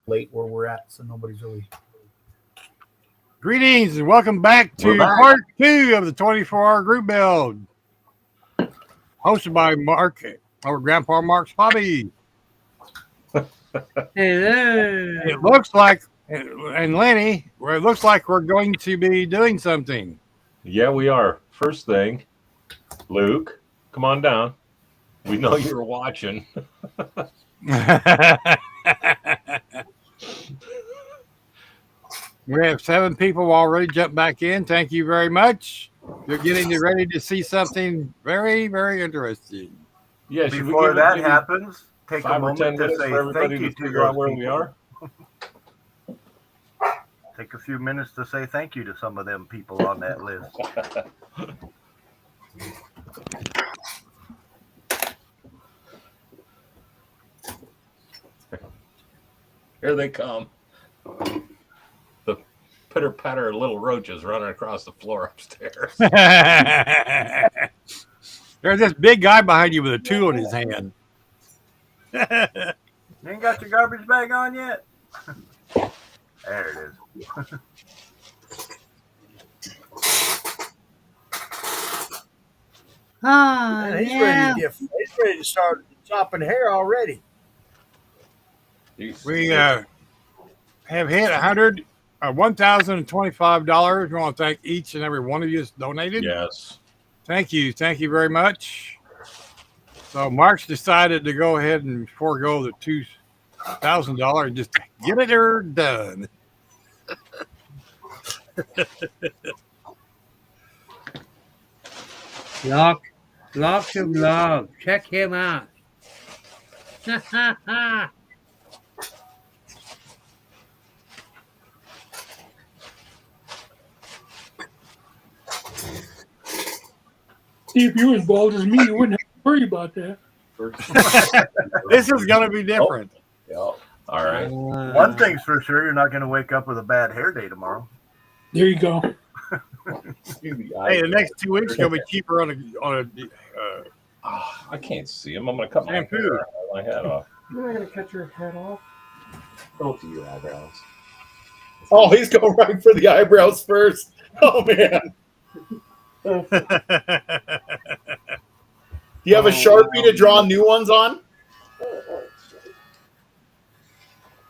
late where we're at, so nobody's really. Greetings and welcome back to part 2 of the 24-hour group build, hosted by Mark over GrandPaMark's Hobbies. Hello. It looks like, and Lenny, it looks like we're going to be doing something. Yeah, we are. First thing, Luke, come on down. We know you were watching. We have 7 people already jumped back in. Thank you very much. You're getting ready to see something very, very interesting. Yeah, before that happens, take a 5 or moment 10 to minutes say for everybody thank you to to figure out those where people. we are. Take a few minutes to say thank you to some of them people on that list. Here they come. The pitter-patter little roaches running across the floor upstairs. There's this big guy behind you with a tool in his hand. You ain't got your garbage bag on yet? There it is. Man, he's ready to start chopping hair already. We have hit $1,025. We want to thank each and every one of you that's donated. Yes. Thank you very much. So Mark's decided to go ahead and forego the $2,000 and just get it or done. Lots of love. Check him out. See, if you were as bald as me, you wouldn't have to worry about that. This is going to be different. All right. One thing's for sure, you're not going to wake up with a bad hair day tomorrow. There you go. Hey, the next 2 weeks going to be cheaper on a I can't see him. I'm going to cut my head off. You're not going to cut your head off? Go to your eyebrows. Oh, he's going right for the eyebrows first. Oh, man. Do you have a Sharpie to draw new ones on?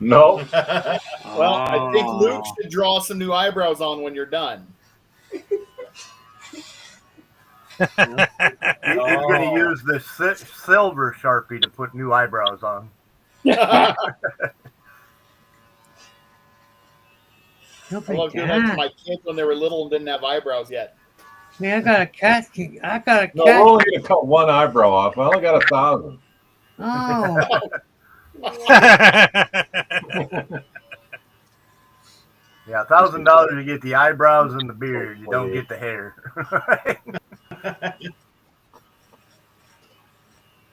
No. Well, I think Luke should draw some new eyebrows on when you're done. He's going to use the silver Sharpie to put new eyebrows on. I love doing that to my kids when they were little and didn't have eyebrows yet. Man, I got a cat. No, we're only going to cut one eyebrow off. I only got 1,000. Oh. Yeah, $1,000 to get the eyebrows and the beard. You don't get the hair.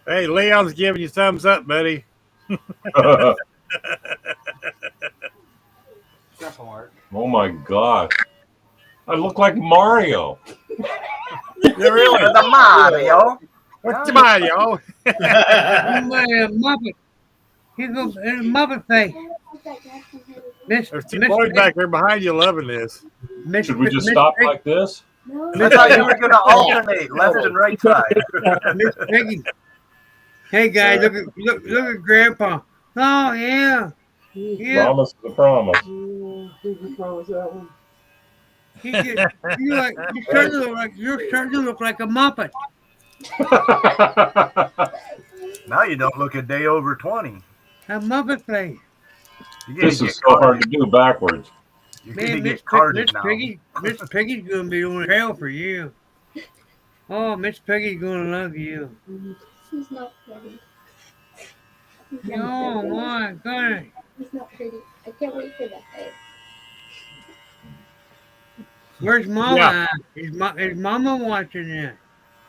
Hey, Leon's giving you thumbs up, buddy. Oh my gosh. I look like Mario. You're really the Mario. What's the matter, y'all? Muppet. He's a Muppet face. There's 2 boys back there behind you loving this. Should we just stop like this? I thought you were going to alternate left and right side. Miss Piggy. Hey guys, look at Grandpa. Oh yeah. Promise is a promise. Who promised that one? You're starting to look like a Muppet. Now you don't look a day over 20. A Muppet face. This is so hard to do backwards. You're going to Man, get carded now. Miss Piggy's gonna be doing hell for you. Oh, Miss Piggy's gonna love you. He's not pretty. Oh my goodness. He's not pretty. I can't wait for that day. Where's Mama? Yeah. Is Mama watching it?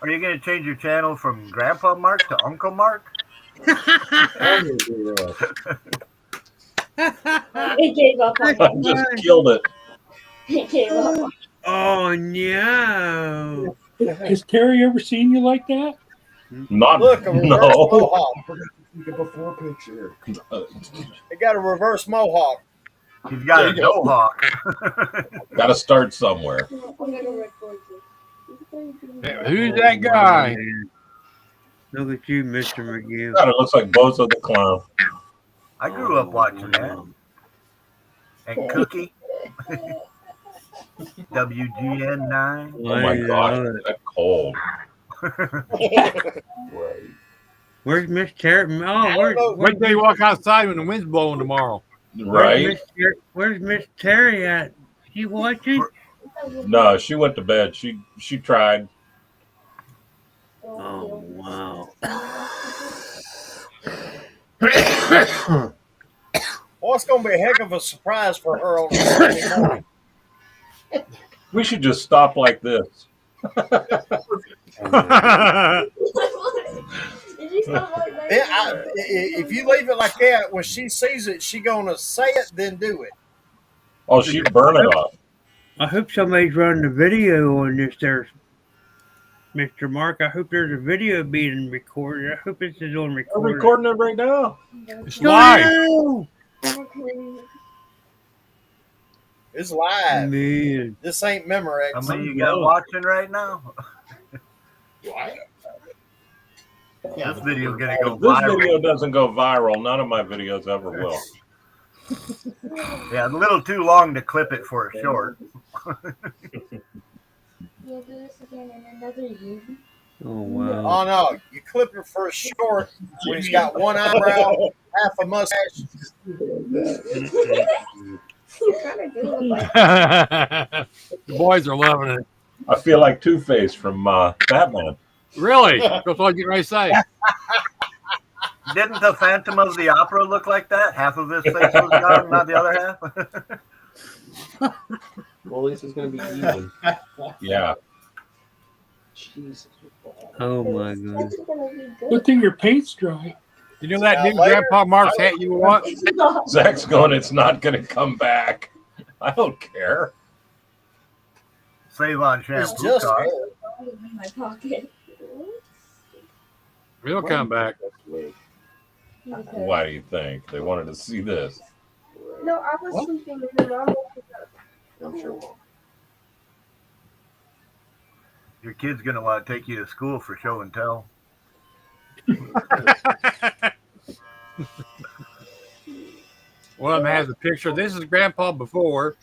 Are you going to change your channel from Grandpa Mark to Uncle Mark? He gave up on I just killed it. He gave up. Oh no. Has Terry ever seen you like that? Not Look, a reverse no. mohawk. You get before picture. They got a reverse mohawk. He's got There a you go. mohawk. Got to start somewhere. I'm gonna record this. Who's that guy? Look at you, Mr. McGill. God, it looks like Bozo the Clown. I grew up watching that. And Cookie. WGN9. Oh my gosh, that's cold. Where's Miss Terry? Oh, Wait till you walk outside when the wind's blowing tomorrow. Right? Where's Miss Terry at? She watching? No, she went to bed. She tried. Oh, wow. Well, it's going to be a heck of a surprise for her on Sunday morning. We should just stop like this. If you leave it like that, when she sees it, she going to say it, then do it. Oh, she'd burn it off. I hope somebody's running a video on this there, Mr. Mark. I hope there's a video being recorded. I hope this is on I'm recording. recording it right now. It's live. No! It's live. Man. This ain't Memorex. How many you got watching right now? This video gonna go If this viral. video doesn't go viral, none of my videos ever will. Yeah, a little too long to clip it for a short. You'll do this again in another year. Oh, wow. Oh, no. You clip it for a short when he's got one eyebrow, half a mustache. The boys are loving it. I feel like Two-Face from Batman. Really? That's what I was getting ready to say. Didn't the Phantom of the Opera look like that? Half of his face was gone, not the other half. Well, at least it's going to be even. Yeah. Jesus. Oh, my God. That's gonna be Good good. thing your paint's dry. You know that new Later. Grandpa Mark's hat you want? Zach's going, it's not going to come back. I don't care. Save on It's shampoo just cost. hair. In my pocket. We'll come back. Why do you think? They wanted to see this. No, I was sleeping and then Mom woke up. I'm sure. Your kid's gonna want to take you to school for show and tell. One of them has a picture. This is Grandpa before,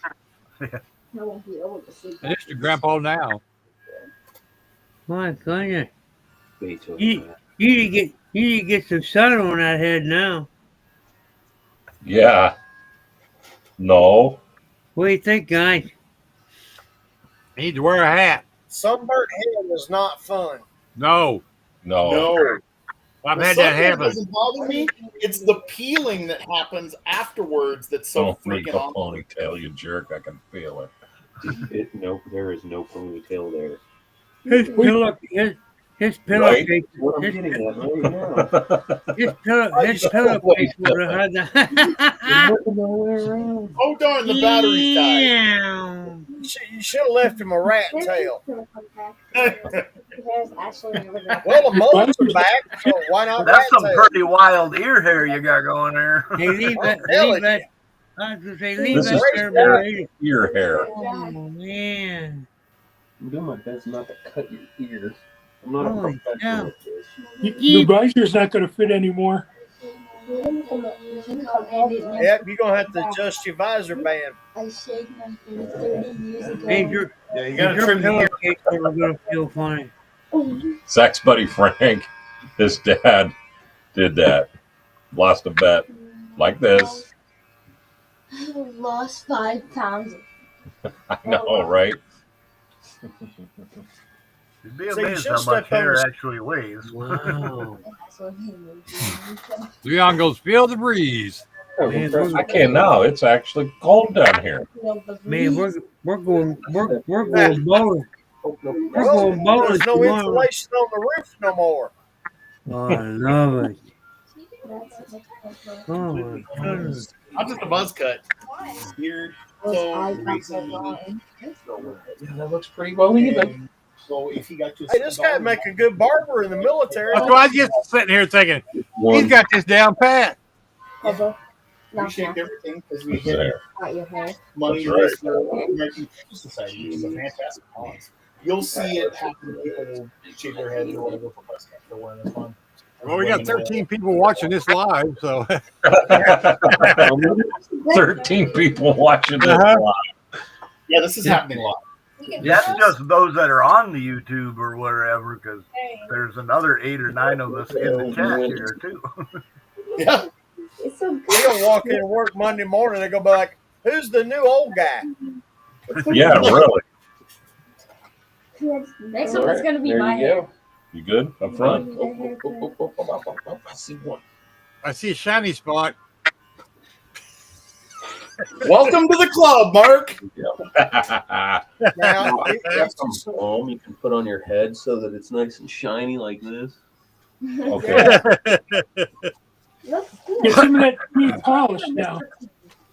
I won't be able to sleep. and this is Grandpa now. My goodness. Wait till You need to get some sun on that head now. Yeah. No. What do you think, guys? You need to wear a hat. Sunburnt hair is not fun. No. No. No. I've The had that sunburn happen. doesn't bother me. It's the peeling that happens afterwards that's so Don't make freaking a awful. ponytail, you jerk. I can feel it. Nope, there is no ponytail there. His pillowcase. Right? What I'm getting at right now. His pillowcase would have had that. Looking the way around. Oh, Oh darn, the battery's died. Yeah. You should have left him a rat tail. Gonna come back. There's actually never gonna Well, the moles are back, so why not rat That's some tail? pretty wild ear hair you got going there. Hey, leave that. Hell Leave that. I was gonna say, leave This that is there, great. lady. Ear hair. Oh man. I'm doing my best not to cut your ears. I'm not Holy a professional at this. The visor's not going to fit anymore. Yep, you're going to have to adjust your visor band. I shaved my hair 30 years ago. Hey, your Yeah, you pillowcase never gonna feel funny. Zach's buddy Frank, his dad, did that. Lost a bet like this. I lost 5 pounds. I know, right? You'd be So you amazed should how much step hair over- actually weighs. Wow. That's what he moved. Leon goes, feel the breeze. Man, I can't now. It's actually cold down here. Man, we're going bowling. We're going bowling There's no tomorrow. insulation on the roof no more. Oh, I love it. Oh my goodness. I'm just a buzz cut. Weird. So Those eyebrows are recently. long. Yeah, that looks pretty well even. So if he got to Hey, this guy make a good barber in the military. That's why I was just sitting here thinking, he's got this down pat. Over. we Knock shaped down. everything because we had Out your hair. money That's with the American Cancer Society, which is a fantastic cause. You'll see it happen. People shave their heads or whatever for breast cancer awareness month. Well, we got 13 people watching this live, so 13 people watching this Uh-huh. live. Yeah, this is happening live. That's just those that are on the YouTube or wherever, because there's another 8 or 9 of us in the chat here too. Yeah. It's so good. They'll walk in to work Monday morning. They go be like, "Who's the new old guy?" Yeah, really. Next one is gonna be my hair. You good up front? I see one. I see a shiny spot. Welcome to the club, Mark. Now, Got some foam you can put on your head so that it's nice and shiny like this. Okay. Looks Get good. some of that be polished now.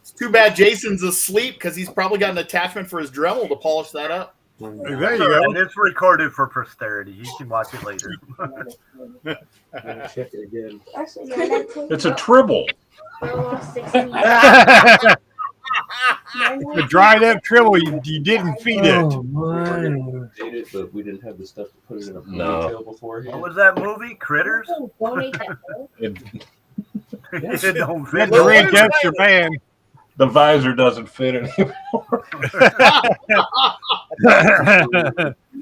It's too bad Jason's asleep because he's probably got an attachment for his Dremel to polish that up. There you go. And it's recorded for posterity. You can watch it later. Check it again. Actually, yeah, that takes It's a tribble. about 16 The dried up tribble, you didn't feed it. Oh, my. Did it, but we didn't have the stuff to put it in a No. ponytail What beforehand. was that movie? Critters? Donate that, though. It don't You fit. had to readjust your band. The visor doesn't fit anymore.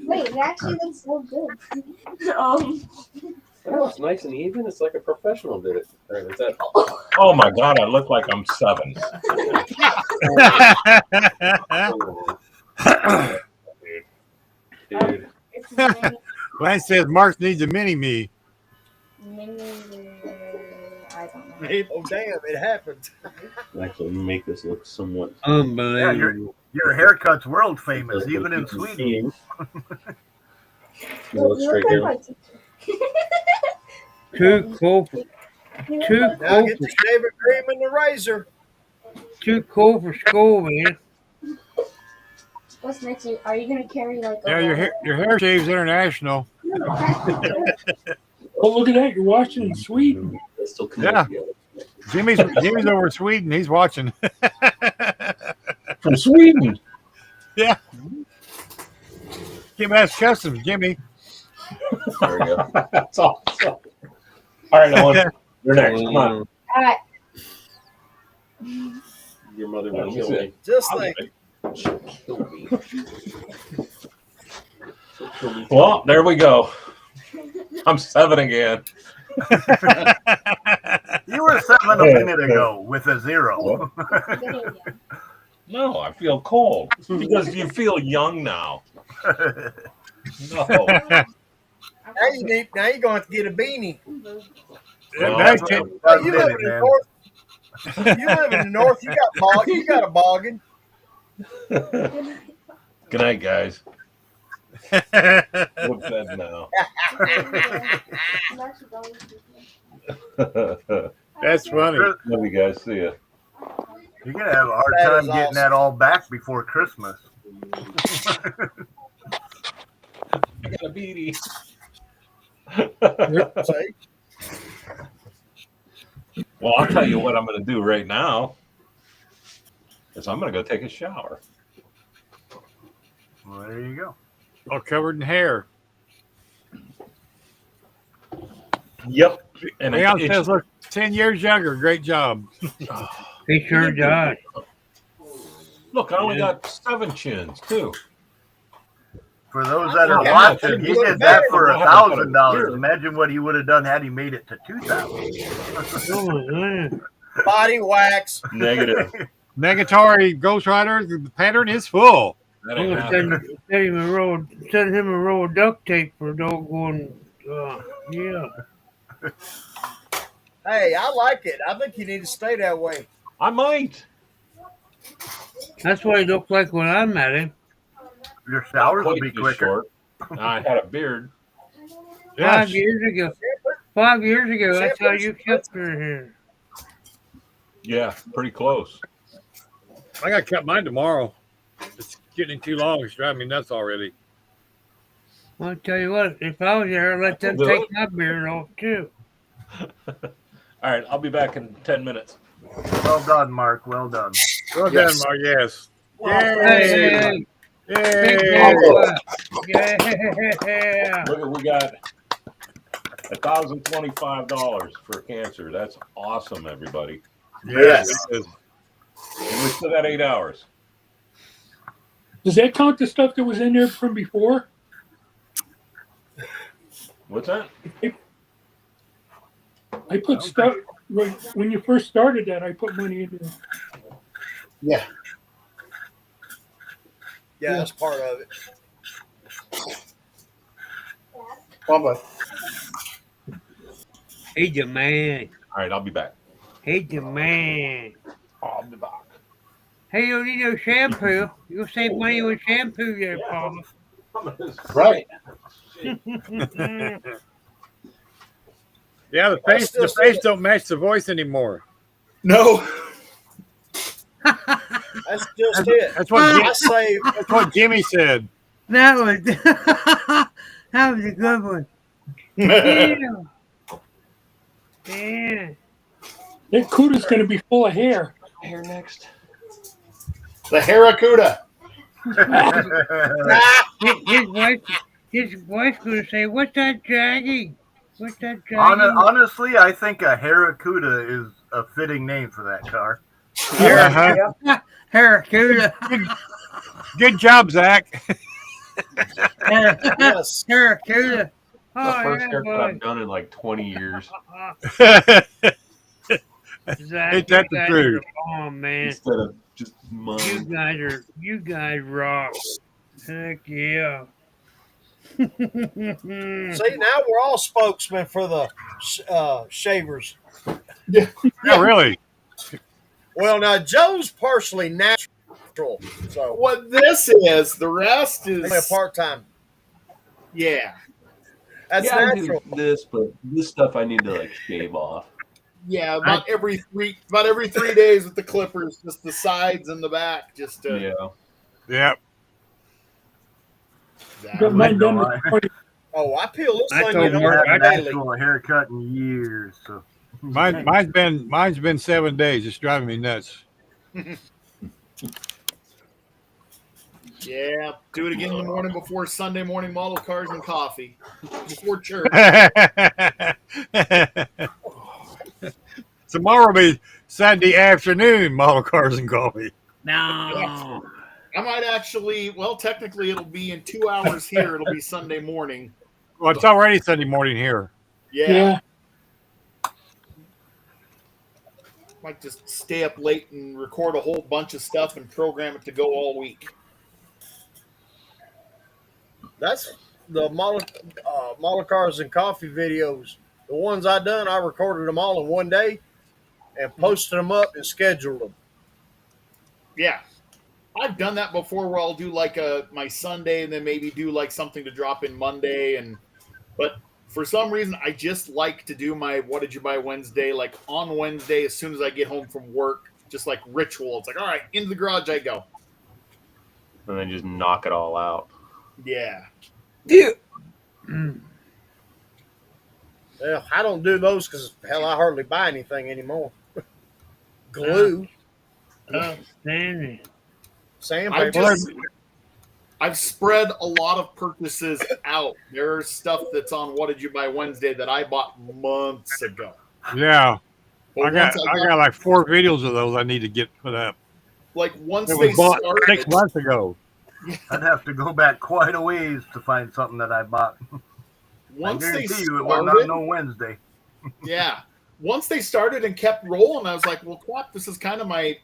Wait, it actually looks so good. Oh, it's nice and even. It's like a professional did it. Or is that? Oh my God, I look like I'm 7. Dude. It's mini, Lance says Mark needs a mini-me. I don't know. oh damn, it happened. Actually, make this look somewhat. Yeah, Unbelievable. your haircut's world famous, even in Sweden. You look straight You here. look like Too cool. you Too look Now cool. get the shaving cream and the razor. Too cool for school, man. What's next? Are you gonna carry like? Yeah, your hair shaves international. Oh, look at that. You're watching in Sweden. It's still Yeah. together. Jimmy's over in Sweden. He's watching. From Sweden. Jimmy has customs, Jimmy. There we go. That's awesome. All right, Owen, you're next. Come on. All right. Your mother will kill me. Just like She'll kill me. She'll kill me. Well, there we go. I'm 7 again. You were 7 a minute ago with a 0. No, I feel cold because you feel young now. No. now you're going to have to get a beanie. Nice. Oh, you live in the north. You live in the north. You got a boggin. Good night, guys. We're bed now. That's funny. Love you guys. See ya. You're going to have a hard That time is getting awesome. that all back before Christmas. I got a beanie. See? Well, I'll tell you what I'm going to do right now is I'm going to go take a shower. Well, there you go. All covered in hair. Yep. And Leon says, look, 10 years younger. Great job. He sure does. Look, I only got 7 chins, too. For those that are Yeah, watching, he look did that better. for I'll have to put it $1,000. here. Imagine what he would have done had he made it to $2,000. Oh, man. Body wax. Negative. Negatory Ghost Rider, the pattern is full. That I'm ain't gonna happening. send him a roll of duct tape for doggone. Yeah. Hey, I like it. I think you need to stay that way. I might. That's what he looked like when I met him. Your showers will Quite be this quicker. short. I had a beard. 5 Yes. years ago. 5 years ago, that's how you kept your hair. Yeah, pretty close. I got to cut mine tomorrow. It's getting too long. It's driving me nuts already. I'll tell you what, if I was there, I'd let them Do take it. my beard off too. All right, I'll be back in 10 minutes. Well done, Mark. Well done. Well Yes. done, Mark. Yes. Hey, Yay! big Yay! hand clap. Yeah. Look, we got $1,025 for cancer. That's awesome, everybody. Yes. Yes. And we still got 8 hours. Does that count the stuff that was in there from before? What's that? I put stuff when you first started that. I put money in there. Yeah. Yeah, that's part of it. Come on, bud. He's the man. All right, I'll be back. He's the man. I'll be back. Hey, you don't need no shampoo. You'll save money with shampoo there, Paul. Right. Yeah, the face don't match the voice anymore. No. That's just it. That's what I say. that's what Jimmy said. That was that was a good one. Yeah. Yeah. That CUDA's going to be full of hair. Hair next. The Haracuda. His wife's gonna say, "What's that dragging? What's that dragging?" Honestly, I think a Haracuda is a fitting name for that car. Uh-huh. Haracuda. Good job, Zach. Yes. Haracuda. The Oh, first yeah, haircut boy. I've done in like 20 years. Zach, Ain't that you the guys truth? are bomb, man. Instead of just mine. You guys rock. Heck yeah. See, now we're all spokesmen for the shavers. Yeah, really. Well, now Joe's partially natural, so What this is, the rest only a is part-time. yeah. That's Yeah, I natural. do this, but this stuff I need to like shave off. Yeah, about every 3 days with the clippers, just the sides and the back, just to Yeah. Yep. Got mine done Right. with 20. Oh, I peel this I thing told in I Mark, on haven't had daily. actual haircut in years, so Mine's been 7 days. It's driving me nuts. yeah, do it again in the morning before Sunday morning model cars and coffee before church. Tomorrow will be Sunday afternoon, model cars and coffee. No. I might actually, well, technically it'll be in 2 hours here. It'll be Sunday morning. Well, it's already Sunday morning here. Yeah. Might just stay up late and record a whole bunch of stuff and program it to go all week. That's the model cars and coffee videos. The ones I done, I recorded them all in one day and posted them up and scheduled them. Yeah. I've done that before where I'll do like my Sunday and then maybe do like something to drop in Monday. But for some reason, I just like to do my What Did You Buy Wednesday, like on Wednesday as soon as I get home from work, just like ritual. It's like, all right, into the garage I go. And then just knock it all out. Yeah. Yeah, I don't do those because hell, I hardly buy anything anymore. Glue, Outstanding. sandpaper. I've spread a lot of purchases out. There's stuff that's on What Did You Buy Wednesday that I bought months ago. Yeah. But I got once I got like 4 videos of those I need to get put up. like once It they was bought started, 6 months ago. I'd have to go back quite a ways to find something that I bought. I once they guarantee you it was not started, no Wednesday. yeah. Once they started and kept rolling, I was like, well, crap, this is kind of my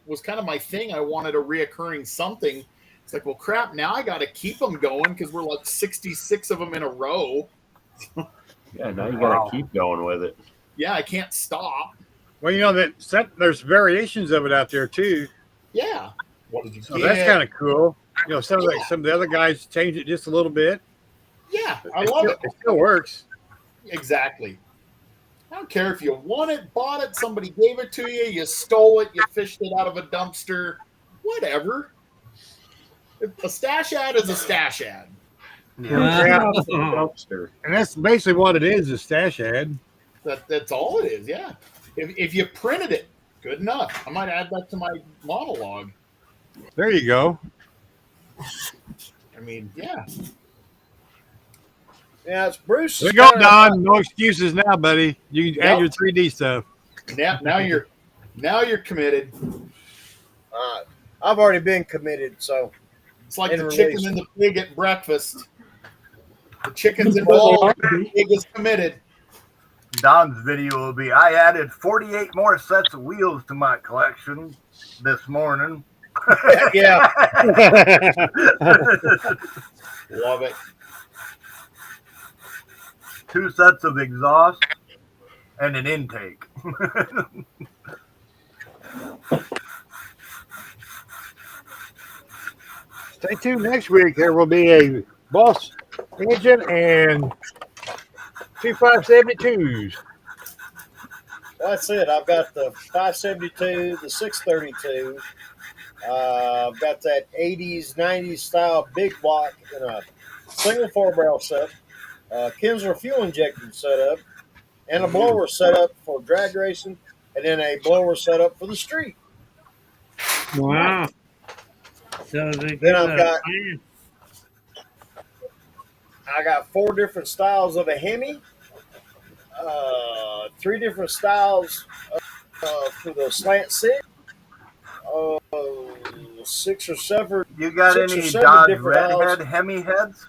thing. I wanted a reoccurring something. It's like, well, crap, now I got to keep them going because we're like 66 of them in a row. Yeah, now you gotta keep going with it. Yeah, I can't stop. Well, you know there's variations of it out there too. Yeah. What did you So that's kind of cool. You know, some of the other guys changed it just a little bit. Yeah, I love it. It still works. Exactly. I don't care if you won it, bought it, somebody gave it to you, you stole it, you fished it out of a dumpster, whatever. A stash ad is a stash ad. Yeah. Dumpster. And that's basically what it is, a stash ad. That's all it is. Yeah. If you printed it, good enough. I might add that to my monologue. There you go. I mean, yeah. Yeah, it's Bruce. There you go, Don. No excuses now, buddy. You can add your 3D stuff. Now you're committed. I've already been committed, so It's like the chicken and the pig at breakfast. The chicken's involved, the pig is committed. Don's video will be, I added 48 more sets of wheels to my collection this morning. Yeah. Love it. 2 sets of exhaust and an intake. Stay tuned next week. There will be a Boss engine and 2 572s. That's it. I've got the 572, the 632. I've got that 80s, 90s style big block in a single 4-barrel set, Kinsler fuel injection setup, and a blower setup for drag racing, and then a blower setup for the street. Wow. So Then I got 4 different styles of a Hemi, 3 different styles for the slant 6, 6 or 7. You got 6 or any 7 Dodge different Redhead aisles. Hemi heads?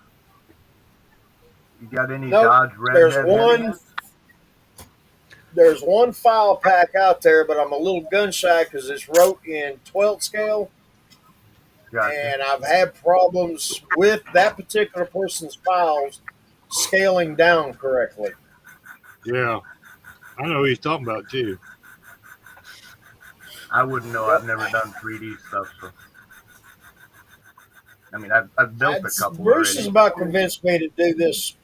You got any Nope. Dodge Redhead? There's one file pack out there, but I'm a little gun shy because it's wrote in 12th scale. Gotcha. And I've had problems with that particular person's files scaling down correctly. Yeah. I know who he's talking about, too. I wouldn't know. I've never done 3D stuff. So. I mean, I've built a couple. Bruce already. has about convinced me to do this.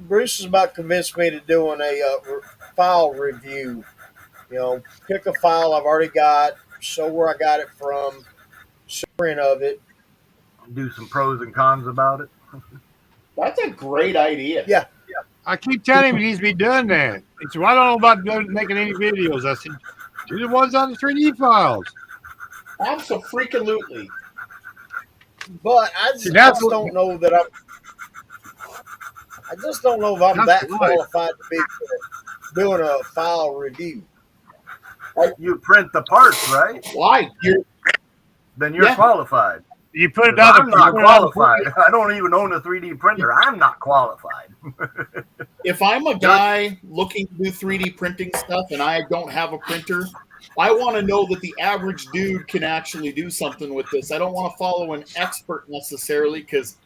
Bruce has about convinced me to doing a file review. You know, pick a file I've already got, show where I got it from, print of it. Do some pros and cons about it. That's a great idea. Yeah. I keep telling him he needs to be doing that. He said, well, I don't know about making any videos. I said, do the ones on the 3D files. Absolutely. But I just don't know that I just don't know if I'm that qualified to be doing a file review. You print the parts, right? Why? Then you're qualified. You put it I'm down. not qualified. I don't even own a 3D printer. I'm not qualified. If I'm a guy looking to do 3D printing stuff and I don't have a printer, I want to know that the average dude can actually do something with this. I don't want to follow an expert necessarily because,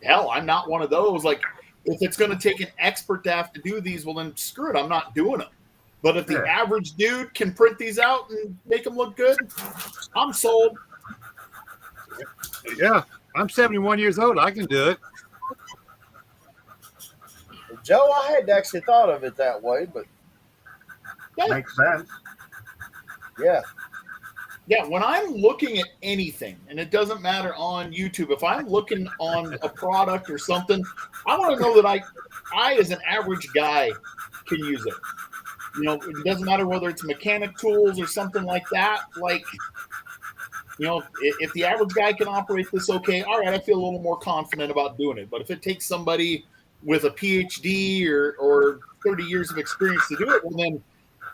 hell, I'm not one of those. Like, if it's going to take an expert to have to do these, well, then screw it. I'm not doing them. But if the average dude can print these out and make them look good, I'm sold. Yeah, I'm 71 years old. I can do it. Joe, I had actually thought of it that way, but makes sense. Yeah. Yeah, when I'm looking at anything, and it doesn't matter on YouTube, if I'm looking on a product or something, I want to know that I as an average guy can use it. You know, it doesn't matter whether it's mechanic tools or something like that. Like, you know, if the average guy can operate this okay, all right, I feel a little more confident about doing it. But if it takes somebody with a PhD or 30 years of experience to do it, well, then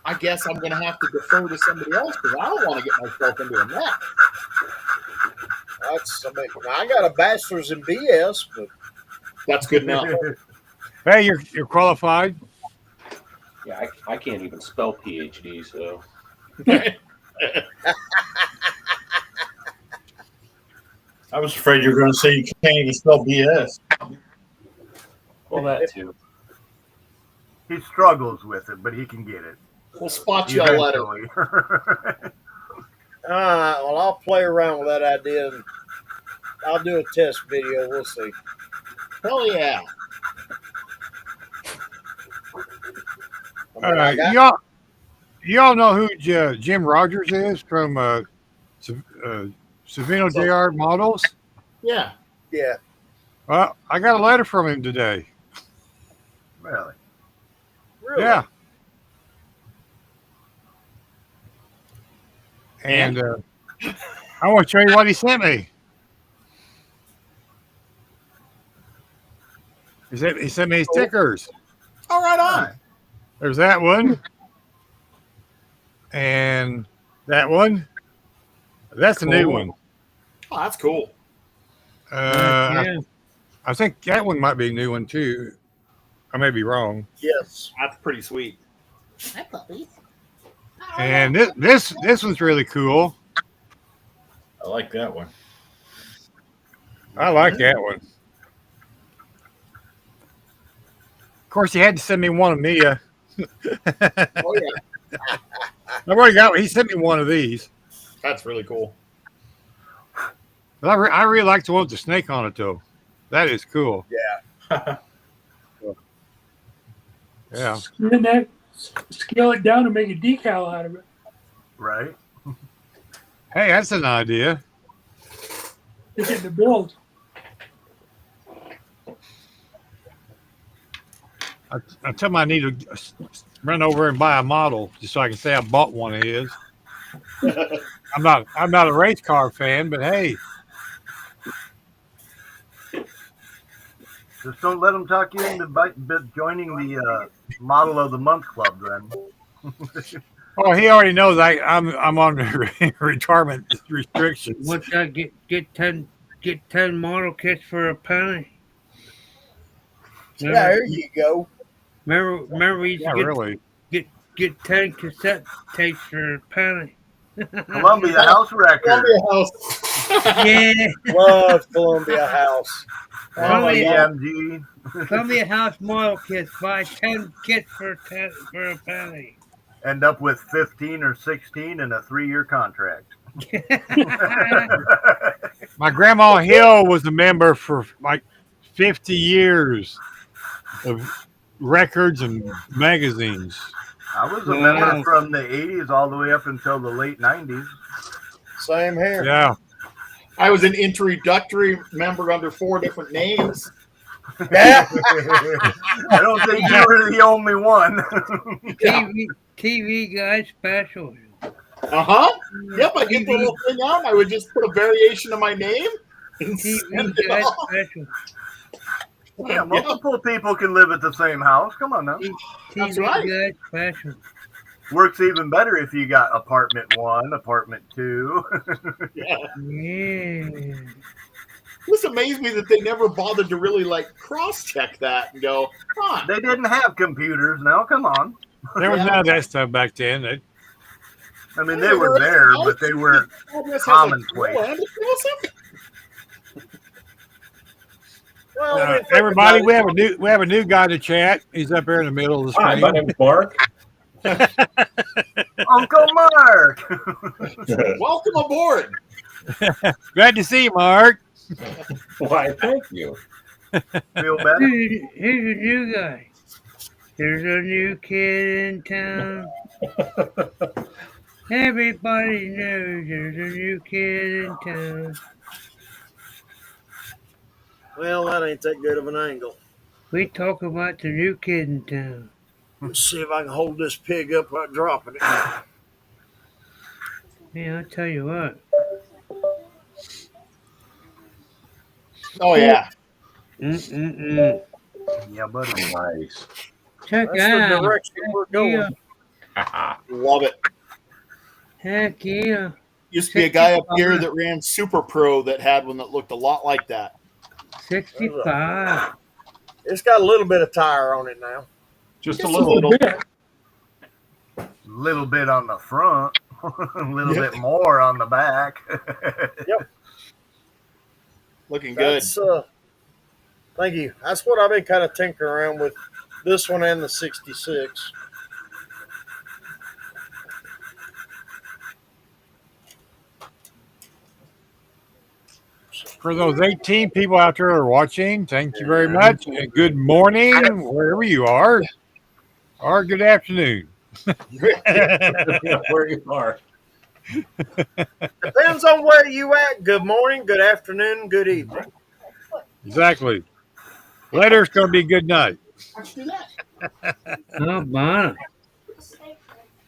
I guess I'm going to have to defer to somebody else because I don't want to get myself into a mess. I got a bachelor's in BS, but that's good enough. Hey, you're qualified. Yeah, I can't even spell PhD, so. I was afraid you were going to say you can't even spell BS. Well, that too. He struggles with it, but he can get it. We'll spot you a letter. Well, I'll play around with that idea and I'll do a test video. We'll see. Hell yeah. All right, y'all know who Jim Rogers is from Savino JR Models? Yeah. Yeah. Well, I got a letter from him today. Really? Really? Yeah. And I want to show you what he sent me. He sent me stickers. All right, on. There's that one. And that one. That's a new one. Oh, that's cool. Yeah. I think that one might be a new one too. I may be wrong. Yes. That's pretty sweet. Hi, puppies. And this one's really cool. I like that one. I like that one. Of course, he had to send me one of Mia. Oh yeah, I've already got. He sent me one of these. that's really cool. But I really like the one with the snake on it, though. That is cool. Yeah. Yeah. And then scale it down and make a decal out of it. Right? Hey, that's an idea. It's in the build. I tell him I need to run over and buy a model just so I can say I bought one of his. I'm not a race car fan, but hey, Just don't let them talk you into joining the Model of the Month Club then. oh, he already knows I'm on retirement restrictions. What's that? Get 10 model kits for a penny. Yeah, there you go. Remember we used Yeah, to really. get 10 cassette tapes for a penny. Columbia House Record. Columbia House. Yeah. Love Columbia House. Oh my God. EMG. Columbia House model kits. Buy 10 kits for a penny. End up with 15 or 16 in a 3-year contract. My grandma Hill was a member for like 50 years of records and magazines. I was a member from the 80s all the way up until the late 90s. Same here. Yeah. I was an introductory member under 4 different names. Yeah. I don't think you were the only one. TV guide special. Yep, I get the whole thing out. And I would just put a variation of my name. And TV send it guide off. special. Yeah, multiple people can live at the same house. Come on now. That's TV right. guide special. Works even better if you got apartment 1, apartment 2. Yeah. Yeah. This amazed me that they never bothered to really like cross-check that and go, huh. They didn't have computers now. Come on. There was none of that stuff back then. I mean, they were there, but they weren't commonplace. Well, Everybody, we have a new guy to chat. He's up here in the middle of the Hi, screen. my name's Mark. Uncle Mark. Welcome aboard. Glad to see you, Mark. Why, thank you. Feel better? Here's a new guy. There's a new kid in town. Everybody knows there's a new kid in town. Well, that ain't that good of an angle. We talk about the new kid in town. Let's see if I can hold this pig up without dropping it. Man, I'll tell you what. Oh, yeah. Mm-mm-mm. Yeah, buddy. Nice. Check That's out. the direction we're going. Love it. Heck yeah. Used to be a guy up here that ran Super Pro that had one that looked a lot like that. 65. It's got a little bit of tire on it now. Just a little. bit. Little bit on the front, a little bit more on the back. Yep. Looking good. That's, thank you. That's what I've been kind of tinkering around with, this one and the 66. For those 18 people out there who are watching, thank you very much. And good morning, wherever you are, or good afternoon. Where you are. Depends on where you at. Good morning, good afternoon, good evening. Exactly. Later, it's going to be good night. Let's do that. Oh, my.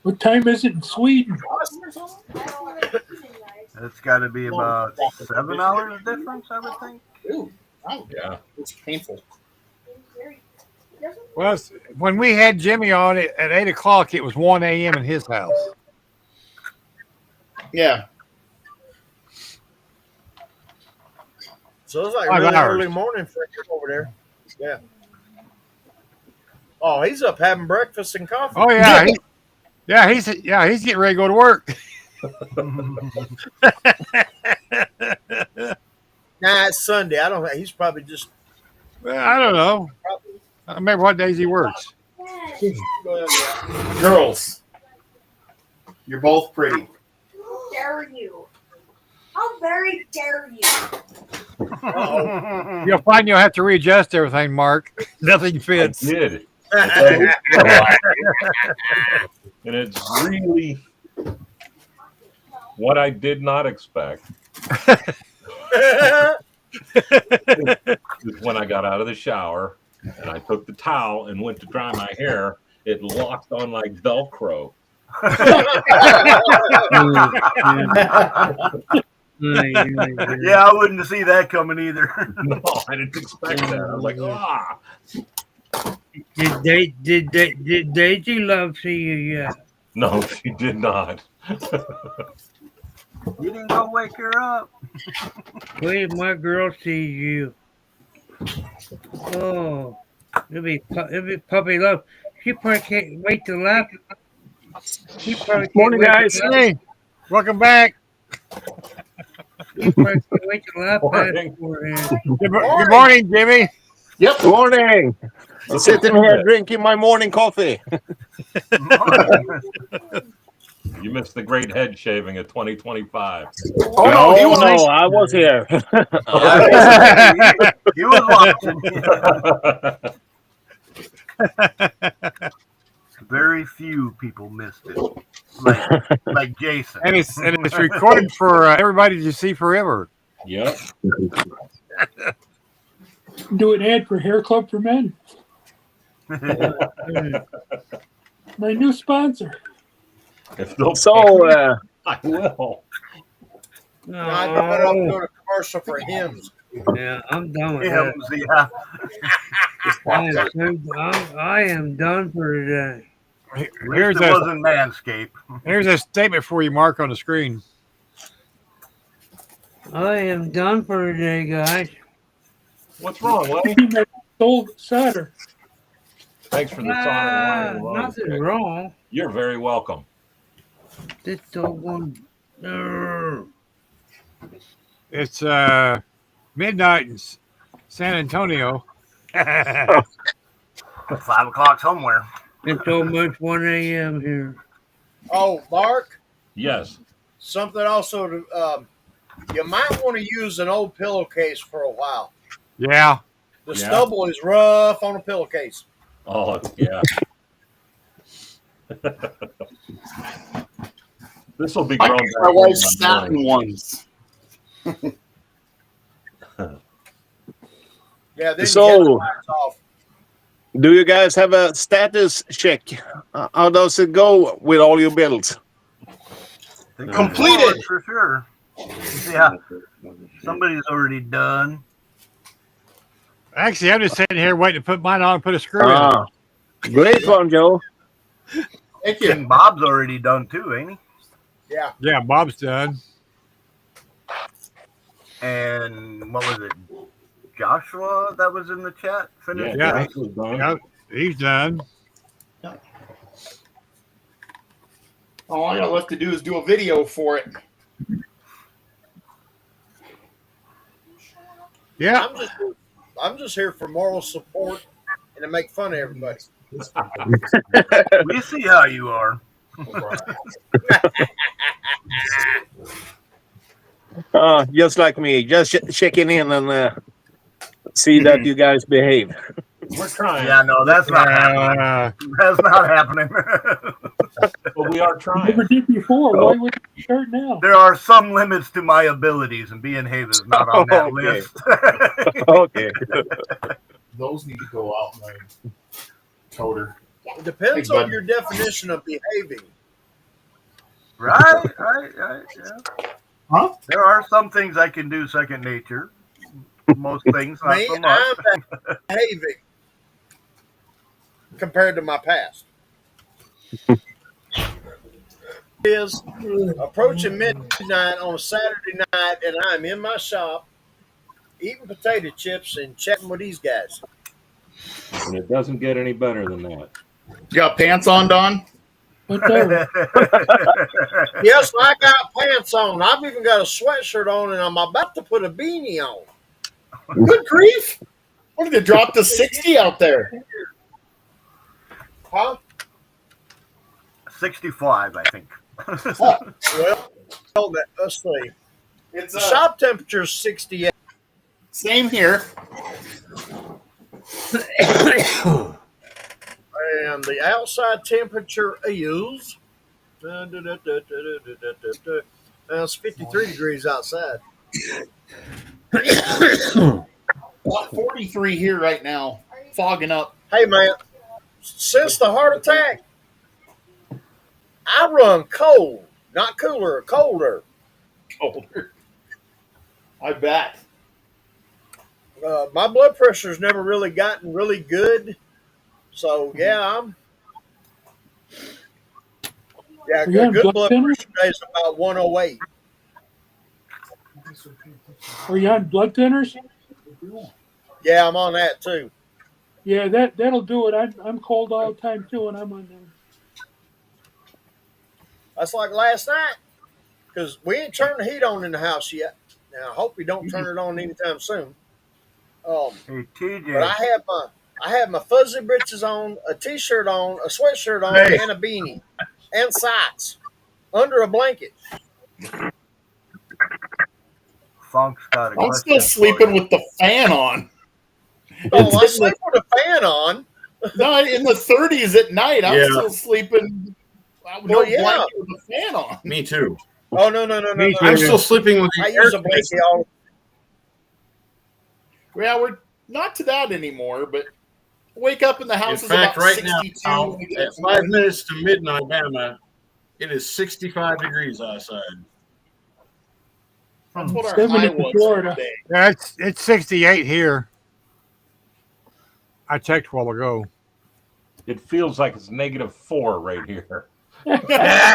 What time is it in Sweden? It's got to be about 7 hours difference, I would think. Ooh, wow. Yeah. It's painful. Well, when we had Jimmy on it at 8 o'clock, it was 1 a.m. in his house. Yeah. So it's like 5 really hours. early morning for him over there. Yeah. Oh, he's up having breakfast and coffee. Oh yeah, he's getting ready to go to work. Nah, it's Sunday. I don't know. He's probably just. Well, I don't know. I don't remember what days he works. Girls, you're both pretty. How dare you? How very dare you? You'll find you'll have to readjust everything, Mark. Nothing fits. I did. And it's really what I did not expect. Is when I got out of the shower and I took the towel and went to dry my hair, it locked on like Velcro. Yeah, I wouldn't see that coming either. No, I didn't expect that. I was like, ah. Did Daisy Love see you yet? No, she did not. You didn't go wake her up. Wait, my girl sees you. Oh, it'll be puppy love. She probably can't wait to laugh. She probably can't Morning, wait guys. to laugh. Hey, welcome back. She probably can't wait to laugh at Morning. beforehand. Good morning, Jimmy. Yep. Morning. I'm sitting here drinking my morning coffee. You missed the great head shaving of 2025. Oh, no, he was I was here. He was watching. Very few people missed it, like Jason. And it's recorded for everybody to see forever. Yep. Do an ad for Hair Club for Men. My new sponsor. If they'll So, I will. No, I thought I was doing a commercial for hymns. Yeah, I'm done with Hymns, that. yeah. I am done for today. Here's It wasn't Manscaped. Here's a statement for you, Mark, on the screen. I am done for today, guys. What's wrong, Lenny? Sold solder. Thanks for the song. Nothing wrong. You're very welcome. This doggone. It's midnight in San Antonio. 5 o'clock somewhere. It's almost 1 a.m. here. Oh, Mark, Yes. something also to, you might want to use an old pillowcase for a while. Yeah. The Yeah. stubble is rough on a pillowcase. Oh, yeah. This will be I grown use back my in wife's my satin morning. ones. Yeah, then So- you get the wax off. do you guys have a status check? How does it go with all your builds? Completed. For sure. Yeah. Somebody's already done. Actually, I'm just sitting here waiting to put mine on and put a screw in. Ah, great one, Joe. Thank you. And Bob's already done too, ain't he? Yeah. Yeah, Bob's done. And what was it? Joshua that was in the chat finished. Yeah. that was done. Yeah, he's done. All I got left to do is do a video for it. Yeah. I'm just here for moral support and to make fun of everybody. We see how you are. Just like me, just checking in and see that you guys behave. We're trying. Yeah, no, that's not happening. That's not happening. But we are You trying. never did before. Why would you start now? There are some limits to my abilities, and being Haven is not on that Okay. list. Okay. Those need to go out my toter. It depends Hey, on bud. your definition of behaving. Right, yeah. Huh? There are some things I can do second nature. Most things, not Me, so much. I'm behaving compared to my past. Is approaching midnight on a Saturday night, and I'm in my shop eating potato chips and chatting with these guys. And it doesn't get any better than that. You got pants on, Don? Whatever. Yes, I got pants on. I've even got a sweatshirt on, and I'm about to put a beanie on. Good grief! What did it drop to 60 out there? Huh? 65, I think. Well, let's see. It's The shop temperature is 68. same here. And the outside temperature is it's 53 degrees outside. 43 here right now. Fogging up. Hey man, since the heart attack, I run cold, not cooler, colder. Colder. I bet. My blood pressure's never really gotten really good, so yeah, Are you on good blood blood thinner? pressure today is about 108. Are you on blood thinners? Yeah, I'm on that too. Yeah, that'll do it. I'm cold all the time too, and I'm on them. That's like last night, because we ain't turned the heat on in the house yet. Now I hope we don't turn it on anytime soon. Hey, TJ. But I have my fuzzy britches on, a t-shirt on, a sweatshirt on, Hey. and a beanie, and socks under a blanket. Funk's got a I'm question still for sleeping you. with the fan on. Oh, I sleep with a fan on. No, in the 30s at night. I'm Yeah. still sleeping. No Well, yeah. blanket with the fan on. Me too. Oh no. Me I'm too. still sleeping with the I air use a blanket conditioner. all. Yeah, we're not to that anymore, but wake up and the In house is fact, about right 62. now, when we get at up. 5 minutes to midnight, Alabama, it is 65 degrees outside. That's what our 70 high in was Florida. today. Yeah, it's 68 here. I checked a while ago. It feels like it's -4 right here. I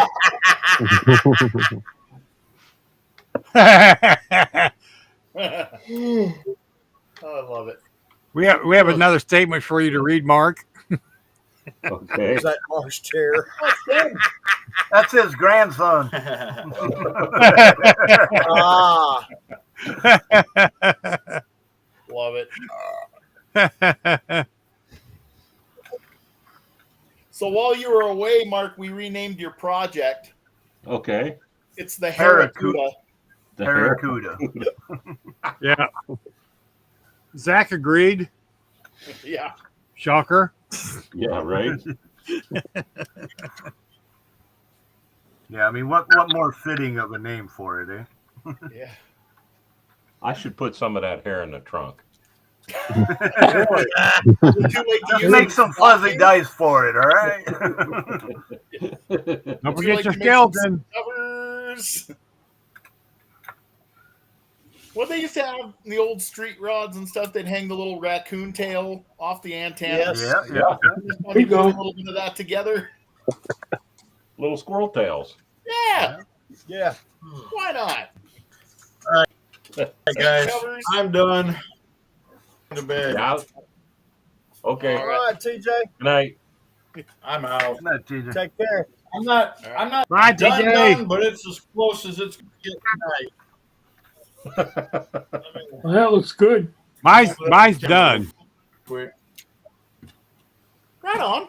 love it. we have another statement for you to read, Mark. Okay. Is that Mark's chair? That's his grandson. Ah, Love it. So while you were away, Mark, we renamed your project. Okay. It's the Barracuda. Barracuda. Barracuda. Yeah. Zach agreed. Yeah. Shocker. Yeah, right. Yeah, I mean, what more fitting of a name for it, eh? Yeah. I should put some of that hair in the trunk. Too late to Just use make it. some fuzzy dice for it, all right? Don't Too forget late your to make some skeleton. covers. What they used to have in the old street rods and stuff, they'd hang the little raccoon tail off the antenna. Yes. Yeah. Just want to put a little bit of that together. Little squirrel tails. Yeah. yeah. Why not? Hey, guys, Covers. I'm done. To bed. Yeah. Okay. All right, TJ. Good night. I'm out. Isn't that, TJ? Take care. I'm not Bye, done, TJ. but it's as close as it's gonna get tonight. Well, that looks good. Mine's done. Quick. Right on.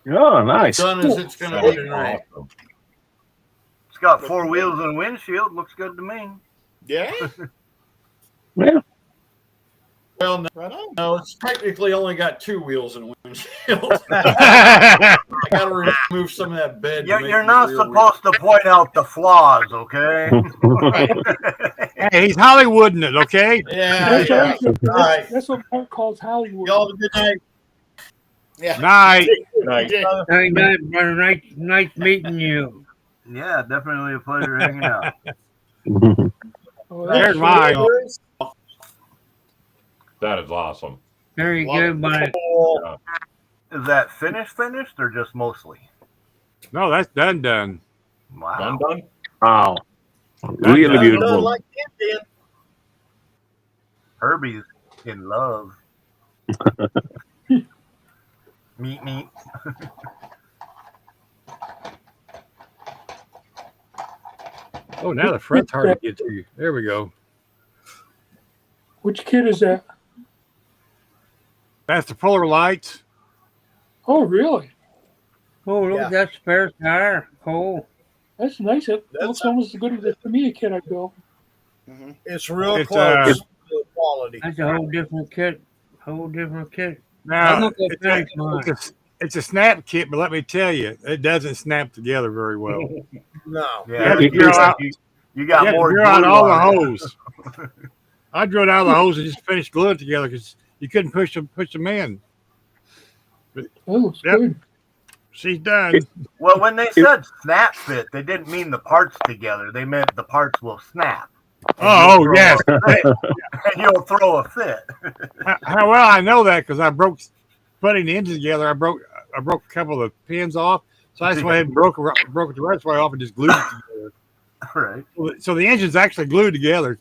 Oh, nice. Done as it's gonna be tonight. Awesome. It's got 4 wheels and a windshield. Looks good to me. Yeah. Yeah. Well, no, Right on. no, it's technically only got 2 wheels and windshield. I got to remove some of that bed. to make You're the not rear supposed to point out the flaws, okay? Hey, he's Hollywooding it, okay? Yeah, yeah. Right. That's what Mark calls Hollywood. Y'all have a good night. Yeah. Night. Night. Hey, night, brother. Nice meeting you. Yeah, definitely a pleasure hanging out. Oh, There's that's mine. That is awesome. There you Love go, it. buddy. Cool. Is that finished or just mostly? No, that's done. Wow. Done. Wow. Really Done beautiful. like it did. Herbie's in love. Meet. Oh, now the front's hard to get to. There we go. Which kid is that? That's the Fuller lights. Oh, really? Oh, look Yeah. at that spare tire. Cool. That's nice. It looks almost as good as the Tamiya kit I built. It's real It's, close to quality. That's a whole different kit. Whole different kit. Now, Look at that, mine. it's a snap kit, but let me tell you, it doesn't snap together very well. No. Yeah, You drill out- you got You had to more drill out glue all the on it. hose. I drilled out the hose and just finished gluing it together because you couldn't push them in. That looks Yep. good. She's done. Well, when they said snap fit, they didn't mean the parts together. They meant the parts will snap. Oh, yes. And you'll throw a fit. How well I know that because I broke putting the engine together. I broke a couple of the pins off, so I just went ahead and broke the rest way off and just glued it together. Right. So the engine's actually glued together.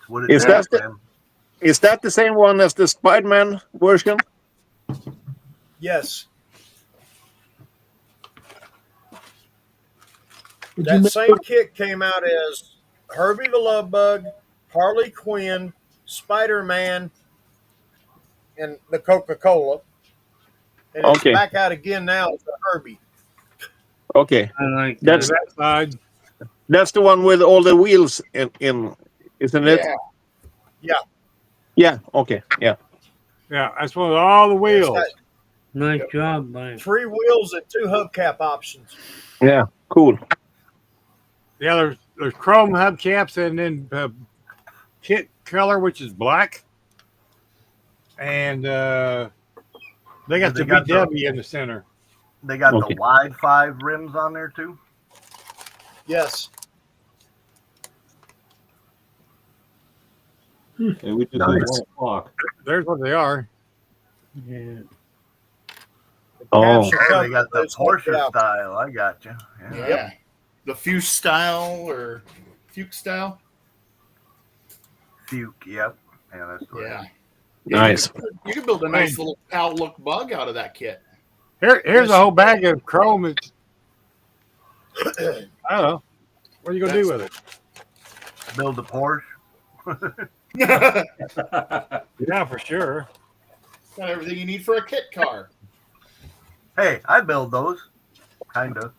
What Is that man. the- Is that the same one as the Spider-Man version? Yes. Did you That make same kit came out as Herbie the Love Bug, Harley Quinn, Spider-Man, and the Coca-Cola. And it's Okay. back out again now as the Herbie. Okay, I like that's that. That side. that's the one with all the wheels in isn't it? Yeah. Yeah. Okay. Yeah. Yeah, that's one with all the It's wheels. got Nice job, buddy. 3 wheels and 2 hubcap options. Yeah. Cool. Yeah, there's chrome hubcaps and then kit color, which is black. And they got They the got BW in the center. They got Okay. the wide 5 rims on there too. Yes. And we just Nice. did 1 o'clock. There's what they are. Yeah. Oh. Capsule They got the those Porsche hubcaps. style. I got you. Yeah. Yeah. The Fuchs style or Fuchs style. Fuke. Yep. Yeah, that's the Yeah. Nice. You can build a nice little outlook bug out of that kit. Here's a whole bag of chrome. I don't know. What are you gonna do with it? Build a Porsche. Yeah, for sure. Got everything you need for a kit car. Hey, I build those. Kind of.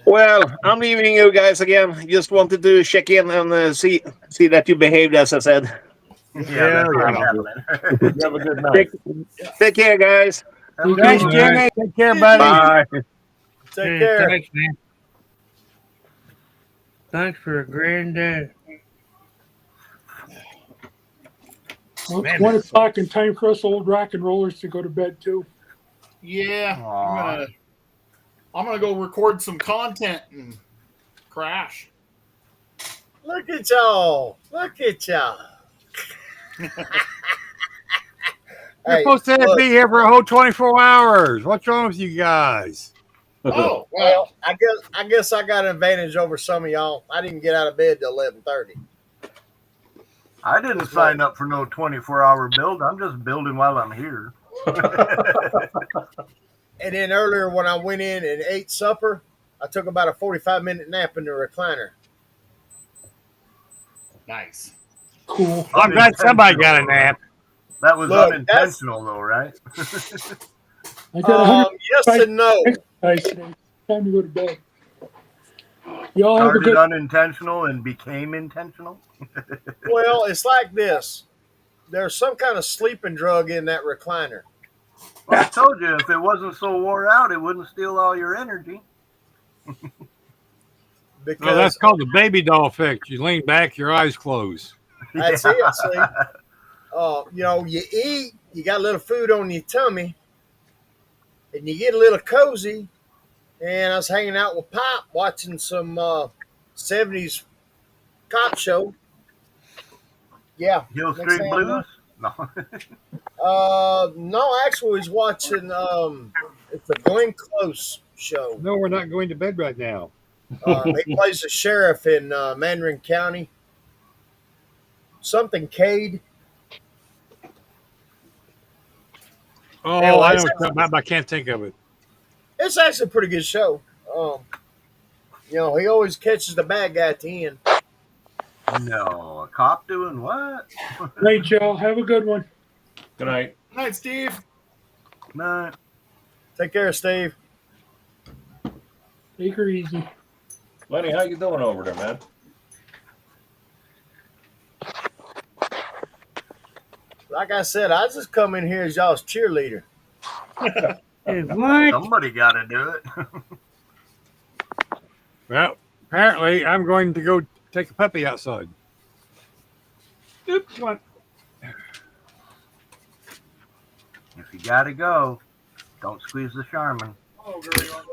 Well, I'm leaving you guys again. Just wanted to check in and see that you behaved as I said. Yeah, that's not happening. You have a good night. Take care, guys. Have a good Thanks, one. Jimmy. Take care, buddy. Bye. Take Hey, care. thanks, man. Thanks for a granddad. Well, it's 1 o'clock and time for us old rock and rollers to go to bed too. Yeah. Aw. I'm gonna go record some content and crash. Look at y'all. Look at y'all. You're Hey, supposed to look, be here for a whole 24 hours. What's wrong with you guys? Oh, well, well. I guess I got an advantage over some of y'all. I didn't get out of bed till 11:30. I didn't sign up for no 24-hour build. I'm just building while I'm here. And then earlier when I went in and ate supper, I took about a 45-minute nap in the recliner. Nice. Cool. I'm glad somebody got a nap. That was Look, unintentional, though, right? I got yes and no. exercise today. Time to go to bed. Y'all have a Started good. unintentional and became intentional. Well, it's like this. There's some kind of sleeping drug in that recliner. Well, I told you, if it wasn't so wore out, it wouldn't steal all your energy. Because No, that's called the baby doll effect. You lean back, your eyes close. that's it. See, you know, you eat, you got a little food on your tummy, and you get a little cozy. And I was hanging out with Pop watching some 70s cop show. Yeah. Hill Next Street thing I Blues? No. no, actually, he's watching. It's a Glenn Close show. No, we're not going to bed right now. He plays the sheriff in Mandarin County. Something Cade. Oh, Anyway, I know what you're talking about, but I can't think of it. It's actually a pretty good show. You know, he always catches the bad guy at the end. No, a cop doing what? Night, y'all. Have a good one. Good night. Good night, Steve. No. Take care, Steve. Take her easy. Lenny, how you doing over there, man? Like I said, I just come in here as y'all's cheerleader. Hey, what? Somebody got to do it. Well, apparently, I'm going to go take a puppy outside. Oops, come on. If you got to go, don't squeeze the Charmin.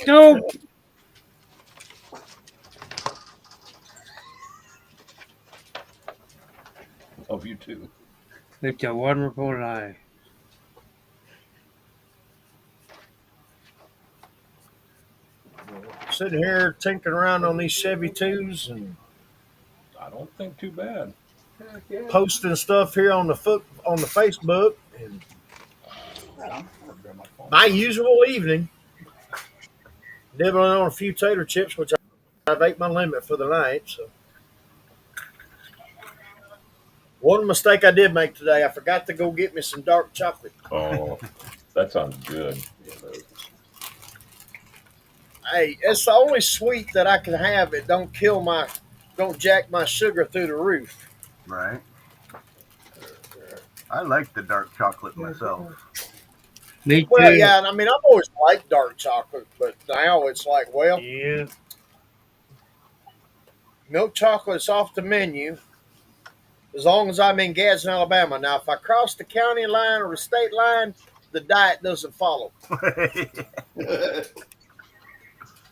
No. Love you too. It's a wonderful life. Sitting here tinkering around on these Chevy 2s and I don't think too bad. posting stuff here on the Facebook. And my usual evening, nibbling on a few tater chips, which I've ate my limit for the night. So, one mistake I did make today, I forgot to go get me some dark chocolate. Oh, that sounds good. Hey, it's the only sweet that I can have that don't jack my sugar through the roof. Right. I like the dark chocolate myself. Me too. Well, yeah, I mean, I've always liked dark chocolate, but now it's like, well, Yeah. milk chocolate's off the menu as long as I'm in Gadsden, Alabama. Now, if I cross the county line or the state line, the diet doesn't follow.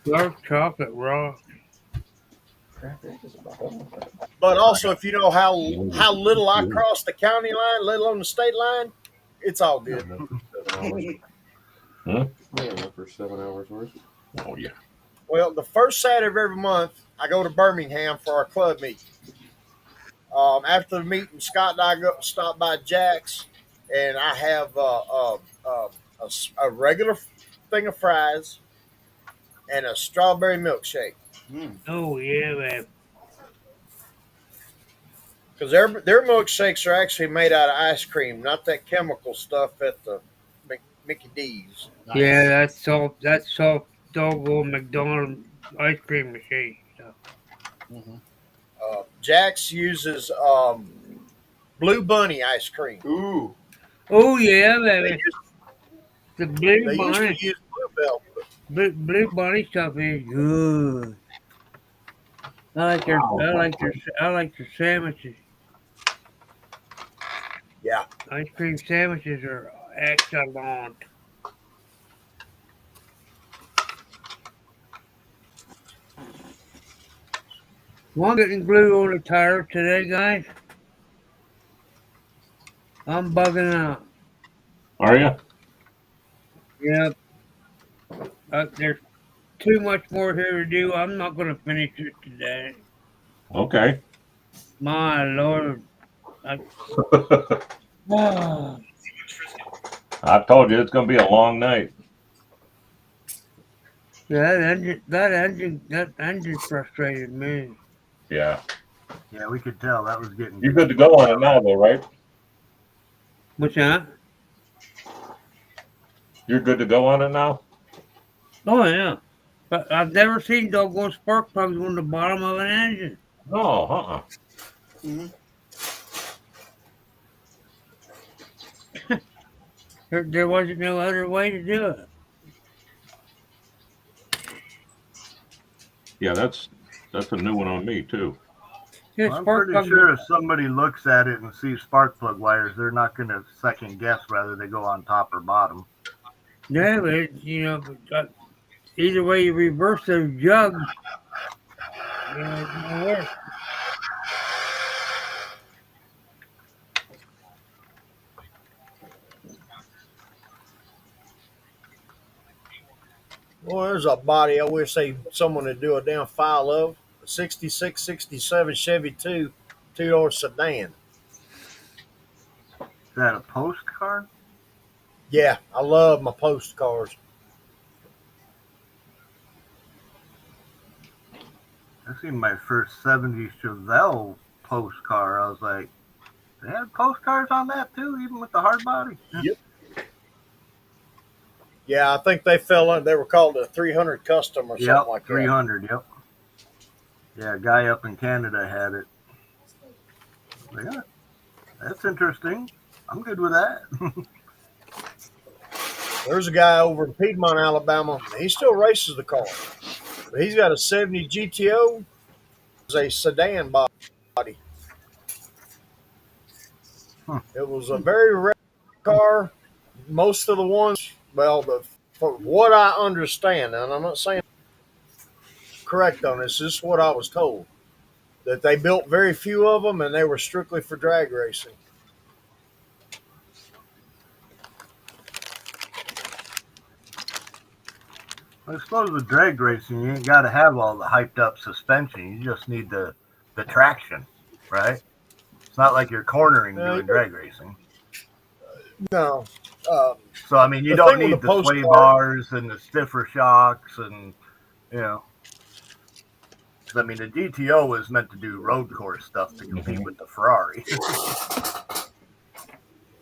Dark chocolate raw. But also, if you know how little I cross the county line, let alone the state line, it's all good. Huh? For 7 hours worth. Oh yeah. Well, the first Saturday of every month, I go to Birmingham for our club meet. After the meeting, Scott and I stop by Jack's, and I have a regular thing of fries and a strawberry milkshake. Oh yeah, man. Because their milkshakes are actually made out of ice cream, not that chemical stuff at the Mickey D's. Nice. Yeah, that's soft doggone McDonald's ice cream machine stuff. Jack's uses Blue Bunny ice cream. Ooh. Oh yeah, They baby. used, The blue they used bunny, to use Bluebell. blue bunny stuff is good. I like their sandwiches. Yeah. Ice cream sandwiches are excellent. Well, I'm getting glue on the tire today, guys. I'm bugging out. Are you? Yep. There's too much more here to do. I'm not going to finish it today. Okay. My Lord. I told you it's going to be a long night. That engine frustrated me. Yeah. Yeah, we could tell that was getting. You're good to go on it now, though, right? What's that? You're good to go on it now? Oh yeah. But I've never seen doggone spark plugs on the bottom of an engine. No, uh-uh. There wasn't no other way to do it. Yeah, that's a new one on me too. Yeah, Well, I'm spark pretty plugs. sure if somebody looks at it and sees spark plug wires, they're not going to second guess whether they go on top or bottom. No, but either way you reverse those jugs, it's gonna work. Well, there's a body I wish someone would do a damn file of. A 66, 67 Chevy 2-door sedan. Is that a postcard? Yeah, I love my postcards. I seen my first 70s Chevelle postcard. I was like, they had postcards on that too, even with the hard body? Yep. Yeah, I think they fell in. They were called a 300 Custom or something like 300, yep. Yeah, a guy up in Canada had it. Yeah, that's interesting. I'm good with that. There's a guy over in Piedmont, Alabama. He still races the car. But he's got a 70 GTO. It's a sedan body. It was a very rare car. Most of the ones, well, for what I understand, and I'm not saying correct on this, this is what I was told, that they built very few of them and they were strictly for drag racing. I suppose with drag racing, you ain't got to have all the hyped up suspension. You just need the traction, right? It's not like you're cornering doing drag racing. No. So, I mean, you don't need the sway bars and the stiffer shocks and, you know. I mean, the GTO was meant to do road course stuff to compete with the Ferrari.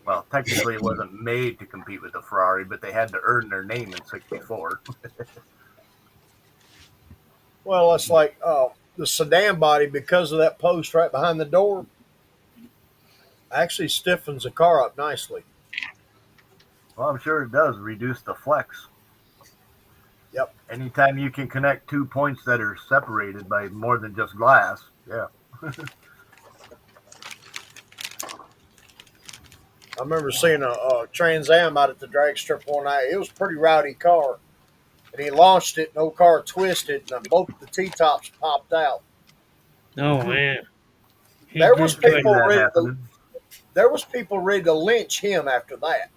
Well, technically it wasn't made to compete with the Ferrari, but they had to earn their name in '64. Well, it's like the sedan body, because of that post right behind the door, actually stiffens the car up nicely. Well, I'm sure it does reduce the flex. Yep. Anytime you can connect 2 points that are separated by more than just glass, yeah. I remember seeing a Trans Am out at the drag strip one night. It was a pretty rowdy car. And he launched it, and the car twisted, and both the T-tops popped out. Oh, man. There was people ready to lynch him after that.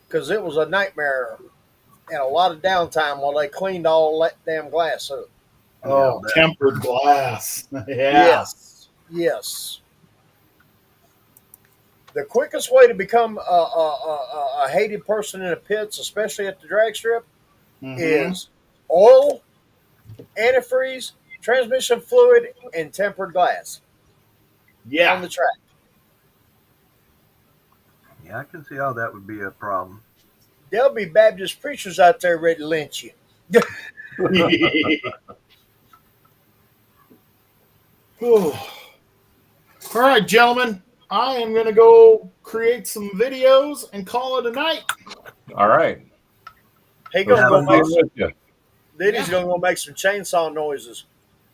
Because it was a nightmare and a lot of downtime while they cleaned all that damn glass up. Oh, tempered glass. Yes. The quickest way to become a hated person in the pits, especially at the drag strip, is oil, antifreeze, transmission fluid, and tempered glass. Yeah. On the track. Yeah, I can see how that would be a problem. There'll be Baptist preachers out there ready to lynch you. All right, gentlemen. I am going to go create some videos and call it a night. All right. Hey, Diddy's going to go make some chainsaw noises.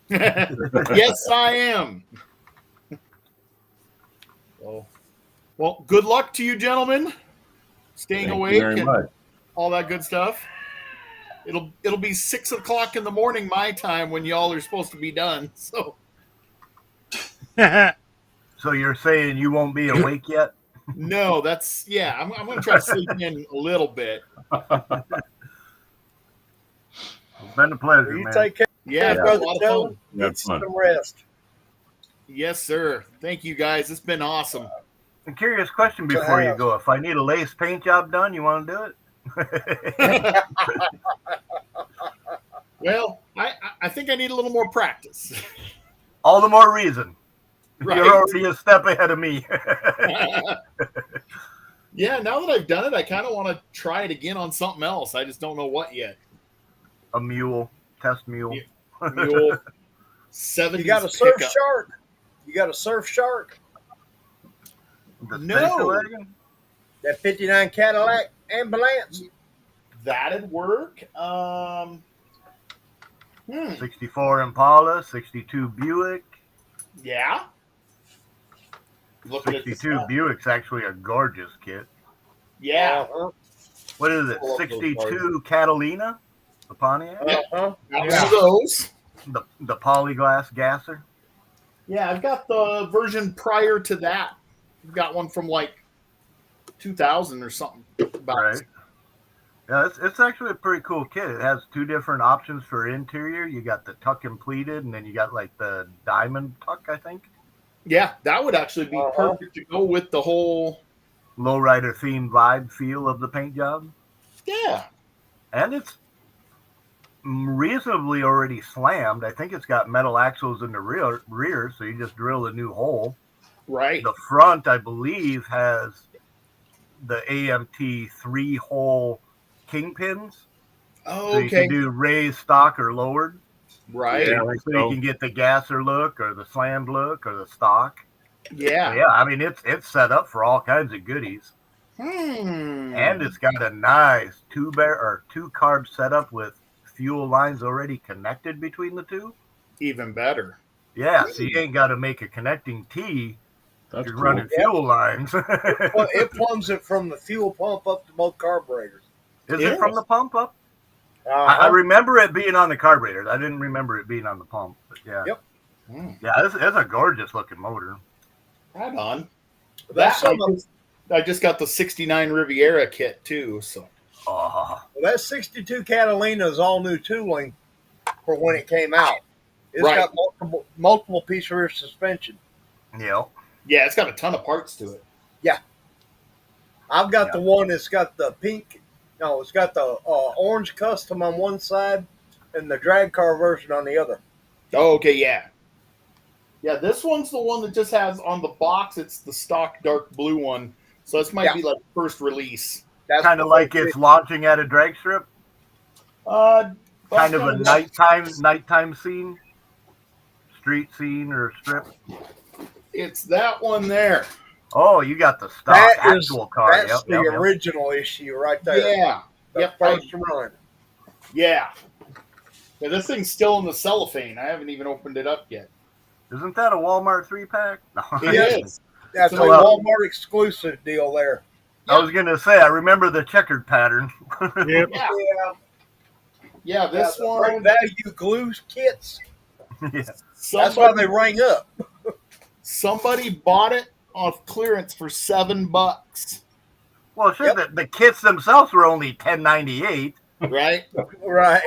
Yes, I am. Well, good luck to you, gentlemen. Staying awake and all that good stuff. It'll be 6 o'clock in the morning my time when y'all are supposed to be done. So. So you're saying you won't be awake yet? No, that's I'm going to try to sleep in a little bit. It's been a pleasure, man. Take care. Yeah, brother Joe. Get some rest. Yes, sir. Thank you, guys. It's been awesome. A curious question before you go. If I need a lace paint job done, you want to do it? Well, I think I need a little more practice. All the more reason. Right. You're already a step ahead of me. Yeah, now that I've done it, I kind of want to try it again on something else. I just don't know what yet. A mule, test mule. Mule. 70s You got a surf pickup. shark? You got a surf shark? The No. station wagon? That 59 Cadillac ambulance? That'd work. 64 Impala, 62 Buick. Yeah. Looking at the 62 stuff. Buick's actually a gorgeous kit. Yeah. What is it? I love those 62 Catalina? The Pontiac? Uh-huh. Got one of those. The polyglass gasser? Yeah, I've got the version prior to that. I've got one from like 2000 or something. Right. Yeah, it's actually a pretty cool kit. It has two different options for interior. You got the tuck and pleated, and then you got like the diamond tuck, I think. Yeah, that would actually be perfect to go with the whole Lowrider themed vibe feel of the paint job. Yeah. And it's reasonably already slammed. I think it's got metal axles in the rear, so you just drill a new hole. Right. The front, I believe, has the AMT 3-hole kingpins. Oh, so you okay. can do raised, stock, or lowered. Right. Yeah, so you can get the gasser look, or the slammed look, or the stock. Yeah. So yeah, I mean it's set up for all kinds of goodies. And it's got a nice two carb setup with fuel lines already connected between the two. Even better. Yeah, so you ain't got to make a connecting T. That's You're cool. running fuel lines. Well, it plumbs it from the fuel pump up to both carburetors. Is it from the pump up? Uh-huh. I remember it being on the carburetors. I didn't remember it being on the pump. But yeah. Yep. Yeah, it's a gorgeous looking motor. Right on. That's I just got the 69 Riviera kit too, so. Oh. Well, that 62 Catalina is all new tooling for when it came out. It's Right. got multiple piece rear suspension. Yeah. Yeah, it's got a ton of parts to it. Yeah. I've got the one that's got the pink. No, it's got the orange custom on one side and the drag car version on the other. Oh, okay, yeah. Yeah, this one's the one that just has on the box, it's the stock dark blue one. So this might be like first release. That's kind of like it's launching at a drag strip. Kind of a nighttime scene, street scene or strip. It's that one there. Oh, you got the stock actual car. That's the original issue right there. Yeah. The first run. Yeah. Yeah, this thing's still in the cellophane. I haven't even opened it up yet. Isn't that a Walmart 3-pack? No. It is. That's So, a Walmart exclusive deal there. I was gonna say I remember the checkered pattern. Yep. Yeah, this the one. great value glue kits. Yeah. That's why they rang up. Somebody bought it off clearance for $7. Well, sure. The kits themselves were only $10.98. Right. Right.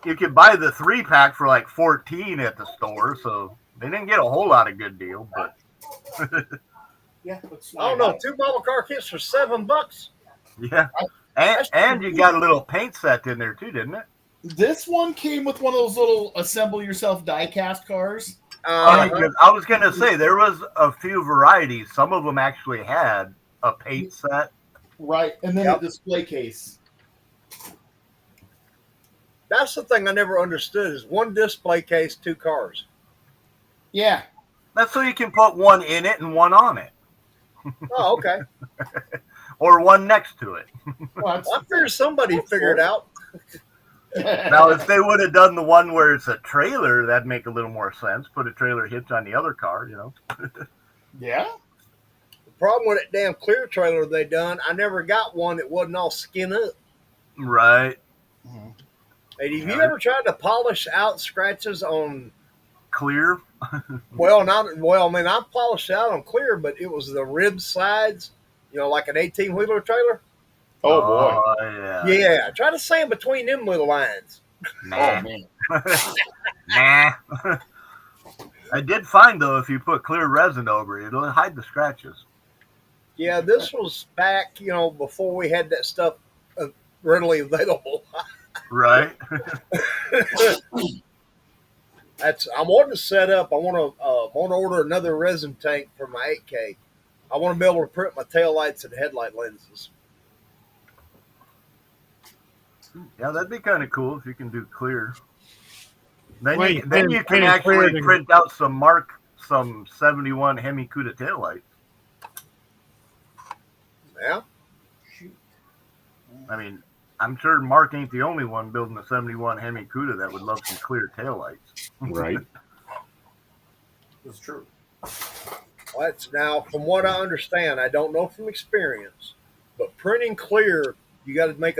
You could buy the 3-pack for like $14 at the store, so they didn't get a whole lot of good deal. But yeah, I don't know. 2 bubble car kits for $7. yeah, and you got a little paint set in there too, didn't it? This one came with one of those little assemble yourself die-cast cars. I was going to say there was a few varieties. Some of them actually had a paint set. Right, and then a display case. That's the thing I never understood is one display case, 2 cars. Yeah. That's so you can put one in it and one on it. Oh, okay. Or one next to it. Well, I figured somebody figured out. Now, if they would have done the one where it's a trailer, that'd make a little more sense. Put a trailer hitch on the other car, you know. Yeah. The problem with that damn clear trailer they done, I never got one that wasn't all skin up. Right. Hey, have you ever tried to polish out scratches on clear? I mean, I polished out on clear, but it was the rib sides, like an 18-wheeler trailer. Oh, boy. Yeah. Try to sand between them little lines. Nah. Oh, man. Nah. I did find, though, if you put clear resin over it, it'll hide the scratches. Yeah, this was back, before we had that stuff readily available. Right. I want to set up. I want to want to order another resin tank for my 8K. I want to be able to print my taillights and headlight lenses. Yeah, that'd be kind of cool if you can do clear. Then Well, you can painting actually clear print out some 71 Hemi Cuda taillights. Yeah. I mean, I'm sure Mark ain't the only one building a 71 Hemi Cuda that would love some clear taillights. Right. That's true. That's now, from what I understand, I don't know from experience, but printing clear, you got to make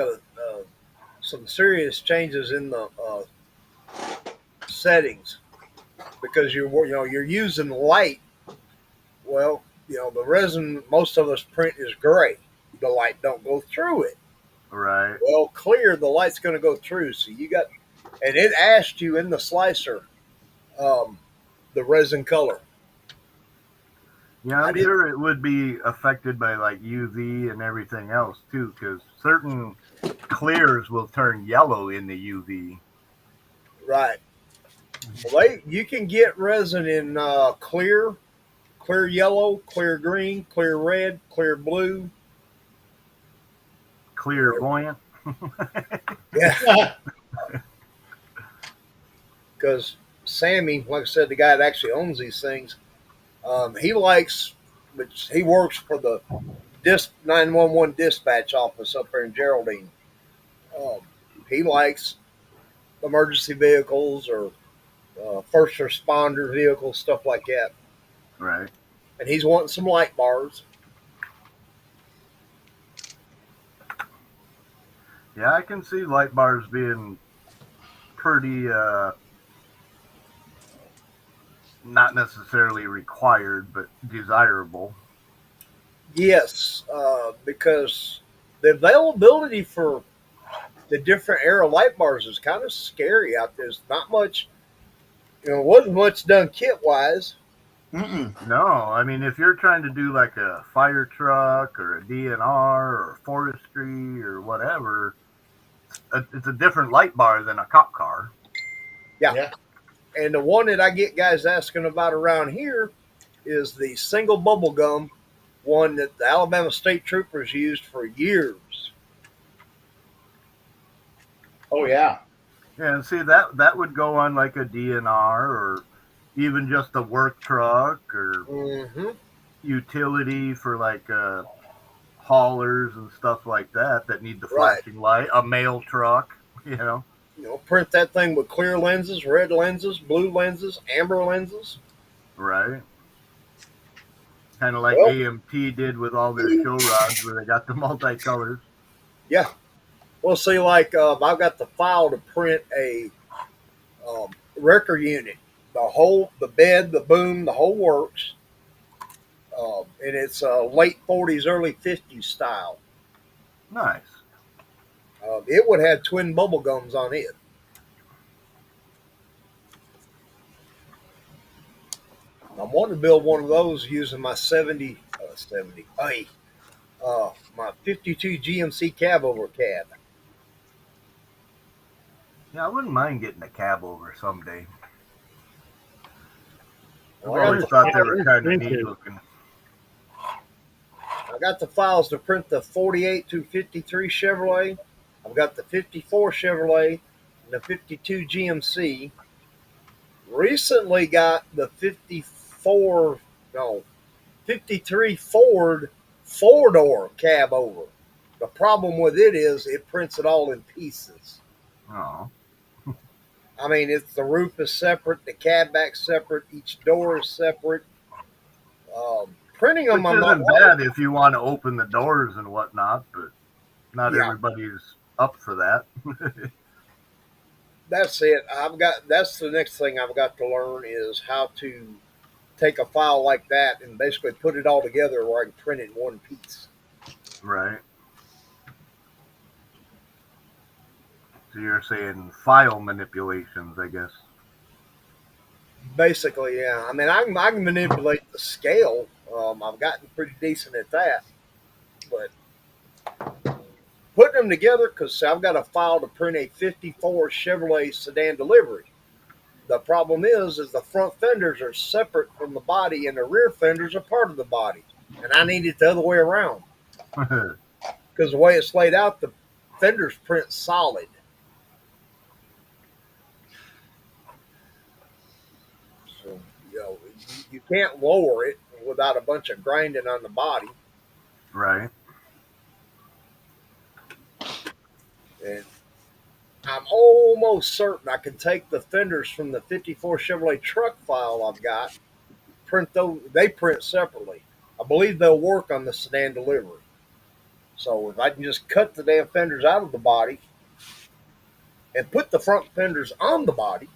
some serious changes in the settings because you're using light. Well, the resin most of us print is gray. The light don't go through it. Right. Well, clear, the light's going to go through. So and it asked you in the slicer, the resin color. Yeah, I'm sure it would be affected by like UV and everything else too, because certain clears will turn yellow in the UV. Right. Well, you can get resin in clear yellow, clear green, clear red, clear blue. Clairvoyant. Yeah. Because Sammy, like I said, the guy that actually owns these things, he works for the 911 dispatch office up there in Geraldine. He likes emergency vehicles or first responder vehicles, stuff like that. Right. And he's wanting some light bars. Yeah, I can see light bars being pretty not necessarily required, but desirable. Yes, because the availability for the different era light bars is kind of scary out there. There's not much, wasn't much done kit wise. No, I mean, if you're trying to do like a fire truck or a DNR or forestry or whatever, it's a different light bar than a cop car. Yeah. And the one that I get guys asking about around here is the single bubble gum one that the Alabama State Troopers used for years. Oh yeah. Yeah, and see that would go on like a DNR or even just a work truck or utility for like haulers and stuff like that need the flashing light. A mail truck, print that thing with clear lenses, red lenses, blue lenses, amber lenses. Right. Kind of like AMT did with all their show rods where they got the multicolors. Yeah. Well, see, like I've got the file to print a wrecker unit, the bed, the boom, the whole works. And it's late 40s, early 50s style. Nice. It would have twin bubble gums on it. I'm wanting to build one of those using my my 52 GMC cab over cab. Yeah, I wouldn't mind getting a cab over someday. I've Well, always thought they were kind of neat looking. I got the files to print the 48 to 53 Chevrolet. I've got the 54 Chevrolet and the 52 GMC. Recently got the 53 Ford 4-door cab over. The problem with it is it prints it all in pieces. Oh. I mean, the roof is separate, the cab back's separate, each door is separate. Printing them Which isn't bad if you want to open the doors and whatnot, but not everybody's up for that. That's it. That's the next thing I've got to learn is how to take a file like that and basically put it all together where I can print it in one piece. Right. So you're saying file manipulations, I guess. Basically, yeah. I mean, I can manipulate the scale. I've gotten pretty decent at that. But putting them together, because I've got a file to print a 54 Chevrolet sedan delivery. the problem is the front fenders are separate from the body, and the rear fenders are part of the body. And I need it the other way around because the way it's laid out, the fenders print solid. So you can't lower it without a bunch of grinding on the body. Right. And I'm almost certain I can take the fenders from the 54 Chevrolet truck file I've got, print those. They print separately. I believe they'll work on the sedan delivery. So if I can just cut the damn fenders out of the body and put the front fenders on the body,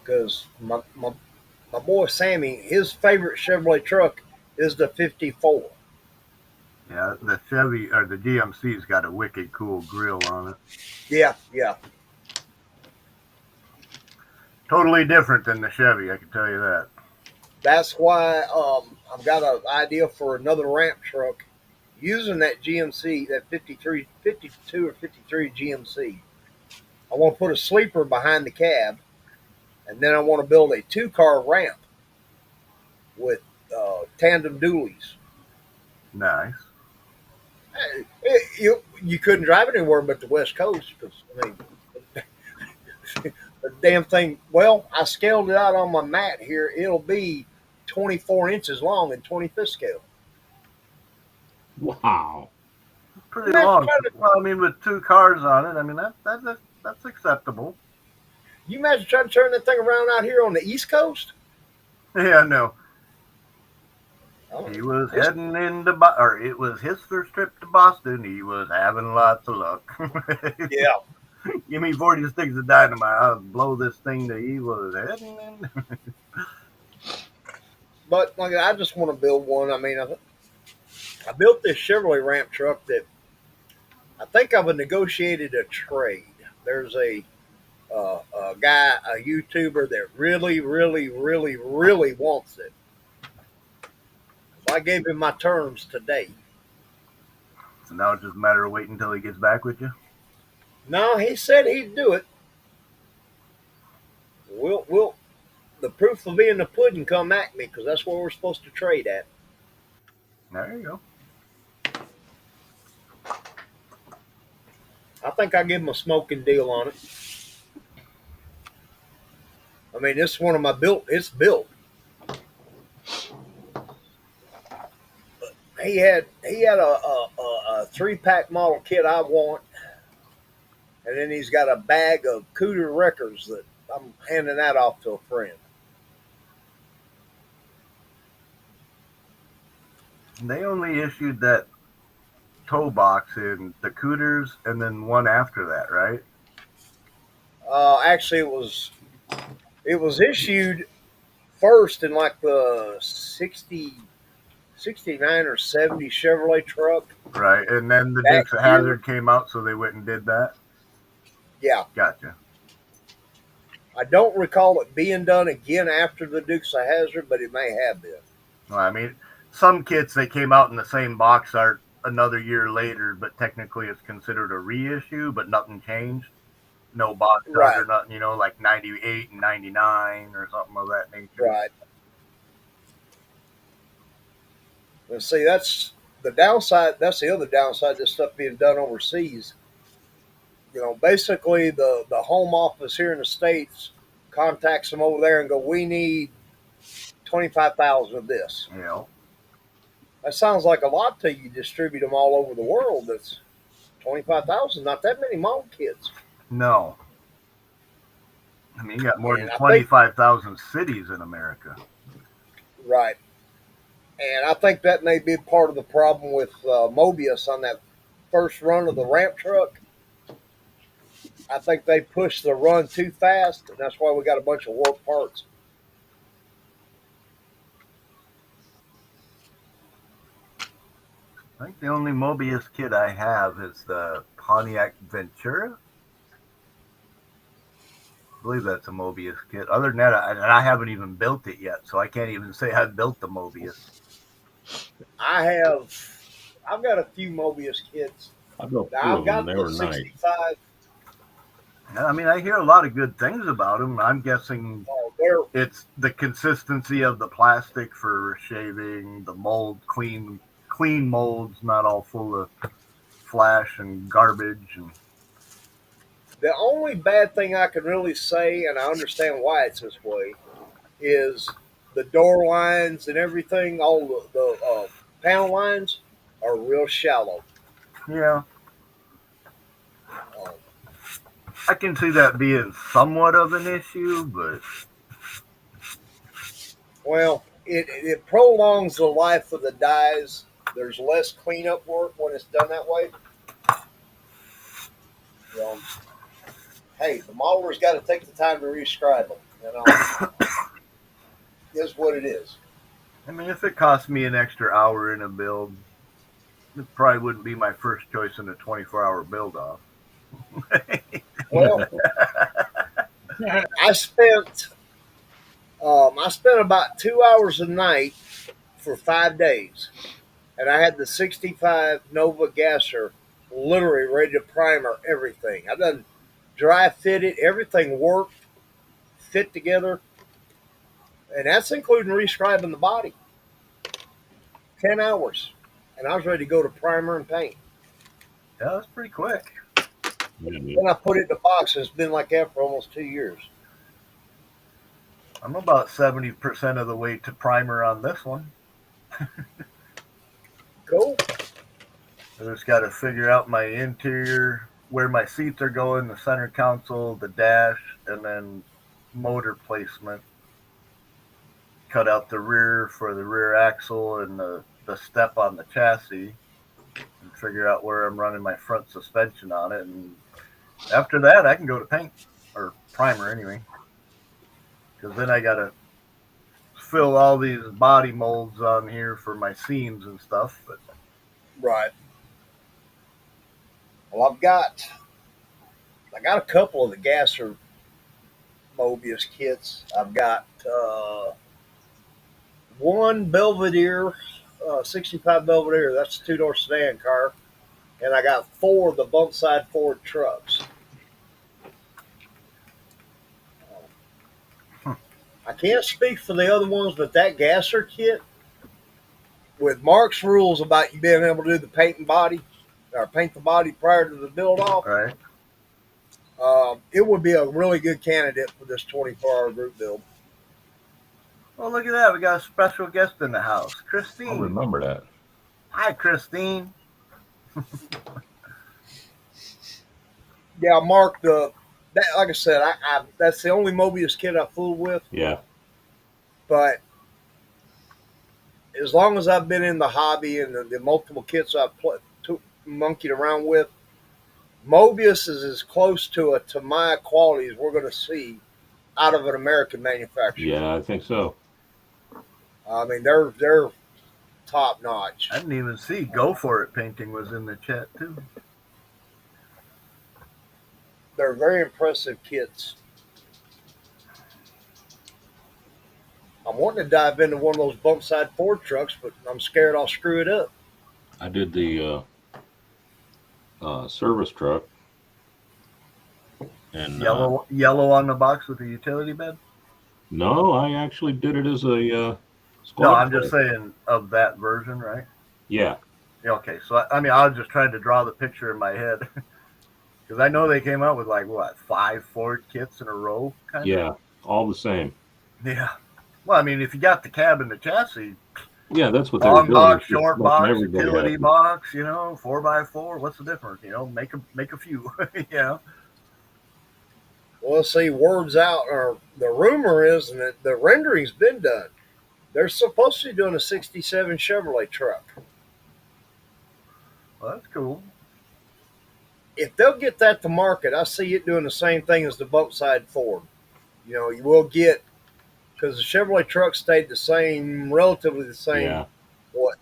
because my boy Sammy, his favorite Chevrolet truck is the 54. Yeah, the Chevy or the GMC's got a wicked cool grill on it. Yeah. Totally different than the Chevy, I can tell you that. That's why I've got an idea for another ramp truck using that GMC, that 52 or 53 GMC. I want to put a sleeper behind the cab, and then I want to build a 2-car ramp with tandem dualies. Nice. You couldn't drive it anywhere but the West Coast because the damn thing. Well, I scaled it out on my mat here. It'll be 24 inches long in 25th scale. Wow. Pretty long. Well, I mean, with 2 cars on it, I mean that's acceptable. You imagine trying to turn that thing around out here on the East Coast? Yeah, no. Oh, he was heading into, or it was his first trip to Boston. He was having lots of luck. Yeah. Give me 40 sticks of dynamite. I'll blow this thing that he was heading in. But like, I just want to build one. I mean, I built this Chevrolet ramp truck that I think I've negotiated a trade. There's a guy, a YouTuber that really, really, really, really wants it. So I gave him my terms today. So now it's just a matter of waiting until he gets back with you? No, he said he'd do it. We'll the proof will be in the pudding come at me because that's where we're supposed to trade at. There you go. I think I give him a smoking deal on it. I mean, this is one of my built. It's built. He had a 3-pack model kit I want, and then he's got a bag of Cooter records that I'm handing that off to a friend. They only issued that toe box in the Cooters and then one after that, right? Actually, it was issued first in like the 69 or 70 Chevrolet truck. Right, and then the Dukes of Hazzard came out, so they went and did that? Yeah. Gotcha. I don't recall it being done again after the Dukes of Hazzard, but it may have been. Well, I mean, some kits, they came out in the same box art another year later, but technically it's considered a reissue, but nothing changed. No box art or nothing, you know, like 98 and 99 or something of that nature. Right. Well, see, that's the downside. That's the other downside to stuff being done overseas. You know, basically the home office here in the States contacts them over there and go, we need 25,000 of this. Yeah. That sounds like a lot till you distribute them all over the world. That's 25,000, not that many model kits. No. I mean, you got more than 25,000 cities in America. Right. And I think that may be part of the problem with Mobius on that first run of the ramp truck. I think they pushed the run too fast, and that's why we got a bunch of warped parts. I think the only Mobius kit I have is the Pontiac Ventura. I believe that's a Mobius kit. Other than that, I haven't even built it yet, so I can't even say I built the Mobius. I've got a few Mobius kits. I built I've got them. They the were 65. nice. I mean, I hear a lot of good things about them. I'm guessing it's the consistency of the plastic for shaving, the mold, clean molds, not all full of flash and garbage. And The only bad thing I can really say, and I understand why it's this way, is the door lines and everything. All the panel lines are real shallow. yeah, Um, I can see that being somewhat of an issue, but well, it prolongs the life of the dies. There's less cleanup work when it's done that way. Hey, the modeler's got to take the time to rescribe them. Is what it is. I mean, if it cost me an extra hour in a build, it probably wouldn't be my first choice in a 24-hour build off. Well, I spent about 2 hours a night for 5 days, and I had the 65 Nova gasser literally ready to primer everything. I done dry fit it, everything worked, fit together, and that's including rescribing the body. 10 hours, and I was ready to go to primer and paint. Yeah, that's pretty quick. Then I put it in the box, and it's been like that for almost 2 years. I'm about 70% of the way to primer on this one. Cool. I just got to figure out my interior, where my seats are going, the center console, the dash, and then motor placement. Cut out the rear for the rear axle and the step on the chassis, and figure out where I'm running my front suspension on it. And after that, I can go to paint, or primer anyway. Because then I got to fill all these body molds on here for my seams and stuff. But Right. Well, I got a couple of the gasser Mobius kits. I've got one Belvedere, 65 Belvedere. That's a two-door sedan car, and I got 4 of the bump side Ford trucks. I can't speak for the other ones, but that gasser kit, with Mark's rules about you being able to do the paint and body, or paint the body prior to the build off, right. It would be a really good candidate for this 24-hour group build. Well, look at that. We got a special guest in the house, Christine. I'll remember that. Hi, Christine. Yeah, Mark, like I said, I that's the only Mobius kit I fool with. Yeah. But as long as I've been in the hobby and the multiple kits I've monkeyed around with, Mobius is as close to my quality as we're going to see out of an American manufacturer. Yeah, I think so. I mean, they're top notch. I didn't even see Go For It painting was in the chat too. They're very impressive kits. I'm wanting to dive into one of those bump side Ford trucks, but I'm scared I'll screw it up. I did the service truck. And yellow on the box with the utility bed? No, I actually did it as a squad. No, I'm just saying of that version, right? Yeah. Okay, so I mean, I was just trying to draw the picture in my head. Because I know they came out with like, what, 5 Ford kits in a row? Yeah, all the same. Yeah. Well, I mean, if you got the cab and the chassis. Yeah, that's what they long were box, doing. short box, utility box, 4x4. What's the difference? Make a few. Yeah. Well, see, word's out, or the rumor is, and the rendering's been done. They're supposed to be doing a 67 Chevrolet truck. Well, that's cool. If they'll get that to market, I see it doing the same thing as the bump side Ford. You will get, because the Chevrolet truck stayed the same, relatively the same,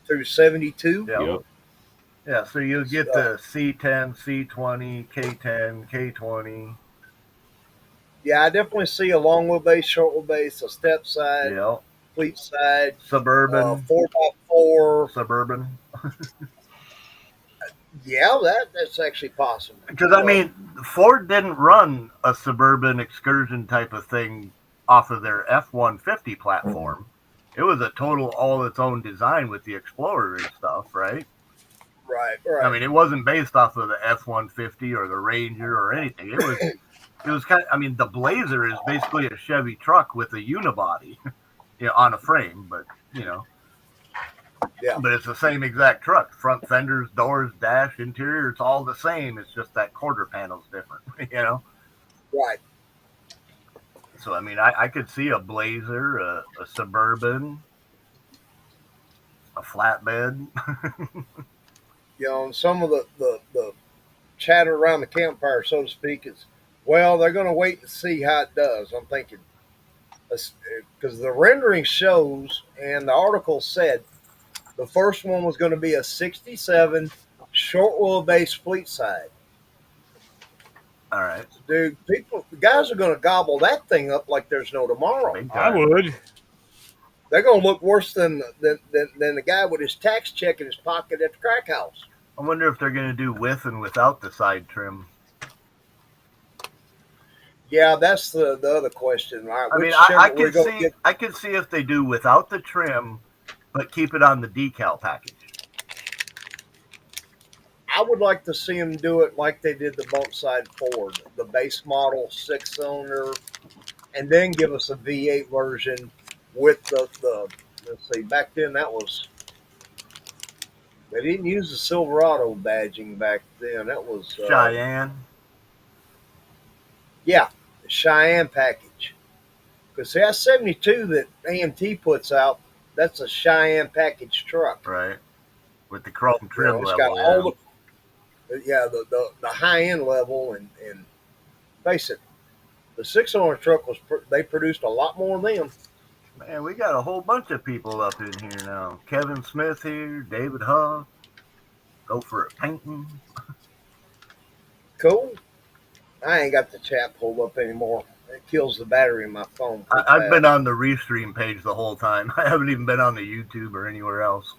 through 72? Yep. Yeah, so you'll get the C10, C20, K10, K20. Yeah, I definitely see a long wheelbase, short wheelbase, a step side, fleet side, Suburban, 4x4, Suburban. Yeah, that's actually possible. Because I mean, Ford didn't run a suburban excursion type of thing off of their F-150 platform. It was a total all its own design with the Explorer and stuff, right? Right. I mean, it wasn't based off of the F-150 or the Ranger or anything. It was kind of, I mean, the Blazer is basically a Chevy truck with a unibody, on a frame, but Yeah. But it's the same exact truck. Front fenders, doors, dash, interior, it's all the same. It's just that quarter panel's different, Right. So, I mean, I could see a Blazer, a Suburban, a flatbed. Some of the chatter around the campfire, so to speak, is, well, they're going to wait and see how it does. I'm thinking, because the rendering shows and the article said the first one was going to be a 67 short wheelbase fleet side. All right. Dude, guys are going to gobble that thing up like there's no tomorrow. I would. They're going to look worse than the guy with his tax check in his pocket at the crack house. I wonder if they're going to do with and without the side trim. Yeah, that's the other question. Right? I mean, I could see if they do without the trim, but keep it on the decal package. I would like to see them do it like they did the bump side Ford, the base model 6-cylinder, and then give us a V8 version with the let's see, back then they didn't use the Silverado badging back then. That was Cheyenne. Yeah, the Cheyenne package. Because that 72 that AMT puts out, that's a Cheyenne package truck. Right. With the chrome trim It's level. got all the high end level, and face it, the 6-cylinder truck they produced a lot more than them. Man, we got a whole bunch of people up in here now. Kevin Smith here, David Huff. Go for a painting. Cool. I ain't got the chat pulled up anymore. It kills the battery in my phone. I've been on the Restream page the whole time. I haven't even been on the YouTube or anywhere else.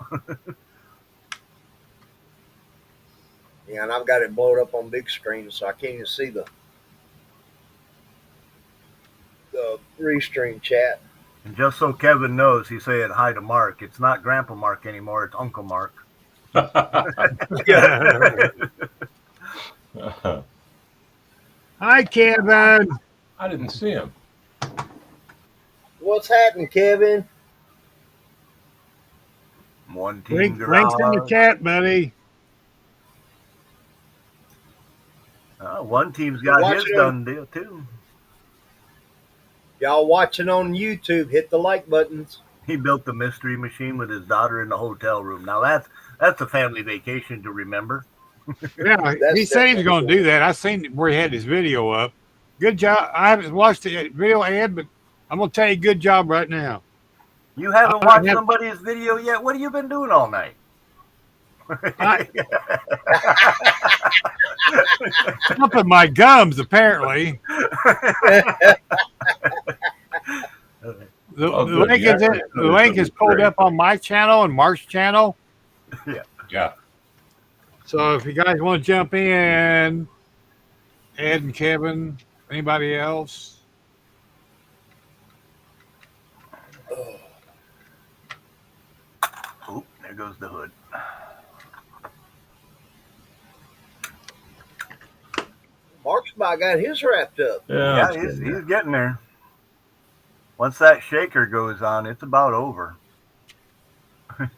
Yeah, and I've got it blowed up on big screen, so I can't even see the Restream chat. And just so Kevin knows, he's saying hi to Mark. It's not Grandpa Mark anymore. It's Uncle Mark. Hi, Kevin. I didn't see him. What's happening, Kevin? One team Links in the chat, buddy. One team's got his done deal, too. Y'all watching on YouTube, hit the like buttons. He built the mystery machine with his daughter in the hotel room. Now, that's a family vacation to remember. Yeah, he said he was going to do that. I seen where he had his video up. Good job. I haven't watched the video, Ed, but I'm going to tell you, good job right now. You haven't watched somebody's video yet? What have you been doing all night? Stumping my gums, apparently. The link is pulled up on my channel and Mark's channel. Yeah. So if you guys want to jump in, Ed and Kevin, anybody else? Oh, there goes the hood. Mark's about got his wrapped up. Yeah, he's getting there. Once that shaker goes on, it's about over. I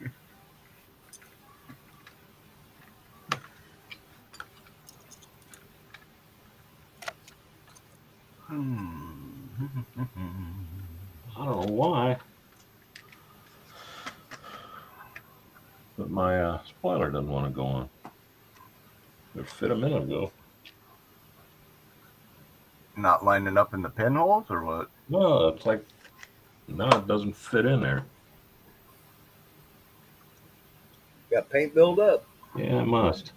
don't know why, but my spoiler doesn't want to go on. It fit a minute ago. Not lining up in the pinholes or what? No, it's like, no, it doesn't fit in there. Got paint build up. Yeah, it must.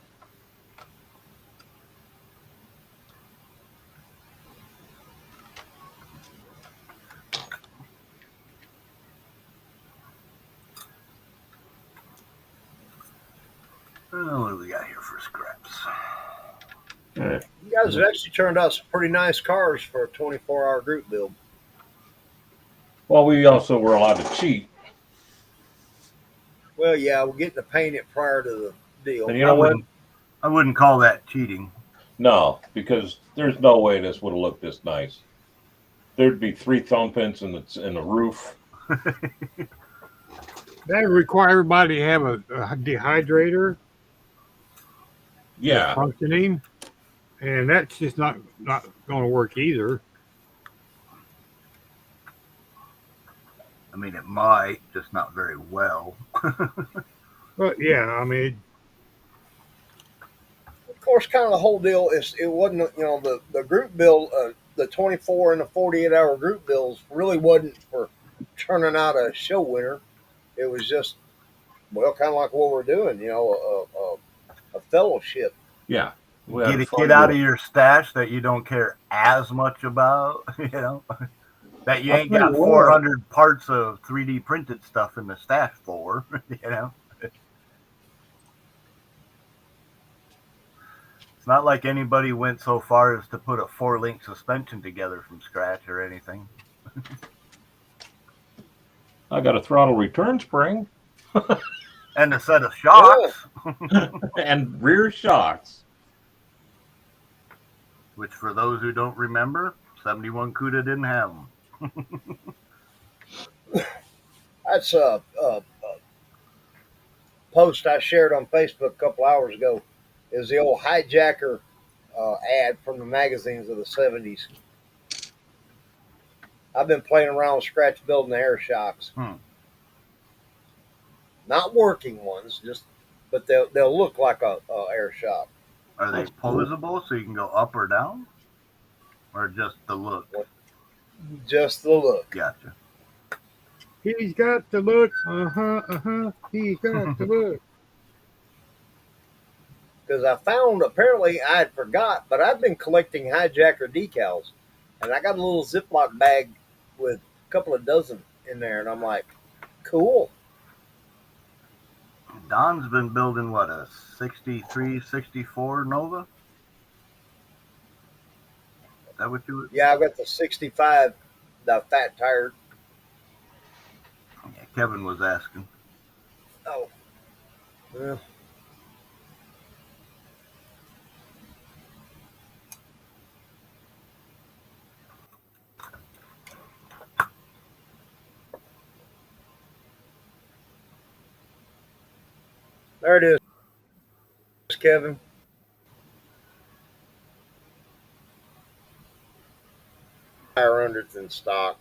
Oh, what do we got here for scraps. You guys have actually turned out some pretty nice cars for a 24-hour group build. Well, we also were allowed to cheat. Well, yeah, we're getting to paint it prior to the deal. And you know what? I wouldn't call that cheating. No, because there's no way this would have looked this nice. There'd be 3 thumbprints in the roof. That would require everybody to have a dehydrator. Yeah. Functioning. And that's just not going to work either. I mean, it might, just not very well. But yeah, I mean, Of course, kind of the whole deal is it wasn't, the group build, the 24 and the 48-hour group builds really wasn't for turning out a show winner. It was just, well, kind of like what we're doing, a fellowship. Yeah. Get out of your stash that you don't care as much about, that you ain't got 400 parts of 3D printed stuff in the stash for, It's not like anybody went so far as to put a 4-link suspension together from scratch or anything. I got a throttle return spring. And a set of shocks. And rear shocks. Which, for those who don't remember, 71 CUDA didn't have them. That's a post I shared on Facebook a couple hours ago. Is the old hijacker ad from the magazines of the 70s. I've been playing around with scratch building the air shocks. Not working ones, but they'll look like a air shock. Are they posable so you can go up or down? Or just the look? Just the look. Gotcha. he's got the look. He's got the look. Because I found, apparently I had forgot, but I've been collecting hijacker decals. And I got a little Ziploc bag with a couple of dozen in there. And I'm like, cool. Don's been building, what, a 63, 64 Nova? Is that what you were? Yeah, I've got the 65, the fat tire. Yeah, Kevin was asking. Oh. Well. There it is, Kevin. Higher under than stock.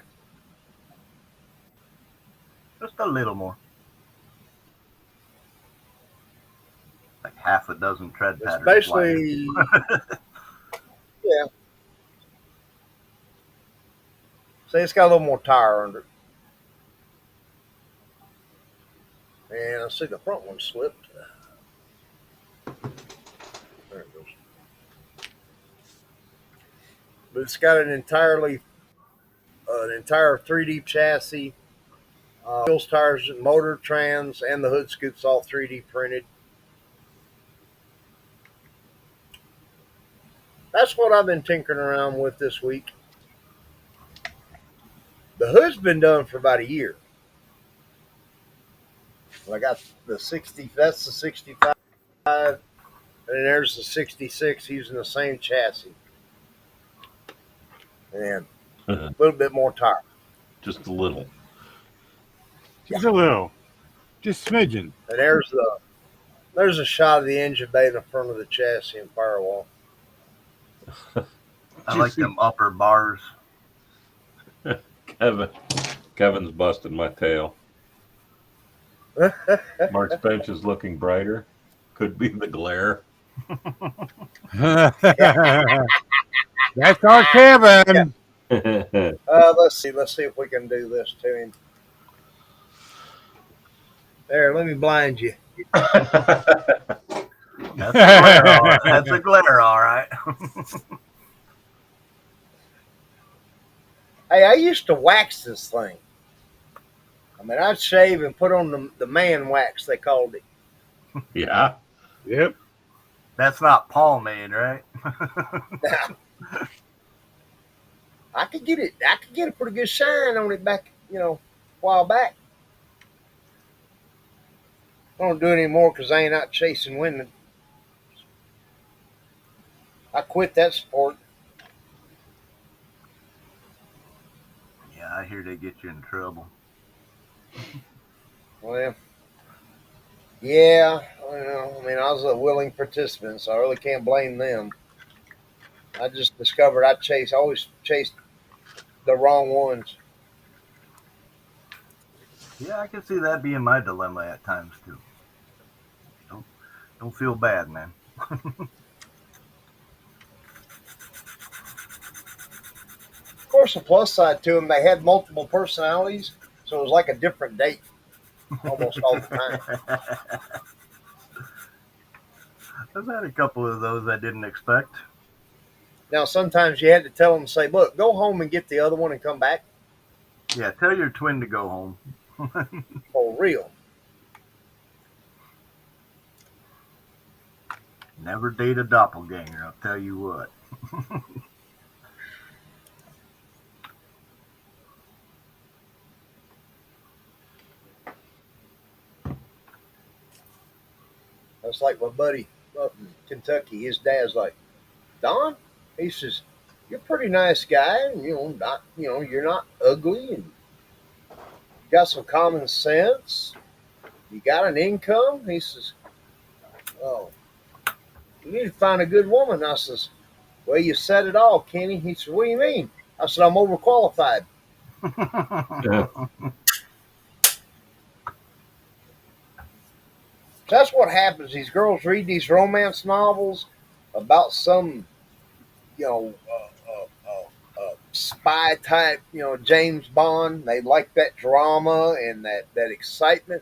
Just a little more. Like half a dozen tread patterns. Especially, yeah. See, it's got a little more tire under it. And I see the front one slipped. There it goes. But it's got an entire 3D chassis, wheels, tires, motor, trans, and the hood scoops all 3D printed. That's what I've been tinkering around with this week. The hood's been done for about a year. I got the 60, that's the 65, and then there's the 66 using the same chassis. And a little bit more tire. Just a little. Just a little. Just smidgen. And there's a shot of the engine bay in the front of the chassis and firewall. I like them upper bars. Kevin's busting my tail. Mark's bench is looking brighter. Could be the glare. That's our Kevin. Let's see if we can do this to him. There, let me blind you. That's a glare, all right. Hey, I used to wax this thing. I mean, I'd shave and put on the man wax, they called it. Yeah. Yep. That's not pomade, right? I could get it. I could get a pretty good shine on it back, a while back. I don't do it anymore because I ain't out chasing women. I quit that sport. Yeah, I hear they get you in trouble. Well, yeah, I was a willing participant, so I really can't blame them. I just discovered I always chased the wrong ones. Yeah, I can see that being my dilemma at times too. Don't feel bad, man. Of course, the plus side to them, they had multiple personalities, so it was like a different date almost all the time. I've had a couple of those I didn't expect. Now, sometimes you had to tell them, say, look, go home and get the other one and come back. Yeah, tell your twin to go home. For real. Never date a doppelganger, I'll tell you what. That's like my buddy up in Kentucky. His dad's like, Don, he says, you're a pretty nice guy, and you're not ugly, and you got some common sense. You got an income. He says, oh, you need to find a good woman. I says, well, you said it all, Kenny. He said, what do you mean? I said, I'm overqualified. Yeah. That's what happens. These girls read these romance novels about some, spy type, James Bond. They like that drama and that excitement.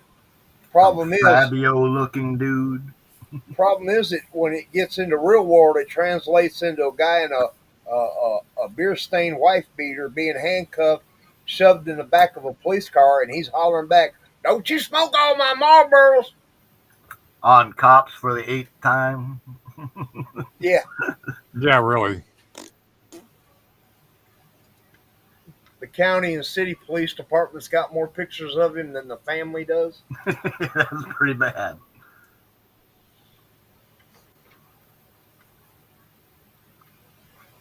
Problem is, Fabio-looking dude. Problem is that when it gets into real world, it translates into a guy in a beer stained wife beater being handcuffed, shoved in the back of a police car, and he's hollering back, "Don't you smoke all my Marlboros!" On Cops for the 8th time. Yeah. Yeah, really. The county and city police departments got more pictures of him than the family does. That's pretty bad.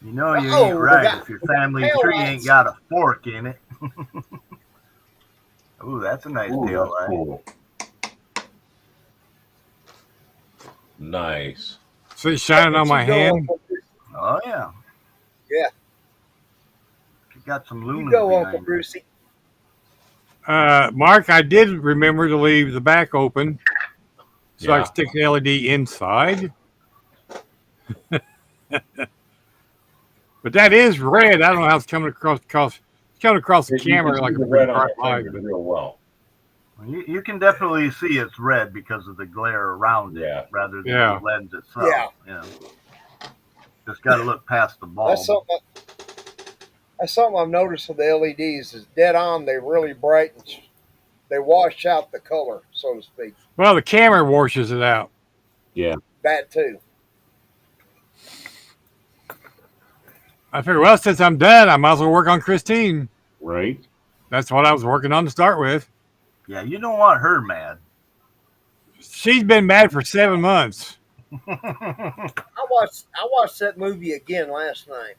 You ain't right if your family tree ain't got a fork in it. Ooh, that's a nice tail light. Cool. Nice. See, shining on my hand. Oh, yeah. Yeah. You got some lumens. You go, Uncle Brucey. Mark, I did remember to leave the back open so I Yeah. could stick the LED inside. But that is red. I don't know how it's coming across the camera like a red big on bright the light. finger real well. You can definitely see it's red because of the glare around it rather than the lens itself. Yeah. Just got to look past the bulb. That's something I've noticed with the LEDs is dead on. They're really bright and they wash out the color, so to speak. Well, the camera washes it out. Yeah. That too. I figured, well, since I'm done, I might as well work on Christine. Right. That's what I was working on to start with. Yeah, you don't want her mad. She's been mad for 7 months. I watched that movie again last night.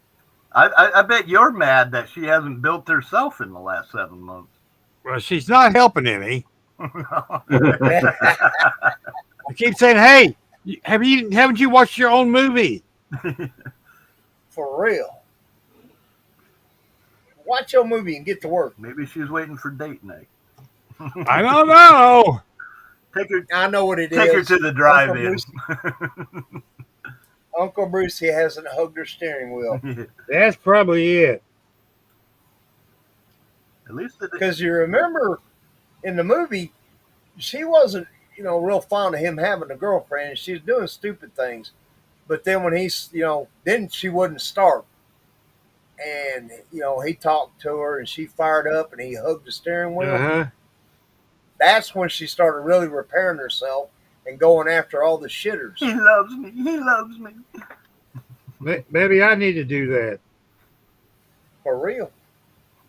I bet you're mad that she hasn't built herself in the last 7 months. Well, she's not helping any. I keep saying, "Hey, haven't you watched your own movie?" For real. Watch your movie and get to work. Maybe she's waiting for date night. I don't know. I know what it is. Take her to the drive-in. Uncle Brucey hasn't hugged her steering wheel. That's probably it. At least because you remember in the movie, she wasn't, real fond of him having a girlfriend. She was doing stupid things. But then when he's, then she wouldn't start. And, he talked to her and she fired up and he hugged the steering wheel. Uh-huh. That's when she started really repairing herself and going after all the shitters. He loves me. He loves me. Maybe I need to do that. For real.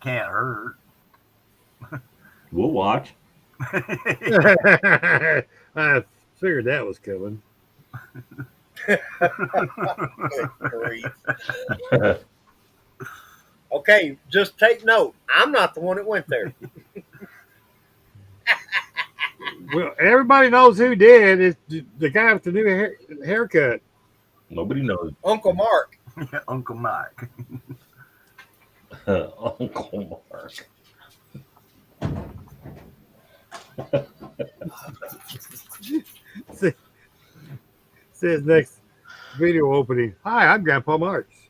Can't hurt. We'll watch. I figured that was coming. Okay, just take note. I'm not the one that went there. Well, everybody knows who did. It's the guy with the new haircut. Nobody knows. Uncle Mark. Uncle Mike. Uncle Mark. Says next video opening. Hi, I'm GrandPaMark's.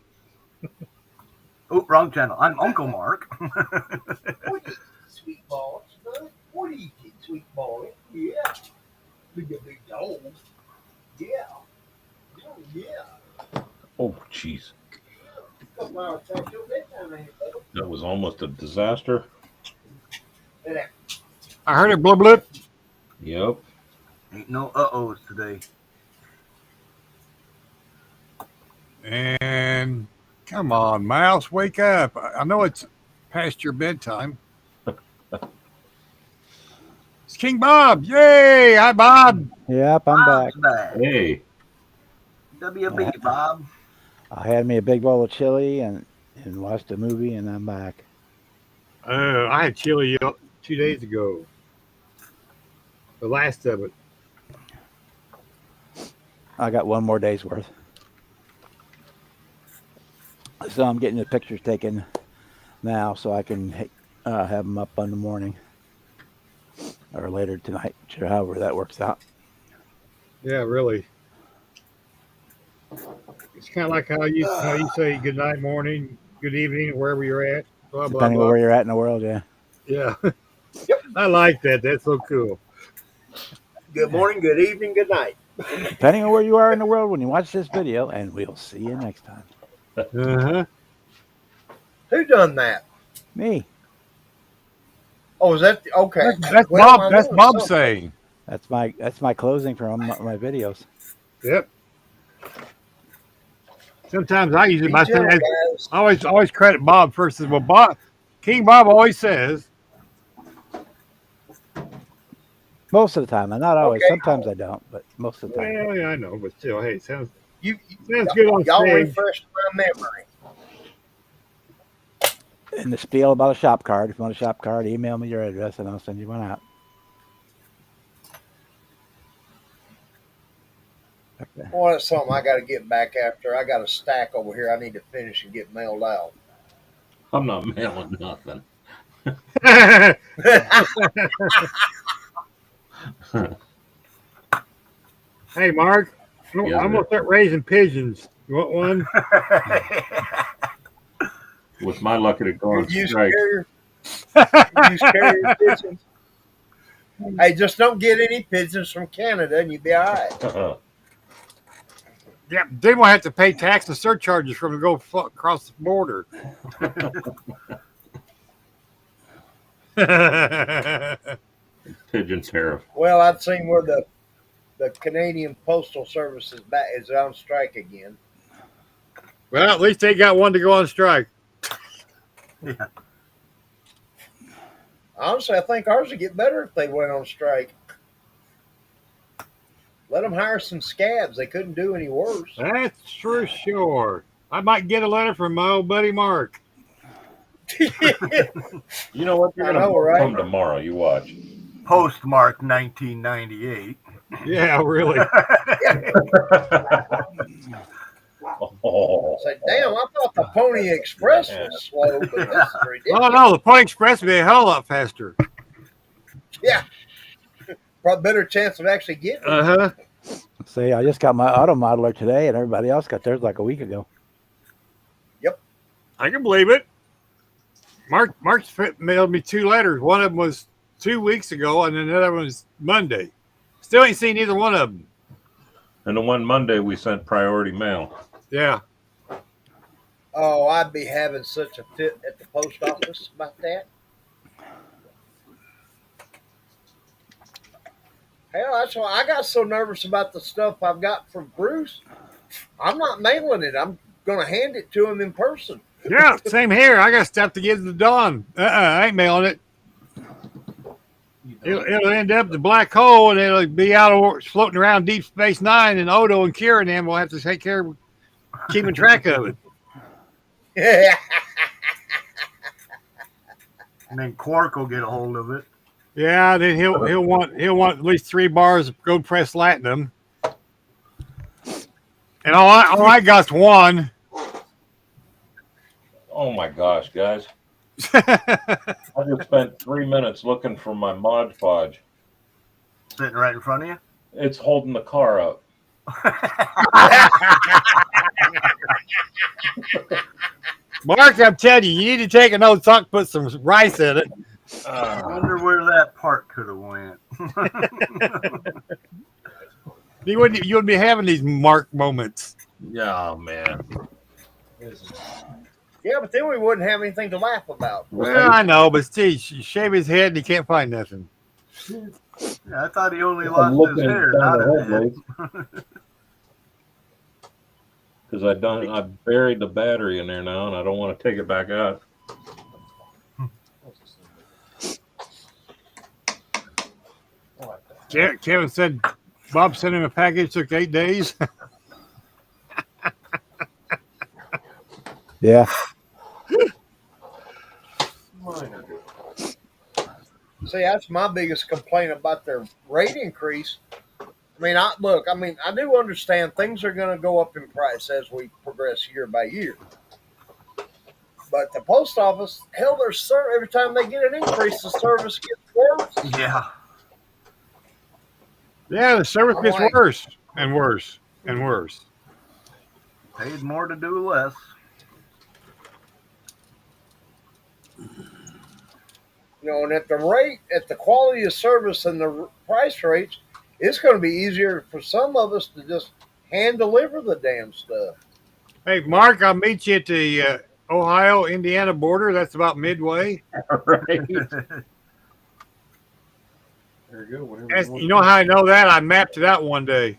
Oh, wrong channel. I'm Uncle Mark. What do you sweet balls, son? What do you get, sweet boy? Yeah. Big dog. Yeah. Oh, yeah. Oh, jeez. Couple hours past your bedtime, ain't it, brother? That was almost a disaster. I heard it blub blub. Yep. Ain't no uh-ohs today. And come on, Mouse, wake up. I know it's past your bedtime. It's King Bob. Yay. Hi, Bob. Yep, I'm back. Hey. WB, Bob. I had me a big bowl of chili and watched a movie, and I'm back. I had chili 2 days ago. The last of it. I got one more day's worth. So I'm getting the pictures taken now so I can have them up in the morning or later tonight, however that works out. Yeah, really. It's kind of like how you say good night, morning, good evening, wherever you're at. Blah, blah, Depending blah. on where you're at in the world, yeah. Yeah. I like that. That's so cool. Good morning, good evening, good night. Depending on where you are in the world when you watch this video, and we'll see you next time. Uh-huh. Who done that? Me. Oh, is that okay? That's Well, Bob. That's Bob saying. That's my closing for my videos. Yep. Sometimes I use it Be myself. gentle, guys. I always credit Bob first. As well, King Bob always says. Most of the time, not always. Okay. Sometimes I don't, but most of the time. Well, yeah, I know, but still, hey, sounds You good on y'all stage. refreshed my memory. And the spiel about a shop card. If you want a shop card, email me your address and I'll send you one out. Okay. Well, that's something I got to get back after. I got a stack over here I need to finish and get mailed out. I'm not mailing nothing. Hey, Mark, I'm Yes, going to start raising pigeons. You want one? With my luck, it'd go on Use strike. carrier pigeons. Hey, just don't get any pigeons from Canada and you'll be all right. Yeah, they won't have to pay tax and surcharges from to go across the border. Pigeon tariff. Well, I've seen where the Canadian Postal Service is on strike again. Well, at least they got one to go on strike. Yeah. Honestly, I think ours would get better if they went on strike. Let them hire some scabs. They couldn't do any worse. That's for sure. I might get a letter from my old buddy Mark. You know what? You're I going know, to right? come tomorrow. You watch. Postmark 1998. Yeah, really. Oh. Say, damn, I thought the Pony Express was slow, but this is ridiculous. Oh, no, the Pony Express would be a hell of a lot faster. Yeah. Probably better chance of actually getting it. Uh-huh. See, I just got my auto modeler today, and everybody else got theirs like a week ago. I can believe it. Mark mailed me 2 letters. One of them was 2 weeks ago, and then the other one was Monday. Still ain't seen either one of them. And the one Monday we sent priority mail. Yeah. Oh, I'd be having such a fit at the post office about that. Hell, that's why I got so nervous about the stuff I've got from Bruce. I'm not mailing it. I'm going to hand it to him in person. Yeah, same here. I got stuff to give to Don. I ain't mailing it. It'll end up the black hole, and it'll be out floating around Deep Space Nine, and Odo and Kira and them will have to take care of keeping track of it. Yeah. And then Quark will get a hold of it. Yeah, then he'll want at least 3 bars of gold pressed platinum, and all I got's 1. Oh my gosh, guys! I just spent 3 minutes looking for my Mod Podge. Sitting right in front of you. It's holding the car up. Mark, I'm telling you, you need to take an old sock, put some rice in it. I wonder where that part could have went. You wouldn't be having these Mark moments. Yeah, man. Yeah, but then we wouldn't have anything to laugh about. Well, I know, but see, shave his head and he can't find nothing. Yeah, I thought he only lost his hair, not his head. Because I buried the battery in there now, and I don't want to take it back out. Kevin said Bob sent him a package, took 8 days. Yeah. See, that's my biggest complaint about their rate increase. I mean, I do understand things are going to go up in price as we progress year by year. But the post office, hell, every time they get an increase, the service gets worse. Yeah. Yeah, the service gets worse and worse and worse. Paid more to do less. And at the quality of service and the price rates, it's going to be easier for some of us to just hand deliver the damn stuff. Hey, Mark, I'll meet you at the Ohio-Indiana border. That's about midway. Right. There you go. You know how I know that? I mapped it out one day.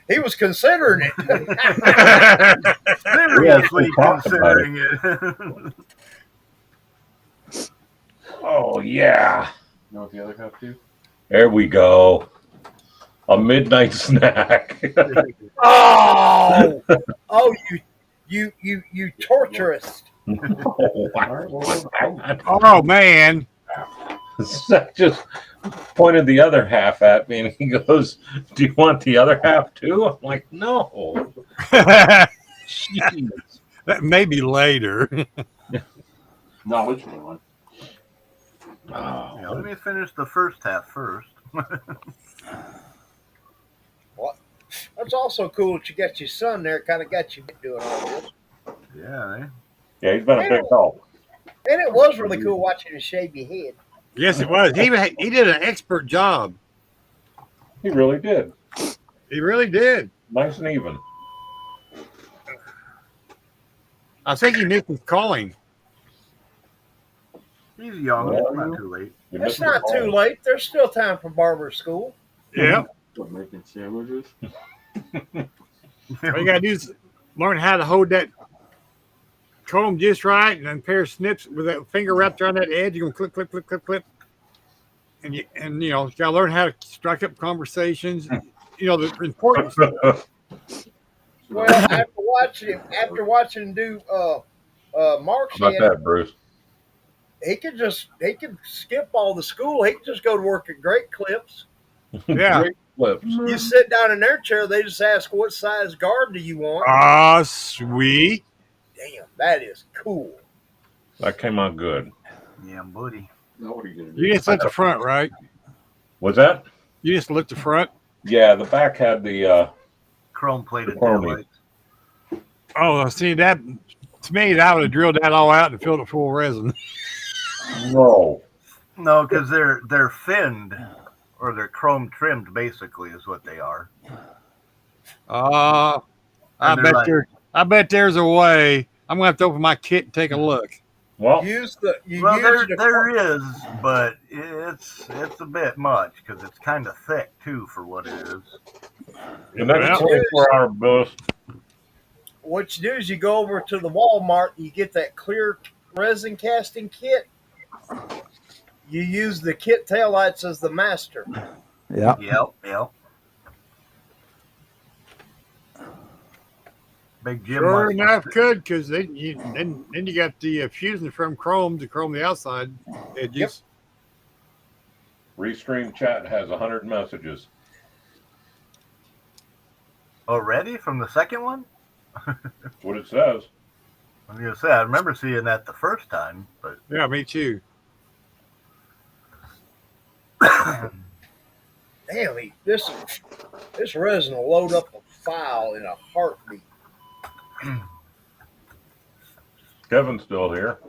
He was considering it. Seriously considering it. Oh, yeah. You know what the other half do? There we go. A midnight snack. Oh, you torturist. Oh, man. Zach just pointed the other half at me, and he goes, "Do you want the other half too?" I'm like, "No." That may be later. No, which one? Yeah, let me finish the first half first. What? That's also cool that you got your son there. Kind of got you doing all this. Yeah. Yeah, he's been a big help. And it was really cool watching him shave your head. Yes, it was. He did an expert job. He really did. He really did. Nice and even. I think he missed his calling. He's young. It's not too late. It's not too late. There's still time for barber school. Yeah. What, making sandwiches? All you gotta do is learn how to hold that comb just right, and then pair of snips with that finger wrapped around that edge. You're gonna clip, and you gotta learn how to strike up conversations. The important stuff. Well, after watching him do Mark's How about that, Bruce? he could skip all the school. He could just go to work at Great Clips. Yeah. Great Clips. You sit down in their chair, they just ask, what size guard do you want? Ah, sweet. Damn, that is cool. That came out good. Yeah, buddy. Now what are you going to do? You just lit the front, right? Was that? You just lit the front? Yeah, the back had the Chrome plated Chromie. taillights. Oh, see that? To me, that would have drilled that all out and filled it full of resin. No. No, because they're finned or they're chrome trimmed. Basically, is what they are. I bet there's a way. I'm gonna have to open my kit and take a look. Well, there is, but it's a bit much because it's kind of thick too for what it is. the next 24-hour boost. What you do is you go over to the Walmart, you get that clear resin casting kit. You use the kit taillights as the master. Yeah. Yep. Big Jim. Sure enough, could because then you got the fusing from chrome to chrome the outside edges. Yep. Restream chat has 100 messages. Already from the second one? That's what it says. I was gonna say I remember seeing that the first time, but Yeah, me too. Damn, this resin will load up a file in a heartbeat. Kevin's still here.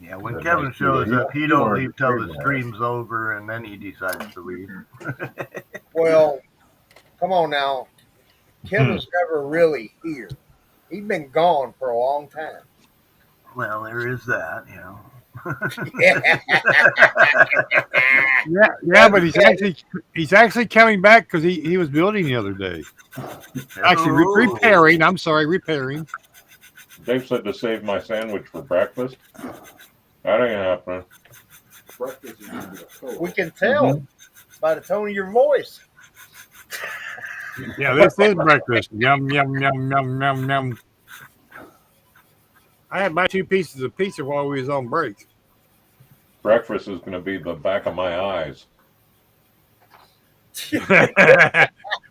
yeah, when Kevin shows up, he don't leave till the stream's over, and then he decides to leave. Well, come on now. Kevin's never really here. He's been gone for a long time. Well, there is that, you know. yeah, but he's actually coming back because he was building the other day. Actually, repairing. I'm sorry, repairing. Dave said to save my sandwich for breakfast. That ain't happening. We can tell by the tone of your voice. Yeah, this is breakfast. Yum, yum, yum, yum, yum, yum. I had my 2 pieces of pizza while we was on break. Breakfast is going to be the back of my eyes.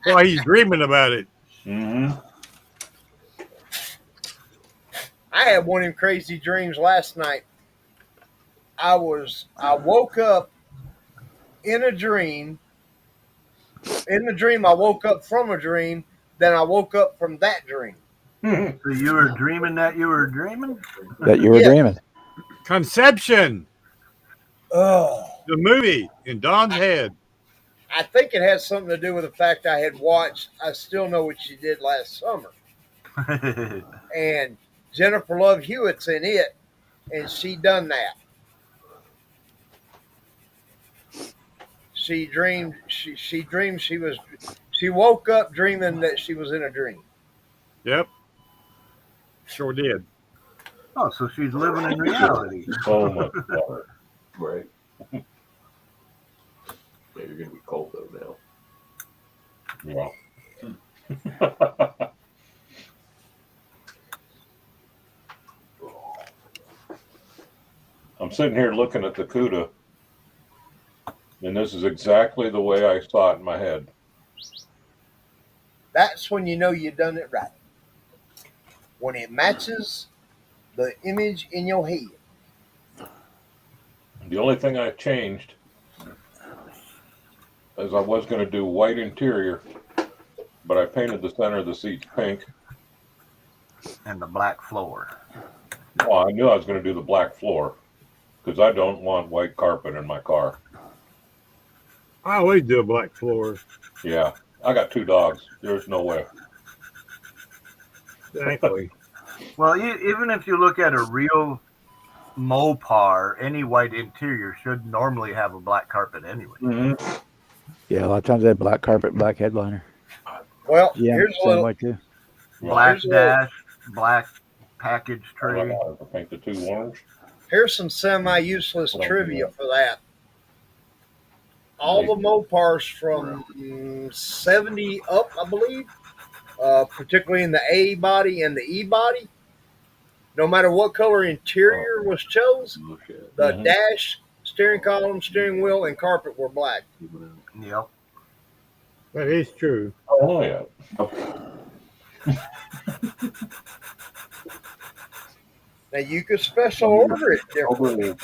Well, he's dreaming about it. Mm-hmm. I had one of them crazy dreams last night. I woke up in a dream. In the dream, I woke up from a dream. Then I woke up from that dream. So you were dreaming that you were dreaming? That you were dreaming. Conception. Oh. The movie in Don's head. I think it has something to do with the fact I had watched I Still Know What You Did Last Summer. And Jennifer Love Hewitt's in it, and she done that. She dreamed she woke up dreaming that she was in a dream. Yep. Sure did. Oh, so she's living in reality. So much better. Right. Yeah, you're gonna be cold though now. Yeah. I'm sitting here looking at the CUDA, and this is exactly the way I saw it in my head. That's when you know you've done it right. When it matches the image in your head. The only thing I changed is I was going to do white interior, but I painted the center of the seats pink. And the black floor. Well, I knew I was going to do the black floor because I don't want white carpet in my car. I always do a black floor. Yeah, I got 2 dogs. There's no way. Exactly. Well, even if you look at a real Mopar, any white interior should normally have a black carpet anyway. Mm-hmm. Yeah, a lot of times they have black carpet, black headliner. Well, Yeah, here's a same little way too. Black dash, black package tray. I paint the 2 orange. Here's some semi-useless trivia for that. All the Mopars from 70 up, I believe, particularly in the A body and the E body, no matter what color interior was chosen, the dash, steering column, steering wheel, and carpet were black. Yep. That is true. Oh, yeah. Now, you could special order it different.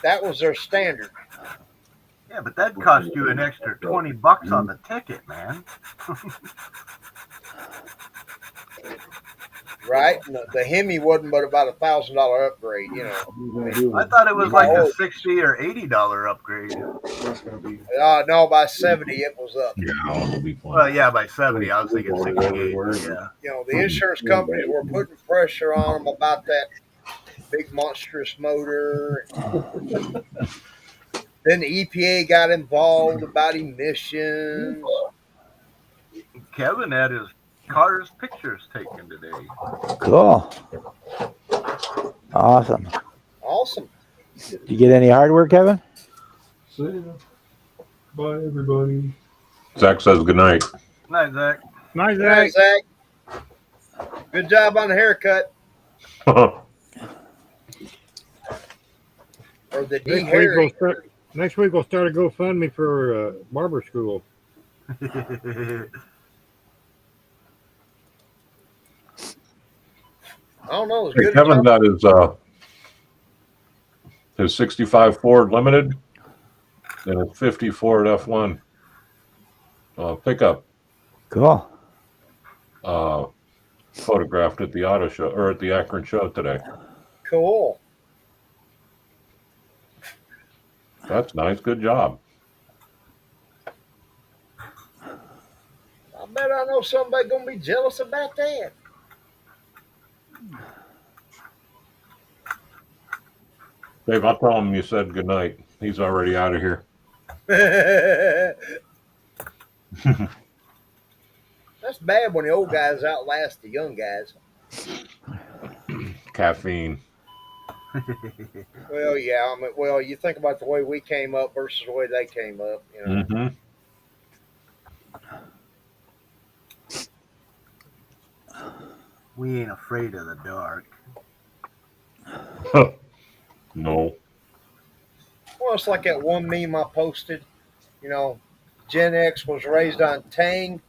That was their standard. Yeah, but that cost you an extra $20 on the ticket, man. right? And the Hemi wasn't but about $1,000 upgrade, you know. I thought it was like a $60 or $80 upgrade. No, by 70 it was up. Well, yeah, by 70, I was thinking 68. Yeah. You know, the insurance companies were putting pressure on them about that big monstrous motor. Then the EPA got involved about emissions. Kevin had his car's pictures taken today. Cool. Awesome. Awesome. Did you get any hardware, Kevin? Bye, everybody. Zach says goodnight. Night, Zach. Nice, Good night, Zach. Zach. Good job on the haircut. Or the Next week we'll start a GoFundMe for barber school. I don't know. Hey, Kevin got his 65 Ford Limited and a 50 Ford F1 pickup. Cool. Photographed at the auto show or at the Akron show today. Cool. That's nice. Good job. I bet I know somebody gonna be jealous about that. Dave, I'll tell him you said goodnight. He's already out of here. That's bad when the old guys outlast the young guys. Caffeine. Well, yeah. I mean, well, you think about the way we came up versus the way they came up. You know. Mm-hmm. We ain't afraid of the dark. No. Well, it's like that one meme I posted. You know, Gen X was raised on Tang,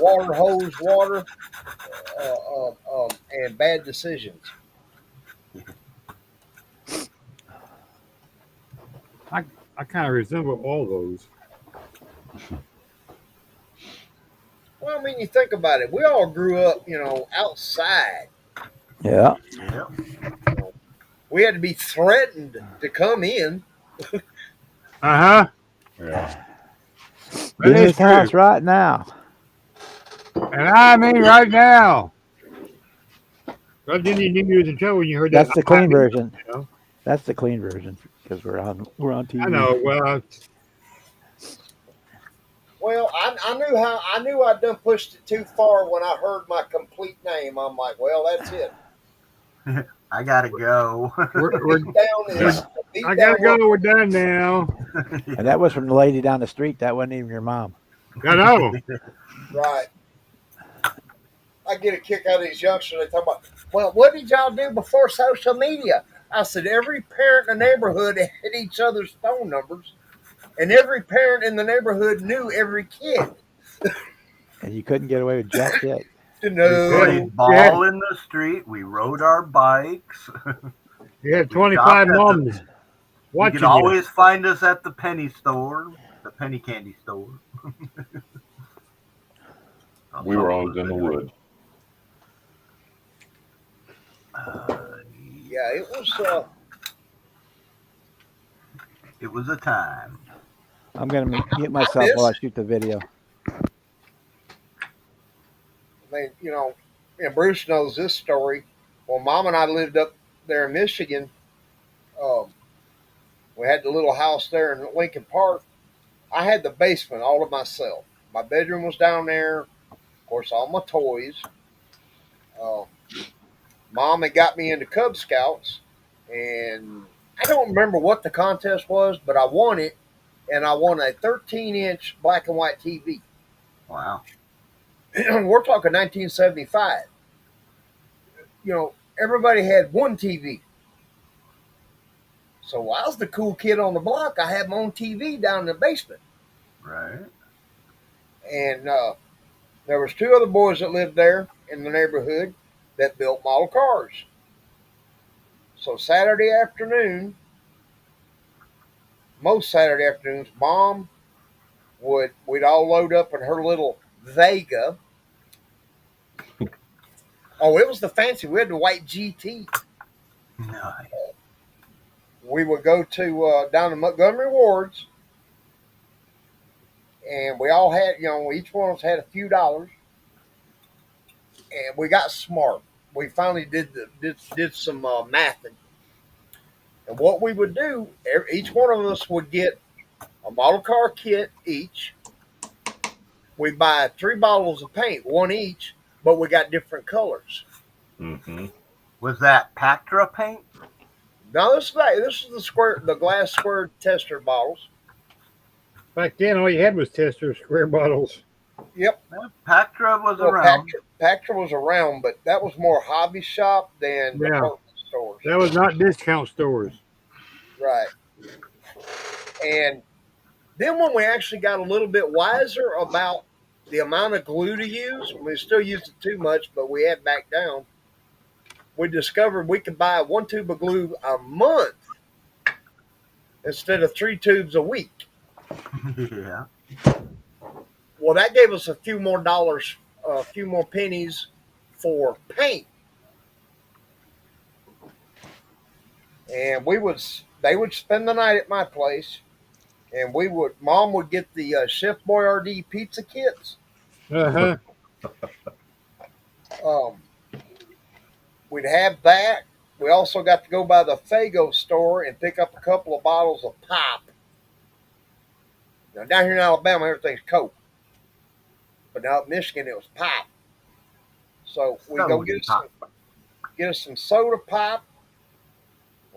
water hose water, and bad decisions. I kind of resemble all those. Well, I mean, you think about it. We all grew up, you know, outside. Yeah. Yeah. We had to be threatened to come in. Uh-huh. Yeah. Get in this house right now. And I mean right now. But then you knew you was in trouble when you heard that. That's the clean version. You know? That's the clean version because we're on TV. I know. Well, I knew I'd done pushed it too far when I heard my complete name. I'm like, well, that's it. I gotta go. I gotta go. We're done now. And that was from the lady down the street. That wasn't even your mom. I know. Right. I get a kick out of these youngsters. They talk about, well, what did y'all do before social media? I said, every parent in the neighborhood had each other's phone numbers, and every parent in the neighborhood knew every kid. And you couldn't get away with jack shit. No. We played ball in the street. We rode our bikes. You had 25 moms watching you can always find us at the penny store, the penny candy store. We were always in the woods. Yeah, it was a time. I'm going to mute myself while I shoot the video. I mean, you know, and Bruce knows this story. When Mom and I lived up there in Michigan, we had the little house there in Lincoln Park. I had the basement all to myself. My bedroom was down there. Of course, all my toys. Mom had got me into Cub Scouts, and I don't remember what the contest was, but I won it, and I won a 13-inch black and white TV. Wow. We're talking 1975. You know, everybody had one TV. So I was the cool kid on the block. I had my own TV down in the basement. Right. And there was two other boys that lived there in the neighborhood that built model cars. So Saturday afternoon, most Saturday afternoons, Mom we'd all load up in her little Vega. Oh, it was the fancy. We had the white GT. Nice. We would go to down to Montgomery Wards, and we all had, each one of us had a few dollars, and we got smart. We finally did some mathing, and what we would do, each one of us would get a model car kit each. We buy 3 bottles of paint, one each, but we got different colors. Mm-hmm. Was that Pactra paint? No, this is the glass square tester bottles. Back then, all you had was tester square bottles. Yep. Pactra was around. Pactra was around, but that was more hobby shop than department stores. That was not discount stores. Right. And then when we actually got a little bit wiser about the amount of glue to use, we still used it too much, but we had backed down. We discovered we could buy 1 tube of glue a month instead of 3 tubes a week. Yeah. Well, that gave us a few more dollars, a few more pennies for paint. And they would spend the night at my place, and Mom would get the Chef Boyardee pizza kits. Uh-huh. We'd have that. We also got to go by the Fago store and pick up a couple of bottles of pop. Now, down here in Alabama, everything's Coke. But now up in Michigan, it was pop. So we go get us some soda pop.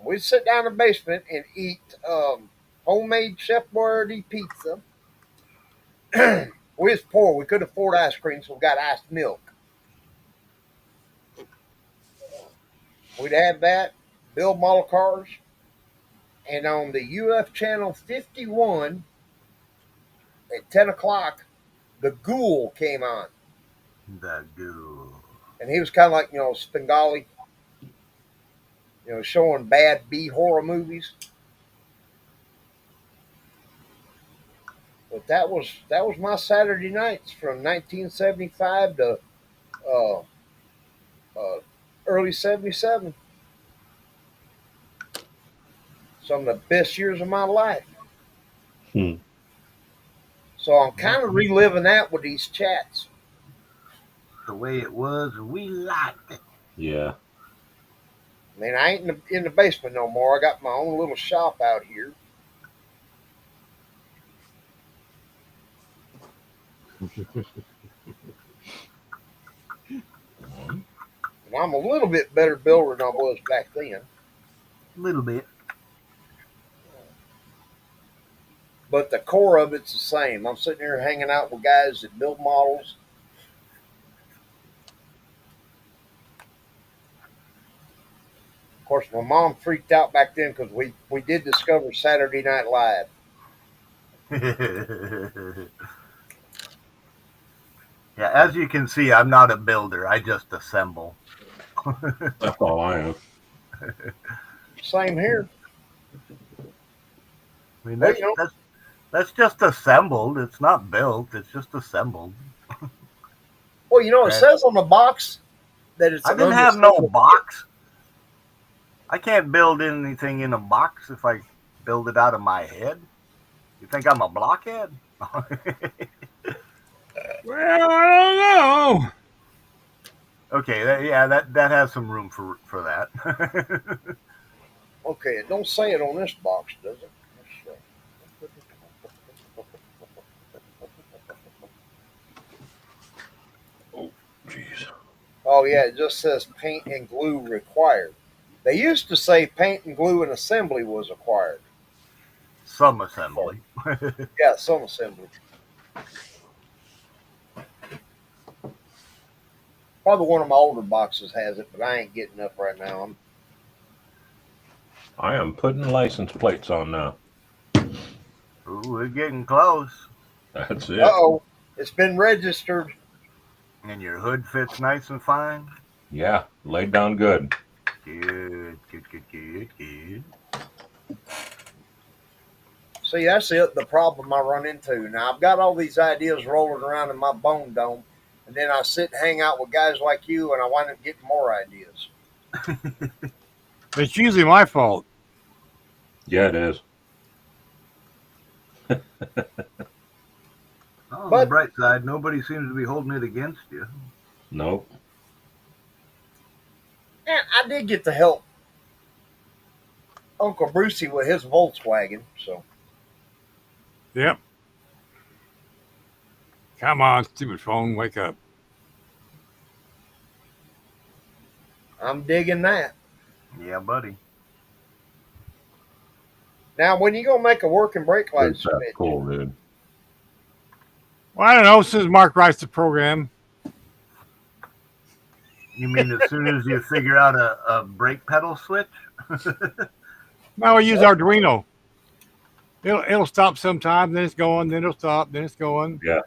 We'd sit down in the basement and eat homemade Chef Boyardee pizza. We was poor. We couldn't afford ice cream, so we got iced milk. We'd have that, build model cars, and on the UF channel 51 at 10 o'clock, the Ghoul came on. The Ghoul. And he was kind of like, Spengali, showing bad B horror movies. But that was my Saturday nights from 1975 to early 77. Some of the best years of my life. So I'm kind of reliving that with these chats. The way it was, we liked it. Yeah. I mean, I ain't in the basement no more. I got my own little shop out here. And I'm a little bit better builder than I was back then. A little bit. But the core of it's the same. I'm sitting here hanging out with guys that build models. Of course, my mom freaked out back then because we did discover Saturday Night Live. Yeah, as you can see, I'm not a builder. I just assemble. That's all I am. Same here. I mean, that's just assembled. It's not built. It's just assembled. Well, it says on the box that it's. I didn't have no box. I can't build anything in a box if I build it out of my head. You think I'm a blockhead? Well, I don't know. Okay, that has some room for that. Okay, it don't say it on this box, does it? Oh, jeez. Oh, yeah, it just says paint and glue required. They used to say paint and glue and assembly was required. Some assembly. Yeah, some assembly. Probably one of my older boxes has it, but I ain't getting up right now. I am putting license plates on now. Ooh, we're getting close. That's it. Uh-oh, it's been registered. And your hood fits nice and fine? Yeah, laid down good. Good. See, that's the problem I run into. Now, I've got all these ideas rolling around in my bone dome, and then I sit and hang out with guys like you, and I wind up getting more ideas. It's usually my fault. Yeah, it is. On the bright side, nobody seems to be holding it against you. Nope. And I did get to help Uncle Brucey with his Volkswagen, so. Yep. Come on, stupid phone, wake up. I'm digging that. Yeah, buddy. Now, when you gonna make a working brake light That's switch? cool, dude. Well, I don't know. Since Mark writes the program. You mean as soon as you figure out a brake pedal switch? No, we use Arduino. It'll stop sometime, then it's going, then it'll stop, then it's going. Yeah.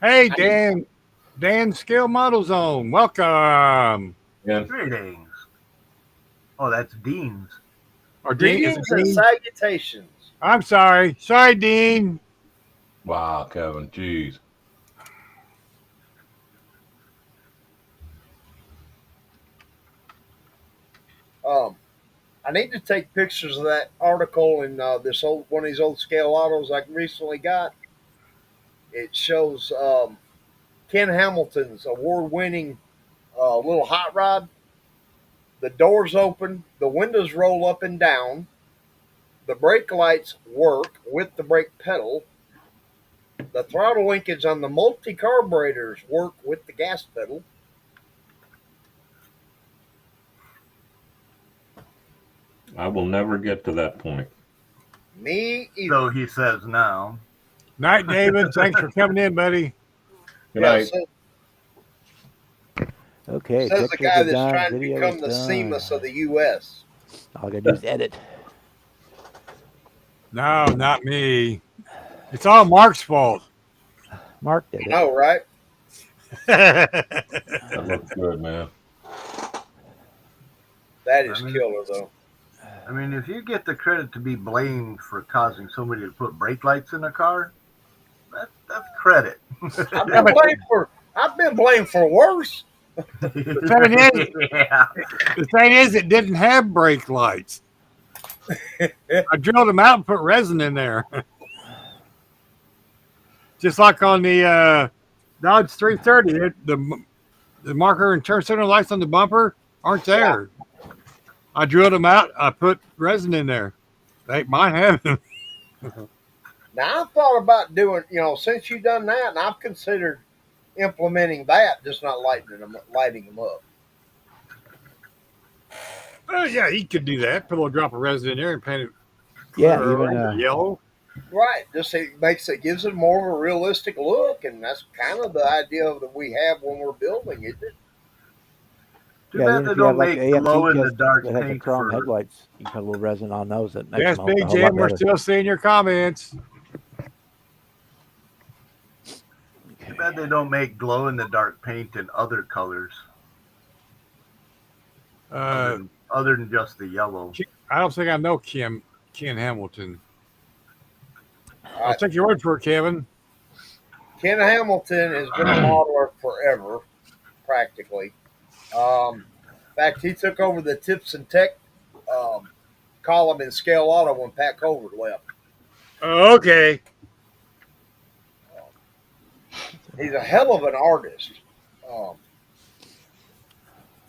Hey, Dan Scale Model Zone, welcome. Yeah. Greetings. Oh, that's Dean's. Or Dean, Greetings and salutations. I'm sorry. Sorry, Dean. Wow, Kevin. Jeez. I need to take pictures of that article in this old one of these old scale autos I recently got. It shows Ken Hamilton's award-winning little hot rod. The doors open, the windows roll up and down, the brake lights work with the brake pedal, the throttle linkage on the multi-carburetors work with the gas pedal. I will never get to that point. Me either. So he says now. Night, David. Thanks for coming in, buddy. Good night. Okay. Says the pictures guy are that's done, trying to video become is the done. seamless of the U.S. All I gotta do is edit. No, not me. It's all Mark's fault. Mark did it. No, right? That looks good, man. That is killer, though. I mean, if you get the credit to be blamed for causing somebody to put brake lights in a car, that's credit. I've been blamed for worse. The thing is, it didn't have brake lights. I drilled them out and put resin in there. Just like on the Dodge 330, the marker and turn signal lights on the bumper aren't there. I drilled them out. I put resin in there. They might have them. Now, I've thought about doing, since you've done that, and I've considered implementing that, just not lighting them up. Oh, yeah, he could do that. Put a little drop of resin in there and paint it yellow. Right. Just gives it more of a realistic look, and that's kind of the idea that we have when we're building it. Too bad they don't make glow in the dark that have the paint chrome for headlights. You put a little resin on those. That makes Yes, them Big a whole Jim, lot we're better. still seeing your comments. Too bad they don't make glow in the dark paint in other colors. Other than just the yellow. I don't think I know Ken Hamilton. I'll take your word for it, Kevin. Ken Hamilton has been a modeler forever, practically. In fact, he took over the Tips and Tech column in Scale Auto when Pat Colbert left. Okay. He's a hell of an artist.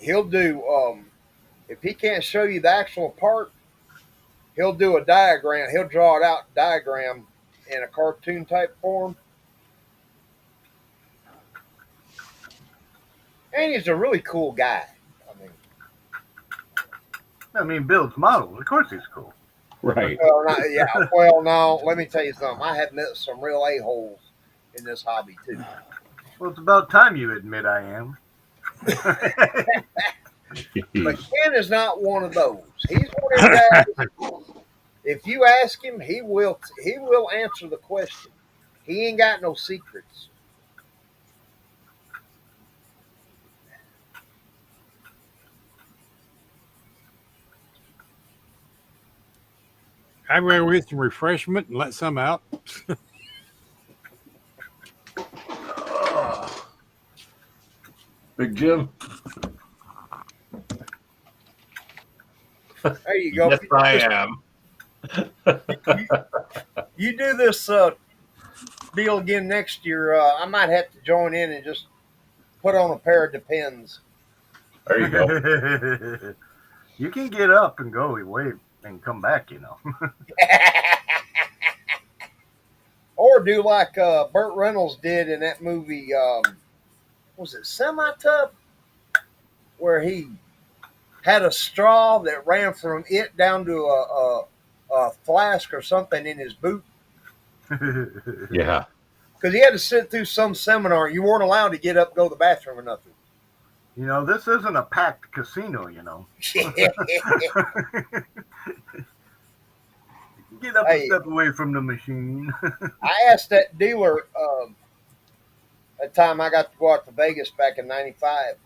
He'll do, if he can't show you the actual part, he'll do a diagram. He'll draw it out diagram in a cartoon type form. And he's a really cool guy. I mean, builds models. Of course he's cool. Right. Well, no, let me tell you something. I have met some real a-holes in this hobby, too. Well, it's about time you admit I am. But Ken is not one of those. He's one of those guys. If you ask him, he will answer the question. He ain't got no secrets. I'm going to get some refreshment and let some out. Big Jim. There you go. Yes, I am. You do this deal again next year, I might have to join in and just put on a pair of Depends. There you go. You can get up and go away and come back, you know. Or do like Burt Reynolds did in that movie, was it Semi-Tub? Where he had a straw that ran from it down to a flask or something in his boot. Yeah. Because he had to sit through some seminar. You weren't allowed to get up, go to the bathroom or nothing. You know, this isn't a packed casino, you know. Get up and step away from the machine. I asked that dealer that time I got to go out to Vegas back in '95.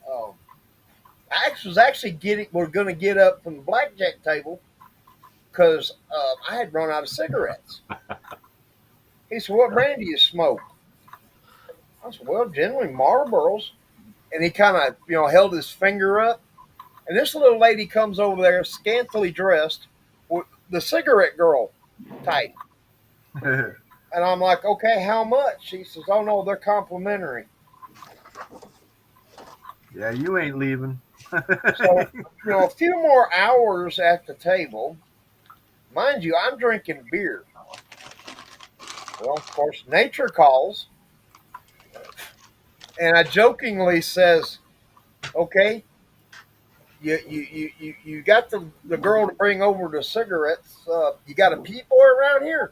I was actually we're going to get up from the blackjack table because I had run out of cigarettes. He said, "What brand do you smoke?" I said, "Well, generally Marlboros." And he kind of, held his finger up. And this little lady comes over there, scantily dressed, with the cigarette girl type. And I'm like, "Okay, how much?" She says, "Oh, no, they're complimentary." Yeah, you ain't leaving. So, a few more hours at the table. Mind you, I'm drinking beer. Well, of course, nature calls. And I jokingly says, "Okay, you got the girl to bring over the cigarettes. You got a pee boy around here?"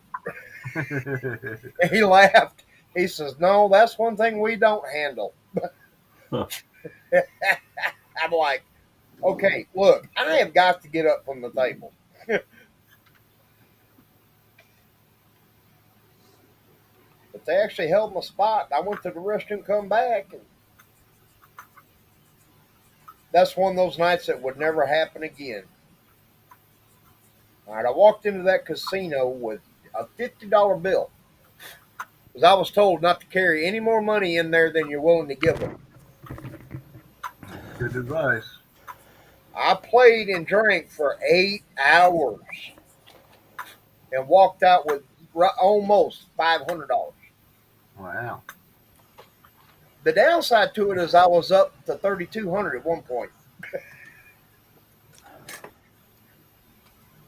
And he laughed. He says, "No, that's one thing we don't handle." I'm like, "Okay, look, I have got to get up from the table." But they actually held my spot. I went to the restroom, come back, and that's one of those nights that would never happen again. All right, I walked into that casino with a $50 bill because I was told not to carry any more money in there than you're willing to give them. Good advice. I played and drank for 8 hours and walked out with almost $500. Wow. The downside to it is I was up to $3,200 at one point.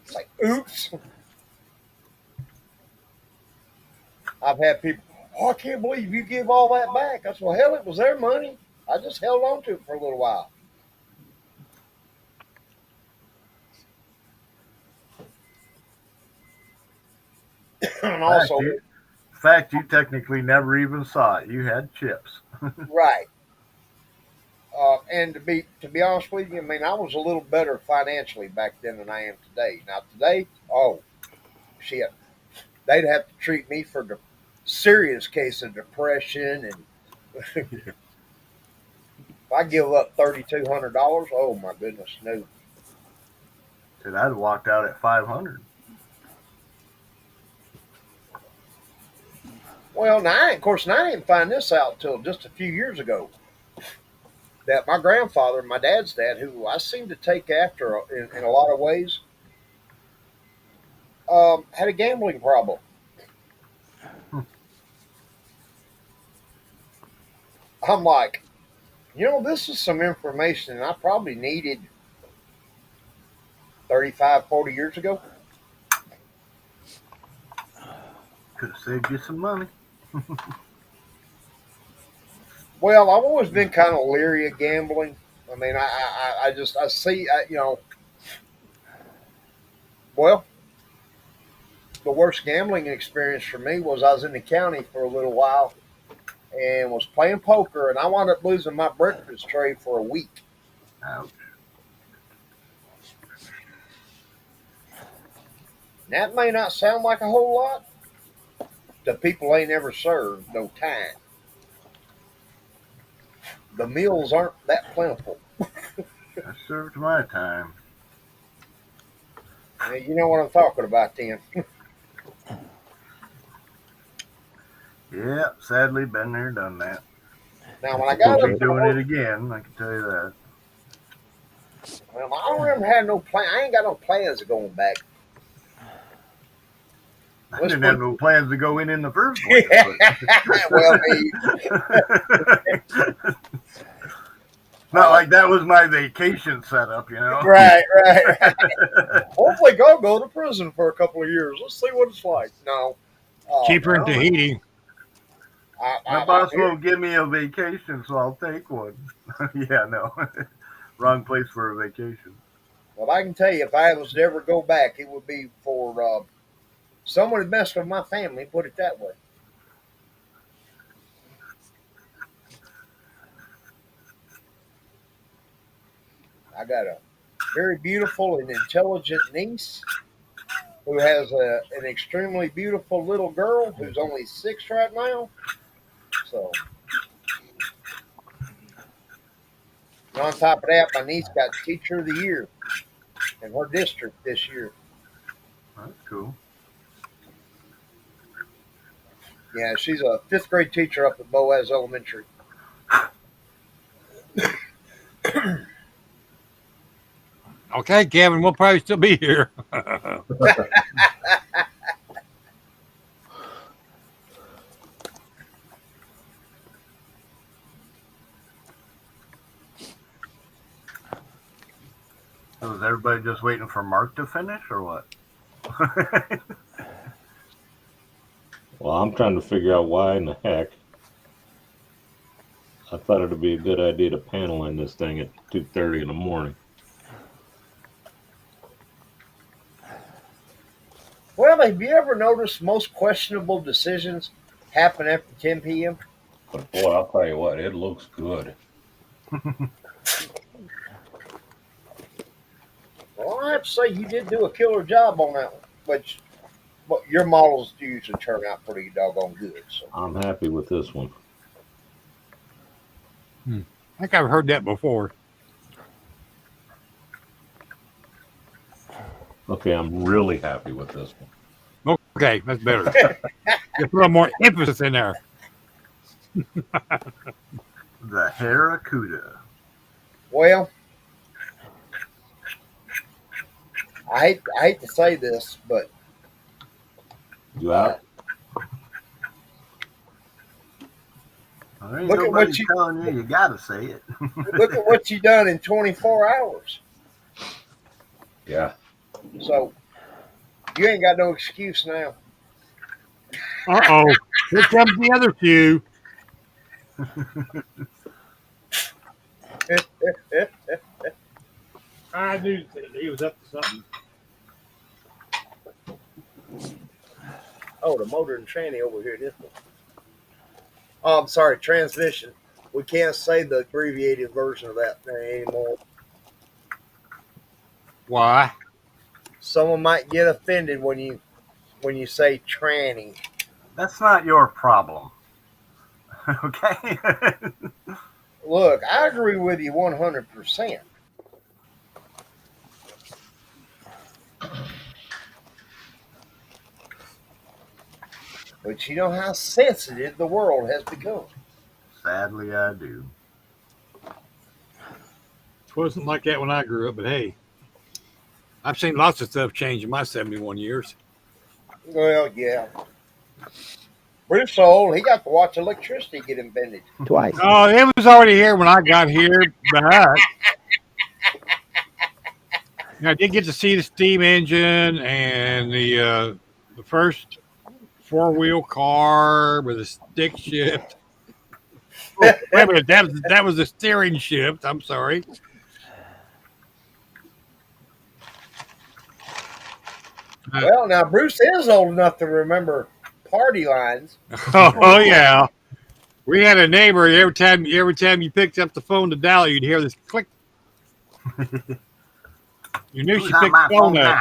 It's like, oops. I've had people, "Oh, I can't believe you give all that back." I said, "Well, hell, it was their money. I just held on to it for a little while." And also, in fact, you technically never even saw it. You had chips. right. And to be honest with you, I mean, I was a little better financially back then than I am today. Now today, oh shit, they'd have to treat me for the serious case of depression, and if I give up $3,200, oh my goodness, no. Dude, I'd walked out at 500. Well, now, of course, I didn't find this out until just a few years ago. That my grandfather, my dad's dad, who I seem to take after in a lot of ways, had a gambling problem. I'm like, this is some information I probably needed 35, 40 years ago. Could have saved you some money. Well, I've always been kind of leery of gambling. I mean, I see, well, the worst gambling experience for me was I was in the county for a little while and was playing poker, and I wound up losing my breakfast tray for a week. Ouch. That may not sound like a whole lot to people ain't ever served no time. The meals aren't that plentiful. I served my time. Yeah, you know what I'm talking about, then. Yeah, sadly, been there, done that. Now, when I got We'll be up doing it again, I can tell you that. Well, I don't ever have no plan. I ain't got no plans of going back. I didn't have no plans to go in the first place. Well, not like that was my vacation setup, you know. Right. Hopefully, go to prison for a couple of years. Let's see what it's like. No, cheaper in Tahiti. My boss won't give me a vacation, so I'll take one. Yeah, no, wrong place for a vacation. Well, I can tell you, if I was to ever go back, it would be for someone who messed with my family. Put it that way. I got a very beautiful and intelligent niece who has an extremely beautiful little girl who's only 6 right now. So, and on top of that, my niece got Teacher of the Year in her district this year. That's cool. Yeah, she's a 5th grade teacher up at Boaz Elementary. Okay, Kevin, we'll probably still be here. So is everybody just waiting for Mark to finish, or what? Well, I'm trying to figure out why in the heck I thought it'd be a good idea to panel in this thing at 2:30 in the morning. Well, have you ever noticed most questionable decisions happen after 10 p.m.? But boy, I'll tell you what, it looks good. Well, I have to say you did do a killer job on that one, but your models do usually turn out pretty doggone good. So I'm happy with this one. I think I've heard that before. Okay, I'm really happy with this one. Okay, that's better. Just a little more emphasis in there. The Haracuda. Well, I hate to say this, but You out? Ain't look at nobody what you telling you. You gotta say it. look at what you done in 24 hours. Yeah. So you ain't got no excuse now. Uh-oh. Here comes the other few. I knew that he was up to something. Oh, the motor and tranny over here. This one. Oh, I'm sorry, transmission. We can't say the abbreviated version of that anymore. Why? Someone might get offended when you say tranny. That's not your problem. Okay? Look, I agree with you 100%. But you know how sensitive the world has become. Sadly, I do. It wasn't like that when I grew up, but hey, I've seen lots of stuff change in my 71 years. Well, yeah. Bruce old, he got to watch electricity get invented. Twice. Oh, it was already here when I got here, but I did get to see the steam engine and the first 4-wheel car with a stick shift. Oh, wait a minute, that was the steering shift. I'm sorry. Well, now Bruce is old enough to remember party lines. Oh yeah, we had a neighbor. Every time you picked up the phone to dial, you'd hear this click. You knew Who's she on picked my the phone phone up.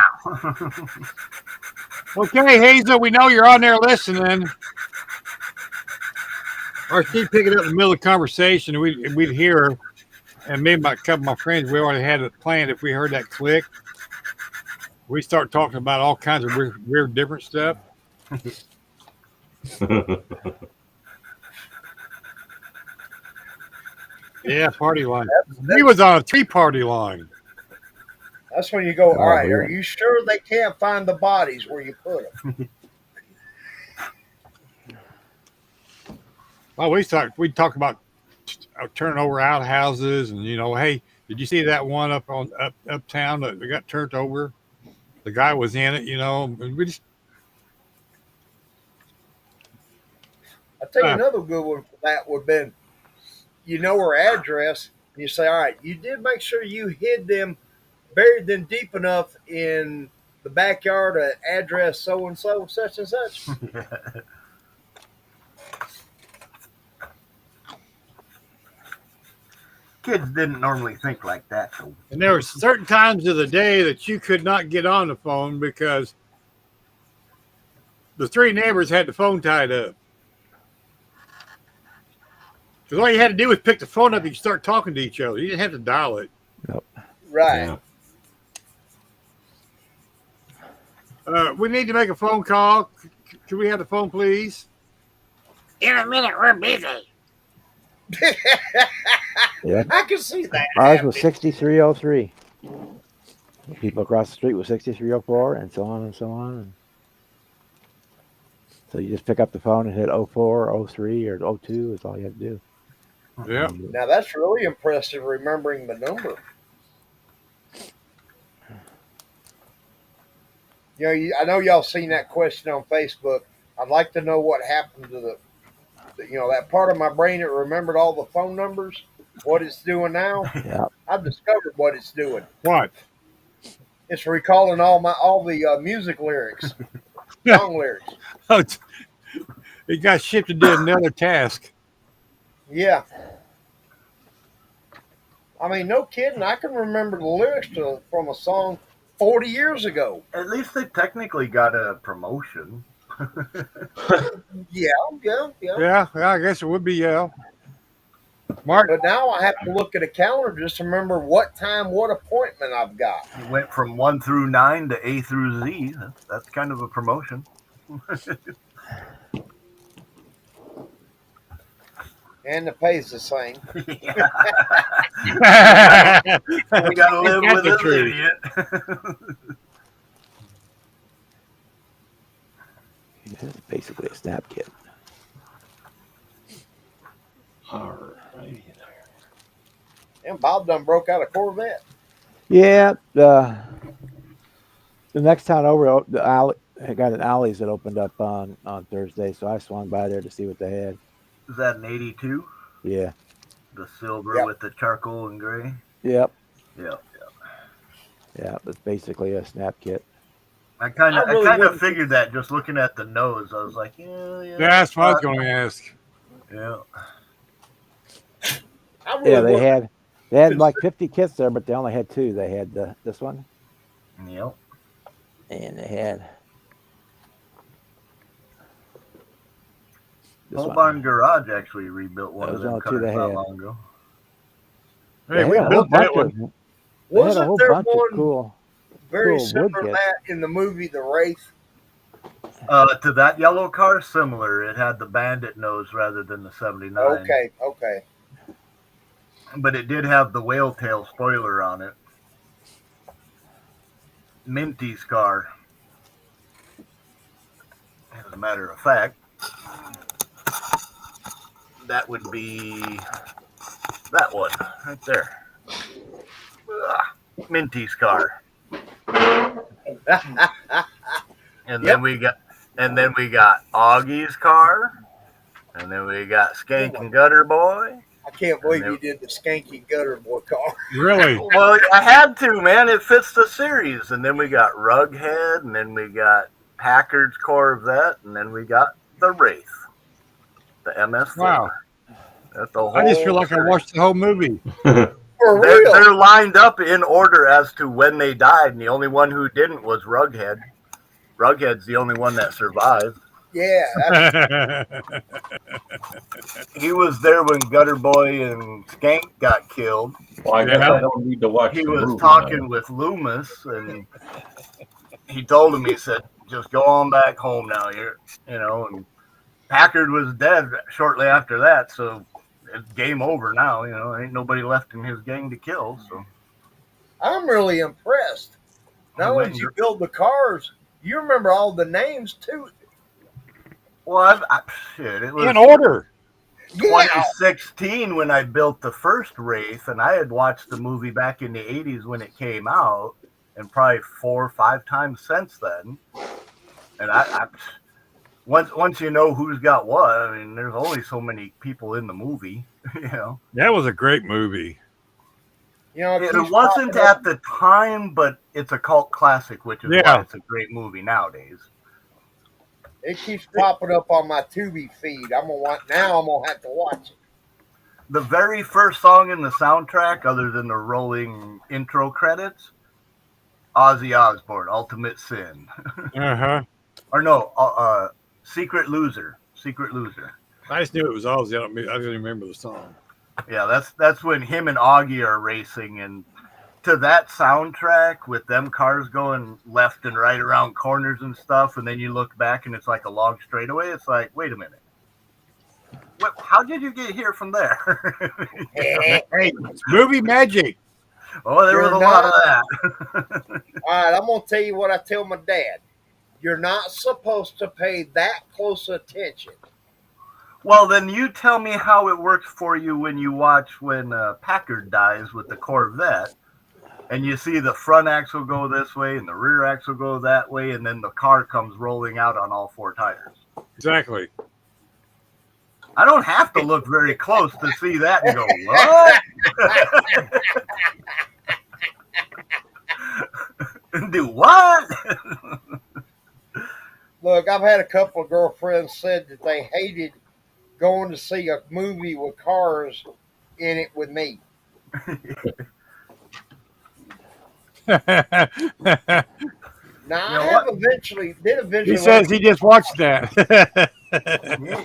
now? Okay, Hazel, we know you're on there listening. Or she'd pick it up in the middle of the conversation, and we'd hear her. And me and a couple of my friends, we already had it planned. If we heard that click, we start talking about all kinds of weird different stuff. Yeah, party line. He was on a 3-party line. That's when you go, all right, yeah. are you sure they can't find the bodies where you put them? Well, we talk about turning over outhouses, and hey, did you see that one uptown that got turned over? The guy was in it, and we just. I'll tell you another good one for that would have been, her address, and you say, all right, you did make sure you hid them, buried them deep enough in the backyard at address so-and-so, such and such. Kids didn't normally think like that. So. And there were certain times of the day that you could not get on the phone because the 3 neighbors had the phone tied up. Because all you had to do was pick the phone up and you start talking to each other. You didn't have to dial it. Yep. Right. Yeah. We need to make a phone call. Can we have the phone, please? In a minute, we're busy. Yeah. I can see that. Ours was 6303. People across the street was 6304, and so on and so on. And so you just pick up the phone and hit 04, 03, or 02 is all you have to do. Yeah. Now that's really impressive, remembering the number. I know y'all seen that question on Facebook. I'd like to know what happened to that part of my brain that remembered all the phone numbers. What it's doing now. Yeah. I've discovered what it's doing. What? It's recalling all the music lyrics, song lyrics. Oh, it got shipped to do another task. Yeah. I mean, no kidding. I can remember the lyrics from a song 40 years ago. At least they technically got a promotion. Yeah. Yeah, I guess it would be, Mark. But now I have to look at a calendar just to remember what time, what appointment I've got. You went from 1 through 9 to A through Z. That's kind of a promotion. And the pay's the same. We gotta live with this idiot. It's basically a snap kit. All right. And Bob done broke out a Corvette. Yeah. The next town over, the alley, I got an Alley's that opened up on Thursday, so I swung by there to see what they had. Is that an 82? Yeah. The silver with the charcoal and gray? Yep. Yep. Yeah, it's basically a snap kit. I kind of figured that just looking at the nose. I was like, yeah. That's what I was going to ask. Yeah. They had like 50 kits there, but they only had 2. They had this one. Yep. And they had Whole Barn Garage actually rebuilt one of them cars not long ago. Hey, we built that one. Wasn't there one cool, very similar to that in the movie The Wraith? To that yellow car, similar. It had the Bandit nose rather than the 79. Okay. But it did have the whale tail spoiler on it. Minty's car. As a matter of fact, that would be that one right there. Minty's car. And then we got Augie's car. And then we got Skank and Gutter Boy. I can't believe you did the Skanky Gutter Boy car. Really? Well, I had to, man. It fits the series. And then we got Rughead, and then we got Packard's Corvette, and then we got the Wraith, the MS. Wow. That's the whole I just feel like I watched the whole movie. They're lined up in order as to when they died, and the only one who didn't was Rughead. Rughead's the only one that survived. Yeah. He was there when Gutter Boy and Skank got killed. Well, I guess I don't need to watch. He was talking with Loomis, and he told him, he said, just go on back home now. And Packard was dead shortly after that, so it's game over now. You know, ain't nobody left in his gang to kill. So I'm really impressed. Not only did you build the cars, you remember all the names too. Well, shit, it was in order. 2016 when I built the first Wraith, and I had watched the movie back in the 80s when it came out, and probably 4 or 5 times since then. And once you know who's got what, I mean, there's only so many people in the movie, you know. That was a great movie. You know, It wasn't at the time, but it's a cult classic, which is why it's a great movie nowadays. It keeps popping up on my Tubi feed. I'm gonna have to watch it. The very first song in the soundtrack, other than the rolling intro credits, Ozzy Osbourne, "Ultimate Sin." Or no, "Secret Loser." "Secret Loser." I just knew it was Ozzy. I didn't remember the song. Yeah, that's when him and Augie are racing, and to that soundtrack with them cars going left and right around corners and stuff, and then you look back and it's like a long straightaway. It's like, wait a minute, how did you get here from there? Hey, it's movie magic. Oh, there was a lot of that. All right, I'm gonna tell you what I tell my dad. You're not supposed to pay that close attention. Well, then you tell me how it works for you when you watch when Packard dies with the Corvette, and you see the front axle go this way and the rear axle go that way, and then the car comes rolling out on all 4 tires. Exactly. I don't have to look very close to see that and go, what? Do what? Look, I've had a couple of girlfriends said that they hated going to see a movie with cars in it with me. Now, I have eventually. He says he just watched that. He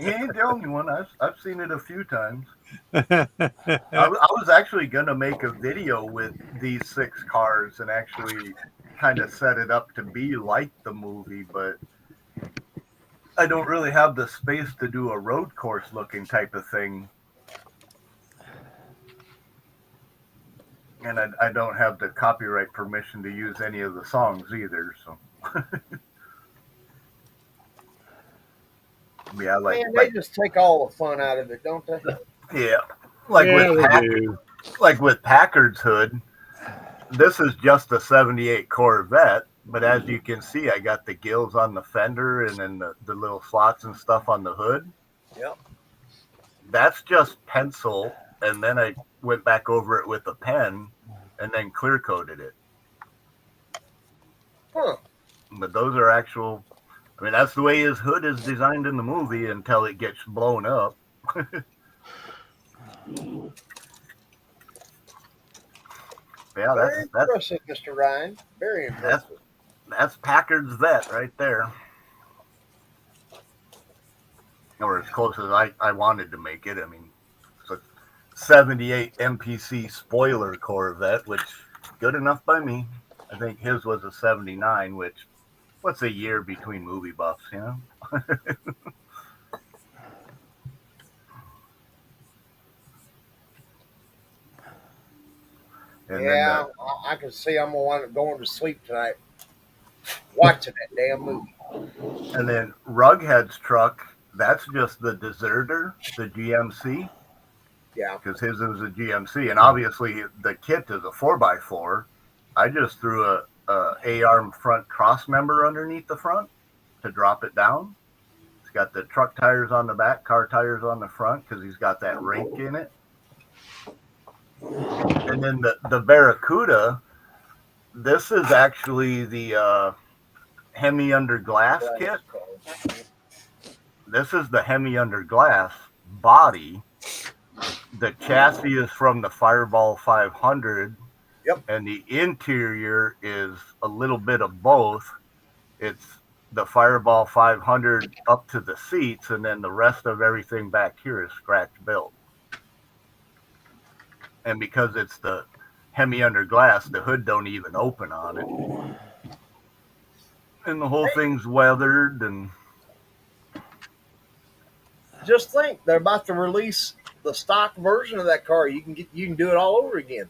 ain't the only one. I've seen it a few times. I was actually going to make a video with these 6 cars and actually kind of set it up to be like the movie, but I don't really have the space to do a road course looking type of thing. And I don't have the copyright permission to use any of the songs either, so. Yeah, they just take all the fun out of it, don't they? Yeah. Like with Packard's hood, this is just a 78 Corvette, but as you can see, I got the gills on the fender and then the little slots and stuff on the hood. Yep. That's just pencil, and then I went back over it with a pen and then clear coated it. Huh. But those are actual, I mean, that's the way his hood is designed in the movie until it gets blown up. Yeah, Very impressive, Mr. Ryan. Very impressive. That's Packard's vet right there. Or as close as I wanted to make it. I mean, it's a 78 MPC spoiler Corvette, which good enough by me. I think his was a 79, which, what's a year between movie buffs, you know? And yeah, I can see I'm going to sleep tonight watching that damn movie. And then Rughead's truck, that's just the Deserter, the GMC. Yeah. Because his was a GMC. And obviously the kit is a 4x4. I just threw a A-arm front cross member underneath the front to drop it down. It's got the truck tires on the back, car tires on the front, because he's got that rake in it. And then the Barracuda, this is actually the Hemi under glass kit. This is the Hemi under glass body. The chassis is from the Fireball 500. Yep. And the interior is a little bit of both. It's the Fireball 500 up to the seats, and then the rest of everything back here is scratch built. And because it's the Hemi under glass, the hood don't even open on it. And the whole thing's weathered. And just think, they're about to release the stock version of that car, you can do it all over again.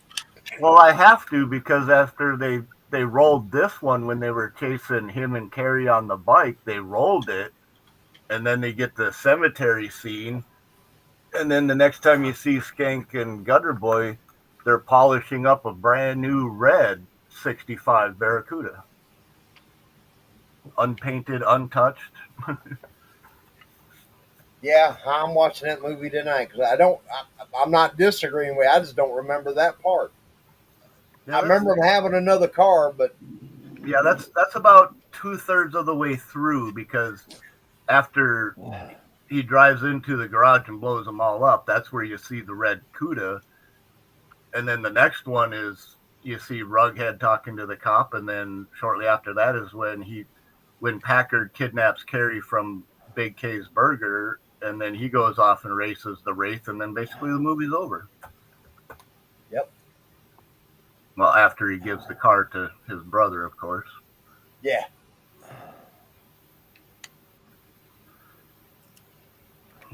Well, I have to, because after they rolled this one when they were chasing him and Carrie on the bike, they rolled it, and then they get the cemetery scene, and then the next time you see Skank and Gutter Boy, they're polishing up a brand new red 65 Barracuda. Unpainted, untouched. Yeah, I'm watching that movie tonight because I'm not disagreeing with you. I just don't remember that part. Yeah, I remember him having another car, but yeah, that's about 2/3 of the way through, because after he drives into the garage and blows them all up, that's where you see the red Cuda. And then the next one is you see Rughead talking to the cop, and then shortly after that is when Packard kidnaps Carrie from Big K's Burger, and then he goes off and races the Wraith, and then basically the movie's over. Yep. Well, after he gives the car to his brother, of course. Yeah.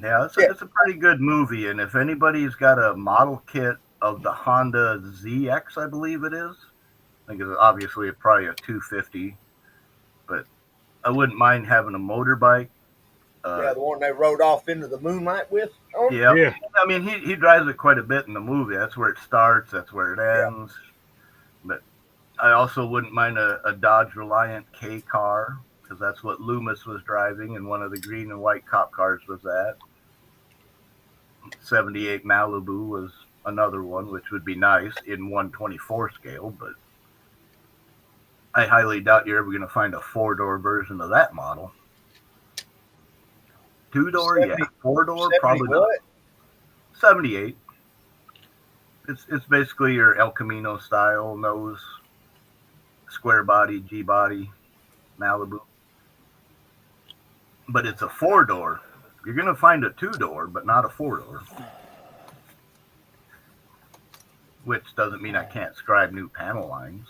Yeah, it's a pretty good movie, and if anybody's got a model kit of the Honda ZX, I believe it is, I think it's obviously probably a 250, but I wouldn't mind having a motorbike. The one they rode off into the moonlight with. Yeah. I mean, he drives it quite a bit in the movie. That's where it starts. That's where it ends. But I also wouldn't mind a Dodge Reliant K car, because that's what Loomis was driving, and one of the green and white cop cars was that. 78 Malibu was another one, which would be nice in 1/24 scale, but I highly doubt you're ever going to find a 4-door version of that model. 2-door, yeah. 4-door, probably not. 78. It's basically your El Camino style nose, square body, G body, Malibu. But it's a 4-door. You're going to find a 2-door, but not a 4-door. Which doesn't mean I can't scribe new panel lines.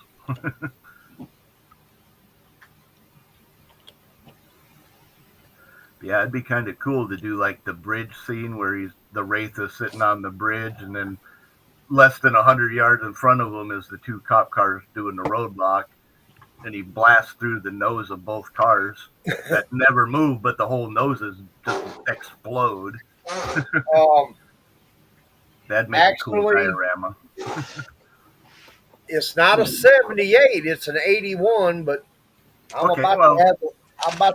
Yeah, it'd be kind of cool to do like the bridge scene where the Wraith is sitting on the bridge, and then less than 100 yards in front of him is the two cop cars doing the roadblock, and he blasts through the nose of both cars that never move, but the whole noses just explode. That'd make a cool diorama. It's not a 78; it's an 81. But I'm about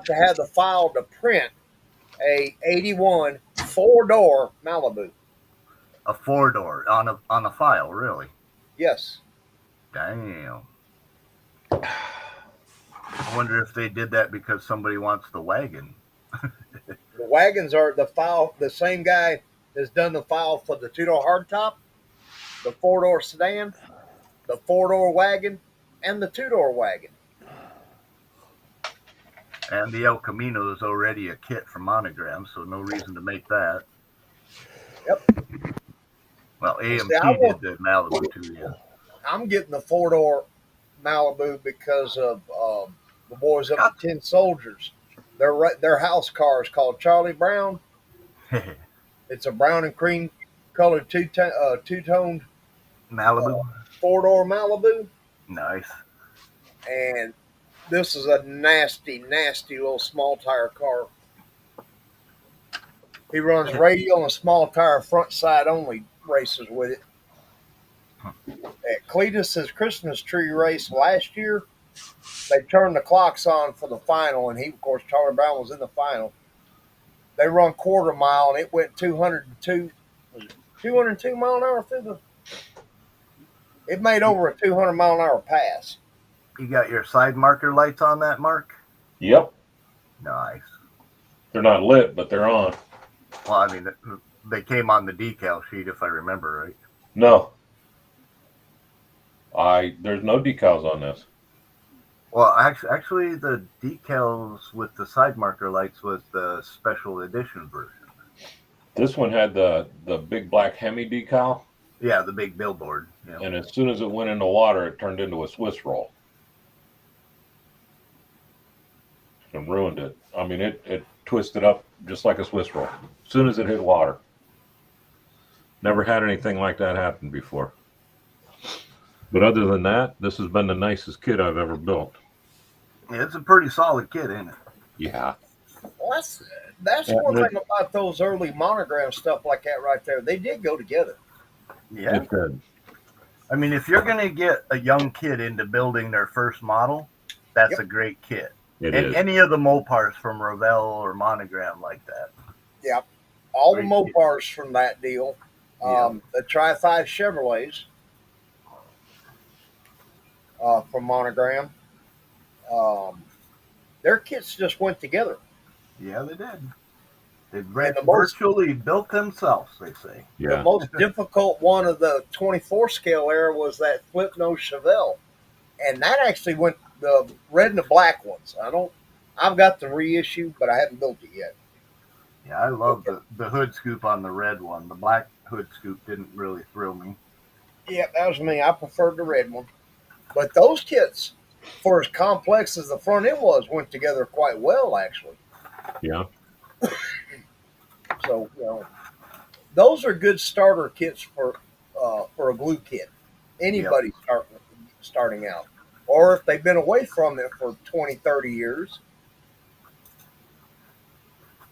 to have the file to print a 81 4-door Malibu. A 4-door on a file, really? Yes. Damn. I wonder if they did that because somebody wants the wagon. The wagons are the file. The same guy has done the file for the 2-door hardtop, the 4-door sedan, the 4-door wagon, and the 2-door wagon. And the El Camino is already a kit for Monogram, so no reason to make that. Yep. Well, AMT did the Malibu too, yeah. I'm getting the 4-door Malibu because of the boys up the 10 Soldiers. Their house car is called Charlie Brown. It's a brown and cream colored two-toned Malibu. 4-door Malibu. Nice. And this is a nasty, nasty little small tire car. He runs radial and small tire front side only races with it. At Cletus's Christmas tree race last year, they turned the clocks on for the final, and of course, Charlie Brown was in the final. They run quarter mile, and it went 202 mile an hour through the. It made over a 200 mile an hour pass. You got your side marker lights on that, Mark? Yep. Nice. They're not lit, but they're on. Well, I mean, they came on the decal sheet, if I remember right. No. There's no decals on this. Well, actually, the decals with the side marker lights was the special edition version. This one had the big black Hemi decal. Yeah, the big billboard. Yeah. And as soon as it went in the water, it turned into a Swiss roll. And ruined it. I mean, it twisted up just like a Swiss roll as soon as it hit water. Never had anything like that happen before. But other than that, this has been the nicest kit I've ever built. Yeah, it's a pretty solid kit, ain't it? Yeah. Well, that's one thing about those early monogram stuff like that right there. They did go together. Yeah. It did. I mean, if you're going to get a young kid into building their first model, that's a great kit. It and is. any of the Mopars from Revell or Monogram like that. Yep. All the Mopars from that deal. The Tri-5 Chevrolets from Monogram. Their kits just went together. Yeah, they did. They virtually built themselves, they say. Yeah. The most difficult one of the 24 scale era was that flip nose Chevelle. And that actually went the red and the black ones. I've got the reissue, but I haven't built it yet. Yeah, I love the hood scoop on the red one. The black hood scoop didn't really thrill me. Yeah, that was me. I preferred the red one. But those kits, for as complex as the front end was, went together quite well, actually. Yeah. So, those are good starter kits for a glue kit. Anybody starting out. Or if they've been away from it for 20, 30 years.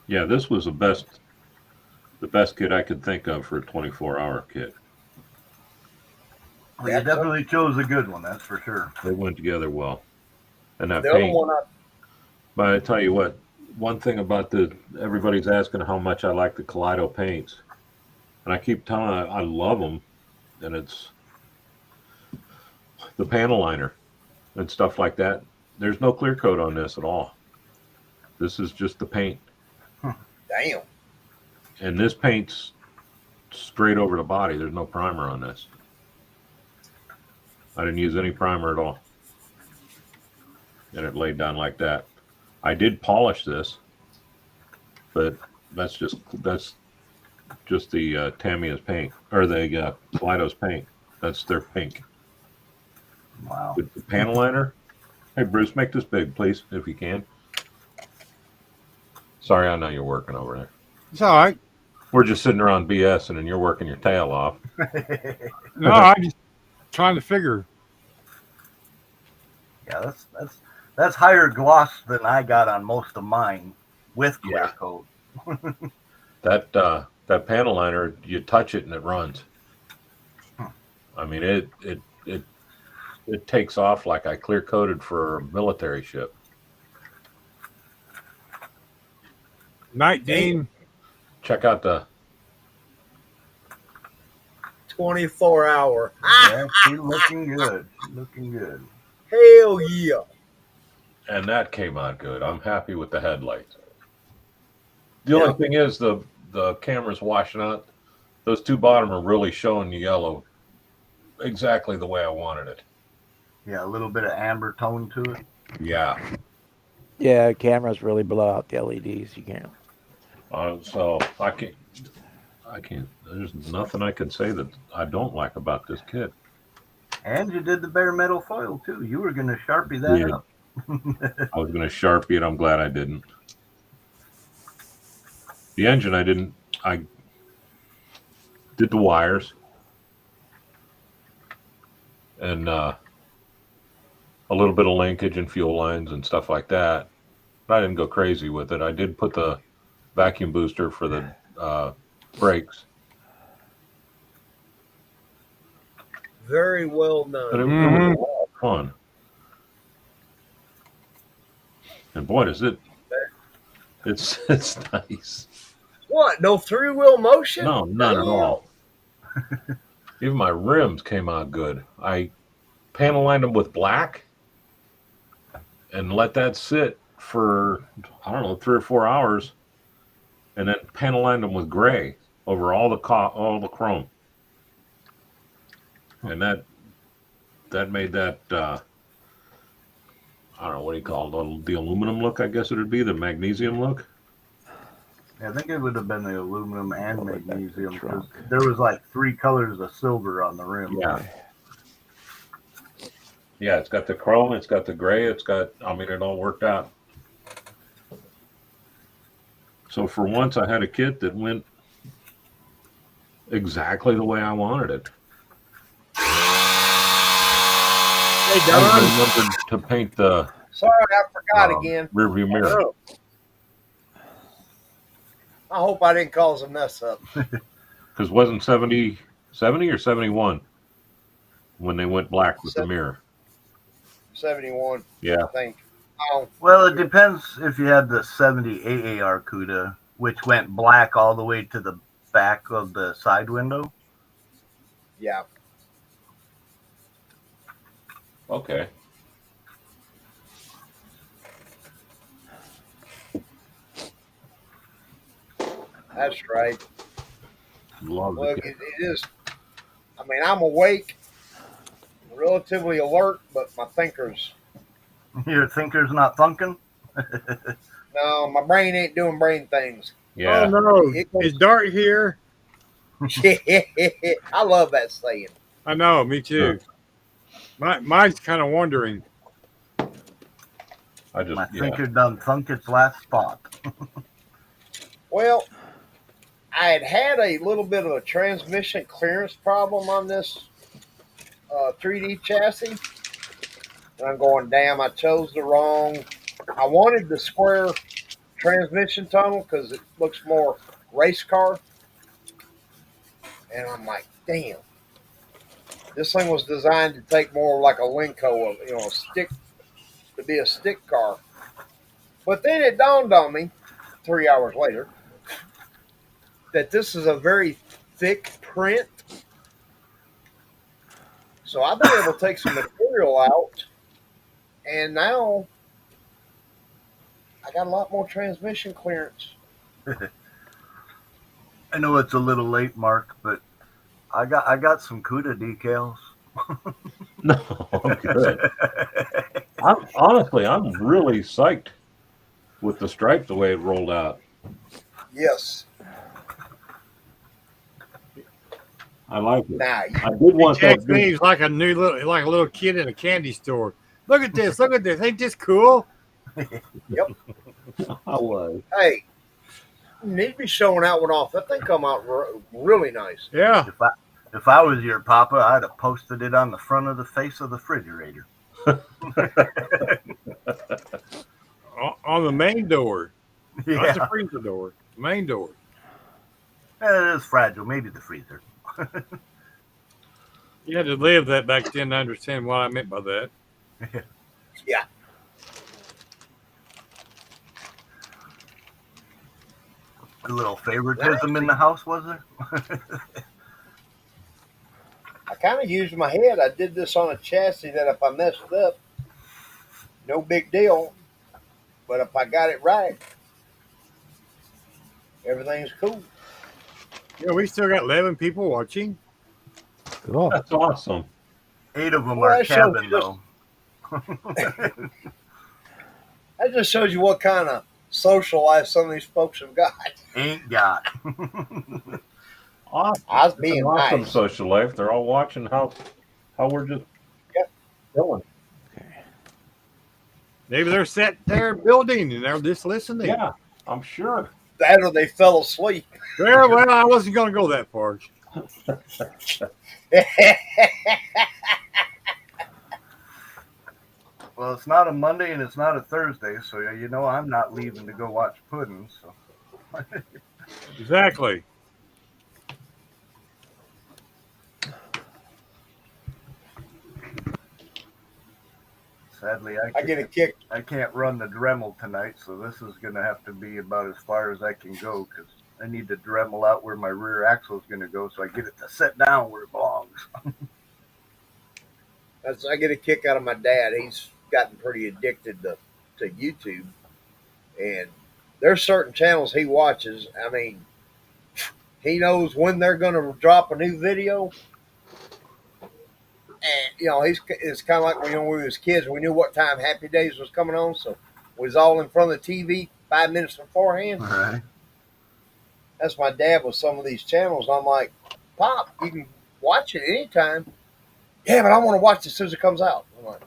Yeah, this was the best kit I could think of for a 24-hour kit. Well, you definitely chose a good one, that's for sure. They went together well. And that The paint. other one But I tell you what, one thing about everybody's asking how much I like the Kaleido paints. And I keep telling them I love them. And it's the panel liner and stuff like that. There's no clear coat on this at all. This is just the paint. Damn. And this paint's straight over the body. There's no primer on this. I didn't use any primer at all. And it laid down like that. I did polish this, but that's just the Tamiya's paint, or the Kaleido's paint. That's their pink. Wow. With the panel liner. Hey, Bruce, make this big, please, if you can. Sorry, I know you're working over there. It's all right. We're just sitting around BSing, and you're working your tail off. No, I'm just trying to figure. Yeah, that's higher gloss than I got on most of mine with clear coat. That panel liner, you touch it and it runs. I mean, it takes off like I clear coated for a military ship. Night, Dean. Check out the 24 hour. Yeah, she's looking good. She's looking good. Hell yeah. And that came out good. I'm happy with the headlights. The only thing is the camera's washing out. Those two bottom are really showing the yellow exactly the way I wanted it. Yeah, a little bit of amber tone to it. Yeah. Yeah, cameras really blow out the LEDs. You can't. So I can't. There's nothing I can say that I don't like about this kit. And you did the bare metal foil too. You were going to Sharpie that up. I was going to Sharpie it. I'm glad I didn't. The engine, I didn't. I did the wires and a little bit of linkage and fuel lines and stuff like that. But I didn't go crazy with it. I did put the vacuum booster for the brakes. Very well done. But it was a lot of fun. And boy, does it's nice. What? No three-wheel motion? No, none at all. Even my rims came out good. I panel lined them with black and let that sit for, I don't know, 3 or 4 hours, and then panel lined them with gray over all the chrome. And that made that I don't know, what do you call it? The aluminum look, I guess it would be, the magnesium look. Yeah, I think it would have been the aluminum and magnesium because there was like 3 colors of silver on the rim. Yeah. Yeah, it's got the chrome, it's got the gray, it all worked out. So for once I had a kit that went exactly the way I wanted it. Hey, I Don. remembered to paint the Sorry, I forgot again. rearview mirror. Oh. I hope I didn't cause a mess up. Because wasn't 70 or 71 when they went black with the mirror? 71. Yeah. I think. Oh, Well, it depends if you had the 70 AAR CUDA, which went black all the way to the back of the side window. yeah. Okay. That's right. Love Look, it. it is. I mean, I'm awake, relatively alert, but my thinker's. Your thinker's not funking? No, my brain ain't doing brain things. Yeah. Oh no, it's dark here. I love that saying. I know, me too. Mine's kind of wandering. I just My thinker done thunk its last spot. Well, I had a little bit of a transmission clearance problem on this 3D chassis. And I'm going, damn, I chose the wrong. I wanted the square transmission tunnel because it looks more race car. And I'm like, damn. This thing was designed to take more like a Linco, a stick, to be a stick car. But then it dawned on me 3 hours later that this is a very thick print. So I've been able to take some material out, and now I got a lot more transmission clearance. I know it's a little late, Mark, but I got some CUDA decals. No, good. I'm really psyched with the stripe the way it rolled out. Yes. I like it. Nah, I did want Jack that. Big, seems like a little kid in a candy store. Look at this! Look at this! Ain't this cool? Yep. I was. Hey, you need to be showing that one off. That thing come out really nice. Yeah. If I was your papa, I'd have posted it on the front of the face of the refrigerator. On the main door. Yeah. Not the freezer door. Main door. It is fragile. Maybe the freezer. You had to live that back then to understand what I meant by that. Yeah. A little favoritism in the house, was there? I kind of used my head. I did this on a chassis that if I messed up, no big deal. But if I got it right, everything's cool. Yeah, we still got 11 people watching. Cool. That's awesome. 8 of them Well, are that shows cabin, you though. That just shows you what kind of social life some of these folks have got. Ain't got. Awesome. I was It's being an awesome nice. social life. They're all watching how we're just going. Maybe they're sat there building and they're just listening. Yeah, I'm sure. That or they fell asleep. Well, I wasn't going to go that far. Well, it's not a Monday and it's not a Thursday, so you know I'm not leaving to go watch pudding. So. Exactly. Sadly, I get a kick. I can't run the Dremel tonight, so this is going to have to be about as far as I can go because I need to Dremel out where my rear axle is going to go so I get it to sit down where it belongs. I get a kick out of my dad. He's gotten pretty addicted to YouTube, and there's certain channels he watches. I mean, he knows when they're going to drop a new video. And, it's kind of like when we was kids. We knew what time Happy Days was coming on, so we was all in front of the TV 5 minutes beforehand. All right. That's my dad with some of these channels. I'm like, Pop, you can watch it anytime. Yeah, but I want to watch it as soon as it comes out. I'm like,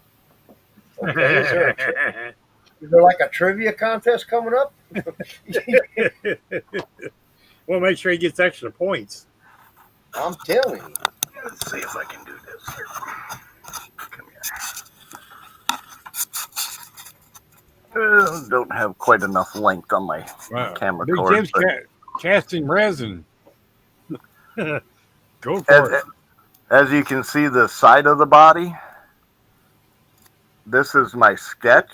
okay, is there like a trivia contest coming up? Well, make sure he gets extra points. I'm telling you. Let's see if I can do this. Come here. Don't have quite enough length on my camera Big cord. Jim's casting resin. Go for As, it. as you can see, the side of the body, this is my sketch,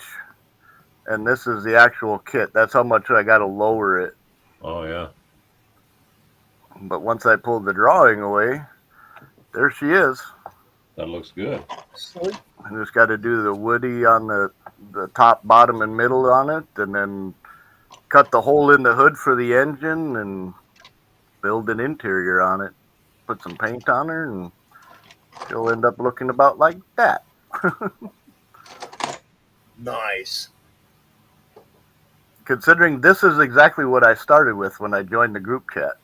and this is the actual kit. That's how much I got to lower it. Oh, yeah. But once I pulled the drawing away, there she is. That looks good. I just got to do the woody on the top, bottom, and middle on it, and then cut the hole in the hood for the engine and build an interior on it. Put some paint on her, and she'll end up looking about like that. Nice. Considering this is exactly what I started with when I joined the group chat.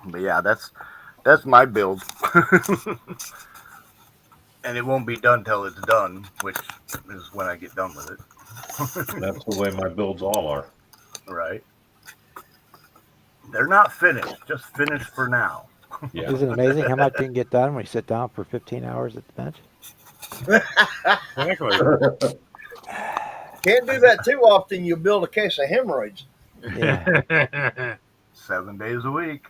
But yeah, that's my build. And it won't be done till it's done, which is when I get done with it. That's the way my builds all are. Right. They're not finished, just finished for now. Yeah. Isn't it amazing how much you can get done when you sit down for 15 hours at the bench? Exactly. Can't do that too often. You'll build a case of hemorrhoids. Yeah. 7 days a week.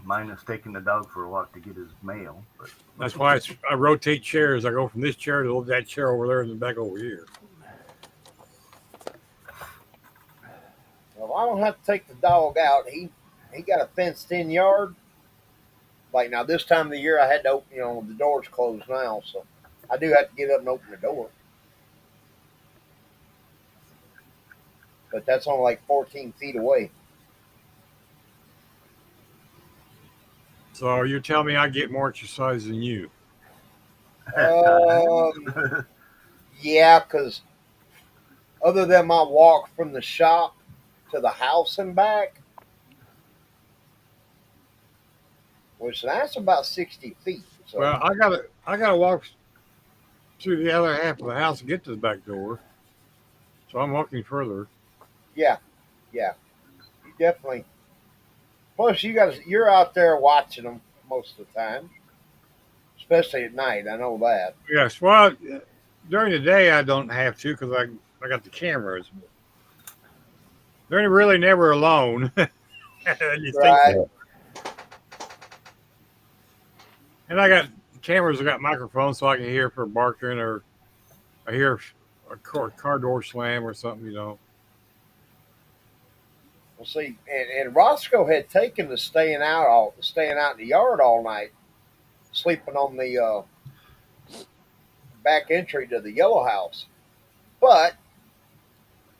Minus taking the dog for a walk to get his mail. But That's why I rotate chairs. I go from this chair to that chair over there and then back over here. Well, I don't have to take the dog out. He got a fenced-in yard. Like now, this time of the year, I had to open. The door's closed now, so I do have to get up and open the door. But that's only like 14 feet away. So you're telling me I get more exercise than you? Yeah, because other than my walk from the shop to the house and back, which that's about 60 feet. So. Well, I gotta walk through the other half of the house to get to the back door. So I'm walking further. Yeah, you definitely. Plus, you're out there watching them most of the time, especially at night. I know that. Yes. Well, during the day I don't have to because I got the cameras. They're really never alone. You Right. think so. And I got cameras. I got microphones so I can hear if they're barking or I hear a car door slam or something. Well, see, and Roscoe had taken to staying out in the yard all night, sleeping on the back entry to the yellow house. But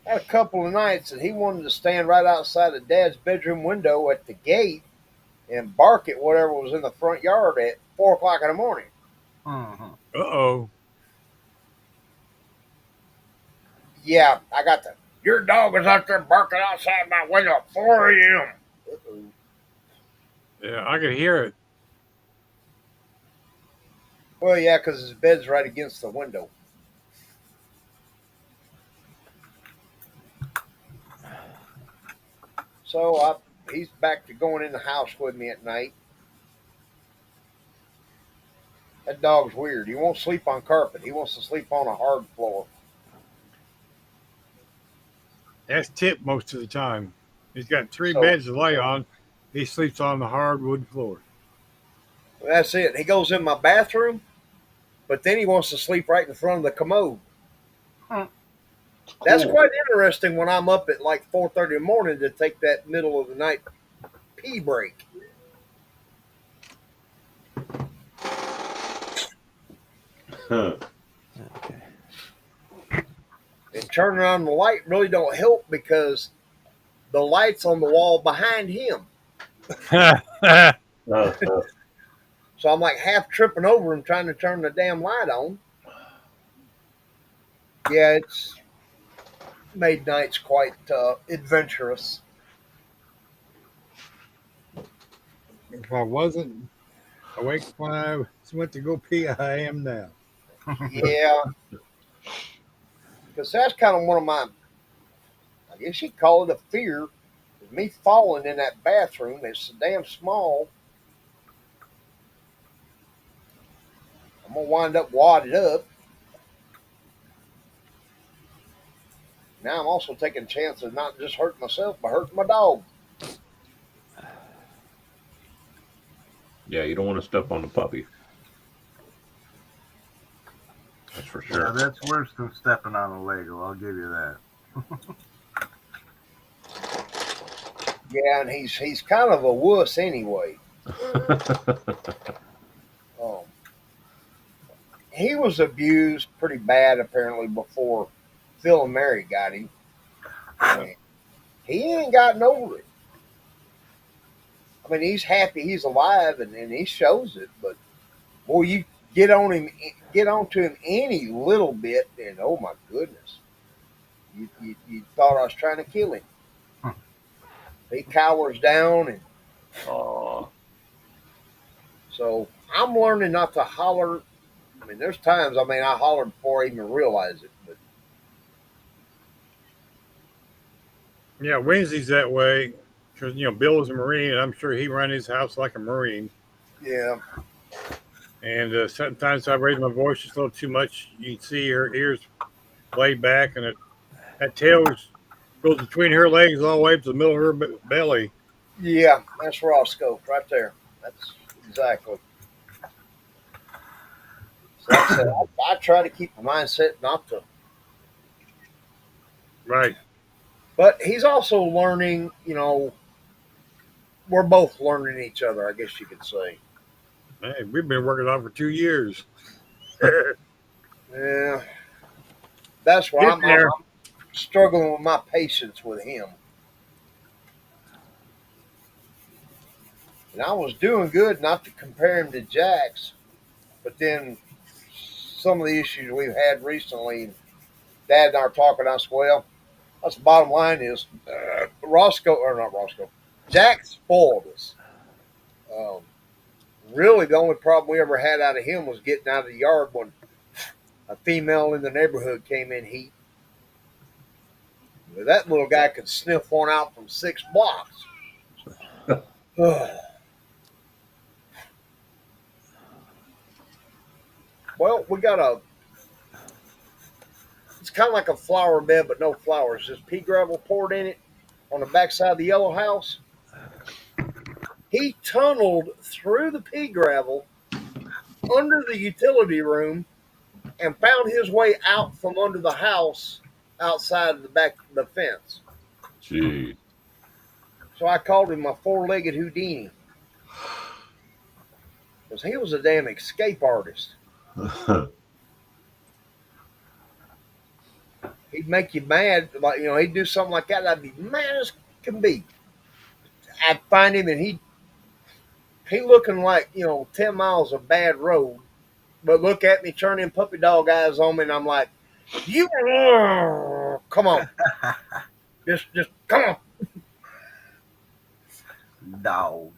had a couple of nights that he wanted to stand right outside of Dad's bedroom window at the gate and bark at whatever was in the front yard at 4 o'clock in the morning. Uh-oh. Yeah, I got your dog is out there barking outside my window at 4 a.m. Yeah, I could hear it. Well, yeah, because his bed's right against the window. So he's back to going in the house with me at night. That dog's weird. He won't sleep on carpet. He wants to sleep on a hard floor. That's Tip most of the time. He's got three beds to lay on. He sleeps on the hardwood floor. That's it. He goes in my bathroom, but then he wants to sleep right in front of the commode. Cool. That's quite interesting when I'm up at like 4:30 in the morning to take that middle of the night pee break. Okay. And turning on the light really don't help because the light's on the wall behind him. So I'm like half tripping over him trying to turn the damn light on. Yeah, it's made nights quite adventurous. If I wasn't awake when I went to go pee, I am now. Yeah. Because that's kind of one of my, I guess you'd call it a fear, is me falling in that bathroom. It's so damn small. I'm going to wind up wadded up. Now I'm also taking a chance of not just hurting myself, but hurting my dog. Yeah, you don't want to step on the puppy. That's for sure. Yeah, that's worse than stepping on a Lego. I'll give you that. Yeah, and he's kind of a wuss anyway. He was abused pretty bad apparently before Phil and Mary got him. And he ain't gotten over it. I mean, he's happy he's alive and he shows it, but boy, you get onto him any little bit, and oh my goodness, you thought I was trying to kill him. He cowers down, and so I'm learning not to holler. I mean, there's times, I hollered before I even realized it, but Yeah, Wednesday's that way because Bill is a Marine, and I'm sure he ran his house like a Marine. yeah. And sometimes I raise my voice just a little too much. You can see her ears laid back, and that tail goes between her legs all the way to the middle of her belly. Yeah, that's Roscoe right there. That's exactly. So like I said, I try to keep the mindset not to. Right. But he's also learning, we're both learning each other, I guess you could say. Hey, we've been working on it for 2 years. Yeah. That's why I'm struggling with my patience with him. And I was doing good not to compare him to Jax, but then some of the issues we've had recently, Dad and I are talking, I said, well, that's the bottom line is Jax spoiled us. Really, the only problem we ever had out of him was getting out of the yard when a female in the neighborhood came in heat. That little guy could sniff one out from 6 blocks. Well, we got it's kind of like a flower bed, but no flowers. Just pea gravel poured in it on the backside of the yellow house. He tunneled through the pea gravel under the utility room and found his way out from under the house outside of the back of the fence. Gee. So I called him a 4-legged Houdini. Because he was a damn escape artist. He'd make you mad. Like, he'd do something like that. I'd be mad as can be. I'd find him and he looking like, 10 miles of bad road. But look at me, turning puppy dog eyes on me, and I'm like, you, come on. just come on. Dogs.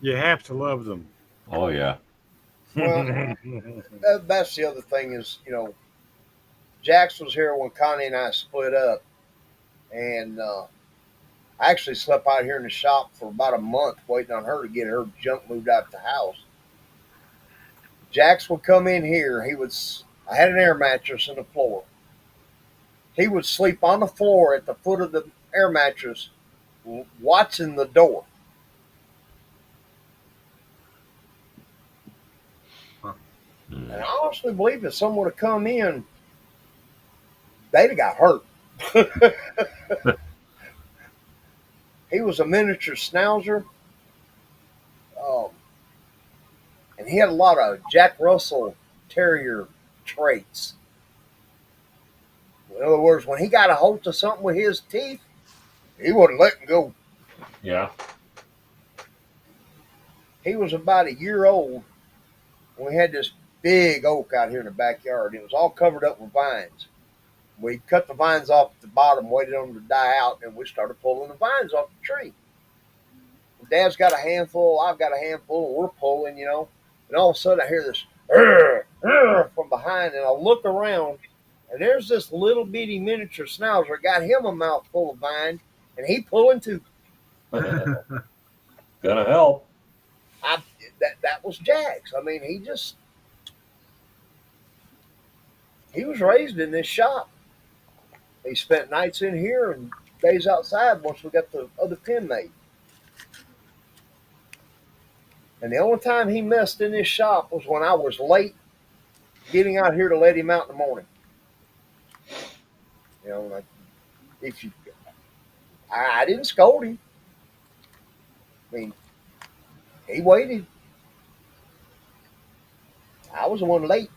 You have to love them. Oh, yeah. Well, that's the other thing is, Jax was here when Connie and I split up. And I actually slept out here in the shop for about a month waiting on her to get her junk moved out the house. Jax would come in here. I had an air mattress in the floor. He would sleep on the floor at the foot of the air mattress watching the door. And I honestly believe if someone would have come in, they'd have got hurt. He was a miniature schnauzer. And he had a lot of Jack Russell Terrier traits. In other words, when he got a hold of something with his teeth, he wouldn't let him go. Yeah. He was about a year old when we had this big oak out here in the backyard. It was all covered up with vines. We cut the vines off at the bottom, waited on them to die out, and we started pulling the vines off the tree. Dad's got a handful, I've got a handful, and we're pulling, And all of a sudden I hear this from behind, and I look around, and there's this little bitty miniature schnauzer. Got him a mouthful of vine, and he pulling too. Gonna help. That was Jack's. I mean, he was raised in this shop. He spent nights in here and days outside once we got the other pen made. And the only time he messed in this shop was when I was late getting out here to let him out in the morning. You know, like I didn't scold him. I mean, he waited. I was the one late.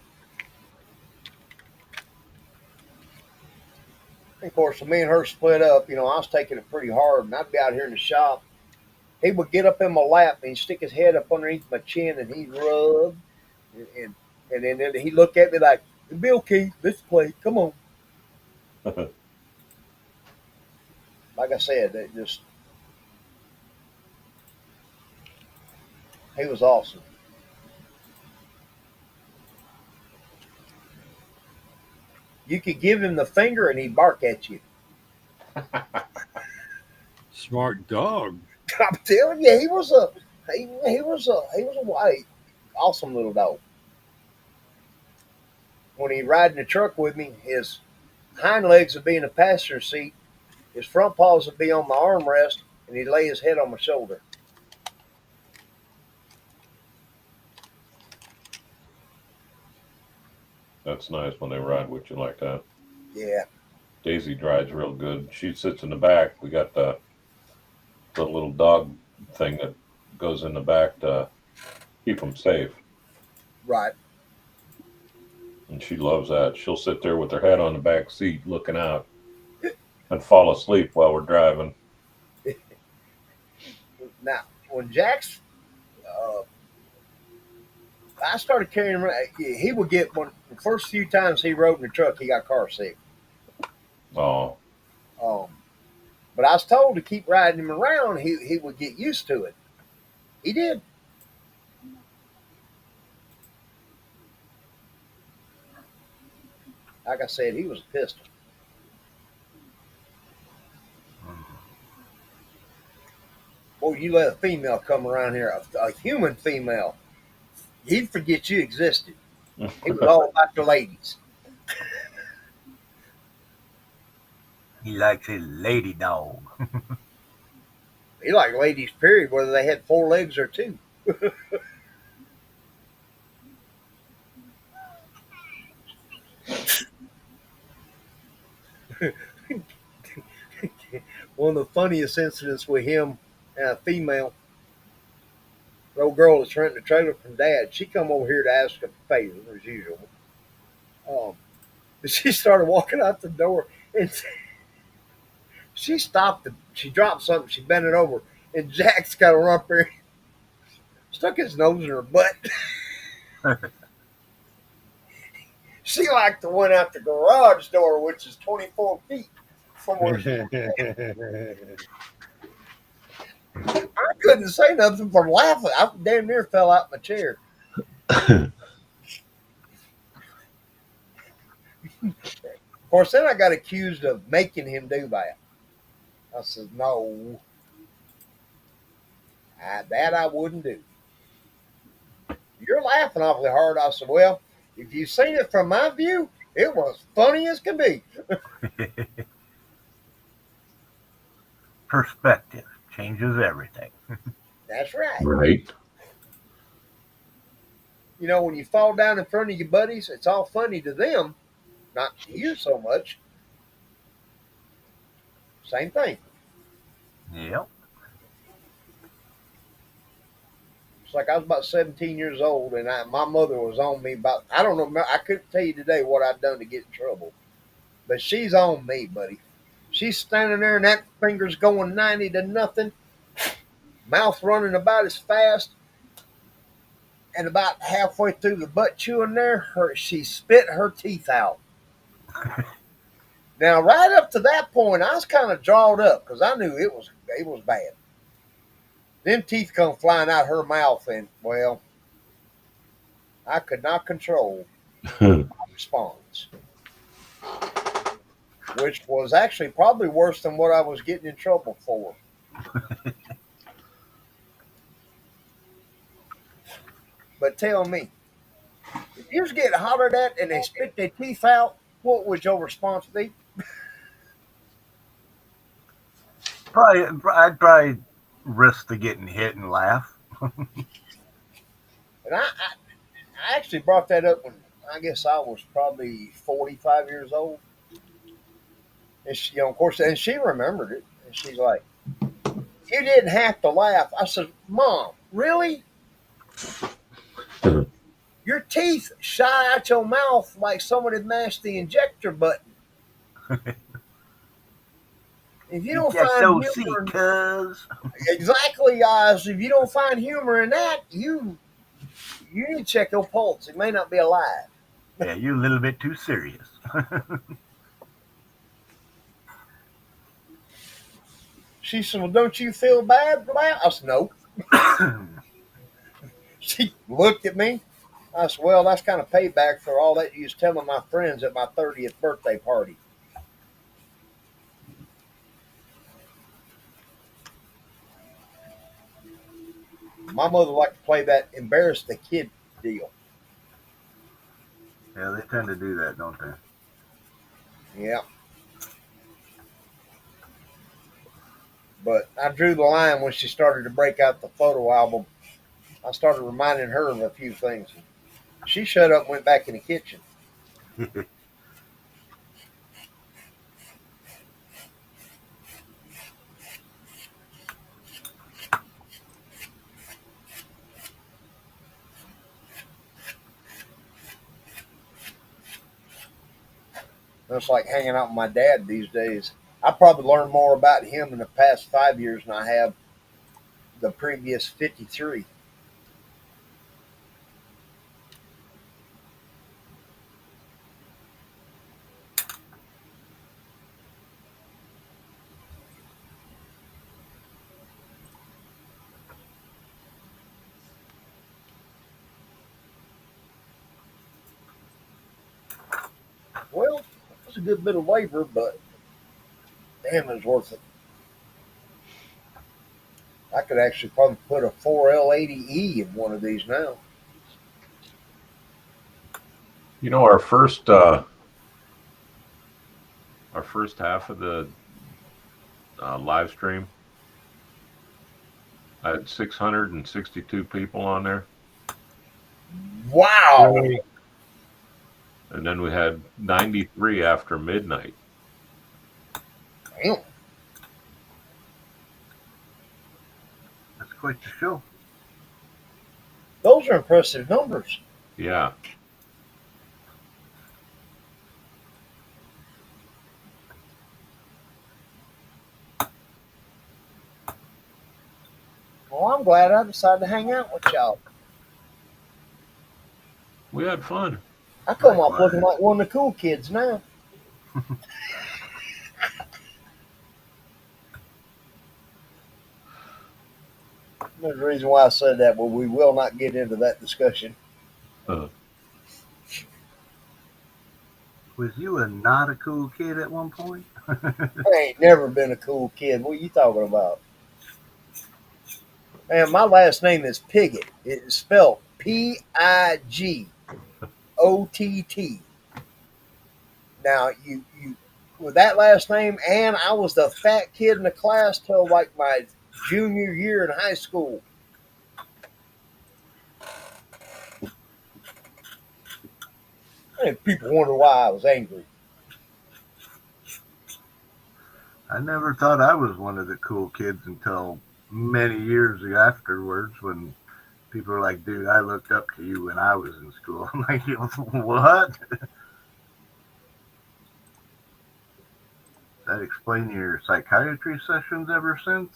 And of course, when me and her split up, I was taking it pretty hard, and I'd be out here in the shop. He would get up in my lap and he'd stick his head up underneath my chin and he'd rub, and then he'd look at me like, "Bill Keith, let's play. Come on." Like I said, he was awesome. You could give him the finger and he'd bark at you. Smart dog. I'm telling you, he was a white, awesome little dog. When he'd ride in the truck with me, his hind legs would be in the passenger seat, his front paws would be on my armrest, and he'd lay his head on my shoulder. That's nice when they ride with you like that. Yeah. Daisy rides real good. She sits in the back. We got the little dog thing that goes in the back to keep them safe. Right. And she loves that. She'll sit there with her head on the back seat looking out and fall asleep while we're driving. Now, when Jack's, I started carrying him around, he would get the first few times he rode in the truck, he got car sick. Oh. But I was told to keep riding him around, he would get used to it. He did. Like I said, he was a pistol. Boy, you let a female come around here, a human female, he'd forget you existed. He was all about the ladies. He likes his lady dog. He liked ladies, period, whether they had 4 legs or 2. One of the funniest incidents with him and a female, the old girl that's renting a trailer from Dad, she come over here to ask a favor, as usual. She started walking out the door, and she stopped. She dropped something. She bent it over, and Jack's got to run up there, stuck his nose in her butt. She like to went out the garage door, which is 24 feet from where she I couldn't say nothing from laughing. I damn near fell out my chair. Of course, then I got accused of making him do that. I said, no, that I wouldn't do. You're laughing awfully hard. I said, well, if you've seen it from my view, it was funny as can be. Perspective changes everything. That's right. Right. You know, when you fall down in front of your buddies, it's all funny to them, not to you so much. Same thing. Yep. It's like I was about 17 years old, and my mother was on me about, I don't know, I couldn't tell you today what I'd done to get in trouble. But she's on me, buddy. She's standing there, and that finger's going 90 to nothing, mouth running about as fast, and about halfway through the butt chewing there, she spit her teeth out. Now, right up to that point, I was kind of jawed up because I knew it was bad. Them teeth come flying out her mouth, and, well, I could not control my response, which was actually probably worse than what I was getting in trouble for. But tell me, if you was getting hollered at and they spit their teeth out, what would your response be? I'd probably risk the getting hit and laugh. And I actually brought that up when I guess I was probably 45 years old. And she, of course, and she remembered it. And she's like, "You didn't have to laugh." I said, "Mom, really? Your teeth shy out your mouth like someone had mashed the injector button. If you don't find humor, cuz. Exactly, guys. If you don't find humor in that, you need to check your pulse. It may not be alive." Yeah, you're a little bit too serious. She said, "Well, don't you feel bad for that?" I said, "Nope." She looked at me. I said, "Well, that's kind of payback for all that you was telling my friends at my 30th birthday party." My mother liked to play that embarrass the kid deal. Yeah, they tend to do that, don't they? Yeah. But I drew the line when she started to break out the photo album. I started reminding her of a few things. She shut up and went back in the kitchen. It's like hanging out with my dad these days. I probably learned more about him in the past 5 years than I have the previous 53. Well, it's a good bit of labor, but damn, it's worth it. I could actually probably put a 4L80E in one of these now. You know, our first half of the live stream, I had 662 people on there. Wow. Really? And then we had 93 after midnight. Damn. That's quite the show. Those are impressive numbers. Yeah. Well, I'm glad I decided to hang out with y'all. We had fun. I come off looking like one of the cool kids now. There's a reason why I said that, but we will not get into that discussion. Was you not a cool kid at one point? I ain't never been a cool kid. What are you talking about? Man, my last name is Piggott. It's spelled Pigott. Now, you with that last name, and I was the fat kid in the class till like my junior year in high school. And people wonder why I was angry. I never thought I was one of the cool kids until many years afterwards when people were like, "Dude, I looked up to you when I was in school." I'm like, "What?" That explain your psychiatry sessions ever since?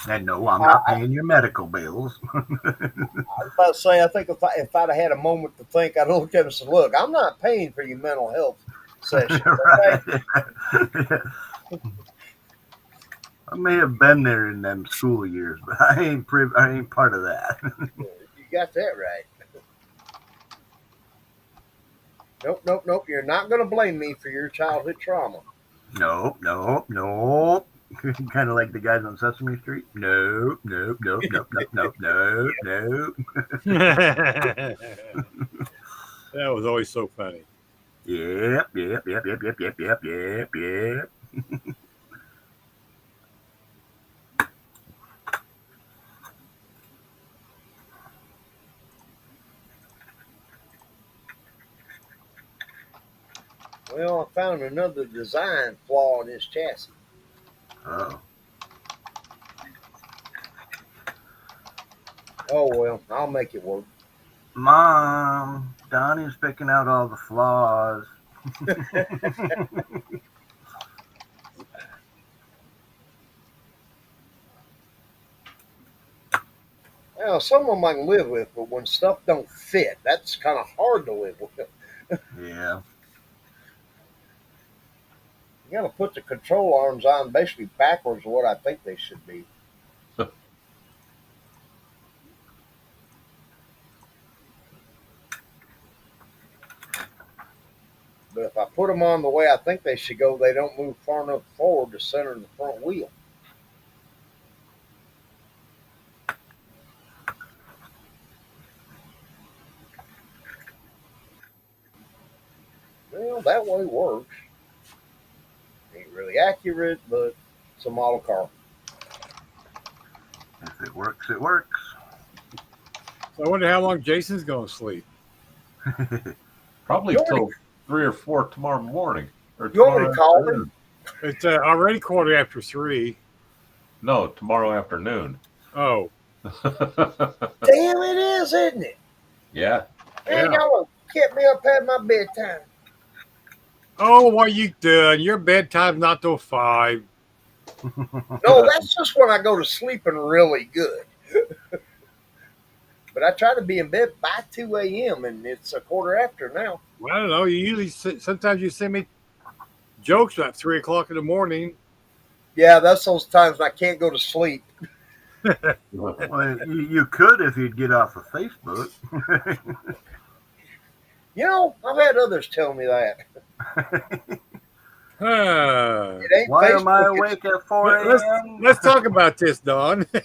And no, I'm not paying your medical bills. I was about to say, I think if I'd have had a moment to think, I'd look at him and said, "Look, I'm not paying for your mental health session." Okay? I may have been there in them school years, but I ain't part of that. You got that right. Nope. You're not going to blame me for your childhood trauma. Nope. Kind of like the guys on Sesame Street. Nope. That was always so funny. Yep. Well, I found another design flaw in his chassis. Oh. Oh, well, I'll make it work. Mom, Donnie's picking out all the flaws. Well, some of them I can live with, but when stuff don't fit, that's kind of hard to live with. Yeah. You got to put the control arms on basically backwards of what I think they should be. But if I put them on the way I think they should go, they don't move far enough forward to center the front wheel. Well, that way works. Ain't really accurate, but it's a model car. If it works, it works. So I wonder how long Jason's going to sleep. Probably till 3 or 4 tomorrow morning. Or You want me to tomorrow call him? It's already 3:15. No, tomorrow afternoon. Oh. Damn, it is, isn't it? Yeah. Man, y'all kept me up past my bedtime. Oh, what are you doing? Your bedtime's not till 5. No, that's just when I go to sleeping really good. But I try to be in bed by 2 a.m. and it's 1/4 now. Well, I don't know. You usually sometimes you send me jokes about 3 o'clock in the morning. Yeah, that's those times I can't go to sleep. Well, you could if you'd get off of Facebook. You know, I've had others tell me that. It ain't Why Facebook, am I awake at 4 a.m.? Let's talk about this, Don. It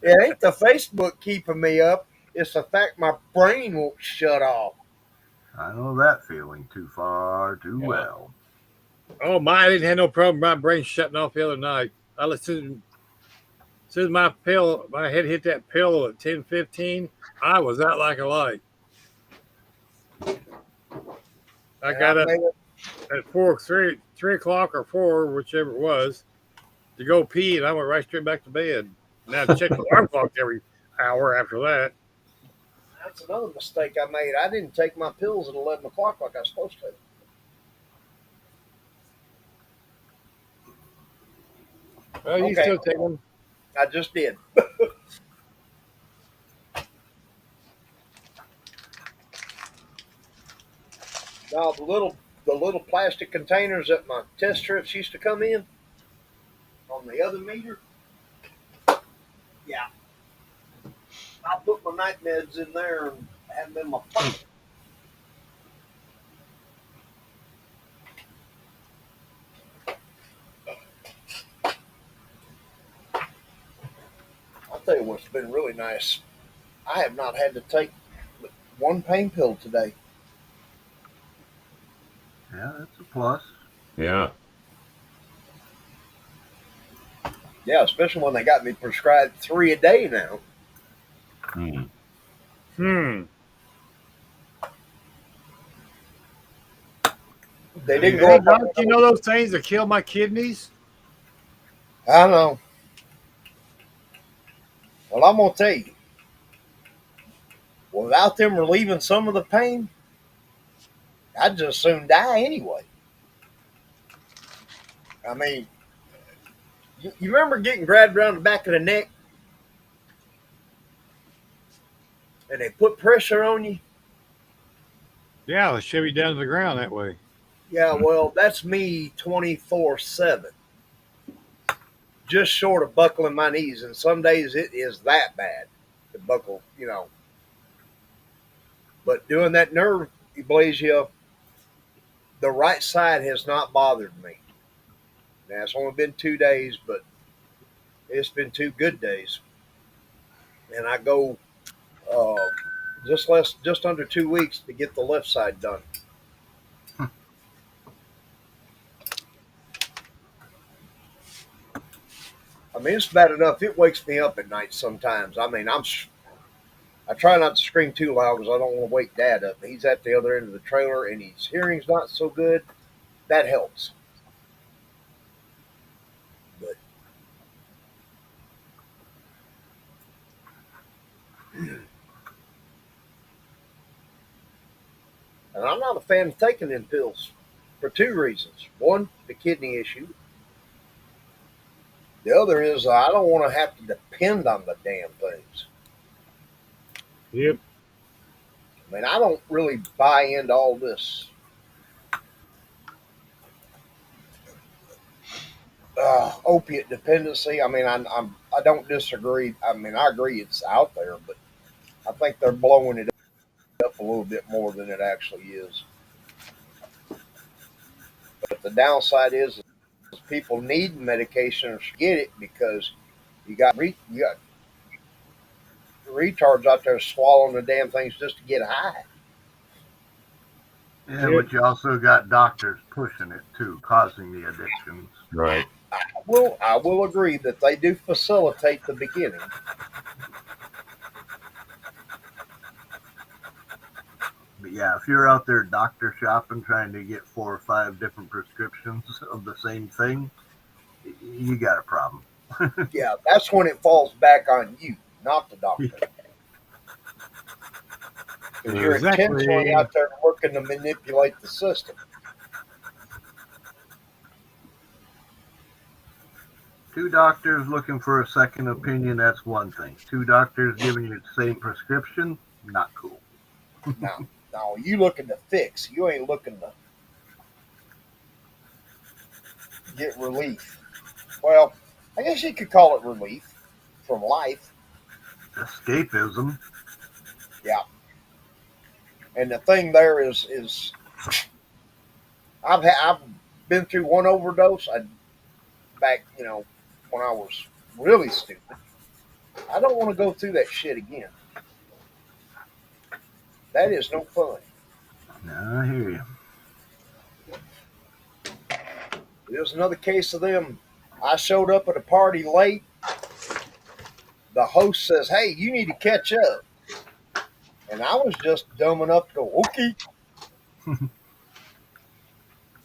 ain't the Facebook keeping me up. It's the fact my brain won't shut off. I know that feeling too well. Oh, I didn't have no problem with my brain shutting off the other night. I listened. As soon as my head hit that pillow at 10:15, I was out like a light. I got up at 3 o'clock or 4, whichever it was, to go pee, and I went right straight back to bed. Now I check the alarm clock every hour after that. That's another mistake I made. I didn't take my pills at 11 o'clock like I was supposed to. Well, you still take them. I just did. Now the little plastic containers that my test strips used to come in on the other meter. Yeah. I'll put my night meds in there and have them in my pocket. I'll tell you what's been really nice. I have not had to take one pain pill today. Yeah, that's a plus. Yeah. Yeah, especially when they got me prescribed 3 a day now. They didn't go up. You know those things that kill my kidneys? I know. Well, I'm going to tell you. Without them relieving some of the pain, I'd just soon die anyway. I mean, you remember getting grabbed around the back of the neck? And they put pressure on you? Yeah, they shove you down to the ground that way. Yeah, well, that's me 24/7. just short of buckling my knees, and some days it is that bad to buckle, But doing that nerve ablation, the right side has not bothered me. Now it's only been 2 days, but it's been 2 good days, and I go uh, just under 2 weeks to get the left side done. I mean, it's bad enough. It wakes me up at night sometimes. I mean, I try not to scream too loud because I don't want to wake Dad up. He's at the other end of the trailer and his hearing's not so good. That helps. But and I'm not a fan of taking them pills for 2 reasons. One, the kidney issue. The other is I don't want to have to depend on the damn things. Yep. I mean, I don't really buy into all this opiate dependency. I mean, I don't disagree. I mean, I agree it's out there, but I think they're blowing it up a little bit more than it actually is. But the downside is people need medication to get it because you got retards out there swallowing the damn things just to get high. Yeah, but you also got doctors pushing it too, causing the addictions. Right. I will agree that they do facilitate the beginning. But yeah, if you're out there doctor shopping trying to get 4 or 5 different prescriptions of the same thing, you got a problem. Yeah, that's when it falls back on you, not the doctor. Because you're intentionally out there working to manipulate the system. Two doctors looking for a second opinion, that's one thing. 2 doctors giving you the same prescription, not cool. No, you looking to fix. You ain't looking to get relief. Well, I guess you could call it relief from life. Escapism. Yeah. And the thing there is I've been through one overdose. Back, when I was really stupid. I don't want to go through that shit again. That is no fun. No, I hear you. There's another case of them. I showed up at a party late. The host says, "Hey, you need to catch up." And I was just dumb enough to go, "Okay."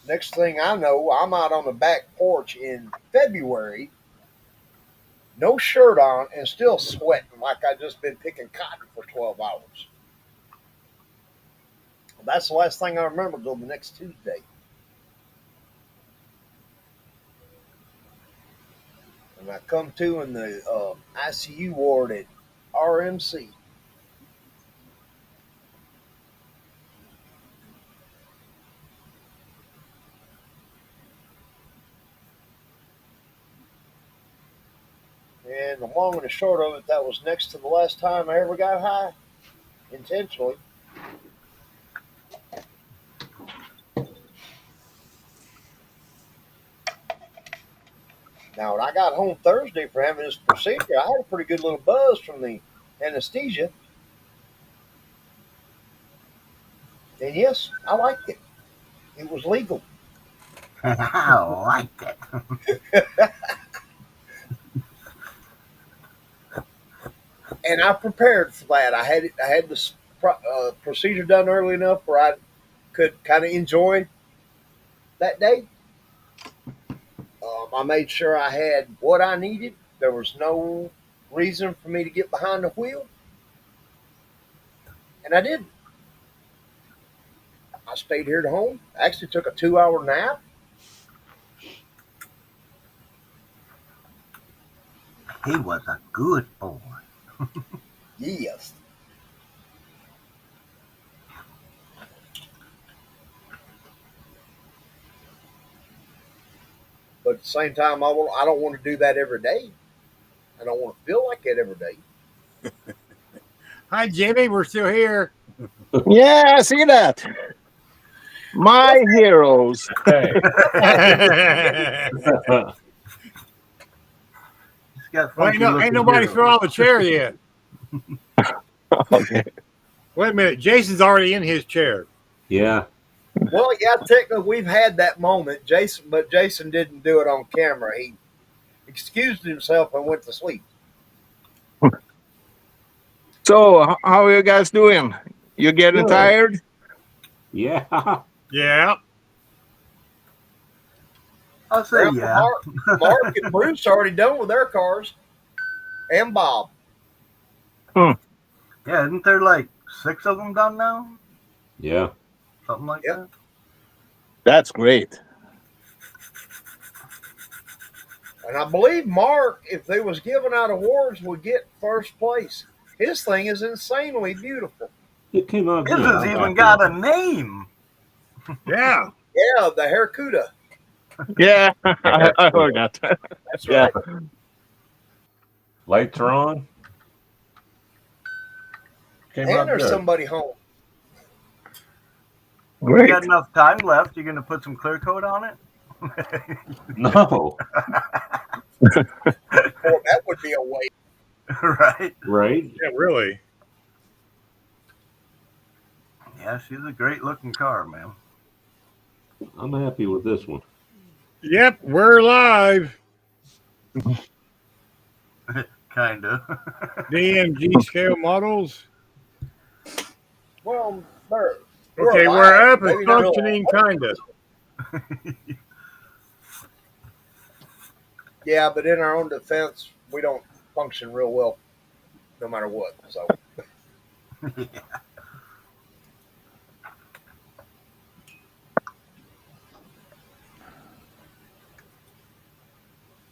Next thing I know, I'm out on the back porch in February, no shirt on, and still sweating like I just been picking cotton for 12 hours. That's the last thing I remember till the next Tuesday. And I come to in the ICU ward at RMC. And the long and the short of it, that was next to the last time I ever got high, intentionally. Now, when I got home Thursday for having this procedure, I had a pretty good little buzz from the anesthesia. And yes, I liked it. It was legal. I liked it. And I prepared for that. I had this procedure done early enough where I could kind of enjoy that day. I made sure I had what I needed. There was no reason for me to get behind the wheel. And I didn't. I stayed here at home. I actually took a 2-hour nap. He was a good boy. Yes. But But at the same time, I don't want to do that every day. I don't want to feel like it every day. Hi, Jimmy. We're still here. Yeah, I see that. My heroes. Hey. Well, ain't nobody throw out the chair yet. Okay. Wait a minute. Jason's already in his chair. Yeah. Well, yeah, technically we've had that moment, but Jason didn't do it on camera. He excused himself and went to sleep. So, how are you guys doing? You getting Good. tired? Yeah. Yeah. I'll say yeah. Mark and Bruce already done with their cars, and Bob. Yeah, isn't there like 6 of them done now? Yeah. Something like that. That's great. And I believe Mark, if they was giving out awards, would get first place. His thing is insanely beautiful. It came out. His has even got a name. Yeah. Yeah, the Haircuda. Yeah, I heard that. That's Yeah. right. Lights are on. Came And out there's good. somebody home. You got enough time left. You're going to put some clear coat on it? No. Boy, that would be a waste. Right? Right? Yeah, really. Yeah, she's a great looking car, man. I'm happy with this one. Yep, we're live. Kind of. DMG scale models. Well, Okay, we're up and functioning, kind of. Yeah, but in our own defense, we don't function real well, no matter what. So. Yeah.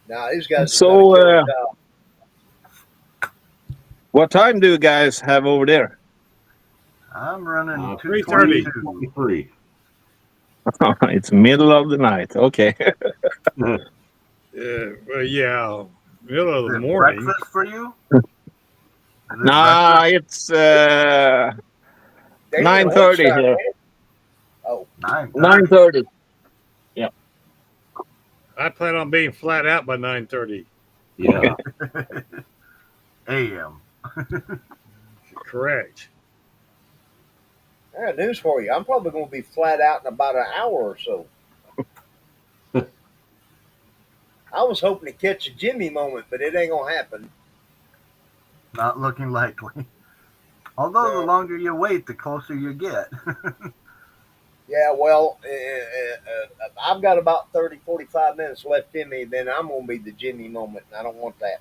Now these guys. So, what time do you guys have over there? I'm running 3:30. 2:22. It's middle of the night. Okay. Well, yeah, middle of Is the it morning. breakfast for you? Nah, it's 9:30 here. Oh, 9:30. Yeah. I plan on being flat out by 9:30. Yeah. AM. Correct. I got news for you. I'm probably going to be flat out in about an hour or so. I was hoping to catch a Jimmy moment, but it ain't going to happen. Not looking likely. Although the longer you wait, the closer you get. Yeah, well, I've got about 30, 45 minutes left in me, then I'm going to be the Jimmy moment, and I don't want that.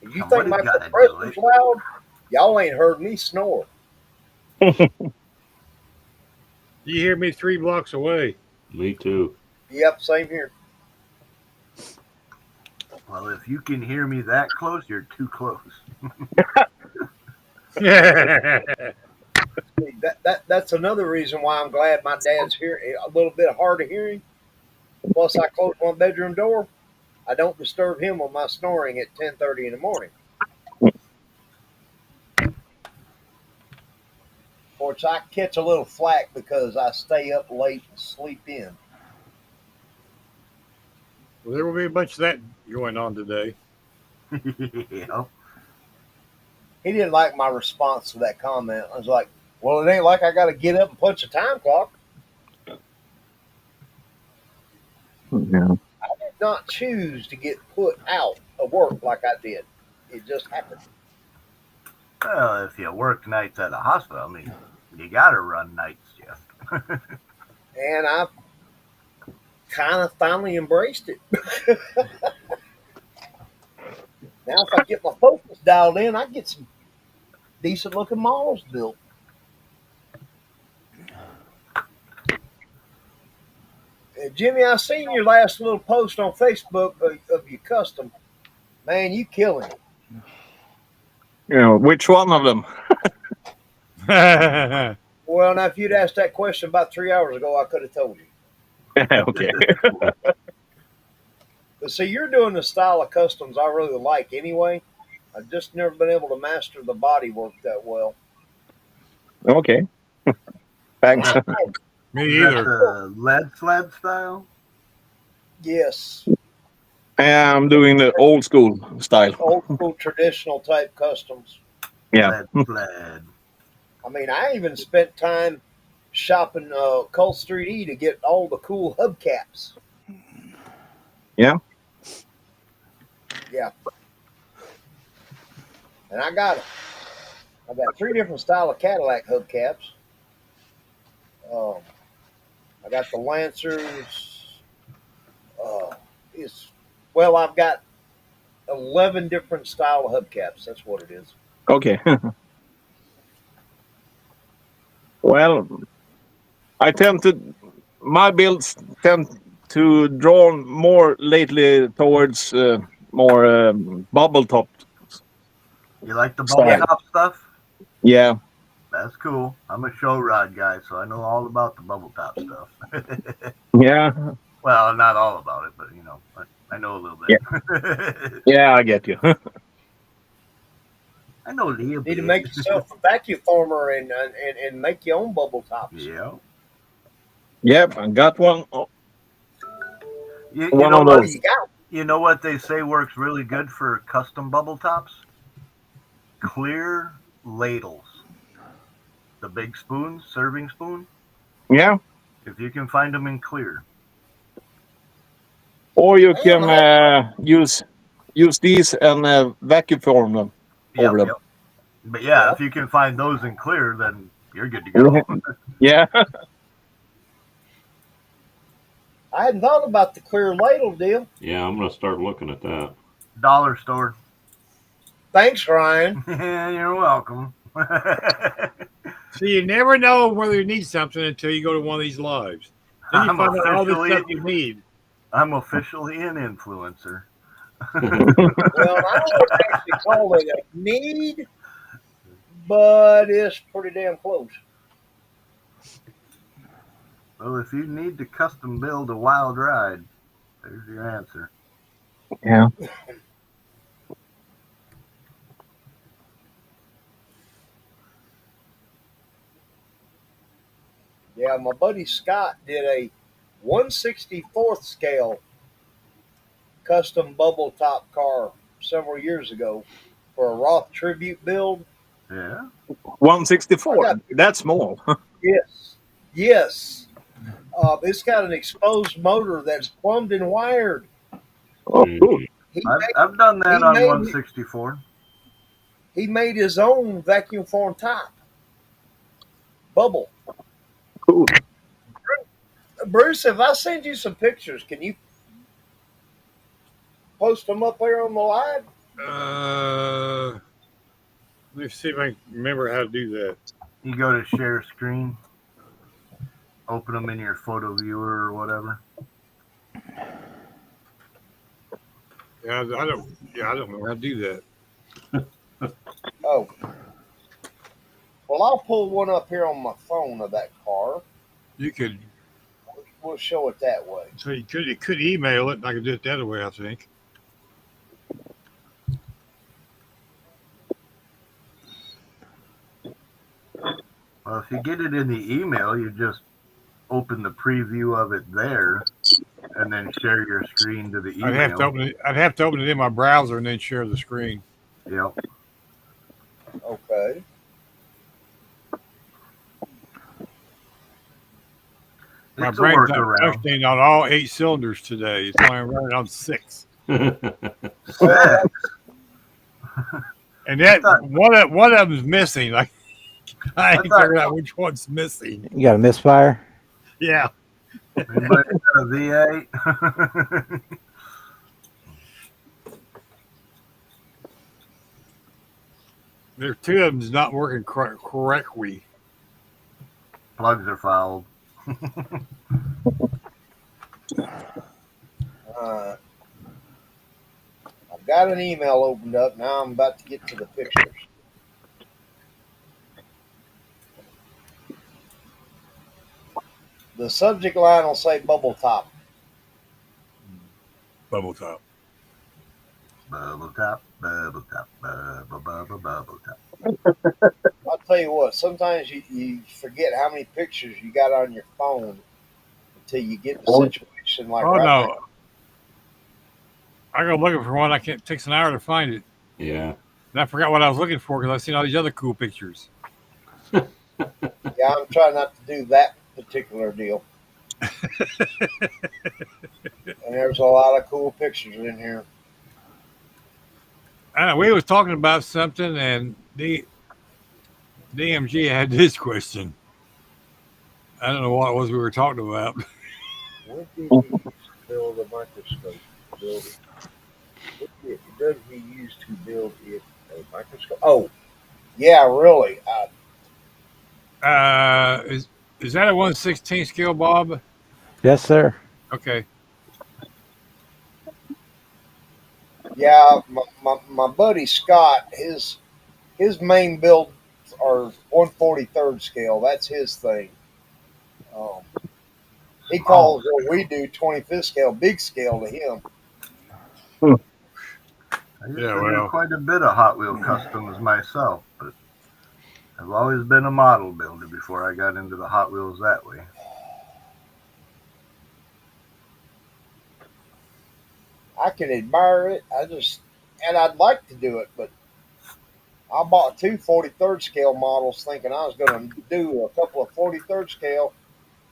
If you think my compressor's loud, y'all ain't heard me snore. You hear me 3 blocks away. Me too. Yep, same here. Well, if you can hear me that close, you're too close. That's another reason why I'm glad my dad's here. A little bit hard of hearing. Plus, I close my bedroom door. I don't disturb him with my snoring at 10:30 in the morning. Of course, I catch a little flack because I stay up late and sleep in. Well, there will be a bunch of that going on today. Yeah. He didn't like my response to that comment. I was like, well, it ain't like I got to get up and punch a time clock. Yeah. I did not choose to get put out of work like I did. It just happened. Well, if you work nights at a hospital, I mean, you got to run nights, Jeff. And I kind of finally embraced it. Now, if I get my focus dialed in, I get some decent looking models built. Jimmy, I seen your last little post on Facebook of your custom. Man, you killing it. Yeah, which one of them? Well, now, if you'd asked that question about 3 hours ago, I could have told you. Okay. But see, you're doing the style of customs I really like anyway. I've just never been able to master the body work that well. Okay. Thanks. Me Is that either. the lead sled style? Yes, I'm doing the old school style. old school traditional type customs. Yeah. Lead sled. I mean, I even spent time shopping Colt Street E to get all the cool hubcaps. Yeah. Yeah, and I got them. I got 3 different style of Cadillac hubcaps. I got the Lancers. It's I've got 11 different style of hubcaps. That's what it is. Okay. Well, my builds tend to draw more lately towards more bubble top. You like the Style. bubble top stuff? Yeah. That's cool. I'm a show rod guy, so I know all about the bubble top stuff. Yeah. Well, not all about it, but I know a little bit. Yeah, I get you. I know a little Need bit. to make yourself a vacuum former and make your own bubble tops. Yeah. Yep, I got one. You One know of what? those. You know what they say works really good for custom bubble tops? Clear ladles. The big spoons, serving spoon. Yeah. If you can find them in clear. Or you can use these and vacuum form them over them. Yep. But yeah, if you can find those in clear, then you're good to go. Yeah. I hadn't thought about the clear ladle deal. Yeah, I'm gonna start looking at that. Dollar store. Thanks, Ryan. Yeah, you're welcome. So you never know whether you need something until you go to one of these lives. Then you find out all the stuff you need. I'm officially an influencer. Well, I wouldn't actually call it a need, but it's pretty damn close. Well, if you need to custom build a wild ride, there's your answer. Yeah. Yeah, my buddy Scott did a 1/64th scale custom bubble top car several years ago for a Roth tribute build. Yeah. 164. That's small. Yes. It's got an exposed motor that's plumbed and wired. Oh, cool. I've done that on 164. He made his own vacuum form top bubble. Cool. Bruce, if I send you some pictures, can you post them up there on the live? Let me see if I can remember how to do that. You go to share screen, open them in your photo viewer or whatever. Yeah, I don't know how to do that. Oh. Well, I'll pull one up here on my phone of that car. You could. We'll show it that way. So you could email it, and I could do it that way, I think. Well, if you get it in the email, you just open the preview of it there, and then share your screen to the email. I'd have to open it in my browser and then share the screen. Yep. Okay. My It's a brain's not workaround. functioning on all 8 cylinders today. It's only running on 6. And that one of them's missing. Like I ain't figured out which one's missing. You got a misfire? Yeah. Anybody got a V8? There's 2 of them's not working correctly. Plugs are fouled. I've got an email opened up. Now I'm about to get to the pictures. The subject line will say bubble top. Bubble top. Bubble top, bubble top, bubble top. I'll tell you what, sometimes you forget how many pictures you got on your phone until you get the situation like Oh right no. now. I go looking for one. I can't. It takes an hour to find it. Yeah. And I forgot what I was looking for because I've seen all these other cool pictures. Yeah, I'm trying not to do that particular deal. And there's a lot of cool pictures in here. I know, we was talking about something, and DMG had this question. I don't know what it was we were talking about. What did he use to build a microscope? Build it. What did he use to build it a microscope? Oh, yeah, really. Is that a 1/16 scale, Bob? Yes, sir. Okay. Yeah, my buddy Scott, his main builds are 1/43 scale. That's his thing. He calls what we do 25th scale, big scale to him. I used to do quite a bit of Hot Wheel customs myself, but I've always been a model builder before I got into the Hot Wheels that way. I can admire it. And I'd like to do it, but I bought two 43rd scale models thinking I was going to do a couple of 43rd scale.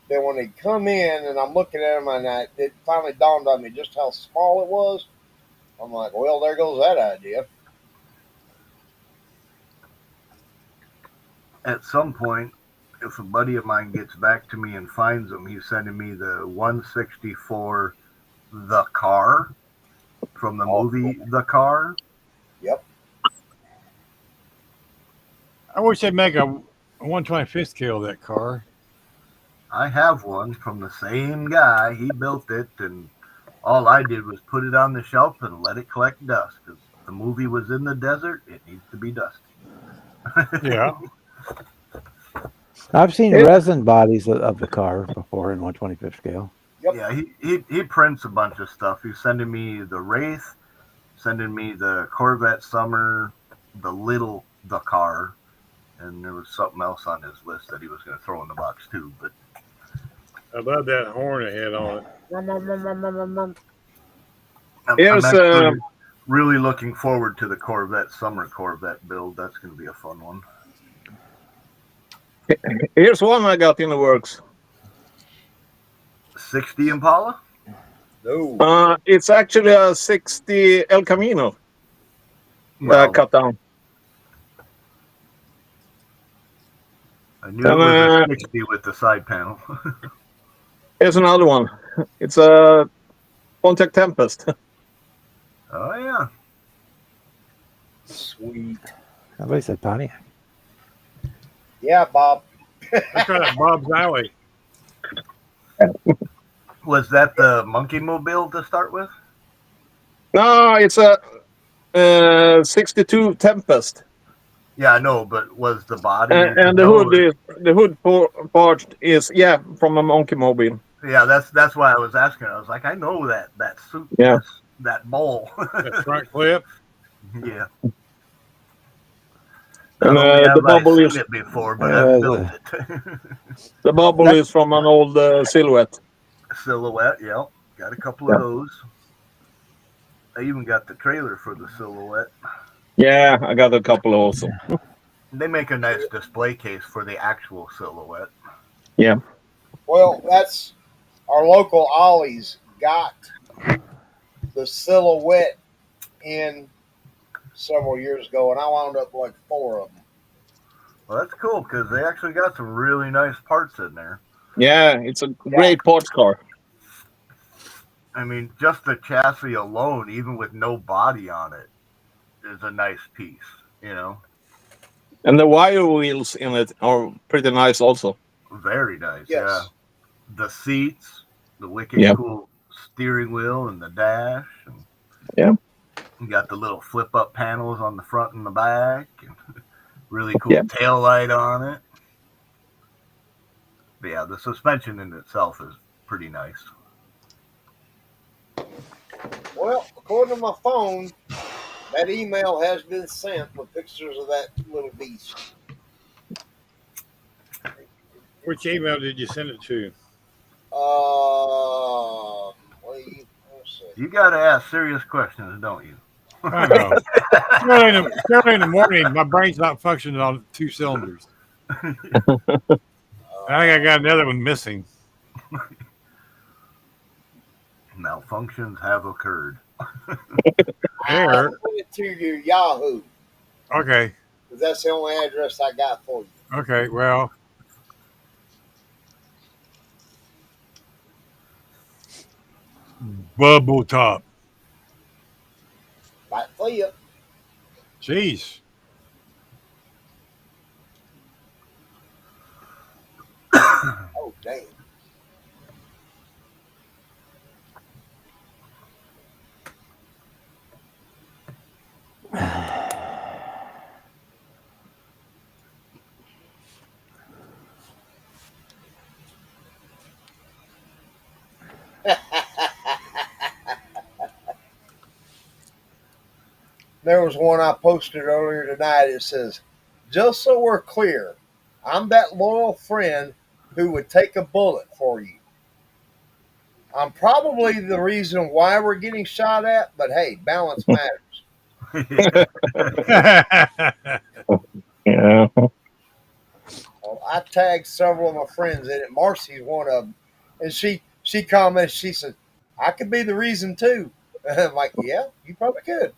Then when they come in and I'm looking at them, and it finally dawned on me just how small it was. I'm like, well, there goes that idea. At some point, if a buddy of mine gets back to me and finds them, he's sending me the 1/64 The Car from the movie The Car. Yep. I wish they'd make a 1/25 scale of that car. I have one from the same guy. He built it, and all I did was put it on the shelf and let it collect dust. Because the movie was in the desert, it needs to be dusty. Yeah. I've seen resin bodies of the car before in 1/25 scale. Yep. Yeah, he prints a bunch of stuff. He's sending me the Wraith, sending me the Corvette Summer, the car, and there was something else on his list that he was going to throw in the box too. But I love that horn it had on it. I'm actually really looking forward to the Corvette Summer Corvette build. That's going to be a fun one. Here's one I got in the works. 60 Impala? No. It's actually a 60 El Camino cut down. I knew it was a 60 with the side panel. Here's another one. It's a Pontiac Tempest. Oh, yeah. Sweet. Somebody said Pontiac. Yeah, Bob. That's right up Bob's alley. Was that the Monkey Mobile to start with? No, it's a 62 Tempest. Yeah, I know, but was the body and the hood part is from a Monkey Mobile. Yeah, that's why I was asking. I was like, I know that suit, that bowl. That front clip. Yeah. And the bubble is it before, but I've built it. The bubble is from an old Silhouette. Silhouette, yeah. Got a couple of those. I even got the trailer for the Silhouette. Yeah, I got a couple also. They make a nice display case for the actual Silhouette. Yeah. Well, that's our local Ollie's got the Silhouette in several years ago, and I wound up like 4 of them. Well, that's cool because they actually got some really nice parts in there. Yeah, it's a great parts car. I mean, just the chassis alone, even with no body on it, is a nice piece, you know. And the wire wheels in it are pretty nice also. Very nice, Yes. yeah. The seats, the wicked cool steering wheel and the dash. And you got the little flip-up panels on the front and the back. And really cool tail light on it. But yeah, the suspension in itself is pretty nice. Well, according to my phone, that email has been sent with pictures of that little beast. Which email did you send it to? Let's see. You got to ask serious questions, don't you? I know. Early in the morning, my brain's not functioning on 2 cylinders. I think I got another one missing. Malfunctions have occurred. There. Put it to your Yahoo, Okay. because that's the only address I got for you. Okay. Well. Bubble top. Like Flip. Jeez. Oh, damn. There was one I posted earlier tonight. It says, just so we're clear, I'm that loyal friend who would take a bullet for you. I'm probably the reason why we're getting shot at, but hey, balance matters. Yeah. Well, I tagged several of my friends in it. Marcy's one of them. And she commented, she said, I could be the reason too. I'm like, yeah, you probably could.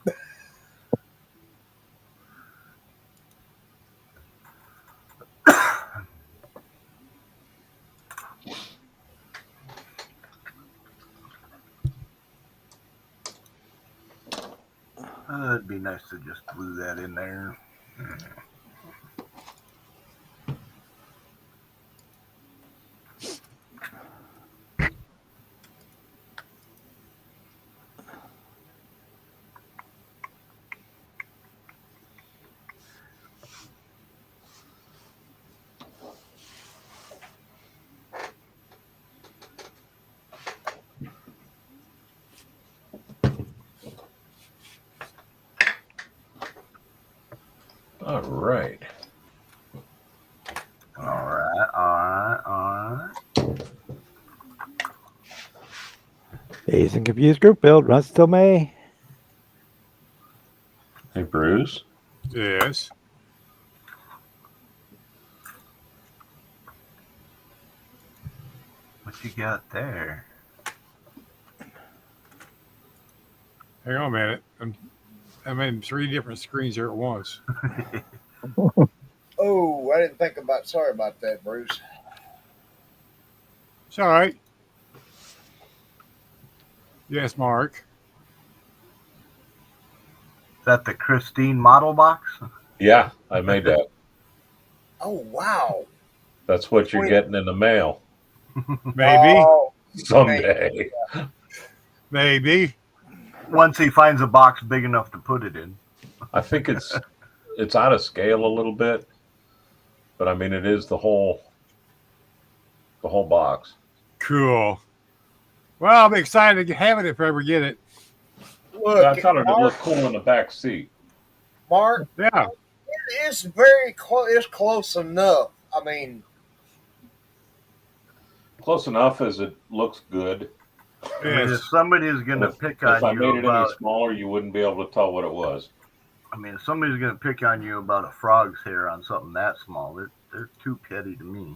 It'd be nice to just glue that in there. All right. All right. Days and Confused group build runs till May. Hey, Bruce. Yes. What you got there? Hang on a minute. I'm in 3 different screens here at once. Oh, I didn't think about, sorry about that, Bruce. It's all right. Yes, Mark. Is that the Christine model box? Yeah, I made that. Oh, wow. That's what you're getting in the mail. Maybe. Oh, someday. Maybe. Once he finds a box big enough to put it in. I think it's out of scale a little bit, but I mean it is the whole box. Cool. Well, I'm excited to have it if I ever get it. Look, I thought it'd look cool in the back seat. Mark, Yeah. it's very close. It's close enough. I mean, Close enough as it looks good. I mean, if somebody's going to pick on you if I made it about, any smaller, you wouldn't be able to tell what it was. I mean, if somebody's going to pick on you about a frog's hair on something that small, they're too petty to me.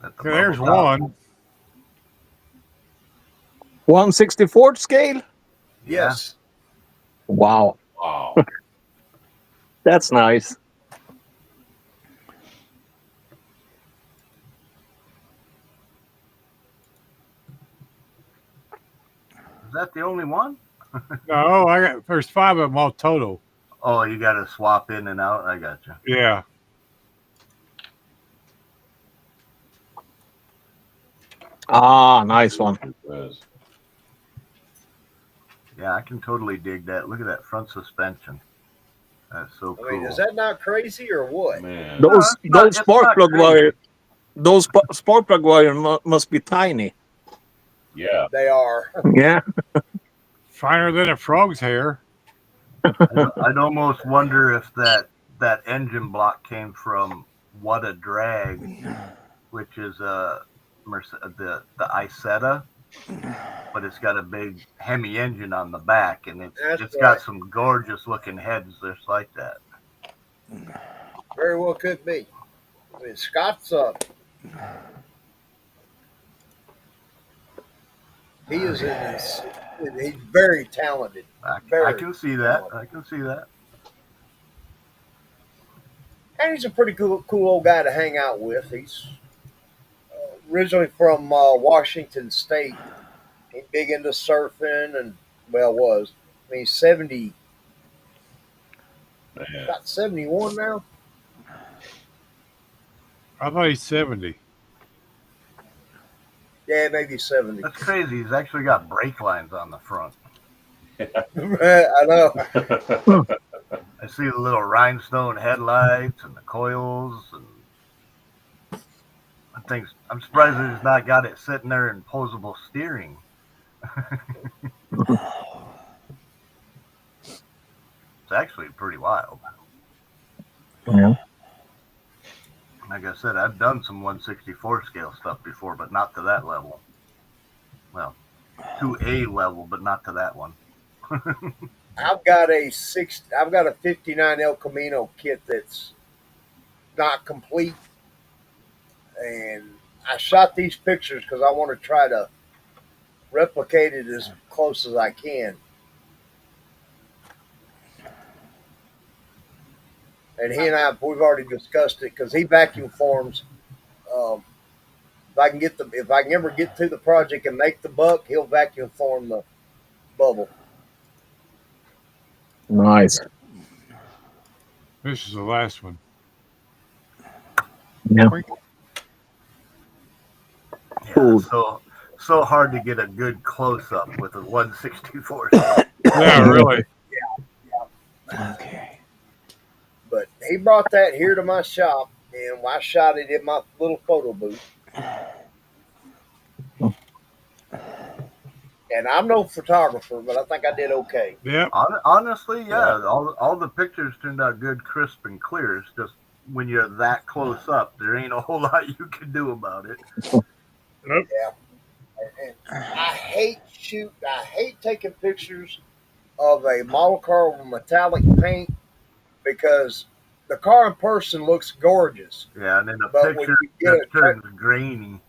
Okay, there's one. 1/64 scale? yes. Wow. Wow. That's nice. Is that the only one? No, there's 5 of them all total. Oh, you got to swap in and out? I got you. Yeah. Ah, nice one. Yeah, I can totally dig that. Look at that front suspension. That's so cool. I mean, is that not crazy or what? Man. Those spark plug wire, spark plug wire must be tiny. Yeah, they are. Yeah. Finer than a frog's hair. I'd almost wonder if that engine block came from What a Drag, which is the Isetta, but it's got a big Hemi engine on the back, and it's got some gorgeous looking heads just like that. Very well could be. I mean, Scott's he is he's very talented. I can see that. I can see that. And he's a pretty cool old guy to hang out with. He's originally from Washington State. He's big into surfing and, was. I mean, he's 70. man. About 71 now. I thought he's 70. Yeah, maybe 70. That's crazy. He's actually got brake lines on the front. I know. I see the little rhinestone headlights and the coils and things. I'm surprised he's not got it sitting there in posable steering. It's actually pretty wild. Yeah. Like I said, I've done some 1/64 scale stuff before, but not to that level. Well, to a level, but not to that one. I've got a 59 El Camino kit that's not complete, and I shot these pictures because I want to try to replicate it as close as I can. And he and we've already discussed it because he vacuum forms. If I can ever get through the project and make the buck, he'll vacuum form the bubble. Nice. This is the last one. Yeah. Yeah, so hard to get a good close up with a 1/64. Yeah, really. Okay. But he brought that here to my shop, and I shot it in my little photo booth. And I'm no photographer, but I think I did okay. Yeah. Honestly, yeah. All the pictures turned out good, crisp, and clear. It's just when you're that close up, there ain't a whole lot you can do about it. Nope. Yeah. And I hate taking pictures of a model car with metallic paint because the car in person looks gorgeous. Yeah, and then the But picture when you get turns grainy.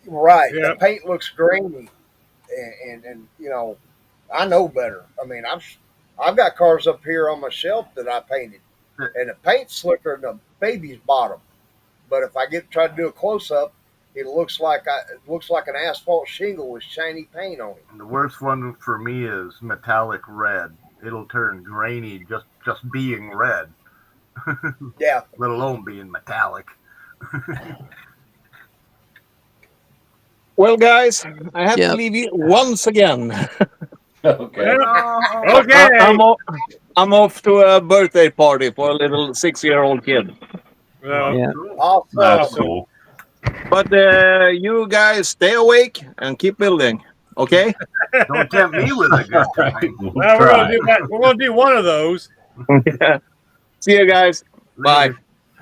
Right, Yep. the paint looks grainy, and I know better. I mean, I've got cars up here on my shelf that I painted, and the paint's slicker than a baby's bottom. But if I try to do a close up, it looks like an asphalt shingle with shiny paint on it. And the worst one for me is metallic red. It'll turn grainy just being red. Yeah. Let alone being metallic. Well, guys, I have to leave you once again. Okay. Okay. I'm off to a birthday party for a little 6-year-old kid. Well, Yeah. Awesome. That's cool. But you guys stay awake and keep building, okay? Don't tempt me with a good time. We'll well, try. we're gonna do one of those. Yeah. See you guys. Bye.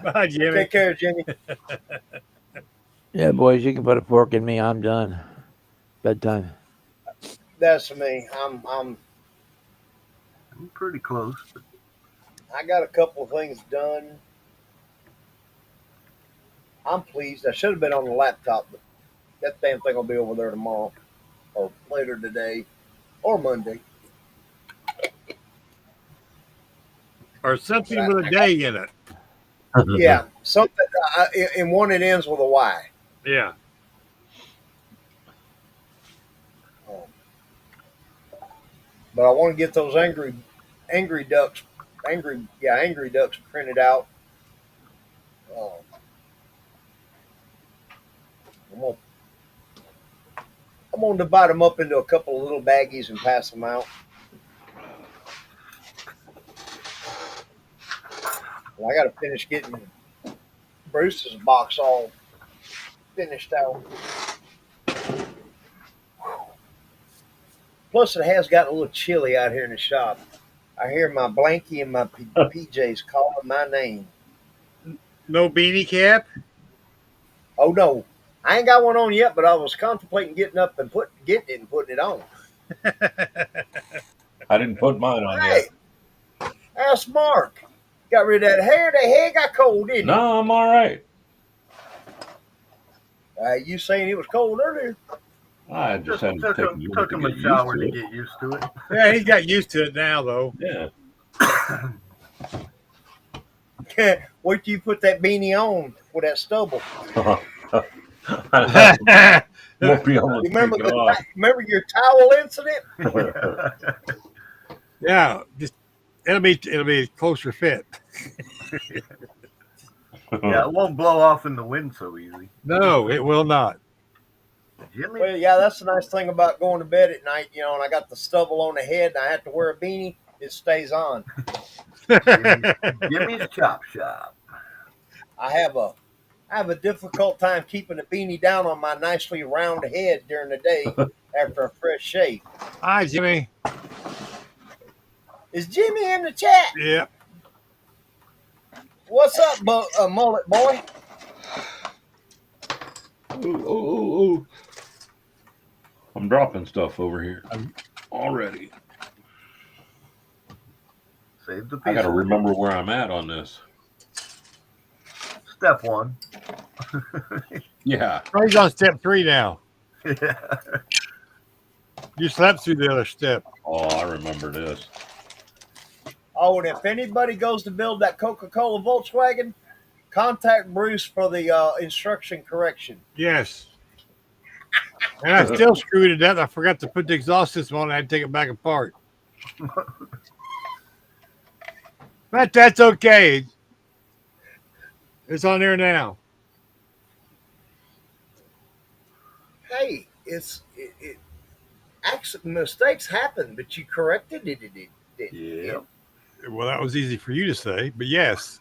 Bye, Jimmy. Take care, Jimmy. Yeah, boys, you can put a fork in me. I'm done. Bedtime. That's me. I'm pretty close. But I got a couple of things done. I'm pleased. I should have been on the laptop, but that damn thing will be over there tomorrow or later today or Monday. Or something with a day in it. Yeah, something. And one that ends with a Y. Yeah. But I want to get those angry ducks printed out. I'm I'm gonna divide them up into a couple of little baggies and pass them out. Well, I got to finish getting Bruce's box all finished out. Plus, it has gotten a little chilly out here in the shop. I hear my blankie and my PJs calling my name. No beanie cap? Oh no, I ain't got one on yet, but I was contemplating getting up and getting it and putting it on. I didn't put mine on Hey, yet. ask Mark. Got rid of that hair. The hair got cold, didn't it? No, I'm all right. You saying it was cold earlier? I just hadn't took taken you him a shower to get used to it. Yeah, he's got used to it now, though. Yeah. Wait till you put that beanie on with that stubble. Won't be able to remember take it off. Remember your towel incident? Yeah, just it'll be a closer fit. Yeah, it won't blow off in the wind so easy. No, it will not. Jimmy? Well, yeah, that's the nice thing about going to bed at night, you know, and I got the stubble on the head and I have to wear a beanie, it stays on. Jimmy's Chop Shop. I have a difficult time keeping the beanie down on my nicely round head during the day after a fresh shave. Hi, Jimmy. Is Jimmy in the chat? Yeah. What's up, mullet boy? Ooh. I'm dropping stuff over here already. Save the I got to pieces. remember where I'm at on this. Step one. Yeah. He's on step 3 now. Yeah. You slept through the other step. Oh, I remember this. Oh, and if anybody goes to build that Coca-Cola Volkswagen, contact Bruce for the instruction correction. Yes. And I still screwed it up. I forgot to put the exhaust system on. I had to take it back apart. But that's okay. It's on there now. Hey, mistakes happen, but you corrected it. Yeah. Well, that was easy for you to say, but yes.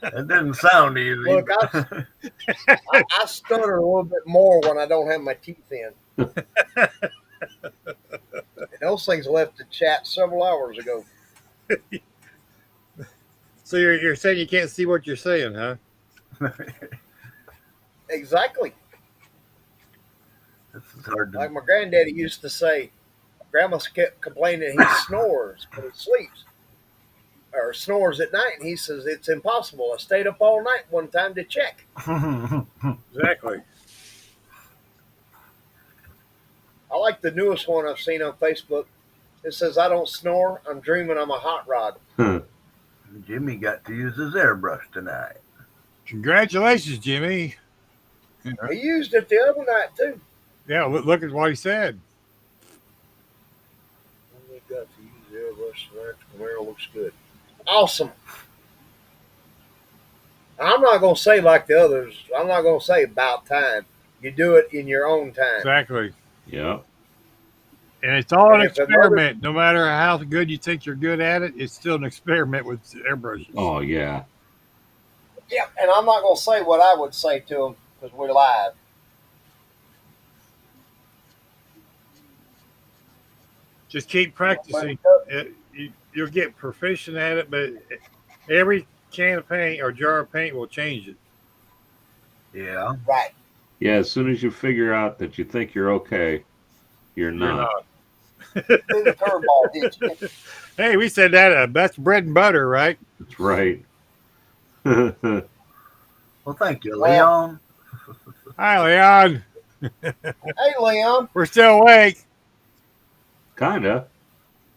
It didn't sound easy. Look, I stutter a little bit more when I don't have my teeth in. And those things left the chat several hours ago. So you're saying you can't see what you're saying, huh? Exactly. This is hard to... Like my granddaddy used to say, Grandma kept complaining he snores when he sleeps. Or snores at night, and he says, it's impossible. I stayed up all night one time to check. Exactly. I like the newest one I've seen on Facebook. It says, I don't snore. I'm dreaming I'm a hot rod. Jimmy got to use his airbrush tonight. Congratulations, Jimmy. He used it the other night, too. Yeah, look at what he said. I got to use the airbrush tonight. The Camaro looks good. Awesome. I'm not going to say like the others. I'm not going to say about time. You do it in your own time. Exactly. Yeah. And it's all an And if experiment. No matter how good you think you're good at it, it's still an experiment with airbrushes. Oh, yeah. Yeah, and I'm not going to say what I would say to them because we're live. Just keep practicing. You'll get proficient at it, but every can of paint or jar of paint will change it. Yeah. Right. Yeah, as soon as you figure out that you think you're okay, you're not. Threw the curveball, did you? Hey, we said that. That's bread and butter, right? That's right. Well, thank you, Leon. Hi, Leon. Hey, Leon. We're still awake. Kinda.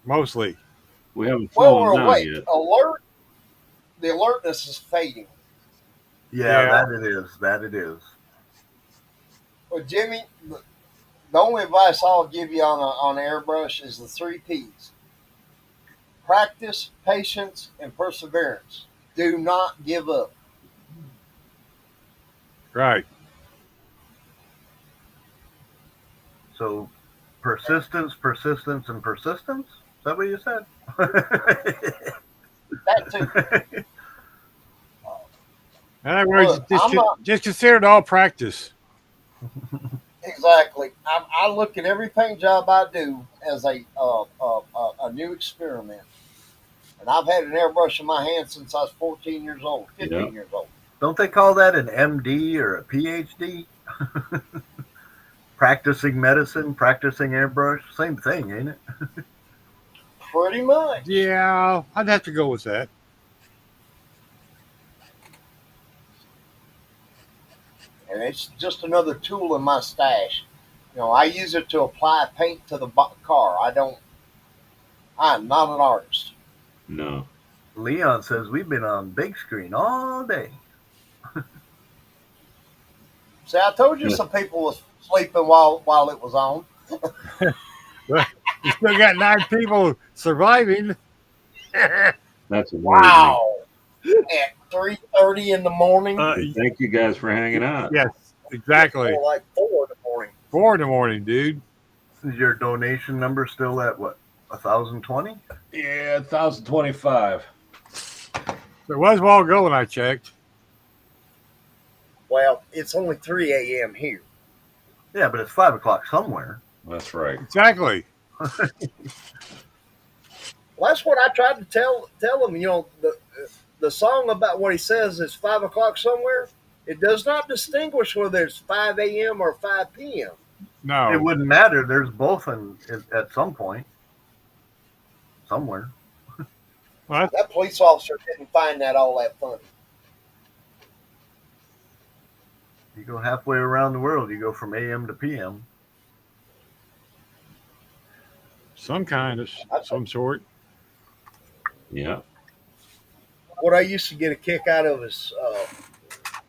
Mostly. We haven't Well, fallen we're down awake. yet. Alert. The alertness is fading. Yeah, Yeah. that it is. That it is. Well, Jimmy, the only advice I'll give you on airbrush is the 3 P's. Practice, patience, and perseverance. Do not give up. Right. So persistence, persistence, and persistence? Is that what you said? That too. In other words, Look, I'm not just consider it all practice. exactly. I look at every paint job I do as a new experiment, and I've had an airbrush in my hand since I was 14 years old, 15 years old. Don't they call that an MD or a PhD? Practicing medicine, practicing airbrush, same thing, ain't it? Pretty much. Yeah, I'd have to go with that. And it's just another tool in my stash. You know, I use it to apply paint to the car. I'm not an artist. No. Leon says we've been on big screen all day. See, I told you some people was sleeping while it was on. Well, you still got 9 people surviving. That's amazing. Wow. At 3:30 in the morning. Thank you guys for hanging out. Yes, exactly. Or like 4 in the morning. 4 in the morning, dude. Is your donation number still at what? 1,020? Yeah, 1,025. There was a while ago when I checked. Well, it's only 3 a.m. here. Yeah, but it's 5 o'clock somewhere. That's right. Exactly. Well, that's what I tried to tell him. You know, the song about what he says is 5 o'clock somewhere. It does not distinguish whether it's 5 a.m. or 5 p.m. No. It wouldn't matter. There's both at some point. Somewhere. What? That police officer didn't find that all that funny. You go halfway around the world, you go from AM to PM. Some kind of some sort. Yeah. What I used to get a kick out of is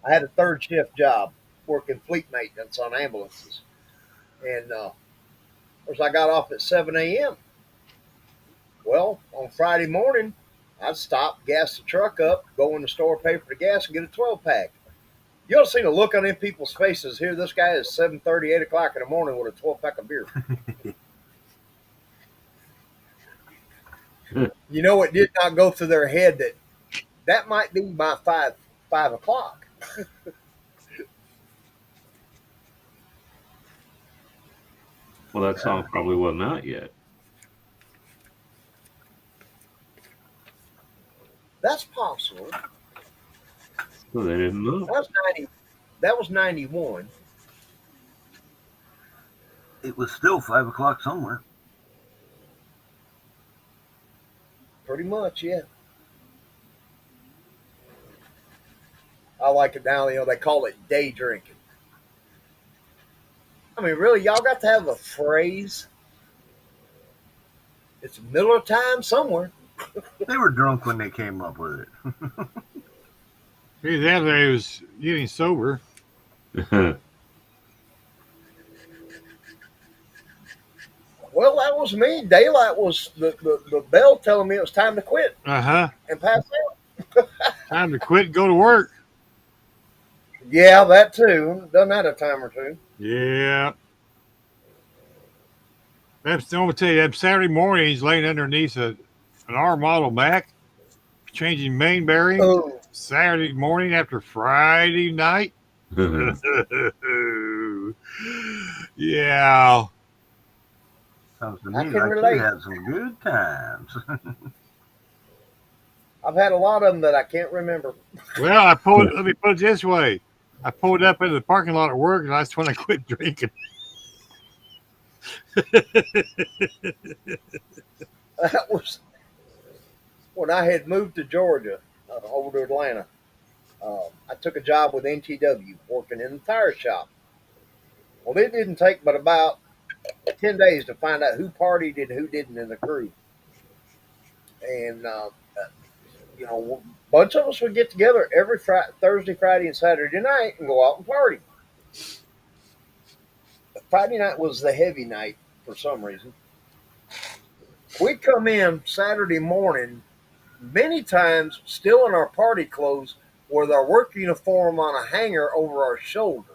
I had a third shift job working fleet maintenance on ambulances. And of course, I got off at 7 a.m. Well, on Friday morning, I'd stop, gas the truck up, go in the store, pay for the gas, and get a 12-pack. You ought to see the look on them people's faces. Here, this guy is 7:30, 8 o'clock in the morning with a 12-pack of beer. You know, it did not go through their head that might be my 5 o'clock. Well, that song probably wasn't out yet. That's possible. So they didn't know. That was 91. It was still 5 o'clock somewhere. Pretty much, yeah. I like it now. You know, they call it day drinking. I mean, really, y'all got to have a phrase. It's Miller time somewhere. They were drunk when they came up with it. Maybe that day was getting sober. Well, that was me. Daylight was the bell telling me it was time to quit and pass out. Time to quit and go to work. Yeah, that too. Done that a time or two. Yeah. I'm going to tell you, that Saturday morning, he's laying underneath an R model Mac, changing main bearings. Oh. Saturday morning after Friday night. Yeah. Sounds to I me can like relate. you had some good times. I've had a lot of them that I can't remember. Well, let me put it this way. I pulled up into the parking lot at work, and that's when I quit drinking. That was when I had moved to Georgia, over to Atlanta. I took a job with NTW working in the tire shop. Well, it didn't take but about 10 days to find out who partied and who didn't in the crew. And, you know, a bunch of us would get together every Thursday, Friday, and Saturday night and go out and party. But Friday night was the heavy night for some reason. We'd come in Saturday morning, many times still in our party clothes, with our work uniform on a hanger over our shoulder.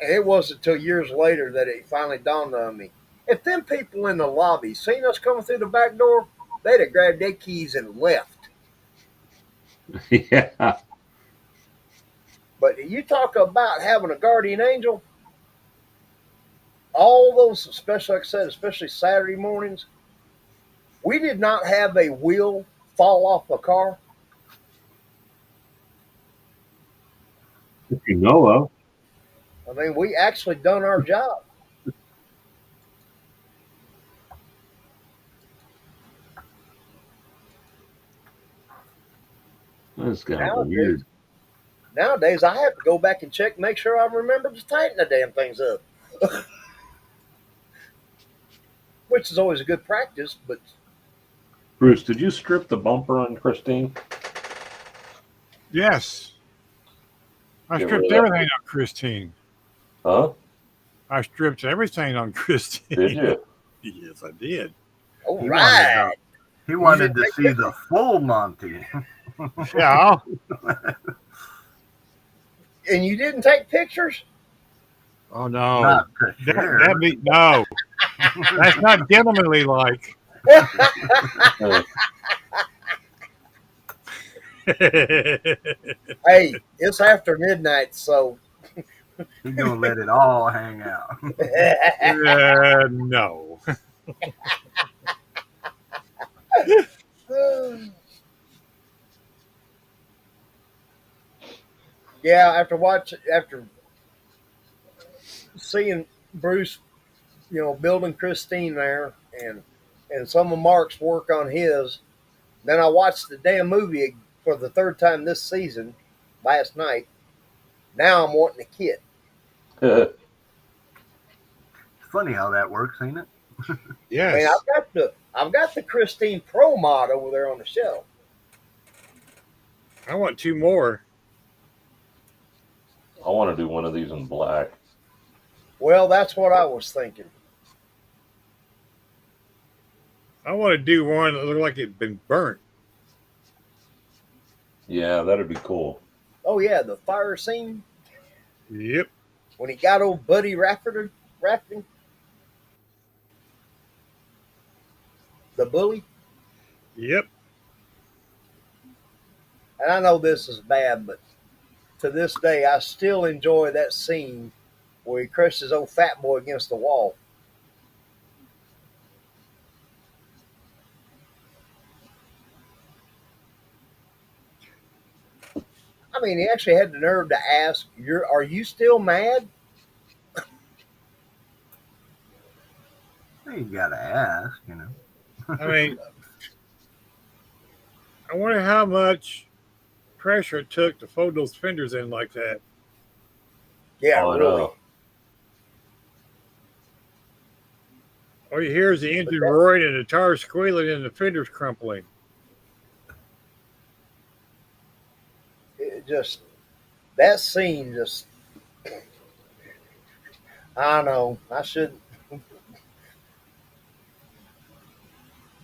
And it wasn't until years later that it finally dawned on me. If them people in the lobby seen us coming through the back door, they'd have grabbed their keys and left. Yeah. But you talk about having a guardian angel, all those, especially like I said, especially Saturday mornings, we did not have a wheel fall off a car. If you know of. I mean, we actually done our job. That's kind of weird. Nowadays, I have to go back and check, make sure I remember to tighten the damn things up. Which is always a good practice, but... Bruce, did you strip the bumper on Christine? Yes. I Get stripped rid of that. everything on Christine. Huh? I stripped everything on Christine. Did you? Yes, I did. All He right. He wanted to see the full Monty. Yeah. And you didn't take pictures? Oh, no. Not to share. That'd be, no. That's not gentlemanly like. Hey, it's after midnight, so... He's going to let it all hang out. No. Yeah, after seeing Bruce, building Christine there, and some of Mark's work on his, then I watched the damn movie for the third time this season last night. Now I'm wanting a kit. It's funny how that works, ain't it? Yes. I mean, I've got the Christine Pro mod over there on the shelf. I want 2 more. I want to do one of these in black. Well, that's what I was thinking. I want to do one that looked like it'd been burnt. Yeah, that'd be cool. Oh yeah, the fire scene Yep. when he got old Buddy Rafferty, the bully. Yep. And I know this is bad, but to this day, I still enjoy that scene where he crushed his old fat boy against the wall. I mean, he actually had the nerve to ask, "Are you still mad?" You got to ask, I mean, I wonder how much pressure it took to fold those fenders in like that. Yeah, Oh, I really. know. All you hear is the engine roaring and the tires squealing and the fenders crumpling. It just, that scene just, I know, I shouldn't.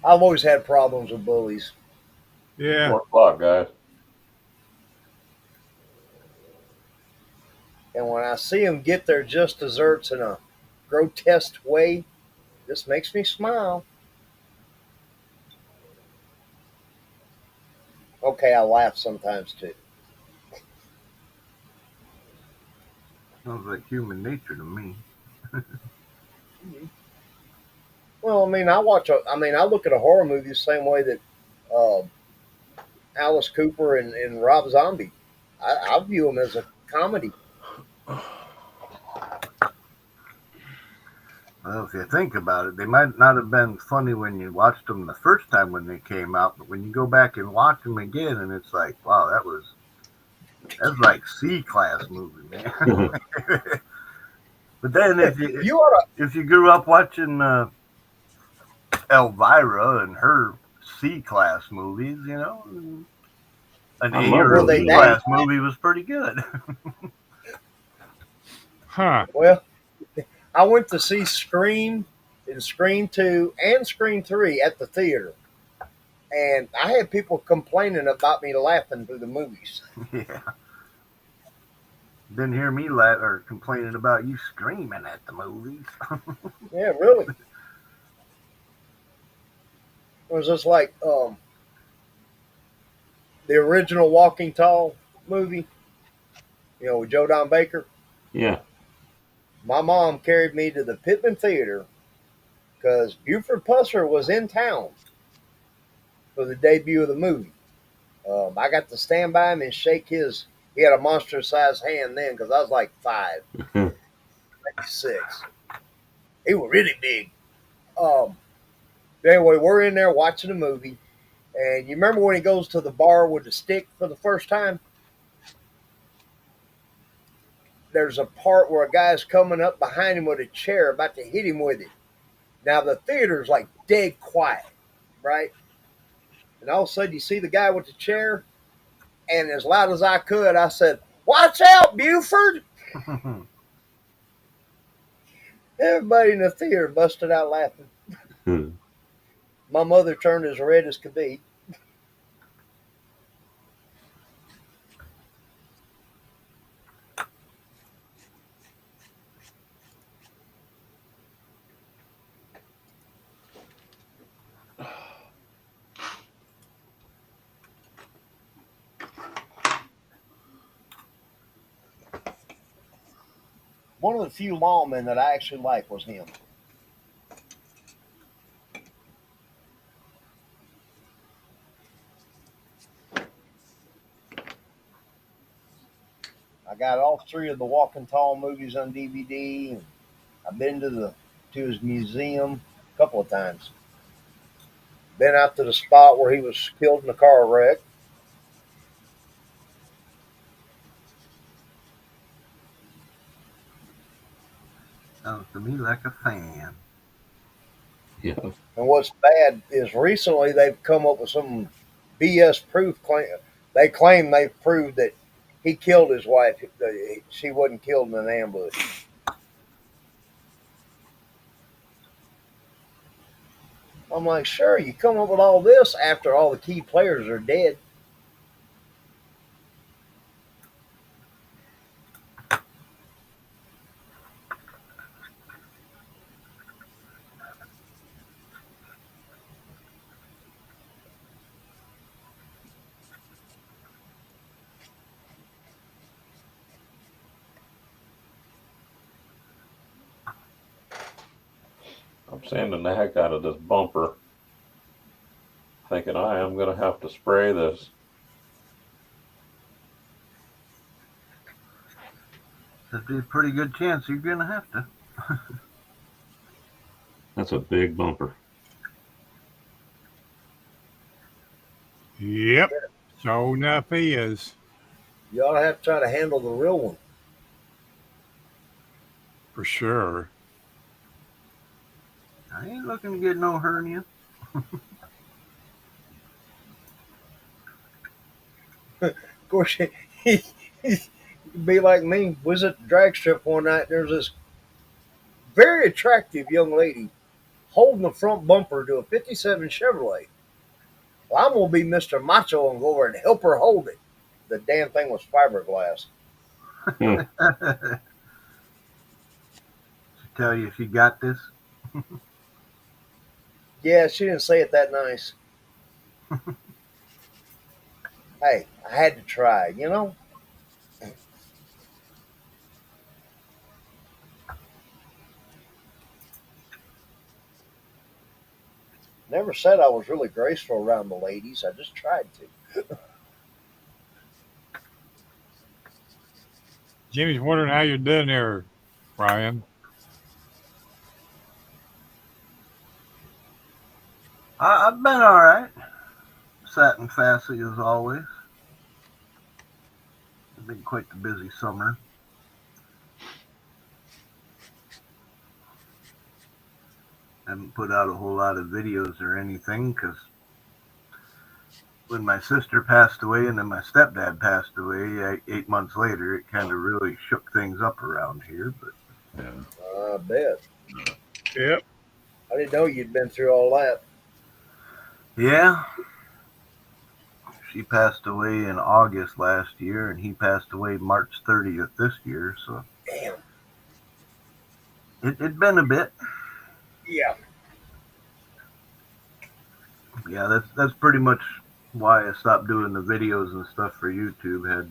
I've always had problems with bullies. Yeah. 4 o'clock, guys. And when I see them get their just desserts in a grotesque way, this makes me smile. Okay, I laugh sometimes too. Sounds like human nature to me. Well, I mean, I look at a horror movie the same way that Alice Cooper and Rob Zombie. I view them as a comedy. Well, if you think about it, they might not have been funny when you watched them the first time when they came out, but when you go back and watch them again, and it's like, wow, that's like C-class movie, man. But then if you grew up watching Elvira and her C-class movies, an A or B-class movie was pretty good. Huh. Well, I went to see Scream and Scream 2 and Scream 3 at the theater. And I had people complaining about me laughing through the movies. Yeah. Didn't hear me laugh or complaining about you screaming at the movies. Yeah, really. It was just like the original Walking Tall movie, with Joe Don Baker. Yeah. My mom carried me to the Pittman Theater because Buford Pusser was in town for the debut of the movie. I got to stand by him and shake his. He had a monster-sized hand then because I was like 5, maybe 6. He was really big. Anyway, we're in there watching the movie, and you remember when he goes to the bar with the stick for the first time? There's a part where a guy's coming up behind him with a chair, about to hit him with it. Now the theater's like dead quiet, right? And all of a sudden you see the guy with the chair, and as loud as I could, I said, "Watch out, Buford!" Everybody in the theater busted out laughing. My mother turned as red as could be. One of the few lawmen that I actually liked was him. I got all 3 of the Walking Tall movies on DVD, and I've been to his museum a couple of times. Been out to the spot where he was killed in a car wreck. Sounds to me like a fan. Yeah. And what's bad is recently they've come up with some BS proof claim. They claim they've proved that he killed his wife. She wasn't killed in an ambush. I'm like, sure, you come up with all this after all the key players are dead. I'm sanding the heck out of this bumper, thinking I am going to have to spray this. There'd be a pretty good chance you're going to have to. That's a big bumper. Yep. So enough he is. You ought to have to try to handle the real one. For sure. I ain't looking to get no hernia. Of course, he'd be like me. Was at the drag strip one night. There's this very attractive young lady holding the front bumper to a 57 Chevrolet. Well, I'm going to be Mr. Macho and go over and help her hold it. The damn thing was fiberglass. She tell you she got this? Yeah, she didn't say it that nice. Hey, I had to try, Never said I was really graceful around the ladies. I just tried to. Jimmy's wondering how you're doing there, Brian. I've been all right. Satin Fassy as always. It's been quite the busy summer. Haven't put out a whole lot of videos or anything because when my sister passed away and then my stepdad passed away 8 months later, it kind of really shook things up around here. But I bet. Yep. I didn't know you'd been through all that. Yeah. She passed away in August last year, and he passed away March 30th this year. So Damn. It'd been a bit. Yeah. Yeah, that's pretty much why I stopped doing the videos and stuff for YouTube.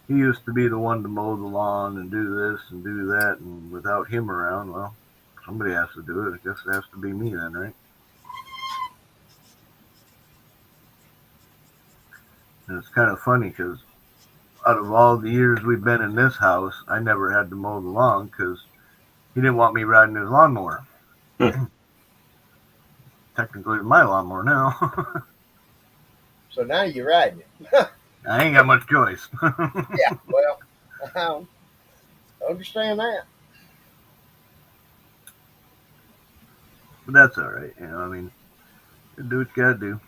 He used to be the one to mow the lawn and do this and do that, and without him around, well, somebody has to do it. I guess it has to be me then, right? And it's kind of funny because out of all the years we've been in this house, I never had to mow the lawn because he didn't want me riding his lawnmower. Technically, it's my lawnmower now. So now you're riding it. I ain't got much choice. Yeah, well, I understand that. But that's all right. You know, I mean, you do what you gotta do.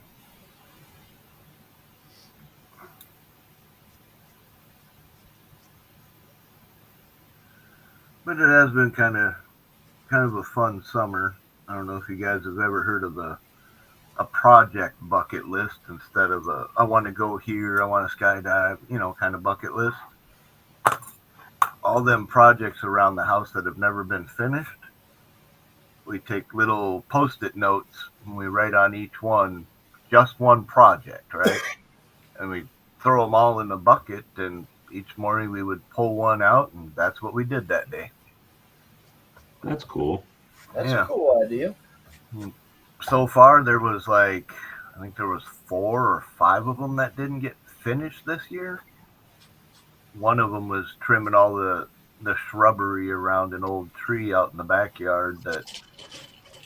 But it has been kind of a fun summer. I don't know if you guys have ever heard of a project bucket list instead of I want to go here, I want to skydive, kind of bucket list. All them projects around the house that have never been finished, we take little Post-it notes and we write on each one just one project, right? And we throw them all in the bucket, and each morning we would pull one out, and that's what we did that day. That's cool. That's a cool idea. So far, there was I think there was 4 or 5 of them that didn't get finished this year. One of them was trimming all the shrubbery around an old tree out in the backyard that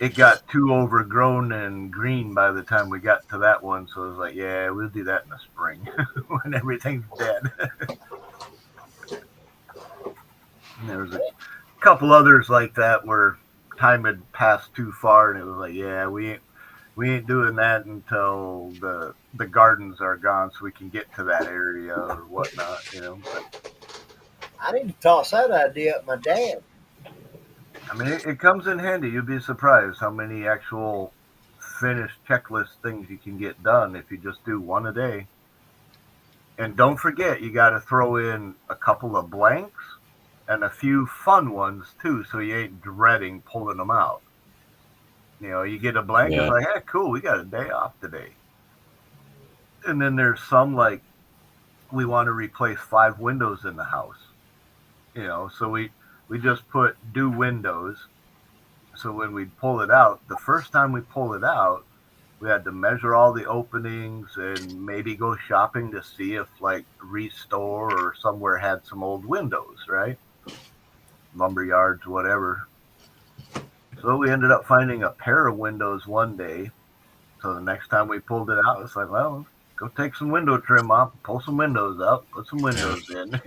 it got too overgrown and green by the time we got to that one. So it was like, yeah, we'll do that in the spring when everything's dead. And there was a couple others like that where time had passed too far, and it was like, yeah, we ain't doing that until the gardens are gone, so we can get to that area or whatnot, But I need to toss that idea up my dad. I mean, it comes in handy. You'd be surprised how many actual finished checklist things you can get done if you just do one a day. And don't forget, you got to throw in a couple of blanks and a few fun ones too, so you ain't dreading pulling them out. You get a blank, It's like, hey, cool, we got a day off today. And then there's some like, we want to replace 5 windows in the house. So we just put do windows. So when we pull it out, the first time we pull it out, we had to measure all the openings and maybe go shopping to see if like Restore or somewhere had some old windows, right? Lumber yards, whatever. So we ended up finding a pair of windows one day. So the next time we pulled it out, it's like, well, go take some window trim off, pull some windows up, put some windows in,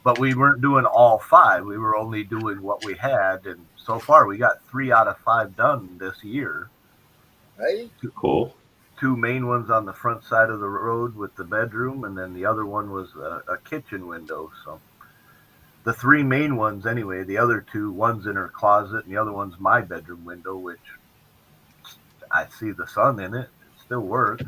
But we weren't doing all 5. We were only doing what we had. And so far, we got 3 out of 5 done this year. Hey. Cool. 2 main ones on the front side of the road with the bedroom, and then the other one was a kitchen window. So the 3 main ones anyway, the other 2, one's in her closet and the other one's my bedroom window, which I see the sun in it. It still works.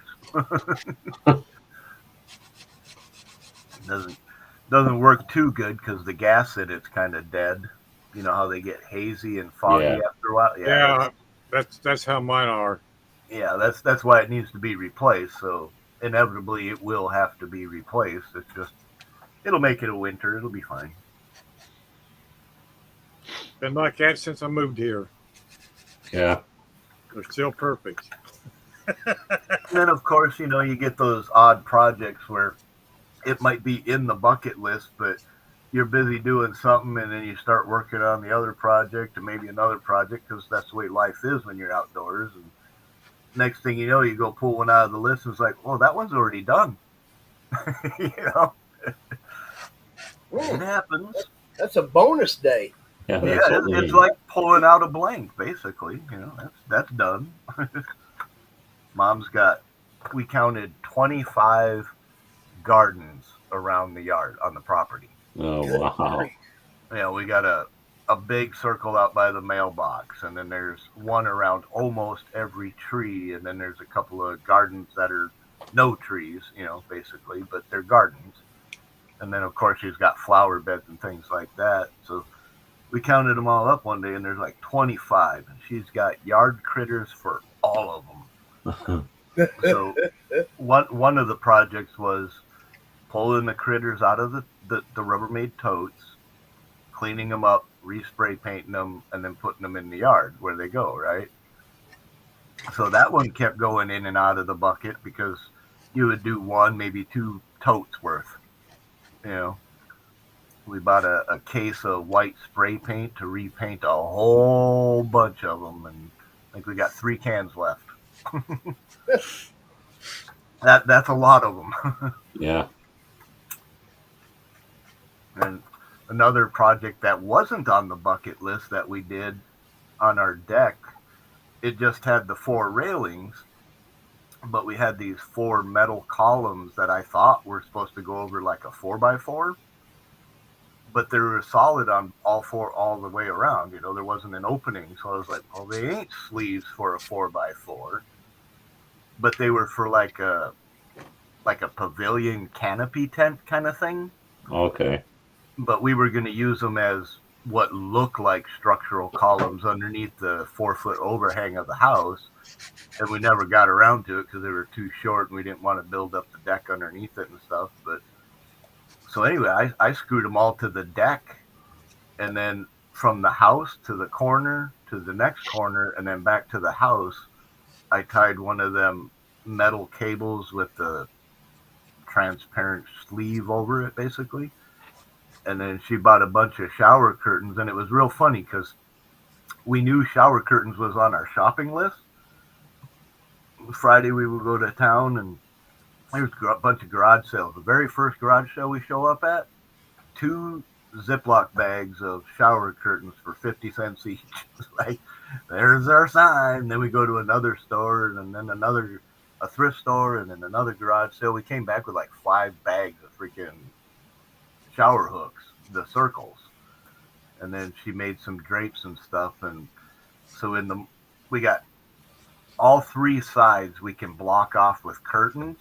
Doesn't work too good because the gas in it's kind of dead. You know how they get hazy and foggy after a while? Yeah, that's how mine are. Yeah, that's why it needs to be replaced. So inevitably it will have to be replaced. It's just, it'll make it a winter. It'll be fine. Been like that since I moved here. Yeah. They're still perfect. And then, of course, you get those odd projects where it might be in the bucket list, but you're busy doing something, and then you start working on the other project and maybe another project, because that's the way life is when you're outdoors. And next thing you know, you go pull one out of the list, and it's like, oh, that one's already done. It happens. That's a bonus day. Yeah, it's like pulling out a blank, basically. That's done. We counted 25 gardens around the yard on the property. Oh, wow. We got a big circle out by the mailbox, and then there's one around almost every tree, and then there's a couple of gardens that are no trees, you know, basically, but they're gardens. And then, of course, she's got flower beds and things like that. So we counted them all up one day, and there's like 25. And she's got yard critters for all of them. So one of the projects was pulling the critters out of the Rubbermaid totes, cleaning them up, respray painting them, and then putting them in the yard where they go, right? So that one kept going in and out of the bucket because you would do one, maybe two totes worth. You know, we bought a case of white spray paint to repaint a whole bunch of them, and I think we got 3 cans left. That's a lot of them. Yeah. And another project that wasn't on the bucket list that we did on our deck, it just had the 4 railings, but we had these 4 metal columns that I thought were supposed to go over like a 4x4, but they were solid on all 4 all the way around. You know, there wasn't an opening, so I was like, well, they ain't sleeves for a 4x4, but they were for like a pavilion canopy tent kind of thing. Okay. But we were going to use them as what looked like structural columns underneath the 4-foot overhang of the house. And we never got around to it because they were too short and we didn't want to build up the deck underneath it and stuff. But so anyway, I screwed them all to the deck, and then from the house to the corner to the next corner and then back to the house, I tied one of them metal cables with the transparent sleeve over it, basically. And then she bought a bunch of shower curtains, and it was real funny because we knew shower curtains was on our shopping list. Friday we would go to town, and there was a bunch of garage sales. The very first garage sale we show up at, 2 Ziploc bags of shower curtains for 50 cents each. Like, there's our sign. Then we go to another store, and then a thrift store, and then another garage sale. We came back with like 5 bags of freaking shower hooks, the circles, and then she made some drapes and stuff. And so we got all 3 sides we can block off with curtains.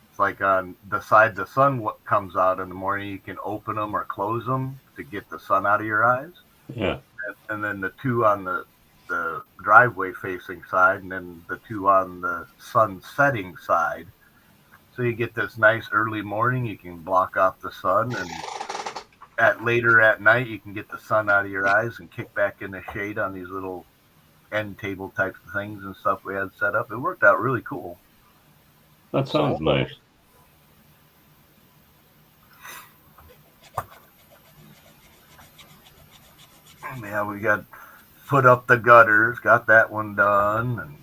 It's like on the side the sun comes out in the morning, you can open them or close them to get the sun out of your eyes. Yeah. And then the 2 on the driveway facing side, and then the 2 on the sun setting side. So you get this nice early morning, you can block off the sun, and later at night, you can get the sun out of your eyes and kick back in the shade on these little end table types of things and stuff we had set up. It worked out really cool. That sounds nice. Yeah, we put up the gutters, got that one done, and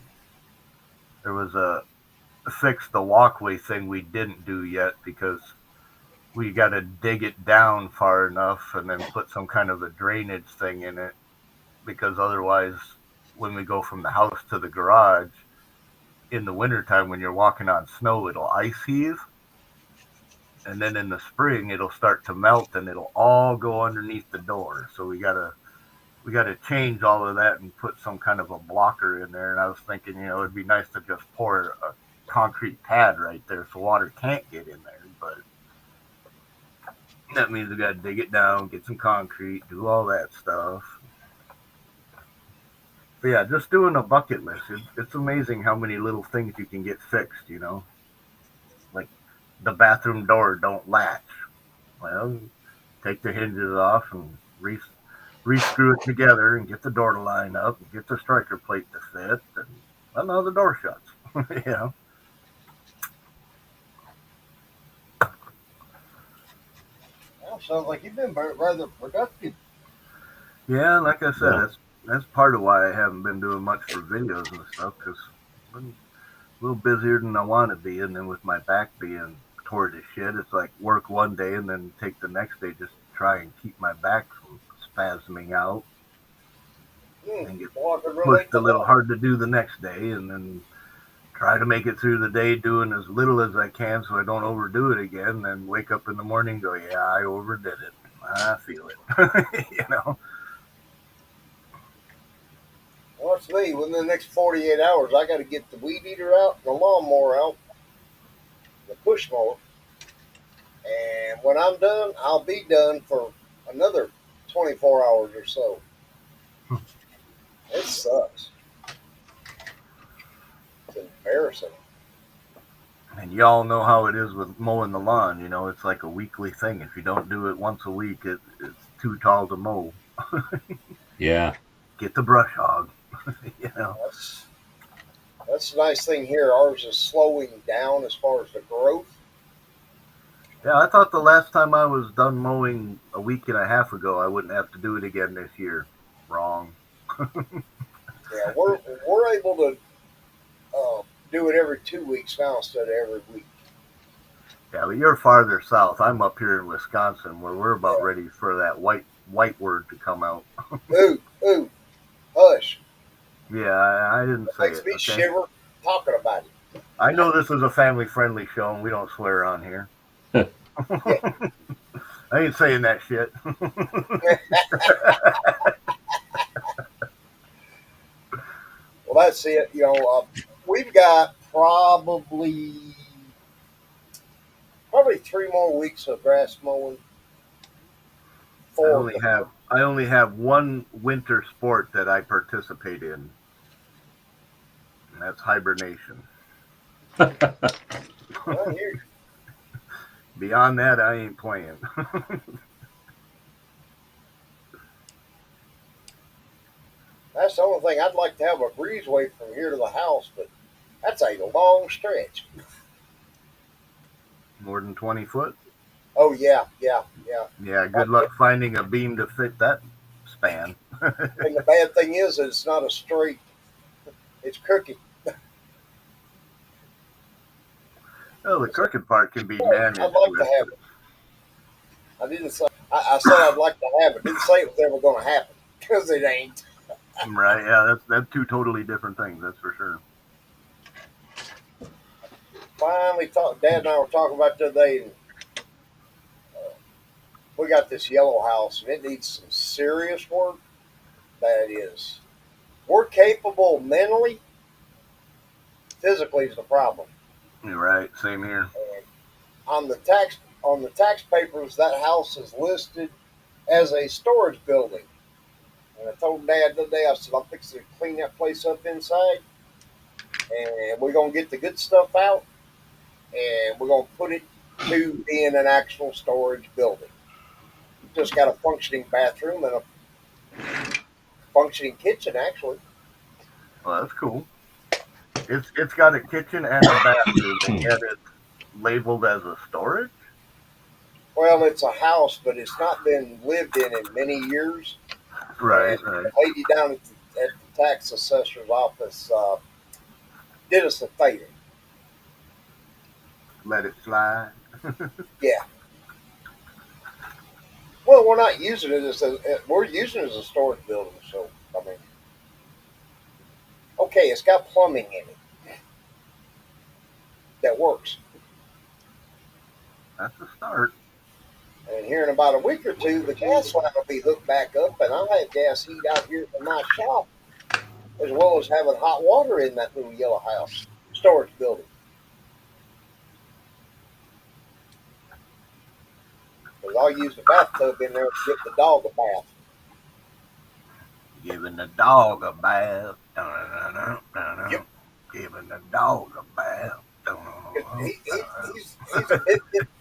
there was fix the walkway thing we didn't do yet because we got to dig it down far enough and then put some kind of a drainage thing in it, because otherwise when we go from the house to the garage in the wintertime, when you're walking on snow, it'll ice heave, and then in the spring it'll start to melt and it'll all go underneath the door. So we gotta change all of that and put some kind of a blocker in there. And I was thinking, you know, it'd be nice to just pour a concrete pad right there so water can't get in there, but that means we got to dig it down, get some concrete, do all that stuff. But yeah, just doing a bucket list, it's amazing how many little things you can get fixed, you know. Like the bathroom door don't latch. Well, take the hinges off and re-screw it together and get the door to line up and get the striker plate to fit, and well, now the door shuts. You know. Sounds like you've been rather productive. Yeah, like I said, that's part of why I haven't been doing much for videos and stuff, because I'm a little busier than I want to be, and then with my back being tore to shit, it's like work one day and then take the next day just to try and keep my back from spasming out, and get pushed a little hard to do the next day, and then try to make it through the day doing as little as I can so I don't overdo it again, then wake up in the morning and go, yeah, I overdid it. I feel it. You know? Watch me. Within the next 48 hours, I got to get the weed eater out and the lawnmower out. the push mower. And when I'm done, I'll be done for another 24 hours or so. It sucks. It's embarrassing. And y'all know how it is with mowing the lawn. You know, it's like a weekly thing. If you don't do it once a week, it's too tall to mow. Yeah. Get the brush hog. You know. That's the nice thing here. Ours is slowing down as far as the growth. Yeah, I thought the last time I was done mowing a week and a half ago, I wouldn't have to do it again this year. Wrong. Yeah, we're able to do it every 2 weeks now instead of every week. Yeah, but you're farther south. I'm up here in Wisconsin, where we're about ready for that white word to come out. Ooh, hush. Yeah, I didn't say Makes it. me Okay? shiver talking about it. I know this is a family-friendly show, and we don't swear on here. I ain't saying that shit. Well, that's it. You know, we've got probably 3 more weeks of grass mowing. I only have one winter sport that I participate in, and that's hibernation. Well, Beyond that, I ain't playing. that's the only thing. I'd like to have a breezeway from here to the house, but that's a long stretch. More than 20 foot? Oh, yeah. Yeah, good luck finding a beam to fit that span. And the bad thing is it's not a straight, it's crooked. Well, the crooked part can be managed. I'd like to have it. I didn't say, I said I'd like to have it. Didn't say it was ever going to happen, because it ain't. Right, yeah, that's two totally different things, that's for sure. Finally, Dad and I were talking about the other day, and we got this yellow house, and it needs some serious work. That is, we're capable mentally. Physically is the problem. You're right, same here. And on the tax papers, that house is listed as a storage building. And I told Dad the other day, I said, I'm fixing to clean that place up inside, and we're gonna get the good stuff out, and we're gonna put it to being an actual storage building. Just got a functioning bathroom and a functioning kitchen, actually. Well, that's cool. It's got a kitchen and a bathroom, and yet it's labeled as a storage? Well, it's a house, but it's not been lived in many years. Right. The lady down at the tax assessor's office did us a favor. Let it slide. Yeah. Well, we're not using it we're using it as a storage building, so I mean, okay, it's got plumbing in it that works. That's a start. And here in about a week or two, the gas line will be hooked back up, and I'll have gas heat out here in my shop, as well as having hot water in that little yellow house storage building. Because I'll use the bathtub in there to give the dog a bath. Giving the dog a bath. Yep. Giving the dog a bath.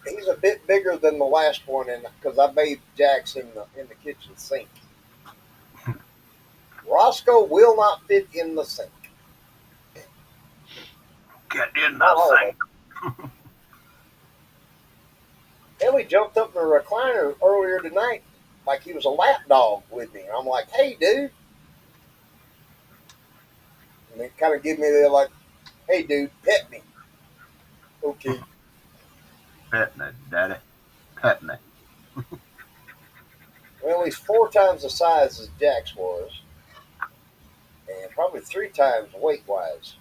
He's a bit bigger than the last one, and because I bathed Jax in the kitchen sink. Roscoe will not fit in the sink. Get in the sink. Ellie jumped up in the recliner earlier tonight like he was a lap dog with me. And I'm like, hey, dude. And they kind of give me the like, hey, dude, pet me. Okay. Petting it, daddy. Petting it. Well, he's 4 times the size as Jax was. And probably 3 times weight-wise.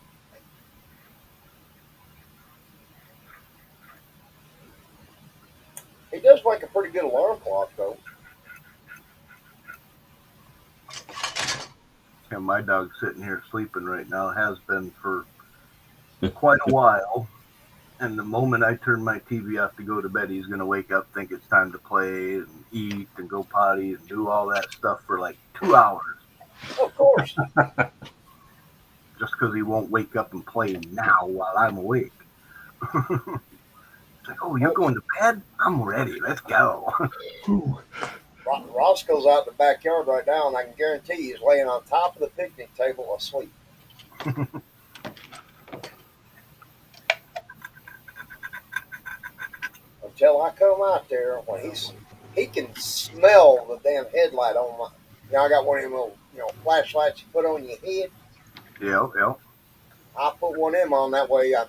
He does make a pretty good alarm clock, though. And my dog's sitting here sleeping right now. Has been for quite a while. And the moment I turn my TV off to go to bed, he's going to wake up, think it's time to play and eat and go potty and do all that stuff for like 2 hours. Of course. Just because he won't wake up and play now while I'm awake. It's like, oh, you're going to bed? I'm ready. Let's go. Roscoe's out in the backyard right now, and I can guarantee he's laying on top of the picnic table asleep. Until I come out there, when he can smell the damn headlight on my. I got one of them little, flashlights you put on your head. Yeah. I put one of them on, that way I'm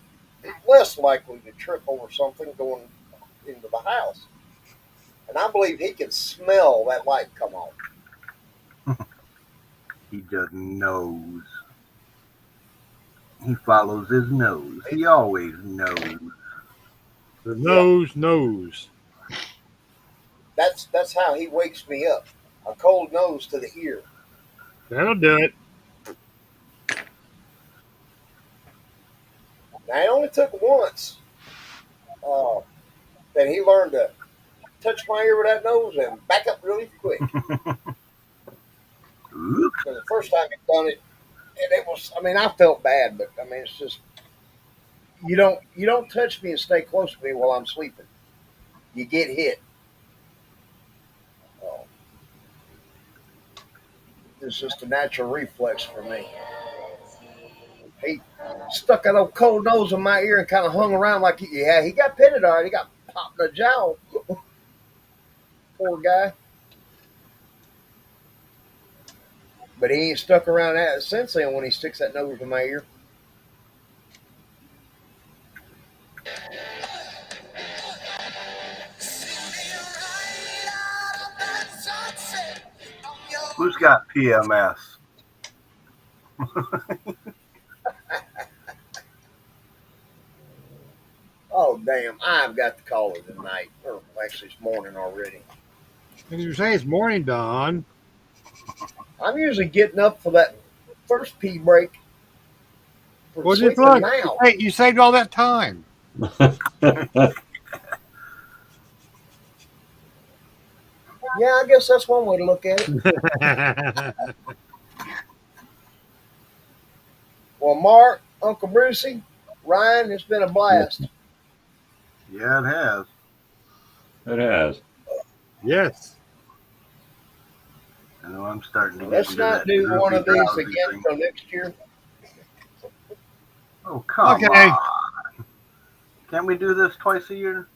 less likely to trip over something going into the house. And I believe he can smell that light come on. He just knows. He follows his nose. He always knows. The nose knows. That's how he wakes me up. A cold nose to the ear. That'll do it. Now, it only took once that he learned to touch my ear with that nose and back up really quick. So the first time he done it, and it was, I felt bad, but it's just, you don't touch me and stay close to me while I'm sleeping. You get hit. It's just a natural reflex for me. He stuck that old cold nose in my ear and kind of hung around like, he got pitted already. He got popped in the jaw. Poor guy. But he ain't stuck around that since then when he sticks that nose in my ear. Who's got PMS? Oh, damn. I've got the caller tonight. Or actually, it's morning already. As you say, it's morning, Don. I'm usually getting up for that first pee break. What'd you look? Hey, you saved all that time. Yeah, I guess that's one way to look at it. Well, Mark, Uncle Brucey, Ryan, it's been a blast. Yeah, it has. It has. Yes. I know I'm starting to get Let's into not that do one of these drowsy again thing. until next year. Oh, come Okay. on. Can't we do this twice a year?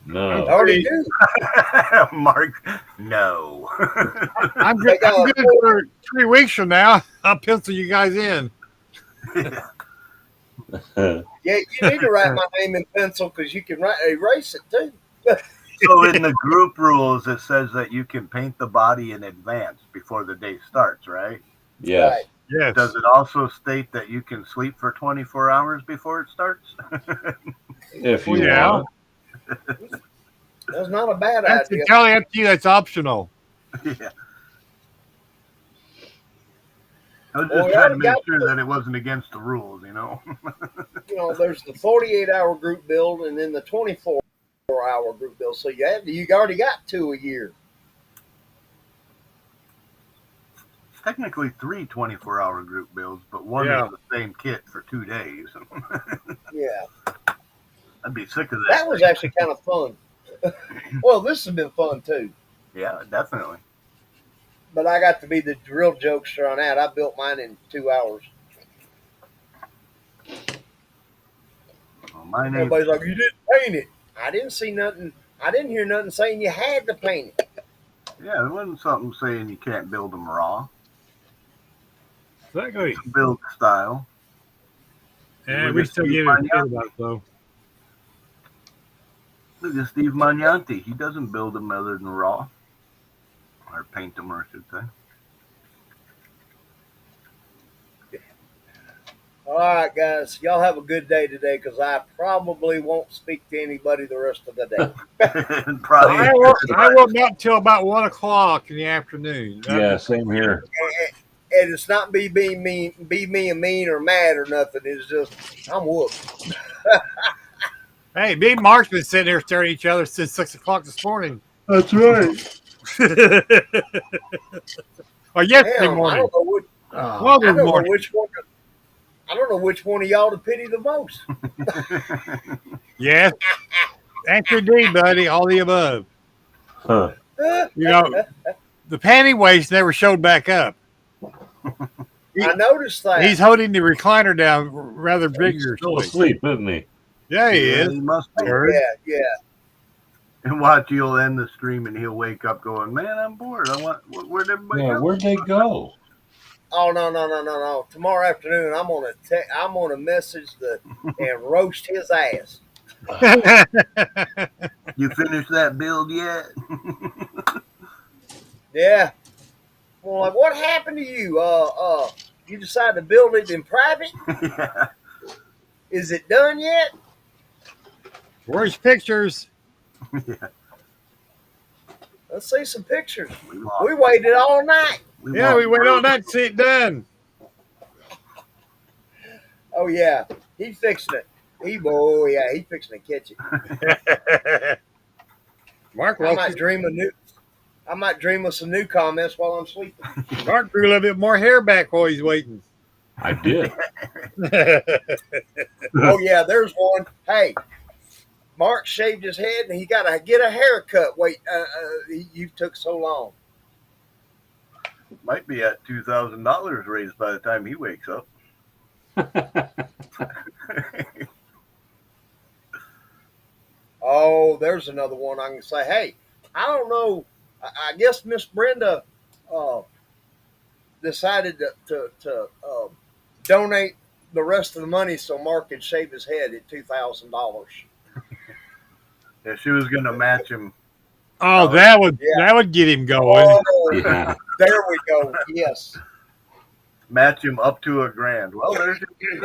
No. I already do. Mark, no. I'm good for 3 weeks from now. I'll pencil you guys in. Yeah, you need to write my name in pencil because you can erase it too. So in the group rules, it says that you can paint the body in advance before the day starts, right? Yes. Right. Yes. Does it also state that you can sleep for 24 hours before it starts? If you Yeah. want. That's not a bad That's idea. entirely up to you. That's optional. Yeah. I was Well, just we trying to already make got sure that it wasn't against the rules, There's the 48-hour group build and then the 24-hour group build. So you already got 2 a year. Technically 3 24-hour group builds, but one Yeah. is the same kit for 2 days. Yeah. I'd be sick of that. That was actually kind of fun. Well, this has been fun too. Yeah, definitely. But I got to be the real jokester on that. I built mine in 2 hours. Well, mine ain't. Everybody's like, you didn't paint it. I didn't see nothing. I didn't hear nothing saying you had to paint it. Yeah, there wasn't something saying you can't build them raw. Exactly. It's a build style. And Look we at still Steve give it a shit Magnotti. about it, though. Look at Steve Magnotti. He doesn't build them other than raw. Or paint them, I should say. All right, guys. Y'all have a good day today because I probably won't speak to anybody the rest of the day. Probably. I will not till about 1 o'clock in the afternoon. Yeah, same here. and it's not be mean, and mean or mad or nothing. It's just I'm whooped. Hey, me and Mark's been sitting here staring at each other since 6 o'clock this morning. That's right. Or yesterday Damn, morning. I don't know which one. I don't know which one of y'all to pity the most. Yeah. Answer D, buddy. All the above. Huh. You know, the panty waist never showed back up. I noticed that. He's holding the recliner down rather He's vigorously. still asleep, isn't he? Yeah, he is. He must be. Yeah. And watch, you'll end the stream and he'll wake up going, "Man, I'm bored. I want where'd everybody go?" Where'd they go? Oh no! Tomorrow afternoon, I'm gonna message and roast his ass. You finished that build yet? Yeah. Well, like, what happened to you? You decided to build it in private? Yeah. Is it done yet? Where's pictures? Yeah. Let's see some pictures. We waited all night. We went all night to see it done. Oh yeah, he's fixing it. He's fixing to catch it. Mark, I might dream of some new comments while I'm sleeping. Mark grew a little bit more hair back while he's waiting. I did. Oh yeah, there's one. Hey, Mark shaved his head and he got to get a haircut. Wait, you took so long. Might be at $2,000 raised by the time he wakes up. Oh, there's another one I can say. Hey, I don't know. I guess Miss Brenda decided to donate the rest of the money so Mark could shave his head at $2,000. Yeah, she was gonna match him. Oh, that would get him going. Oh, yeah. There we go. Yes. Match him up to $1,000. Well, there's your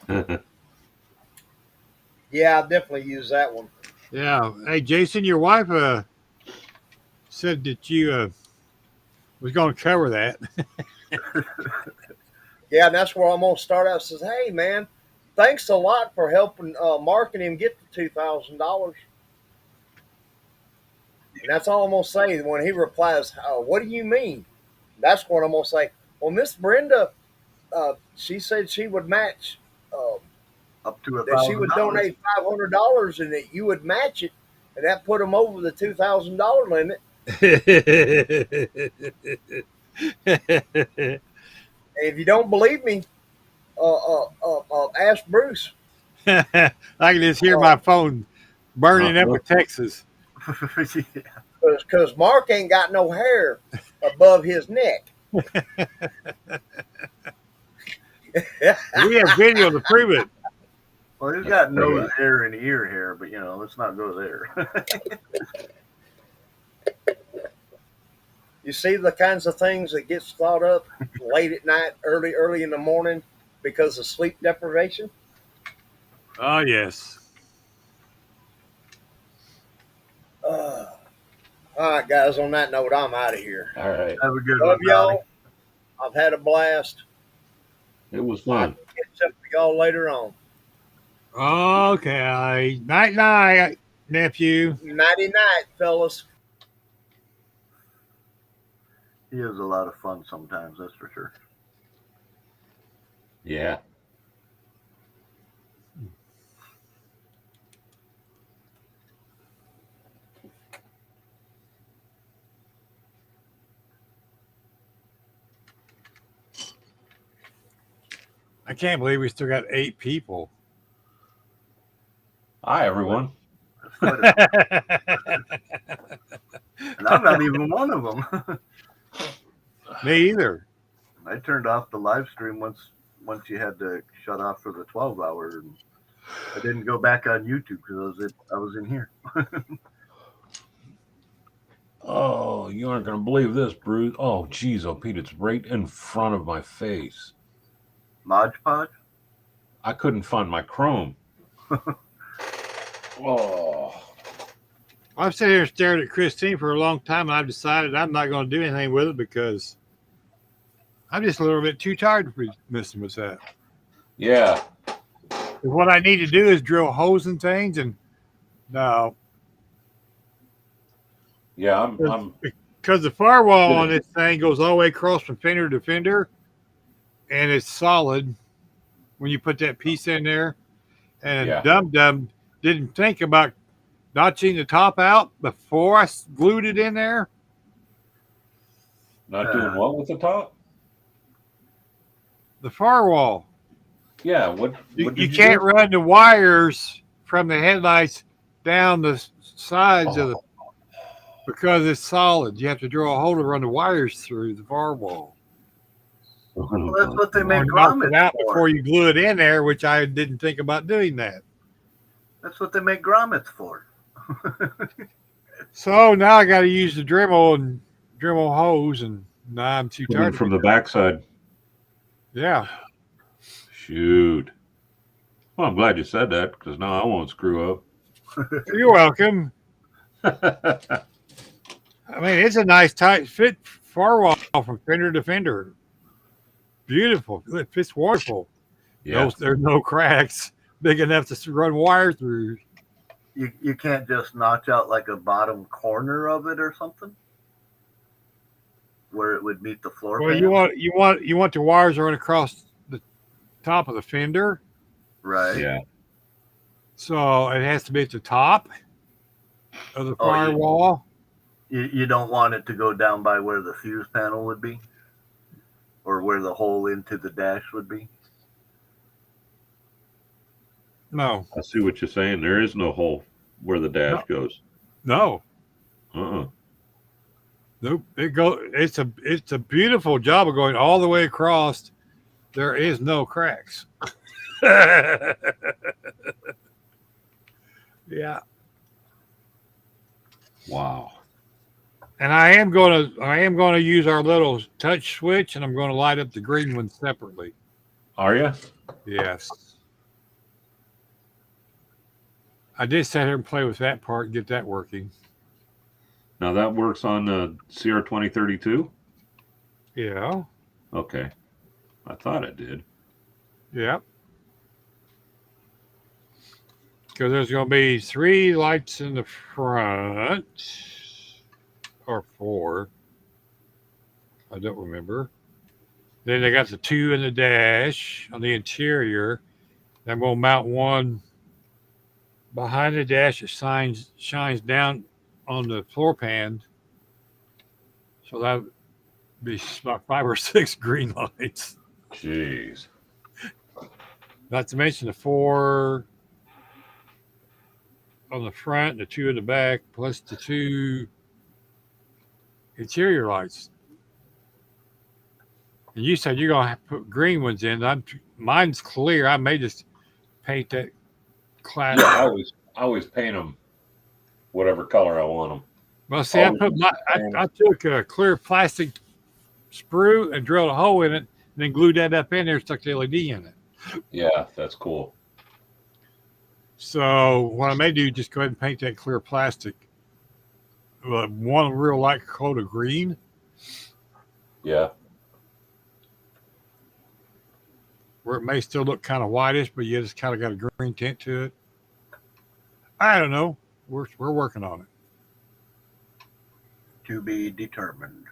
$1,000. Yeah, I'll definitely use that one. Yeah. Hey, Jason, your wife said that you was going to cover that. Yeah, and that's where I'm going to start out. Says, hey, man, thanks a lot for helping Mark and him get the $2,000. And that's all I'm going to say. When he replies, what do you mean? That's what I'm going to say. Well, Miss Brenda, she said she would match up to $1,000. That she would donate $500 and that you would match it, and that put them over the $2,000 limit. If you don't believe me, ask Bruce. I can just hear my phone burning up with Texas. Because Mark ain't got no hair above his neck. We have video to prove it. Well, he's got nose hair and ear hair, but let's not go there. You see the kinds of things that gets thought up late at night, early in the morning because of sleep deprivation? Oh, yes. All right, guys, on that note, I'm out of here. All right. Have a good Love one, y'all. I've had a blast. It was fun. I'll catch up with y'all later on. Okay. Night, nephew. Nighty night, fellas. He is a lot of fun sometimes, that's for sure. Yeah. I can't believe we still got 8 people. Hi, everyone. And I'm not even one of them. Me either. I turned off the live stream once you had to shut off for the 12 hour. And I didn't go back on YouTube because I was in here. Oh, you aren't going to believe this, Bruce. Oh, geez, oh, Pete, it's right in front of my face. Mod Podge? I couldn't find my Chrome. Oh. I've sat here and stared at Christine for a long time, and I've decided I'm not going to do anything with it because I'm just a little bit too tired to be messing with that. Yeah. What I need to do is drill holes and things, and no. Yeah, I'm because the firewall on this thing goes all the way across from fender to fender, and it's solid when you put that piece in there. And Dum Dum didn't think about notching the top out before I glued it in there. Not doing what with the top? The firewall. Yeah, what you can't run the wires from the headlights down the sides of the because it's solid. You have to drill a hole to run the wires through the firewall. Well, that's what they make grommets out for. Before you glue it in there, which I didn't think about doing that. That's what they make grommets for. So now I got to use the Dremel hose, and now I'm too tired. From the backside. Yeah. Shoot. Well, I'm glad you said that because now I won't screw up. You're welcome. I mean, it's a nice tight fit firewall from fender to fender. Beautiful. It fits wonderful. Yeah. There's no cracks big enough to run wire through. You can't just notch out like a bottom corner of it or something where it would meet the floor. Well, panel? you want the wires run across the top of the fender, right? Yeah. So it has to be at the top of the firewall. You don't want it to go down by where the fuse panel would be, or where the hole into the dash would be. No. I see what you're saying. There is no hole where the dash goes. No. Nope. It's a beautiful job of going all the way across. There is no cracks. Yeah. Wow. And I am going to use our little touch switch, and I'm going to light up the green one separately. Are you? Yes. I did sit here and play with that part and get that working. Now that works on the CR2032? Yeah. Okay. I thought it did. Yep. Because there's going to be 3 lights in the front, or 4. I don't remember. Then they got the 2 in the dash on the interior. I'm going to mount one behind the dash that shines down on the floor pan. So that would be about 5 or 6 green lights. Jeez. Not to mention the 4 on the front, the 2 in the back, plus the 2 interior lights. And you said you're going to put green ones in. Mine's clear. I may just paint that class. Yeah, I always paint them whatever color I want them. Well, see, I took a clear plastic sprue and drilled a hole in it, and then glued that up in there and stuck the LED in it. Yeah, that's cool. So what I may do is just go ahead and paint that clear plastic. One real light coat of green. Yeah. Where it may still look kind of whitish, but you just kind of got a green tint to it. I don't know. We're working on it. To be determined.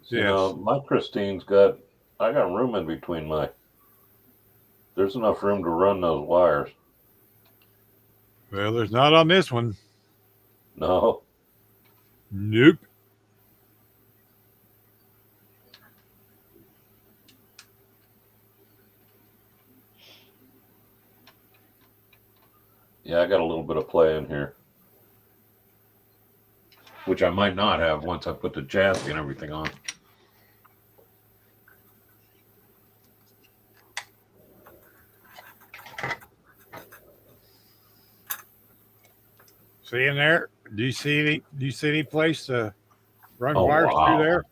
You know, my Christine's I got room in between there's enough room to run those wires. Well, there's not on this one. No. Nope. Yeah, I got a little bit of play in here. Which I might not have once I put the chassis and everything on. See in there? Do you see any place to run wires through there?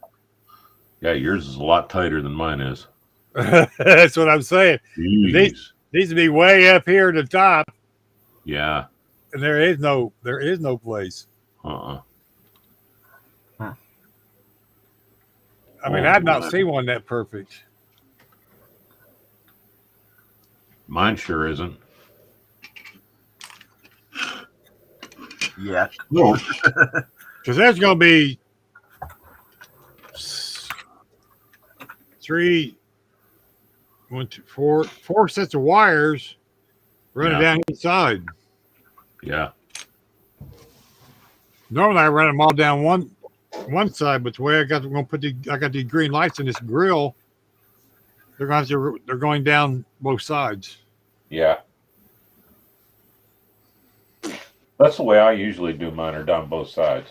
Yeah, yours is a lot tighter than mine is. That's what I'm saying. These needs to be way up here at the top. Yeah. And there is no place. Uh-uh. I mean, I've not seen one that perfect. Mine sure isn't. Yeah. Because there's going to be four sets of wires running down each side. Yeah. Normally, I run them all down one side, but the way I got these green lights in this grill, they're going down both sides. Yeah. That's the way I usually do mine, are down both sides.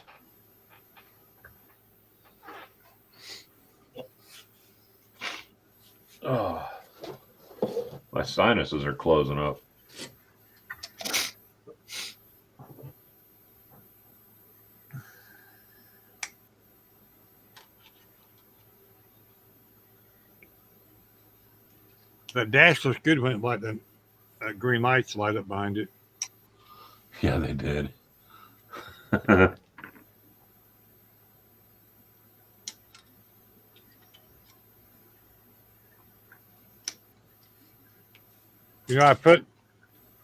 Oh, my sinuses are closing up. The dash looks good when the green lights light up behind it. Yeah, they did. You know, I put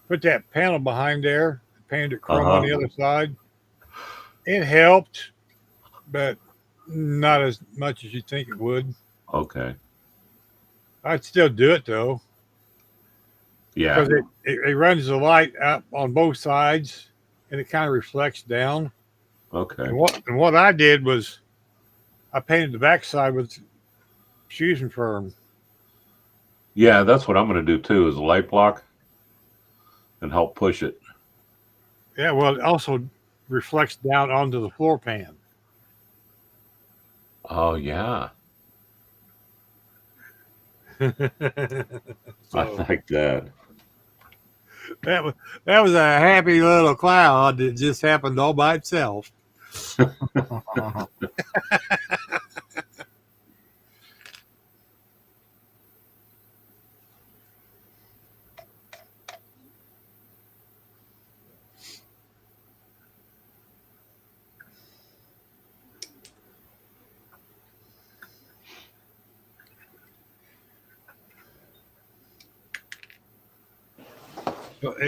that panel behind there, painted it chrome on the other side. It helped, but not as much as you think it would. Okay. I'd still do it though. Yeah. Because it runs the light up on both sides and it kind of reflects down. Okay. And what I did was I painted the backside with fusion firm. Yeah, that's what I'm going to do too, is a light block and help push it. Yeah, well, it also reflects down onto the floor pan. Oh, yeah. I like that. That was a happy little cloud that just happened all by itself.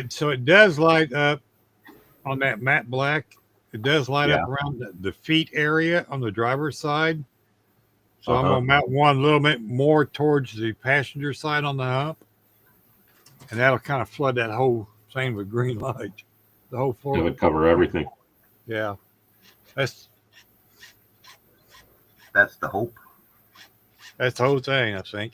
So it does light up on that matte black. It does light up around the feet area on the driver's side. So I'm going to mount one a little bit more towards the passenger side on the hump. And that'll kind of flood that whole thing with green light. The whole floor. It'll cover everything. Yeah. That's the hope. That's the whole thing, I think.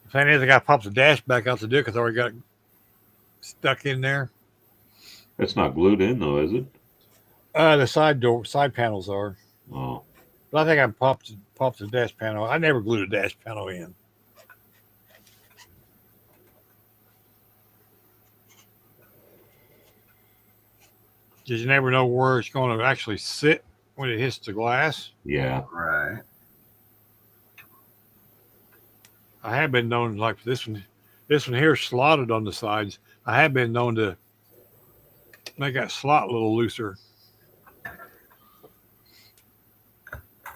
The thing is, I got to pop the dash back out to do it because I already got it stuck in there. It's not glued in, though, is it? The side panels are. Oh. But I think I popped the dash panel. I never glued a dash panel in. Because you never know where it's going to actually sit when it hits the glass. Yeah. Right. I have been known, like this one here slotted on the sides. I have been known to make that slot a little looser.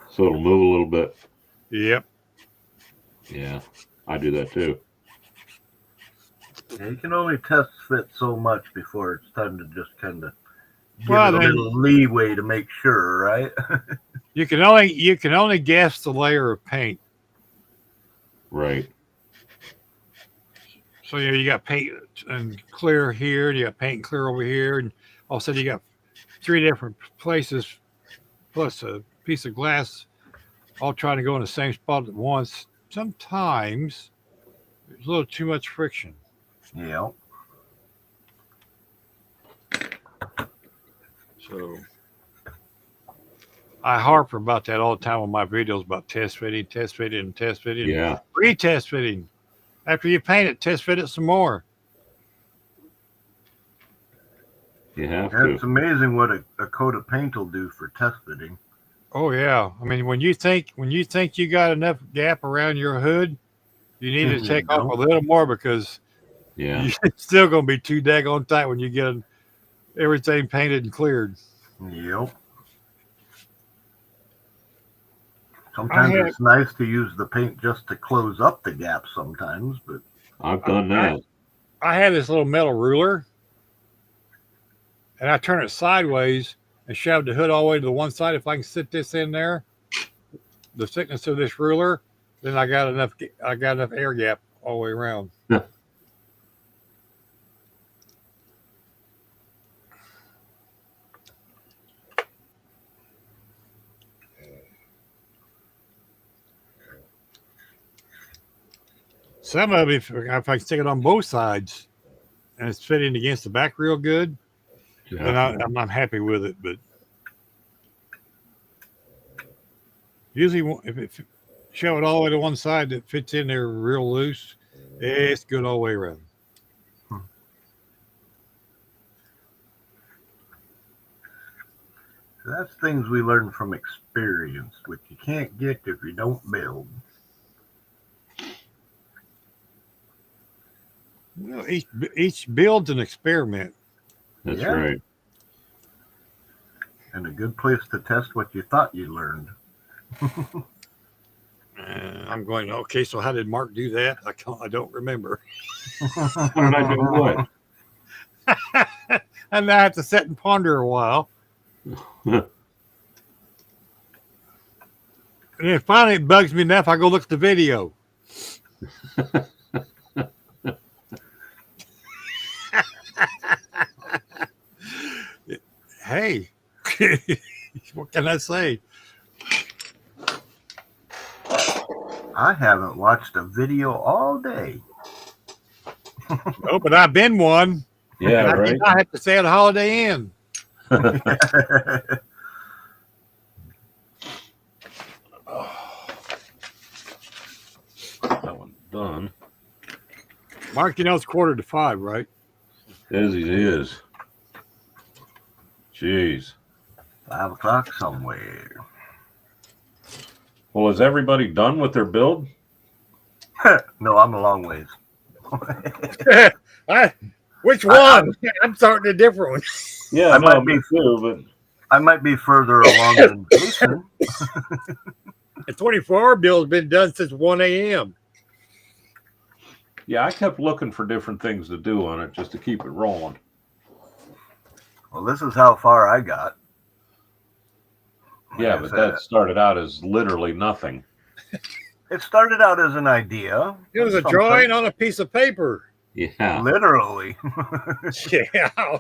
So it'll move a little bit. Yep. Yeah, I do that too. Yeah, you can only test fit so much before it's time to just kind of give Well, it a little leeway to make sure, right? You can only guess the layer of paint. Right. So you got paint and clear here, and you got paint and clear over here, and all of a sudden you got 3 different places plus a piece of glass all trying to go in the same spot at once. Sometimes there's a little too much friction. Yeah. So I harp about that all the time on my videos about test fitting, Yeah. retest fitting. After you paint it, test fit it some more. You have to. It's amazing what a coat of paint will do for test fitting. Oh yeah, I mean when you think you got enough gap around your hood, you need to take off a little more because Yeah. You're still going to be too daggone tight when you get everything painted and cleared. Yep. Sometimes it's nice to use the paint just to close up the gaps sometimes, but I've done that. I have this little metal ruler, and I turn it sideways and shove the hood all the way to the one side. If I can sit this in there, the thickness of this ruler, then I got enough air gap all the way around. Some of it, if I stick it on both sides and it's fitting against the back real good, then I'm happy with it. But usually, if it show it all the way to one side that fits in there real loose, it's good all the way around. So that's things we learn from experience, which you can't get if you don't build. Well, each build's an experiment. That's right. And a good place to test what you thought you learned. I'm going, okay, so how did Mark do that? I don't remember. How did I do what? And I have to sit and ponder a while. And then finally it bugs me enough, I go look at the video. Hey, what can I say? I haven't watched a video all day. Oh, but I've been one. Yeah, right. I have to stay at a Holiday Inn. That one's done. Mark, you know it's 4:45, right? As it is. Jeez. 5 o'clock somewhere. Well, is everybody done with their build? No, I'm a long ways. Which one? I'm starting a different one. Yeah, I might be too, but I might be further along than Jason. The 24-hour build's been done since 1 a.m. yeah, I kept looking for different things to do on it just to keep it rolling. Well, this is how far I got. Yeah, but that started out as literally nothing. It started out as an idea. It was a drawing on a piece of paper. Yeah. Literally. Yeah.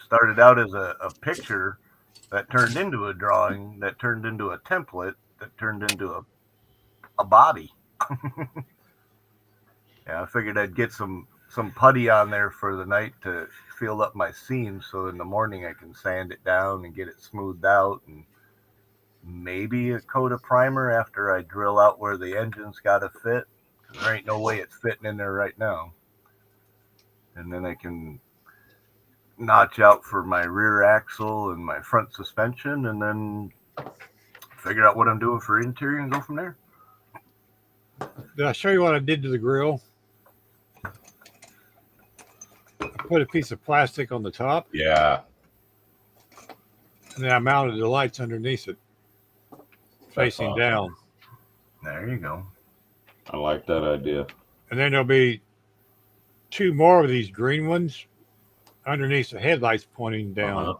Started out as a picture that turned into a drawing, that turned into a template, that turned into a body. Yeah, I figured I'd get some putty on there for the night to fill up my seams, so in the morning I can sand it down and get it smoothed out, and maybe a coat of primer after I drill out where the engine's got to fit. There ain't no way it's fitting in there right now. And then I can notch out for my rear axle and my front suspension, and then figure out what I'm doing for interior and go from there. Did I show you what I did to the grill? I put a piece of plastic on the top. Yeah. And then I mounted the lights underneath it, facing down. There you go. I like that idea. And then there'll be 2 more of these green ones underneath the headlights pointing down.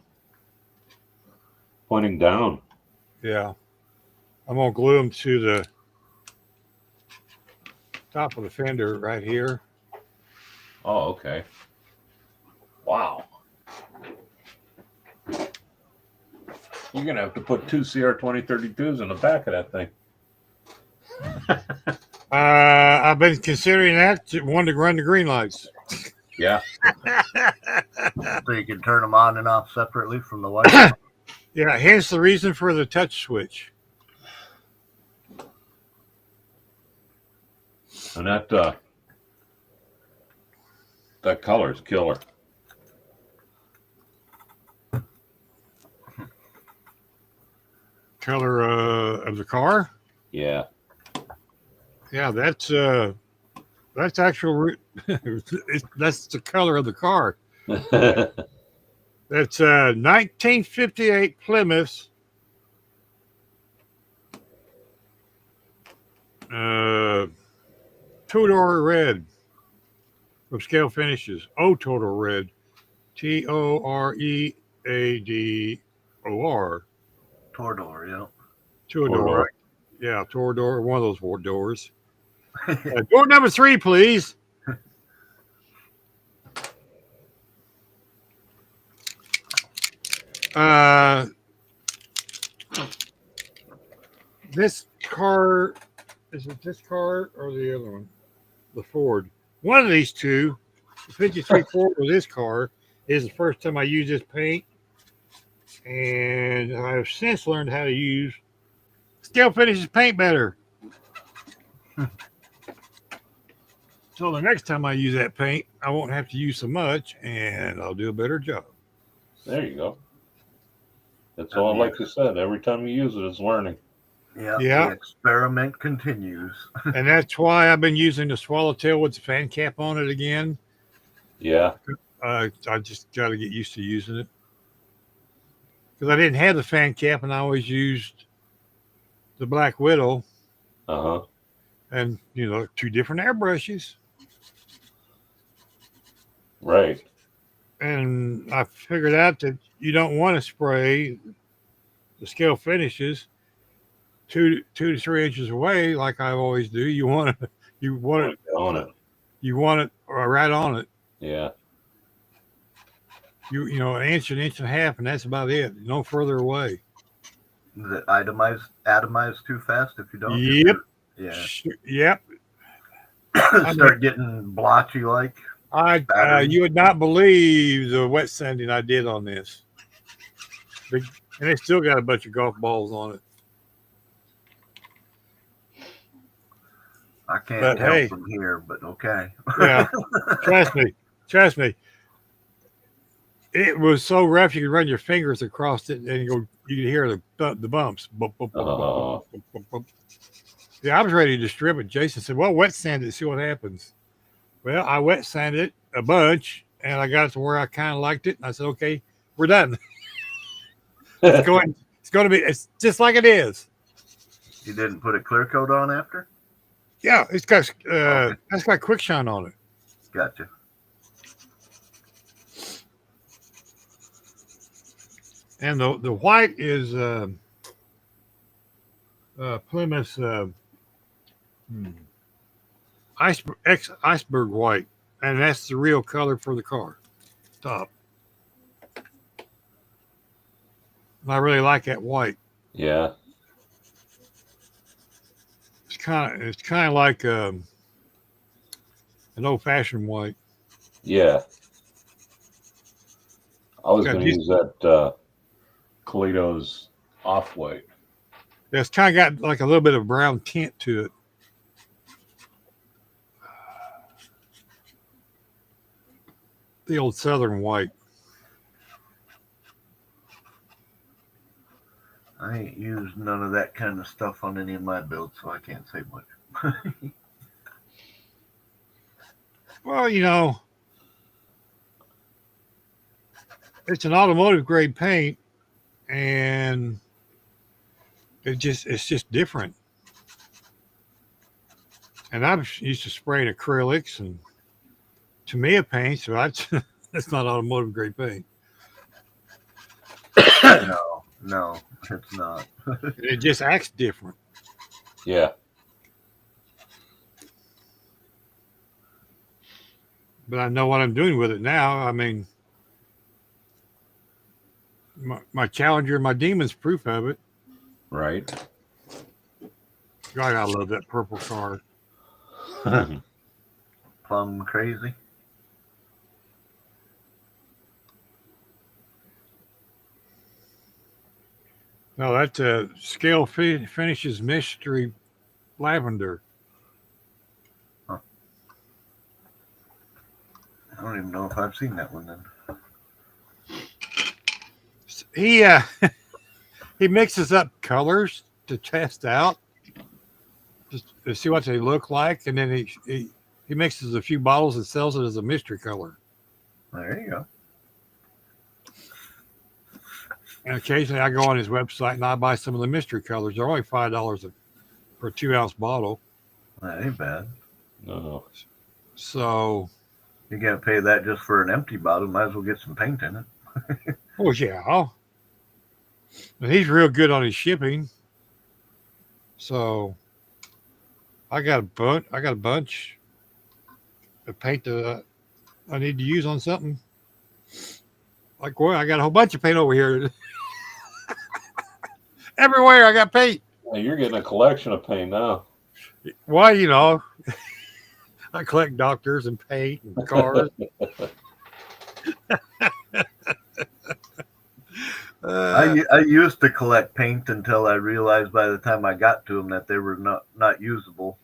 Pointing down. Yeah. I'm going to glue them to the top of the fender right here. Oh, okay. Wow. You're going to have to put 2 CR2032s in the back of that thing. I've been considering that, one to run the green lights. Yeah. So you can turn them on and off separately from the white. Yeah, hence the reason for the touch switch. And that color's killer. Color of the car? Yeah. Yeah, that's That's actual. That's the color of the car. That's 1958 Plymouth. Two-door red from Scale Finishes. Total red. Toreador. Torador, yeah. Two-door. Yeah, Torador. One of those four doors. Door number 3, please. This car, is it this car or the other one? The Ford. One of these two, the 53 Ford or this car, is the first time I used this paint. And I have since learned how to use Scale Finishes paint better. So the next time I use that paint, I won't have to use so much, and I'll do a better job. There you go. That's all like you said. Every time you use it, it's learning. Yeah. Yeah. The experiment continues. And that's why I've been using the Swallowtail with the fan cap on it again. Yeah. I just got to get used to using it. Because I didn't have the fan cap, and I always used the Black Widow. Uh-huh. And, 2 different airbrushes. Right. And I figured out that you don't want to spray the Scale Finishes 2 to 3 inches away like I always do. You want it on it. You want it right on it. Yeah. An inch and a half, and that's about it. No further away. Is it atomize too fast if you don't? Yep. Yeah. Yep. Start getting blotchy like. You would not believe the wet sanding I did on this. And it still got a bunch of golf balls on it. I can't tell from here, but okay. Yeah. Trust me. It was so rough you could run your fingers across it and you could hear the bumps. Bump, bump, bump, bump, bump, bump, bump. Yeah, I was ready to strip it. Jason said, well, wet sand it, see what happens. Well, I wet sanded it a bunch, and I got it to where I kind of liked it. And I said, okay, we're done. It's just like it is. You didn't put a clear coat on after? Yeah, it's got that's got quick shine on it. Gotcha. And the white is Plymouth iceberg white, and that's the real color for the car top. And I really like that white. Yeah. It's kind of like an old-fashioned white. Yeah. I was going to use that Kaleido's off-white. Yeah, it's kind of got like a little bit of brown tint to it. The old Southern white. I ain't used none of that kind of stuff on any of my builds, so I can't say much. Well, it's an automotive grade paint, and it's just different. And I'm used to spraying acrylics and Tamiya paint, so that's not automotive grade paint. No, it's not. It just acts different. Yeah. But I know what I'm doing with it now. I mean, my Challenger and my Demon's proof of it. Right. God, I love that purple car. Plum crazy. No, that's a Scale Finishes Mystery Lavender. Huh. I don't even know if I've seen that one then. He mixes up colors to test out, just to see what they look like, and then He mixes a few bottles and sells it as a mystery color. There you go. And occasionally I go on his website and I buy some of the mystery colors. They're only $5 for a 2-ounce bottle. That ain't bad. No. So you got to pay that just for an empty bottle. Might as well get some paint in it. Oh yeah. But he's real good on his shipping. So I got a bunch of paint that I need to use on something. Like, boy, I got a whole bunch of paint over here. Everywhere I got paint. Well, you're getting a collection of paint now. Why, you know, I collect doctors and paint and cars. I used to collect paint until I realized by the time I got to them that they were not usable.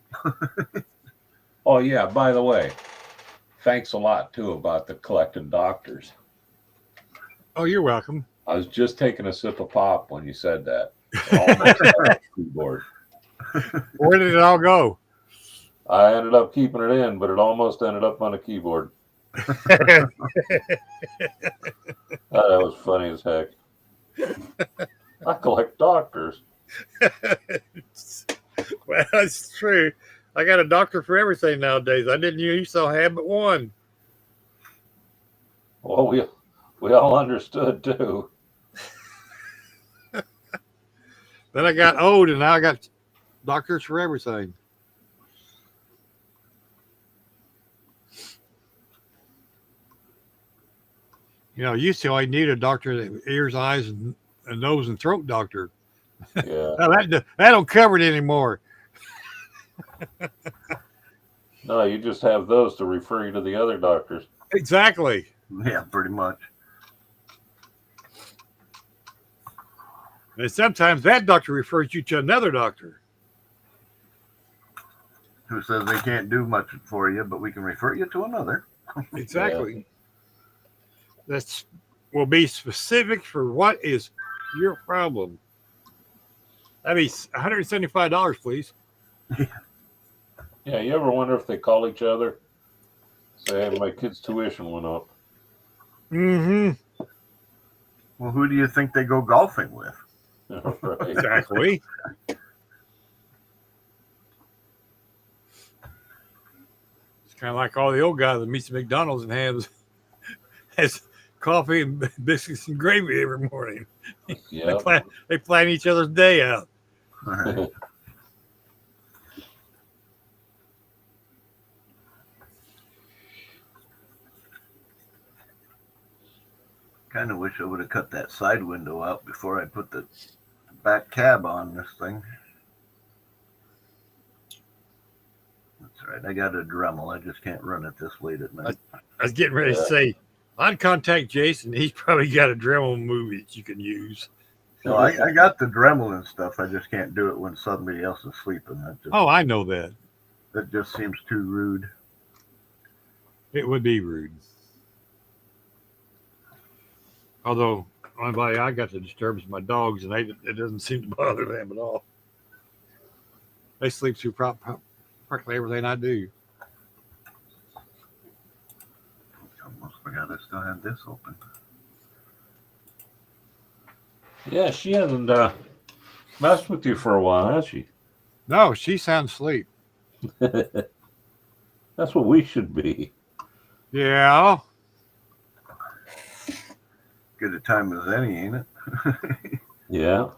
Oh yeah, by the way, thanks a lot too about the collecting doctors. Oh, you're welcome. I was just taking a sip of pop when you said that. Almost on the keyboard. Where did it all go? I ended up keeping it in, but it almost ended up on the keyboard. That was funny as heck. I collect doctors. Well, it's true. I got a doctor for everything nowadays. I didn't used to have but one. Well, we all understood too. Then I got old, and now I got doctors for everything. You know, used to I need a doctor that ears, eyes, and nose and throat doctor. Yeah. Now that don't cover it anymore. No, you just have those to refer you to the other doctors. Exactly. Yeah, pretty much. And sometimes that doctor refers you to another doctor who says they can't do much for you, but we can refer you to another. Exactly. Yeah. That's will be specific for what is your problem. That'd be $175, please. Yeah, you ever wonder if they call each other? Say, hey, my kid's tuition went up. Mm-hmm. Well, who do you think they go golfing with? Right. Exactly. It's kind of like all the old guy that meets at McDonald's and has coffee and biscuits and gravy every morning. Yeah. They plan each other's day out. Right. Kind of wish I would have cut that side window out before I put the back cab on this thing. That's right. I got a Dremel. I just can't run it this late at night. I was getting ready to say, I'd contact Jason. He's probably got a Dremel movie that you can use. No, I got the Dremel and stuff. I just can't do it when somebody else is sleeping. Oh, I know that. That just seems too rude. It would be rude. Although, only I got the disturbance of my dogs, and it doesn't seem to bother them at all. They sleep through practically everything I do. Almost forgot I still had this open. Yeah, she hasn't messed with you for a while, has she? No, she sounds asleep. That's what we should be. Yeah. Good a time as any, ain't it? Yeah.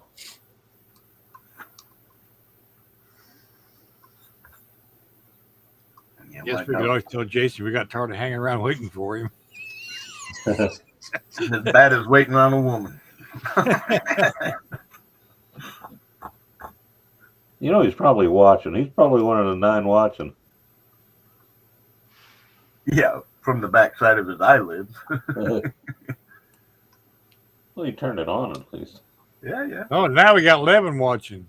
Yes, we could always tell Jason we got tired of hanging around waiting for him. As bad as waiting on a woman. You know, he's probably watching. He's probably one of the 9 watching. Yeah, from the backside of his eyelids. Well, he turned it on at least. Yeah. Oh, now we got Levin watching.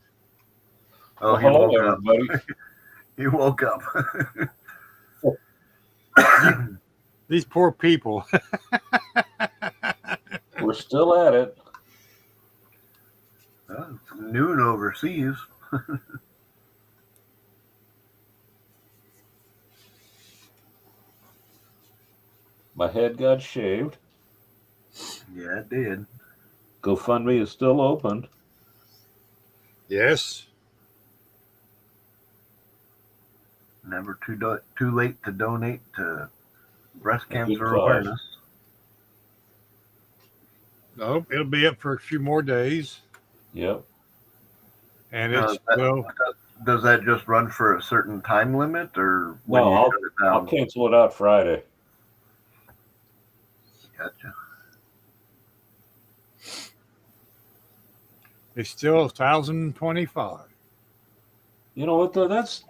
Oh, well, hello, everybody. He woke up. These poor people. We're still at it. Well, it's noon overseas. My head got shaved. Yeah, it did. GoFundMe is still open. Yes. Never too late to donate to breast cancer cause. awareness. Nope, it'll be up for a few more days. Yep. And Now, it's well, does that just run for a certain time limit, or when No, you I'll, shut it down? I'll cancel it out Friday. Gotcha. it's still 1,025. You know what though? That's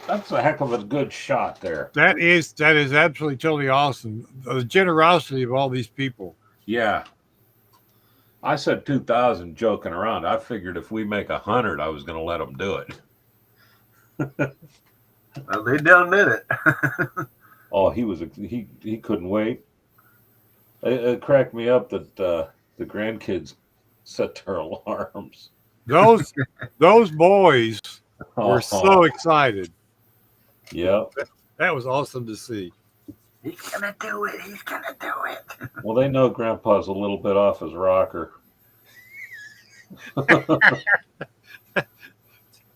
a heck of a good shot there. That is absolutely totally awesome. The generosity of all these people. Yeah. I said 2,000 joking around. I figured if we make 100, I was going to let them do it. Well, they done did it. Oh, he couldn't wait. It cracked me up that the grandkids set their alarms. Those boys were so excited. Yep. That was awesome to see. He's gonna do it. He's gonna do it. Well, they know Grandpa's a little bit off his rocker.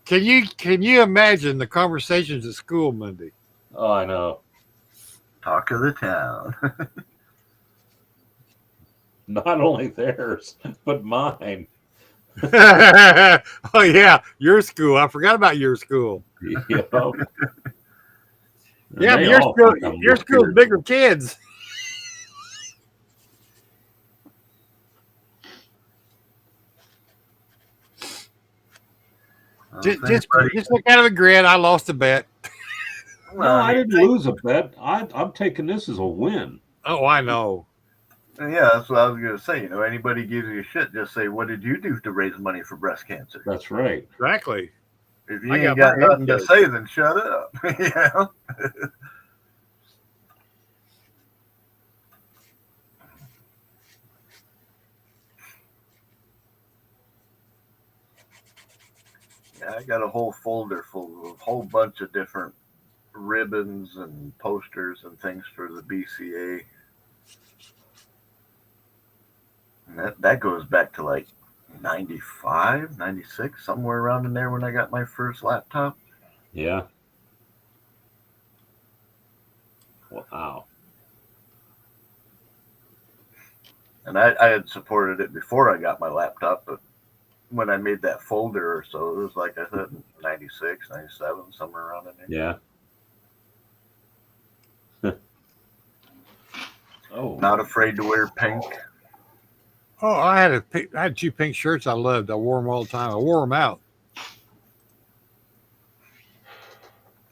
Can you imagine the conversations at school Monday? Oh, I know. Talk of the town. Not only theirs, but mine. Oh yeah, your school. I forgot about your school. Yep. Yeah, but your school's bigger kids. Just look out of the grid. I lost a bet. No, I didn't lose a bet. I'm taking this as a win. Oh, I know. Yeah, that's what I was gonna say. Anybody gives you shit, just say, "What did you do to raise money for breast cancer?" That's right. Exactly. If you ain't got nothing to say, then shut up. Yeah, I got a whole folder full of a whole bunch of different ribbons and posters and things for the BCA. And that goes back to like 95, 96, somewhere around in there when I got my first laptop. Yeah. Wow. And I had supported it before I got my laptop, but when I made that folder or so, it was like I said, 96, 97, somewhere around in there. Yeah. Oh. Not afraid to wear pink. Oh, I had 2 pink shirts I loved. I wore them all the time. I wore them out.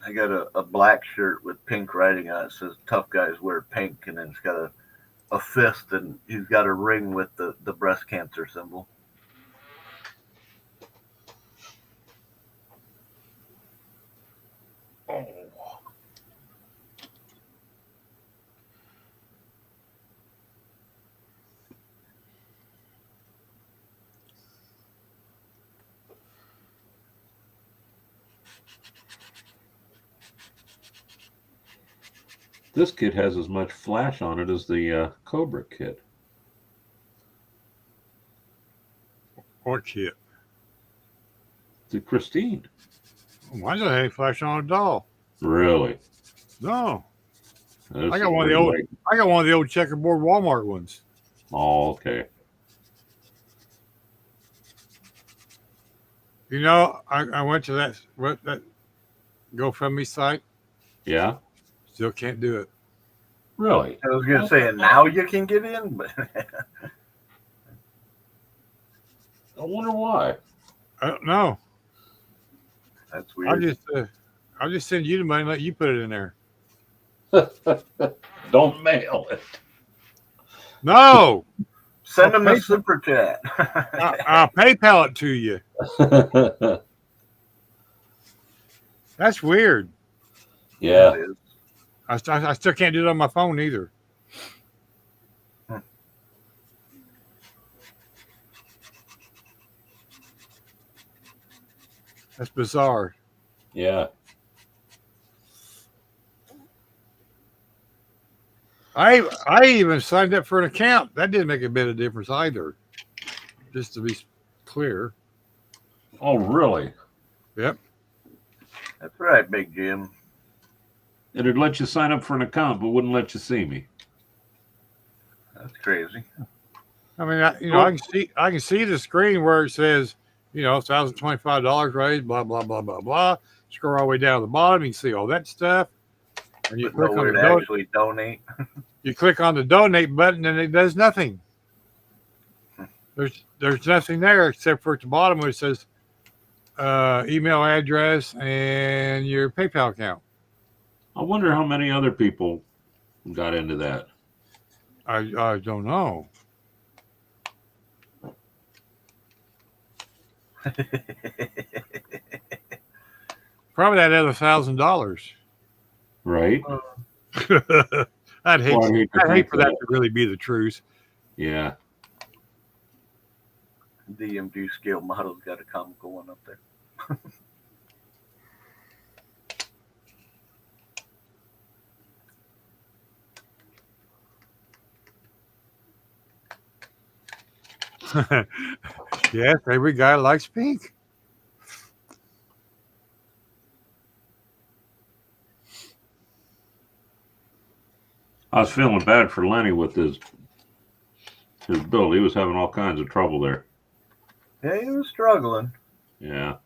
I got a black shirt with pink writing on it. It says "Tough guys wear pink," and then it's got a fist, and he's got a ring with the breast cancer symbol. Oh. This kit has as much flash on it as the Cobra kit. What kit? The Christine. Mine doesn't have any flash on it at all. Really? No. That's I got one of the old checkerboard Walmart ones. Oh, okay. I went to that GoFundMe site. Yeah. Still can't do it. Really? I was going to say, and now you can get in, but I wonder why. I don't know. That's weird. I'll just send you the money and let you put it in there. Don't mail it. No. Send them a super chat. I'll PayPal it to you. That's weird. Yeah. I still can't do it on my phone either. That's bizarre. Yeah. I even signed up for an account. That didn't make a bit of difference either. Just to be clear. Oh, really? Yep. That's right, Big Jim. It'd let you sign up for an account, but wouldn't let you see me. That's crazy. I mean, I can see the screen where it says, $1,025 raised, blah blah blah blah blah. Scroll all the way down to the bottom, you can see all that stuff. And you But click on nowhere the to actually donate. you click on the donate button, and it does nothing. There's nothing there except for at the bottom where it says email address and your PayPal account. I wonder how many other people got into that. I don't know. Probably that other $1,000. Right? I'd hate for that to really be the truth. Yeah. DMG scale model's got a comical one up there. Yes, every guy likes pink. I was feeling bad for Lenny with his build. He was having all kinds of trouble there. Yeah, he was struggling. Yeah.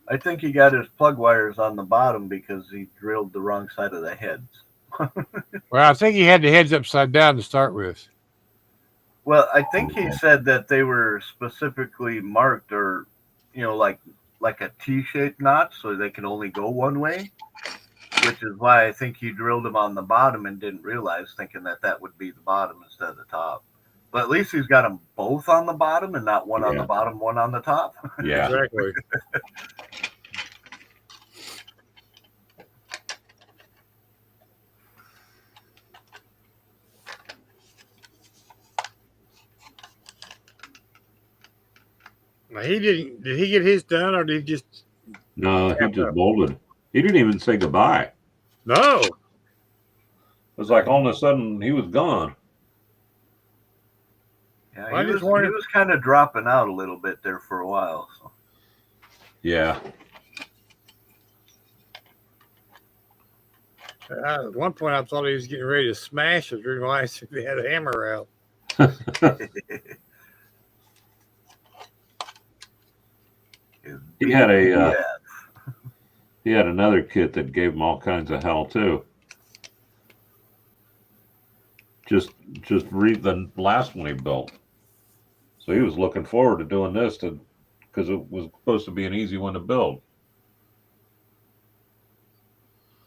I think he got his plug wires on the bottom because he drilled the wrong side of the heads. Well, I think he had the heads upside down to start with. Well, I think he said that they were specifically marked or, like a T-shaped knot so they can only go one way, which is why I think he drilled them on the bottom and didn't realize, thinking that would be the bottom instead of the top. But at least he's got them both on the bottom and not one on the bottom, one on the top. Yeah. Exactly. Now, did he get his done, or did he just? No, he just bolted. He didn't even say goodbye. No. It was like all of a sudden he was gone. Yeah, he was kind of dropping out a little bit there for a while. So. Yeah. At one point, I thought he was getting ready to smash it. Realized he had a hammer out. He had he had another kit that gave him all kinds of hell too. Just read the last one he built. So he was looking forward to doing this because it was supposed to be an easy one to build.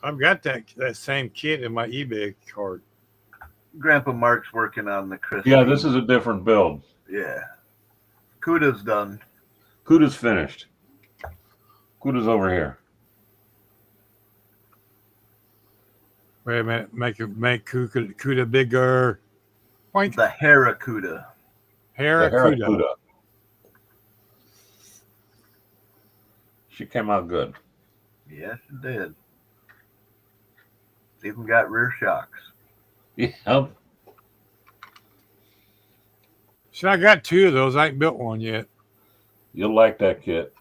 I've got that same kit in my eBay cart. GrandPaMark's working on the Christmas. Yeah, this is a different build. Yeah. Kuda's done. Kuda's finished. Kuda's over here. Wait a minute. Make Kuda bigger. Point. The Harakuda. Harakuda. She came out good. Yes, it did. Even got rear shocks. Yep. So I got two of those. I ain't built one yet. You'll like that kit.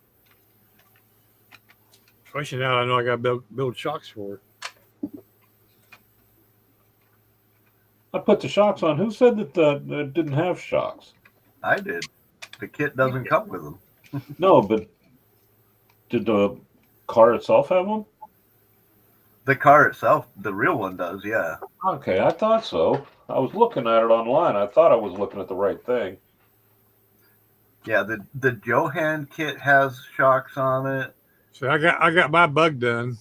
Especially now I know I got to build shocks for it. I put the shocks on. Who said that it didn't have shocks? I did. The kit doesn't come with them. No, but did the car itself have them? The car itself, the real one does, yeah. Okay, I thought so. I was looking at it online. I thought I was looking at the right thing. Yeah, the Johan kit has shocks on it. So I got my bug done.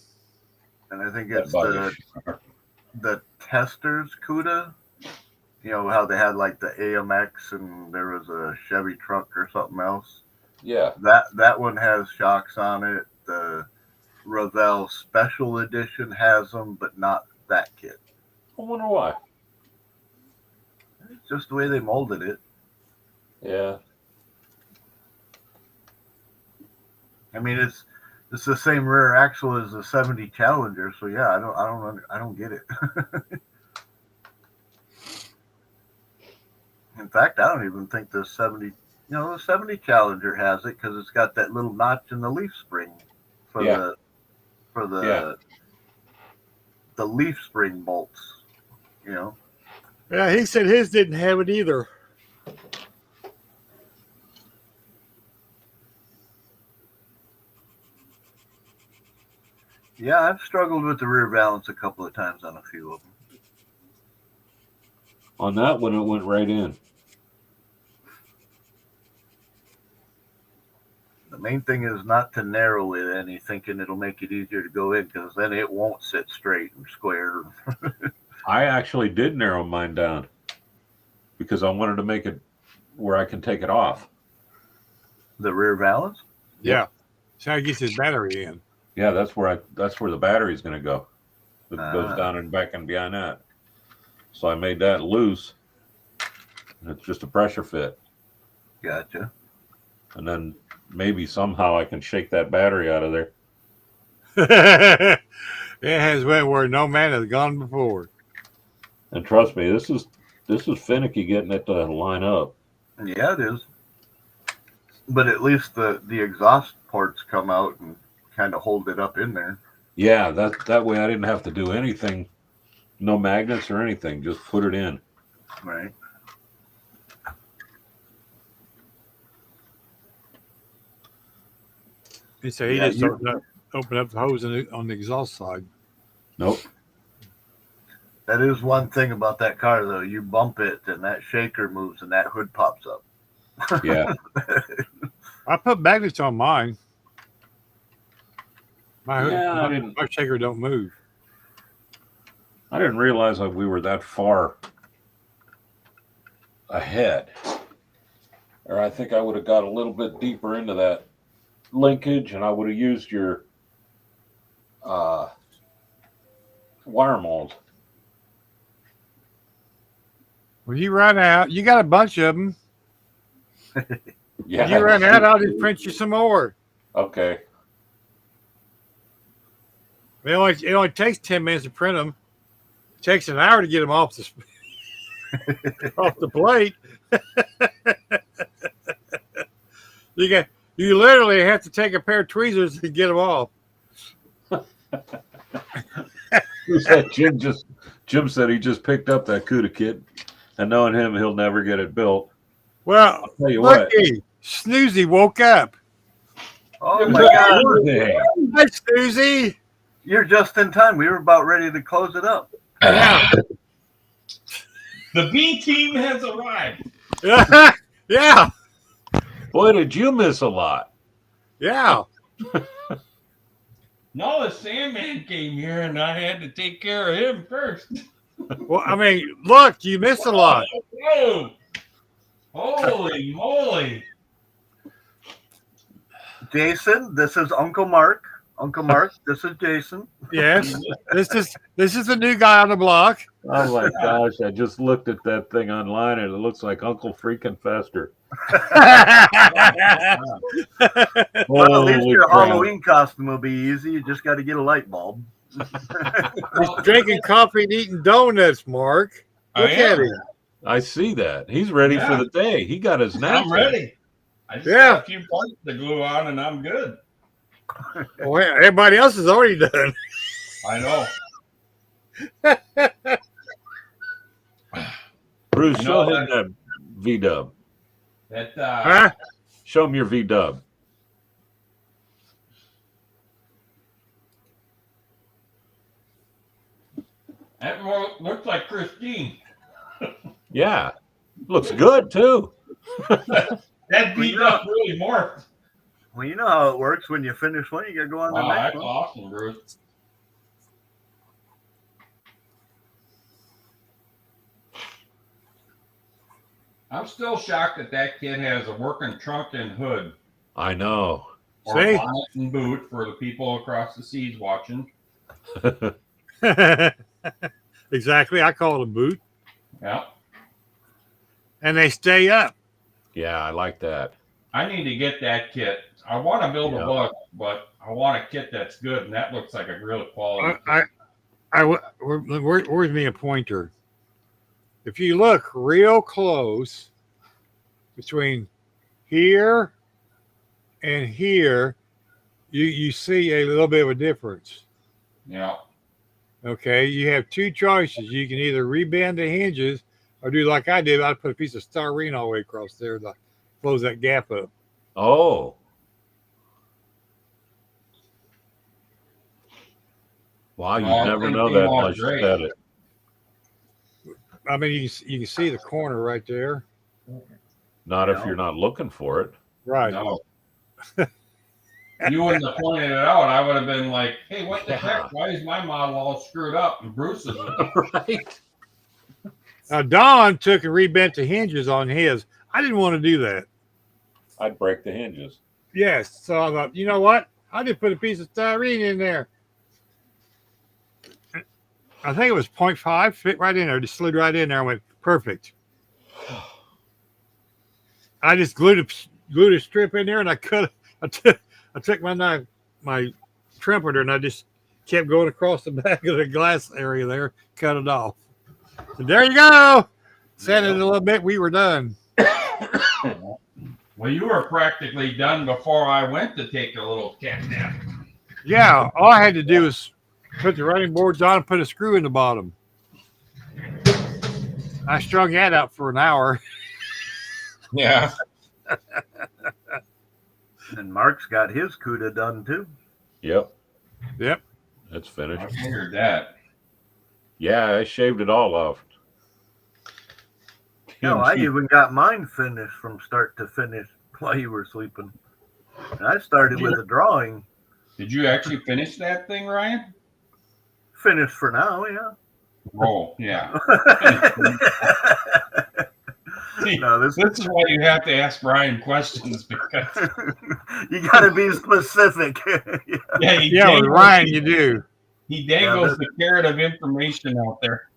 And I think it's the Testers Cuda. You know how they had like the AMX and there was a Chevy truck or something else. Yeah. That one has shocks on it. The Revell Special Edition has them, but not that kit. I wonder why. It's just the way they molded it. Yeah. I mean, it's the same rear axle as the 70 Challenger, so yeah, I don't get it. In fact, I don't even think the 70, the 70 Challenger has it because it's got that little notch in the leaf spring for the leaf spring bolts. Yeah, he said his didn't have it either. Yeah, I've struggled with the rear valance a couple of times on a few of them. On that one, it went right in. The main thing is not to narrow it any, thinking it'll make it easier to go in, because then it won't sit straight and square. I actually did narrow mine down because I wanted to make it where I can take it off. The rear valance? Yeah. So he gets his battery in. Yeah, that's where the battery is going to go. It goes down and back and behind that. So I made that loose, and it's just a pressure fit. Gotcha. And then maybe somehow I can shake that battery out of there. It has went where no man has gone before. And trust me, this is finicky getting it to line up. Yeah, it is. But at least the exhaust ports come out and kind of hold it up in there. Yeah, that way I didn't have to do anything, no magnets or anything, just put it in. Right. He said he just opened up the hose on the exhaust side. Nope. That is one thing about that car, though. You bump it, and that shaker moves, and that hood pops up. Yeah. I put magnets on mine. My shaker don't move. I didn't realize that we were that far ahead. Or I think I would have got a little bit deeper into that linkage, and I would have used your wire mold. When you run out, you got a bunch of them. Yeah. When you run out, I'll just print you some more. Okay. It only takes 10 minutes to print them. It takes an hour to get them off the off the plate. You literally have to take a pair of tweezers to get them off. Jim said he just picked up that CUDA kit, and knowing him, he'll never get it built. Well, I'll tell you what. Snoozy woke up. Oh my God! Hi, Snoozy. You're just in time. We were about ready to close it up. Yeah. The B team has arrived. Yeah. Boy, did you miss a lot. Yeah. No, the Sandman came here, and I had to take care of him first. Well, I mean, look, you missed a lot. Whoa. Holy moly. Jason, this is Uncle Mark. Uncle Mark, this is Jason. Yes. This is the new guy on the block. Oh my gosh, I just looked at that thing online and it looks like Uncle freaking Fester. Well, at least your Halloween costume will be easy. You just got to get a light bulb. He's drinking coffee and eating donuts, Mark. Look at him. I see that. He's ready for the day. He got his nap. I'm ready. I just got a few parts to glue on, and I'm good. Well, everybody else is already done. I know. Bruce, show him that V-dub. Show him your V-dub. That looks like Christine. Yeah. Looks good, too. That V-dub really morphed. Well, you know how it works. When you finish one, you got to go on the next that's one. awesome, Bruce. I'm still shocked that kid has a working trunk and hood. I know. Or bonnet and boot for the people across the seas watching. Exactly. I call it a boot. Yeah. And they stay up. Yeah, I like that. I need to get that kit. I want to build a book, but I want a kit that's good, and that looks like a real quality. Where's me a pointer? If you look real close, between here and here, you see a little bit of a difference. Yeah. Okay, you have two choices. You can either rebend the hinges or do like I did. I put a piece of styrene all the way across there to close that gap up. Oh. Wow, you Well, never it know came that out unless you great. said it. I mean, you can see the corner right there. Not if you're not looking for it. Right. No. You wouldn't have pointed it out. I would have been like, hey, what the heck? Why is my model all screwed up? And Bruce's right. Now, Don took and rebent the hinges on his. I didn't want to do that. I'd break the hinges. Yes. So I thought, you know what? I just put a piece of styrene in there. I think it was 0.5, fit right in there. Just slid right in there. I went, perfect. I just glued a strip in there, and I took my knife, my trumpeter, and I just kept going across the back of the glass area there, cut it off. So there you go. Sanded it a little bit. We were done. Well, you were practically done before I went to take a little cat nap. Yeah, all I had to do was put the running boards on and put a screw in the bottom. I strung that out for an hour. Yeah. And Mark's got his CUDA done too. Yep. Yep. It's finished. I figured that. Yeah, I shaved it all off. No, I even got mine finished from start to finish while you were sleeping. And I started with a drawing. Did you actually finish that thing, Ryan? Finished for now, yeah. Oh, yeah. See, no, this is why you have to ask Ryan questions, because you got to be specific. yeah, with Ryan, you do. He dangles the carrot of information out there.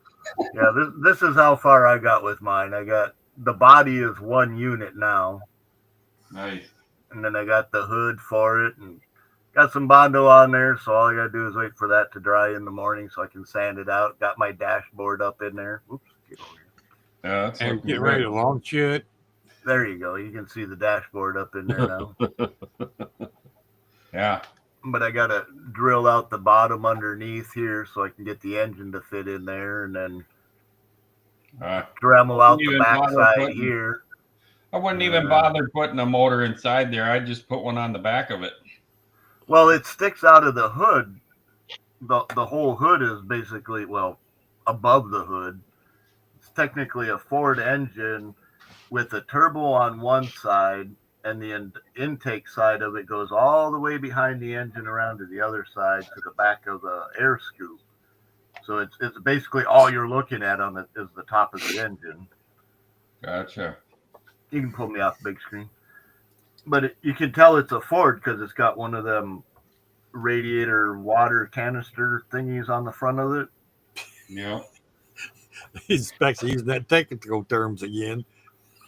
Yeah, this is how far I got with mine. I got the body is one unit now. Nice. And then I got the hood for it and got some Bondo on there. So all I got to do is wait for that to dry in the morning so I can sand it out. Got my dashboard up in there. Oops. Get over here. Yeah, that's and get ready to launch it. There you go. You can see the dashboard up in there now. Yeah. But I got to drill out the bottom underneath here so I can get the engine to fit in there and then Dremel out the backside here. I wouldn't even bother putting a motor inside there. I'd just put one on the back of it. Well, it sticks out of the hood. The whole hood is basically, above the hood. It's technically a Ford engine with a turbo on one side, and the intake side of it goes all the way behind the engine around to the other side to the back of the air scoop. So it's basically all you're looking at on it is the top of the engine. Gotcha. You can pull me off the big screen. But you can tell it's a Ford because it's got one of them radiator water canister thingies on the front of it. Yeah. He's back to using that technical terms again.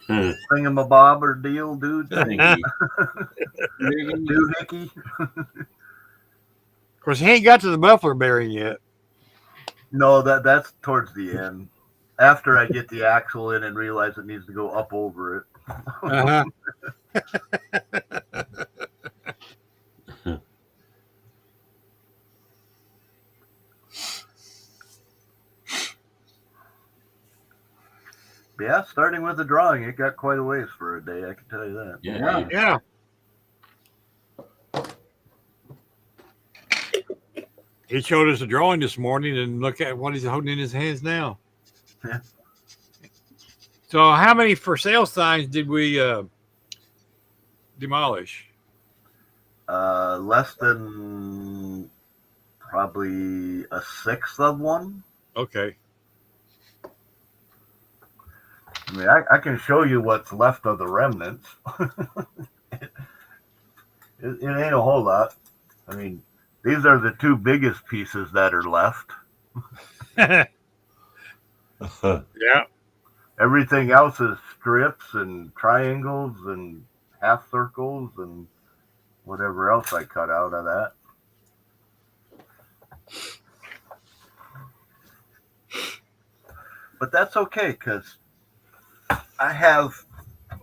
Thingamabob or deal, dude. Doohickey. Of course, he ain't got to the muffler bearing yet. No, that's towards the end. After I get the axle in and realize it needs to go up over it. Uh-huh. Yeah, starting with the drawing, it got quite a ways for a day, I can tell you that. Yeah. He showed us a drawing this morning, and look at what he's holding in his hands now. Yeah. So how many for sale signs did we demolish? Less than probably a sixth of one. Okay. I mean, I can show you what's left of the remnants. It ain't a whole lot. I mean, these are the two biggest pieces that are left. Yeah. Everything else is strips and triangles and half circles and whatever else I cut out of that. But that's okay because I have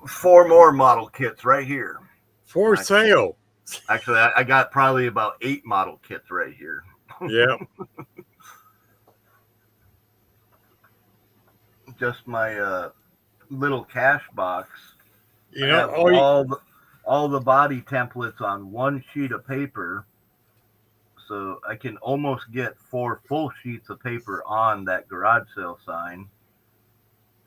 4 more model kits right here. For sale. Actually, I got probably about 8 model kits right here. Yeah. Just my little cash box. You I know, have all the body templates on one sheet of paper, so I can almost get 4 full sheets of paper on that garage sale sign,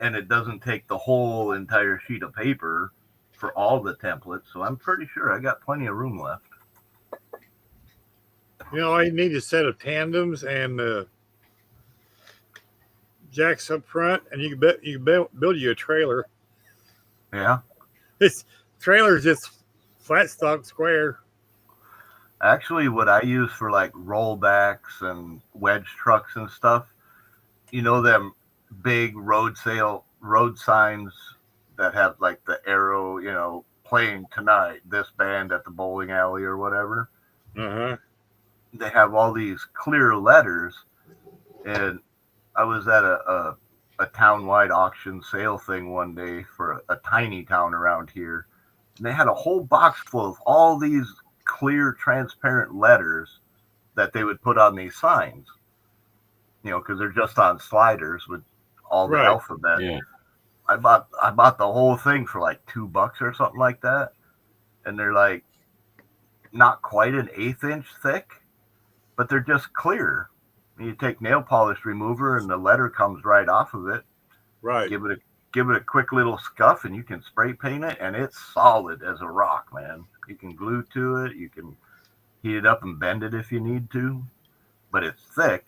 and it doesn't take the whole entire sheet of paper for all the templates. So I'm pretty sure I got plenty of room left. you know, all you need is a set of tandems and jacks up front, and you can build you a trailer. Yeah. This trailer's just flat stock square. Actually, what I use for like rollbacks and wedge trucks and stuff, you know, them big road signs that have like the arrow, you know, playing tonight, this band at the bowling alley or whatever. Uh-huh. They have all these clear letters, and I was at a town-wide auction sale thing one day for a tiny town around here, and they had a whole box full of all these clear, transparent letters that they would put on these signs, you know, because they're just on sliders with all the alphabet. Yeah. I bought the whole thing for like $2 or something like that, and they're like not quite an 1/8 inch thick, but they're just clear. You take nail polish remover and the letter comes right off of it. Right. Give it a quick little scuff, and you can spray paint it, and it's solid as a rock, man. You can glue to it. You can heat it up and bend it if you need to, but it's thick.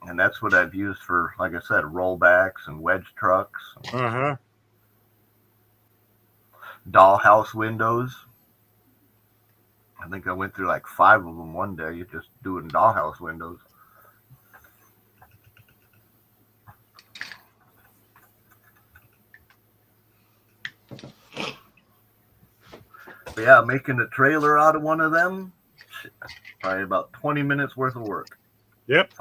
And that's what I've used for, like I said, rollbacks and wedge trucks. Uh-huh. Dollhouse windows. I think I went through like 5 of them one day just doing dollhouse windows. But yeah, making a trailer out of one of them, probably about 20 minutes worth of work. Yep.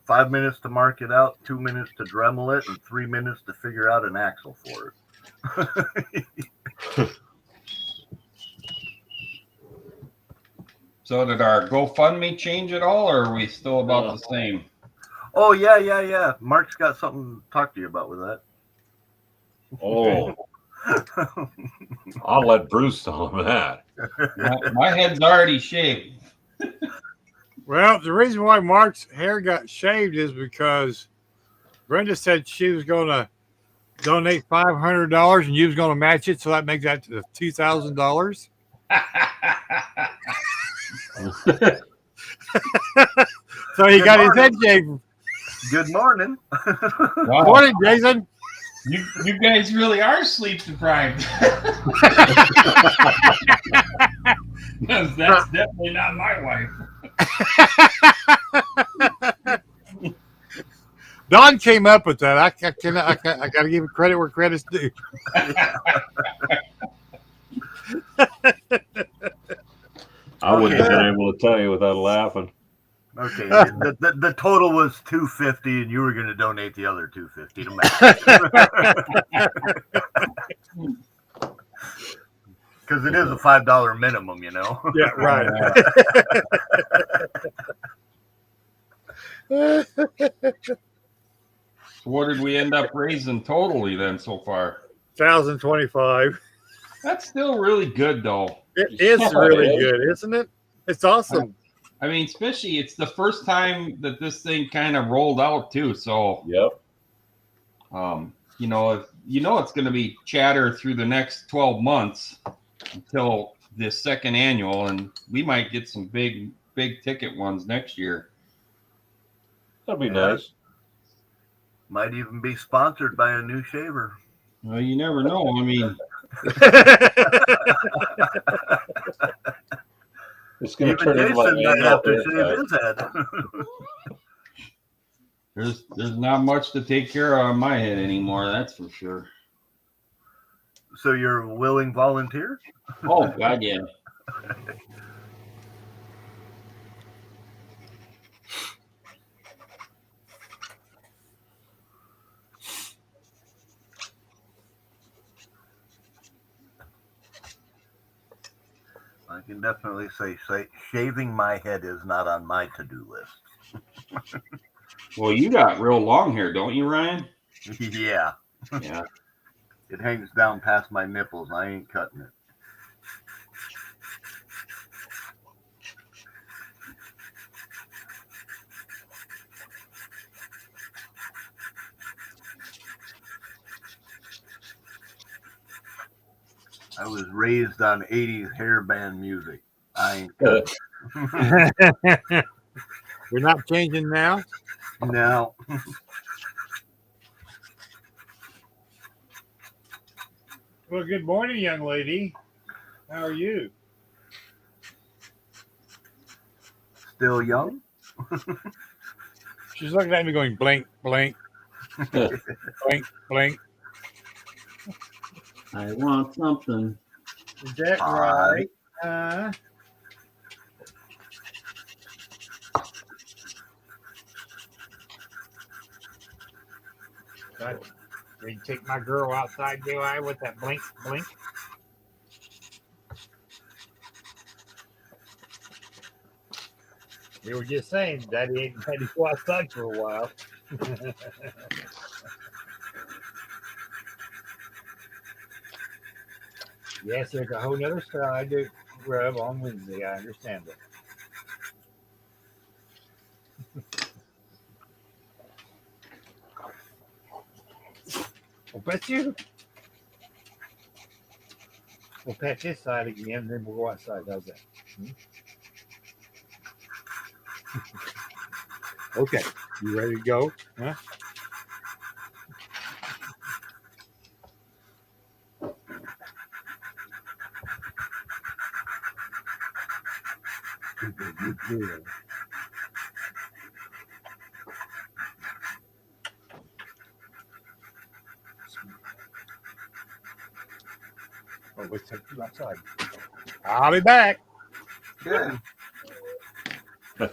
5 minutes to mark it out, 2 minutes to Dremel it, and 3 minutes to figure out an axle for it. So did our GoFundMe change at all, or are we still about the same? Oh, yeah. Mark's got something to talk to you about with that. Oh. I'll let Bruce tell him that. My head's already shaved. Well, the reason why Mark's hair got shaved is because Brenda said she was going to donate $500 and you was going to match it, so that makes that to $2,000. So he got his head shaved. Good morning. Wow. Morning, Jason. You guys really are sleep deprived. Because that's definitely not my wife. Don came up with that. I got to give credit where credit's due. I wouldn't have been able to tell you without laughing. Okay, the total was $250, and you were going to donate the other $250 to Matt. Because it is a $5 minimum, you know. Yeah, right. What did we end up raising totally then so far? 1,025. That's still really good, though. It is really good, isn't it? It's awesome. I mean, especially it's the first time that this thing kind of rolled out too. So, yep. You know, it's going to be chatter through the next 12 months until this second annual, and we might get some big ticket ones next year. That'd be nice. Might even be sponsored by a new shaver. Well, you never know. I mean, it's going to turn into like there's not much to take care of on my head anymore. That's for sure. So you're a willing volunteer? Oh God, yeah. can definitely say shaving my head is not on my to-do list. Well, you got real long hair, don't you, Ryan? Yeah. Yeah. It hangs down past my nipples. I ain't cutting it. I was raised on 80s hairband music. I ain't cutting it. We're not changing now? No. Well, good morning, young lady. How are you? Still young? She's looking at me going, blink, blink, blink, blink. I want something. Is that right? They take my girl outside, do I, with that blink, blink? We were just saying, Daddy ain't had to go outside for a while. Yes, there's a whole nother side to rub on Wednesday. I understand it. Well, bet you. We'll pat this side again, then we'll go outside. How's that? Okay. You ready to go? Huh? Good. Oh, let's take you outside. I'll be back. Good. Come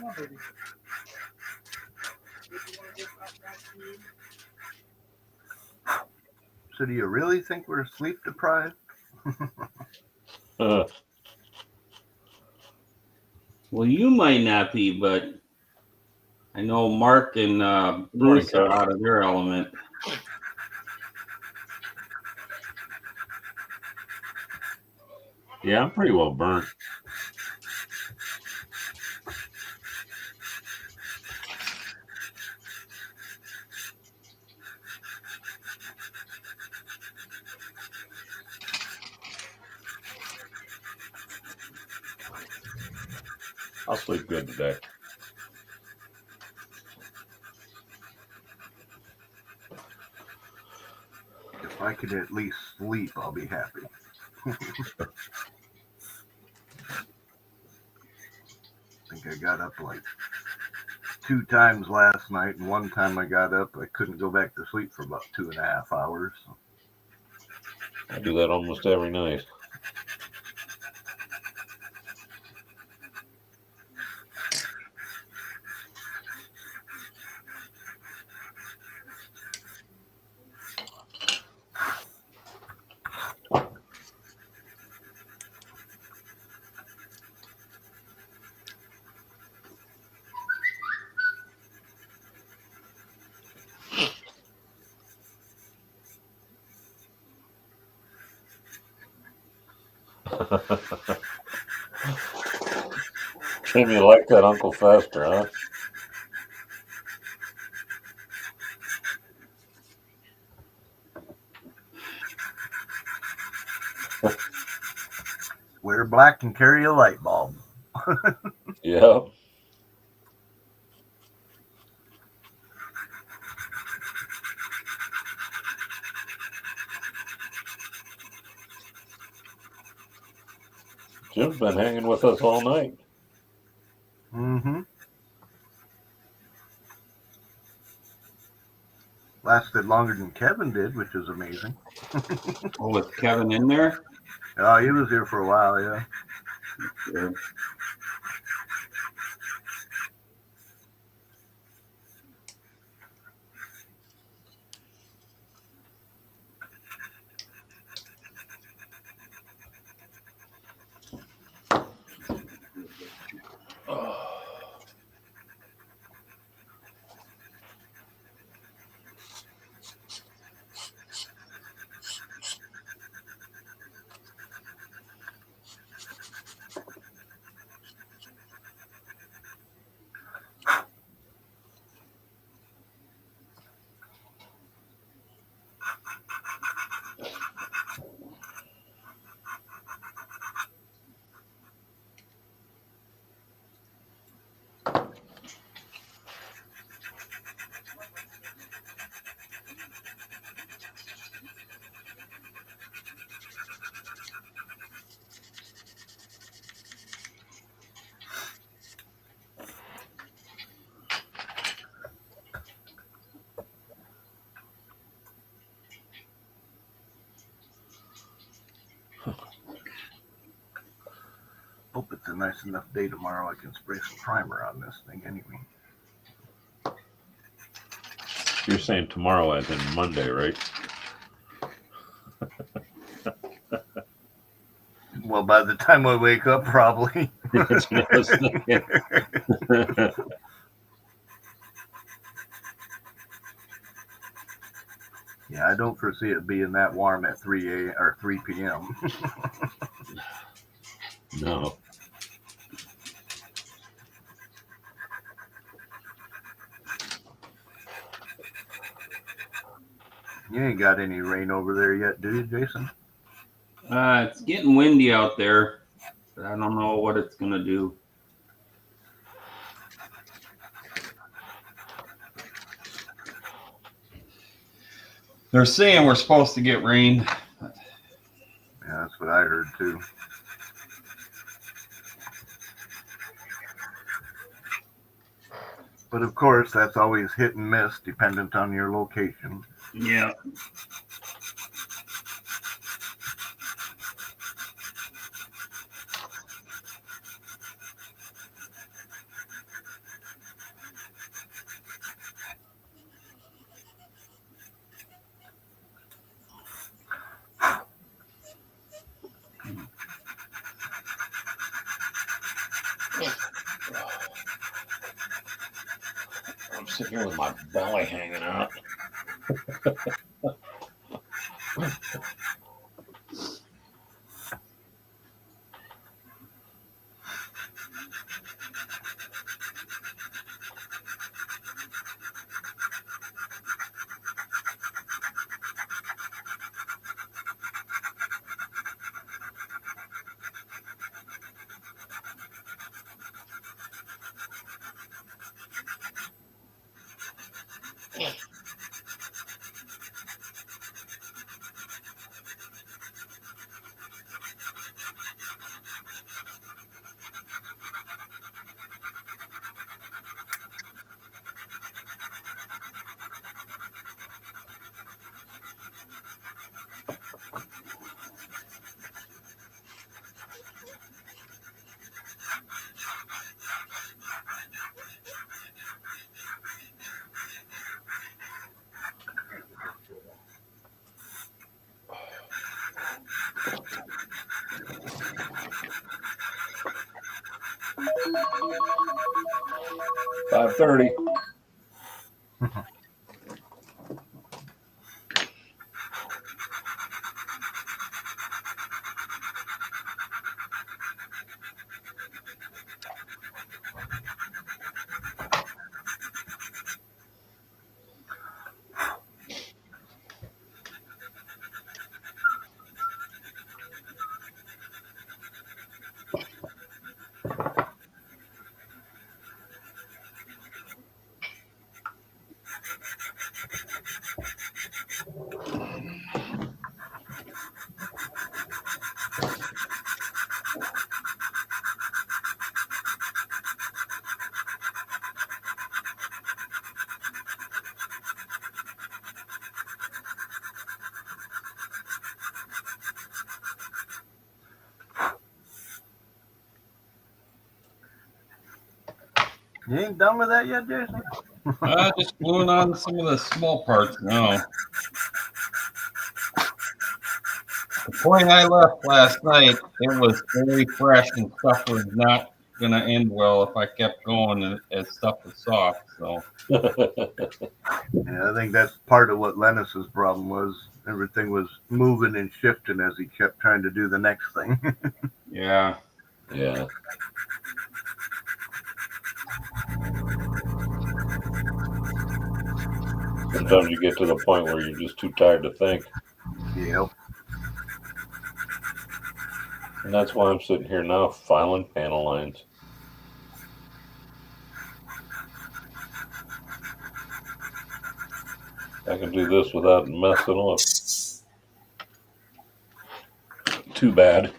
on, baby. So do you really think we're sleep deprived? Well, you might not be, but I know Mark and Bruce are out of their element. Yeah, I'm pretty well burnt. I'll sleep good today. If I could at least sleep, I'll be happy. I think I got up like 2 times last night, and one time I got up, I couldn't go back to sleep for about 2.5 hours. I do that almost every night. Jim, you like that Uncle Fester, huh? Wear black and carry a light bulb. Yeah. Jim's been hanging with us all night. Mm-hmm. Lasted longer than Kevin did, which is amazing. Oh, was Kevin in there? Oh, he was here for a while, yeah. Sure. Hope it's a nice enough day tomorrow I can spray some primer on this thing anyway. You're saying tomorrow as in Monday, right? Well, by the time I wake up, probably. That's what I was thinking. Yeah, I don't foresee it being that warm at 3 p.m. No. You ain't got any rain over there yet, do you, Jason? It's getting windy out there. But I don't know what it's gonna do. They're saying we're supposed to get rain. Yeah, that's what I heard too. But of course, that's always hit and miss, dependent on your location. Yeah. I'm sitting here with my belly hanging out. $5:30. You ain't done with that yet, Jason? Just gluing on some of the small parts now. The point I left last night, it was very fresh and stuff was not going to end well if I kept going as stuff was soft. So, yeah, I think that's part of what Lennis's problem was. Everything was moving and shifting as he kept trying to do the next thing. yeah. Yeah. Sometimes you get to the point where you're just too tired to think. Yep. And that's why I'm sitting here now filing panel lines. I can do this without messing up. Too bad.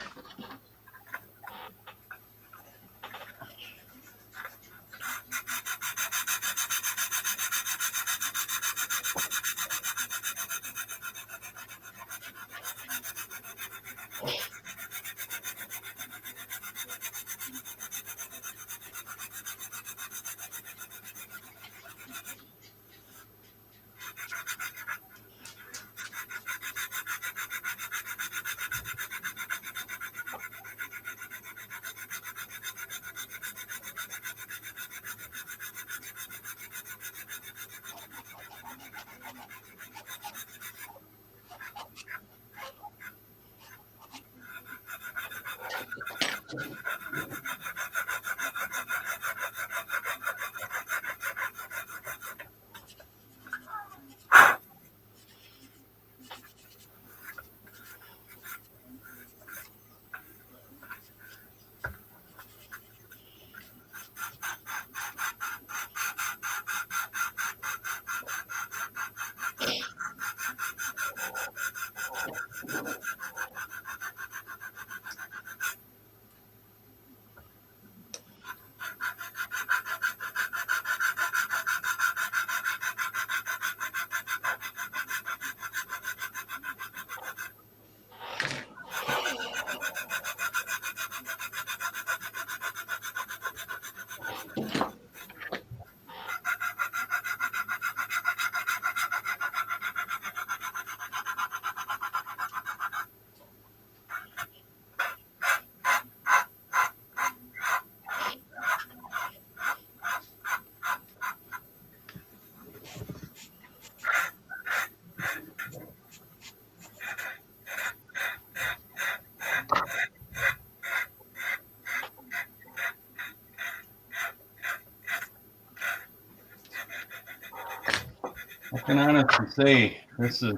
I can honestly say this has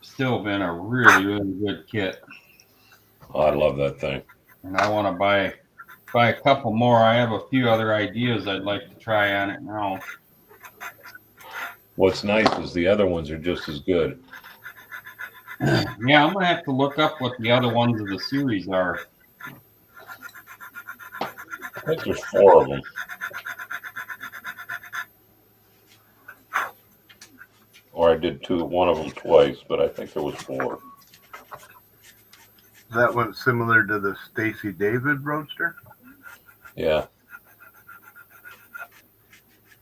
still been a really, really good kit. Oh, I love that thing. And I want to buy a couple more. I have a few other ideas I'd like to try on it now. What's nice is the other ones are just as good. Yeah, I'm gonna have to look up what the other ones of the series are. I think there's 4 of them. Or I did one of them twice, but I think there was 4. That one similar to the Stacy David Roadster? Yeah.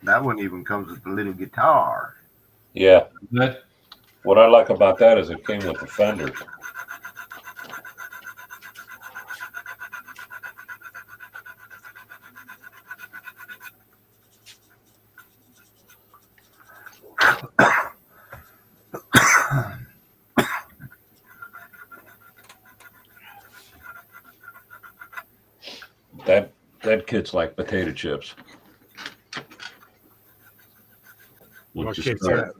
That one even comes with the little guitar. Yeah. But What I like about that is it came with the fenders. That kit's like potato chips. What kit's that?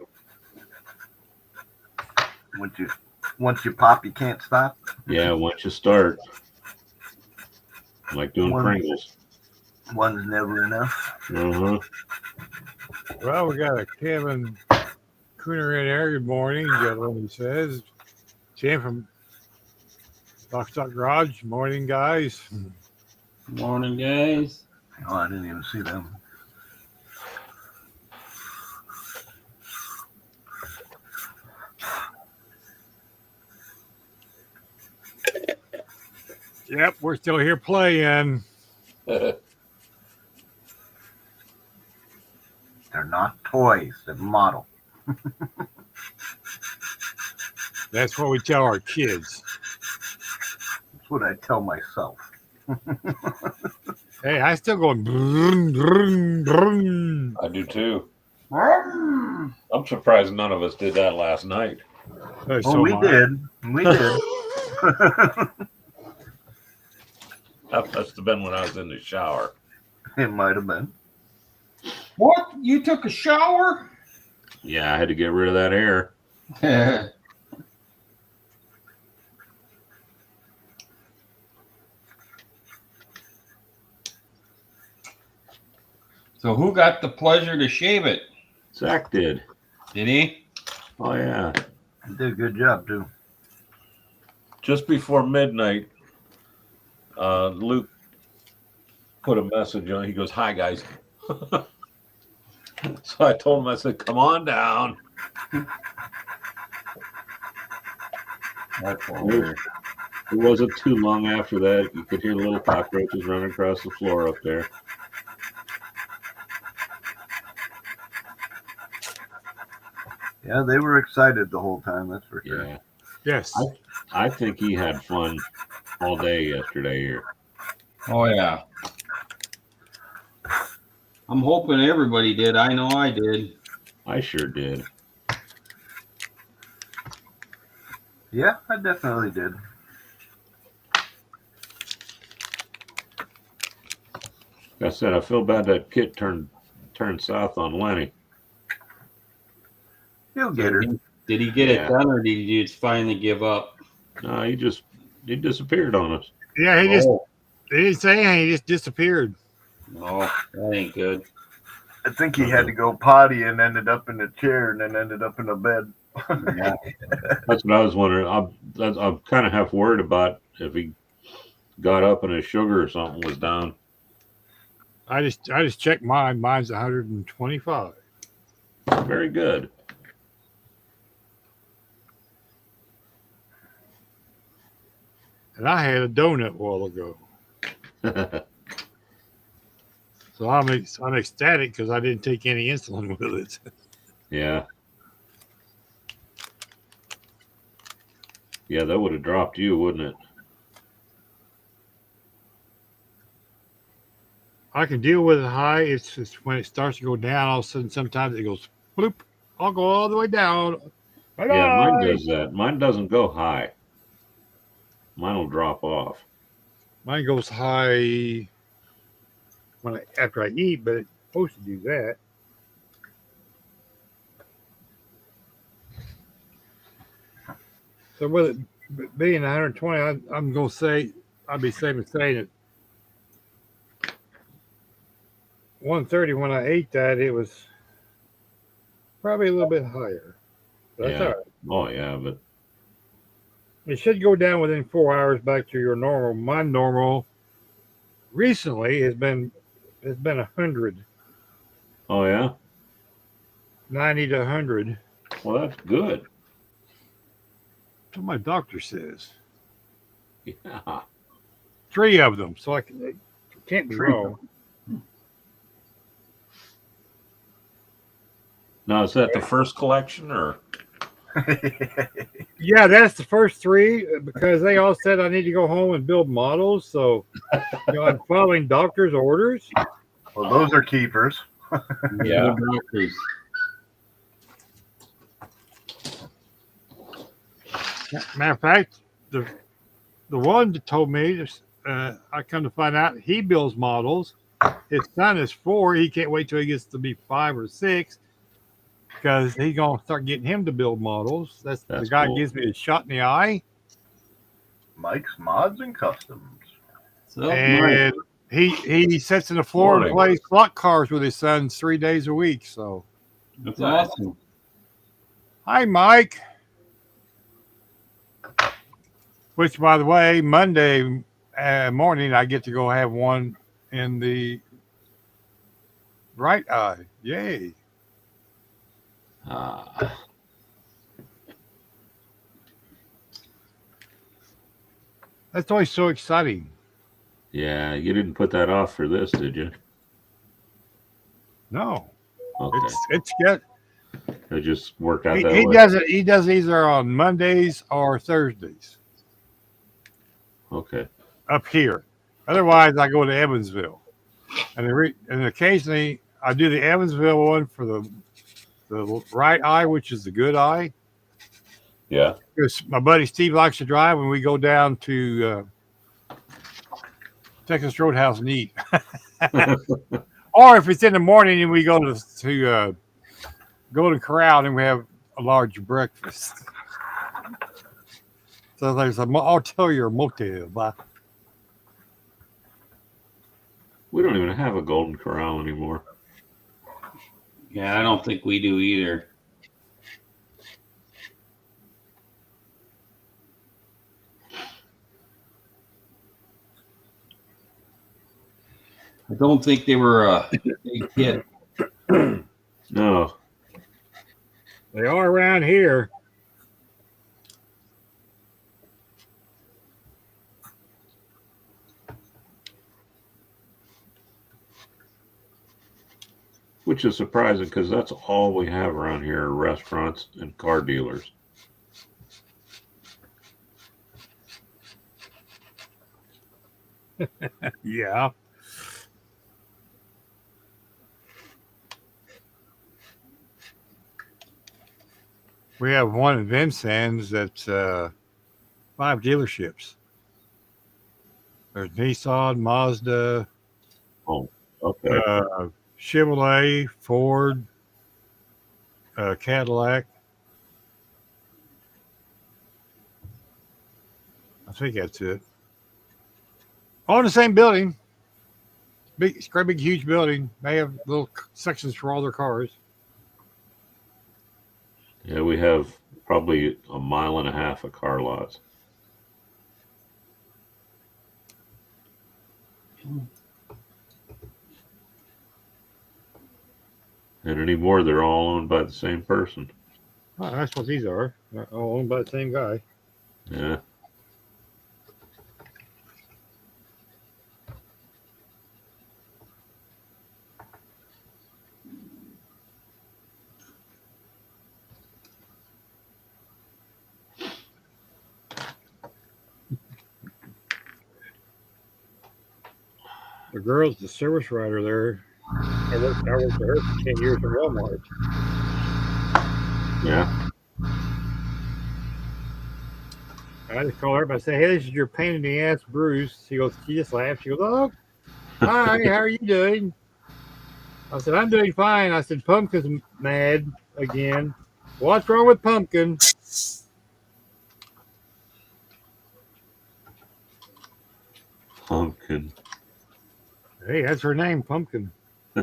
Once you pop, you can't stop. Yeah, once you start, like doing Pringles. One's never enough. Uh-huh. Well, we got a Kevin Cooner in there. Good morning, gentlemen, he says. Jim from Lockstock Garage. Morning, guys. morning, guys. Oh, I didn't even see them. Yep, we're still here playing. They're not toys, they're model. That's what we tell our kids. That's what I tell myself. Hey, I still going. Brum, brum, brum. I do too. I'm surprised none of us did that last night. Oh, we did. We did. That must have been when I was in the shower. It might have been. What? You took a shower? Yeah, I had to get rid of that air. So who got the pleasure to shave it? Zach did. Did he? Oh, yeah. He did a good job, too. Just before midnight, Luke put a message on. He goes, "Hi, guys." So I told him, I said, "Come on down." It wasn't too long after that. You could hear the little cockroaches running across the floor up there. Yeah, they were excited the whole time, that's for sure. Yeah. Yes. I think he had fun all day yesterday here. Oh, yeah. I'm hoping everybody did. I know I did. I sure did. Yeah, I definitely did. Like I said, I feel bad that kid turned south on Lenny. He'll get her. Did he get it done, or did you just finally give up? No, he disappeared on us. Yeah, he didn't say anything. He just disappeared. Oh, that ain't good. I think he had to go potty and ended up in a chair and then ended up in a bed. Yeah. That's what I was wondering. I'm kind of half worried about if he got up and his sugar or something was down. I just checked mine. Mine's 125. Very good. And I had a donut a while ago. So I'm ecstatic because I didn't take any insulin with it. Yeah. Yeah, that would have dropped you, wouldn't it? I can deal with it high. It's just when it starts to go down, all of a sudden, sometimes it goes bloop. I'll go all the way down. Bye-bye. Yeah, mine does that. Mine doesn't go high. Mine will drop off. Mine goes high after I eat, but it's supposed to do that. So with it being 120, I'm going to say I'd be safe in saying it. 130 when I ate that, it was probably a little bit higher. But that's all Yeah. right. Oh yeah, but It should go down within 4 hours back to your normal. My normal recently has been 100, oh yeah. 90 to 100. Well, that's good. That's what my doctor says. Yeah. 3 of them, so it can't be wrong. Now, is that the first collection or? Yeah, that's the first 3 because they all said I need to go home and build models. So I'm following doctor's orders. Well, those are keepers. Yeah. Matter of fact, the one that told me, I come to find out he builds models. His son is 4. He can't wait till he gets to be 5 or 6 because he's gonna start getting him to build models. That's the guy cool. gives me a shot in the eye. Mike's Mods and Customs. So, And he sits in the floor and plays slot cars with his sons 3 days a week. So that's awesome. hi, Mike. Which, by the way, Monday morning I get to go have one in the right eye. Yay! That's always so exciting. Yeah, you didn't put that off for this, did you? No, Okay. it's good. It just worked out He that way. does it. He does either on Mondays or Thursdays Okay. up here. Otherwise, I go to Evansville, and occasionally I do the Evansville one for the right eye, which is the good eye. Yeah. Because my buddy Steve likes to drive, and we go down to Texas Roadhouse and eat. Or if it's in the morning and we go to Golden Corral and we have a large breakfast. So there's I'll tell you a motel. Bye. We don't even have a Golden Corral anymore. Yeah, I don't think we do either. I don't think they were a big hit. No. They are around here. Which is surprising because that's all we have around here are restaurants and car dealers. Yeah. We have one in Vincennes that's 5 dealerships. There's Nissan, Mazda, Oh, okay. Chevrolet, Ford, Cadillac. I think that's it. All in the same building. It's a great big huge building. They have little sections for all their cars. Yeah, we have probably 1.5 miles of car lots. And anymore, they're all owned by the same person. Oh, that's what these are. They're all owned by the same guy. Yeah. The girl's the service writer there. I worked for her for 10 years at Walmart. Yeah. I just call her up. I say, "Hey, this is your pain in the ass, Bruce." She goes, she just laughs. She goes, "Oh, hi, how are you doing?" I said, "I'm doing fine." I said, "Pumpkin's mad again." "What's wrong with Pumpkin?" Pumpkin. Hey, that's her name, Pumpkin. I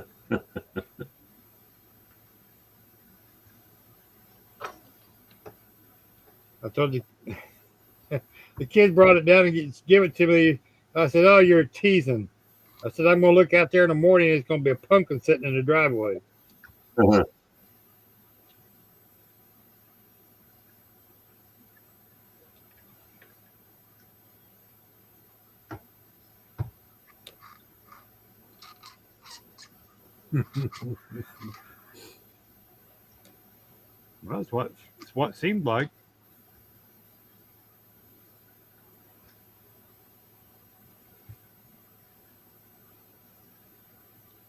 told you, the kid brought it down and give it to me. I said, "Oh, you're teasing." I said, "I'm going to look out there in the morning. And it's going to be a pumpkin sitting in the driveway." Well, it's what it seemed like.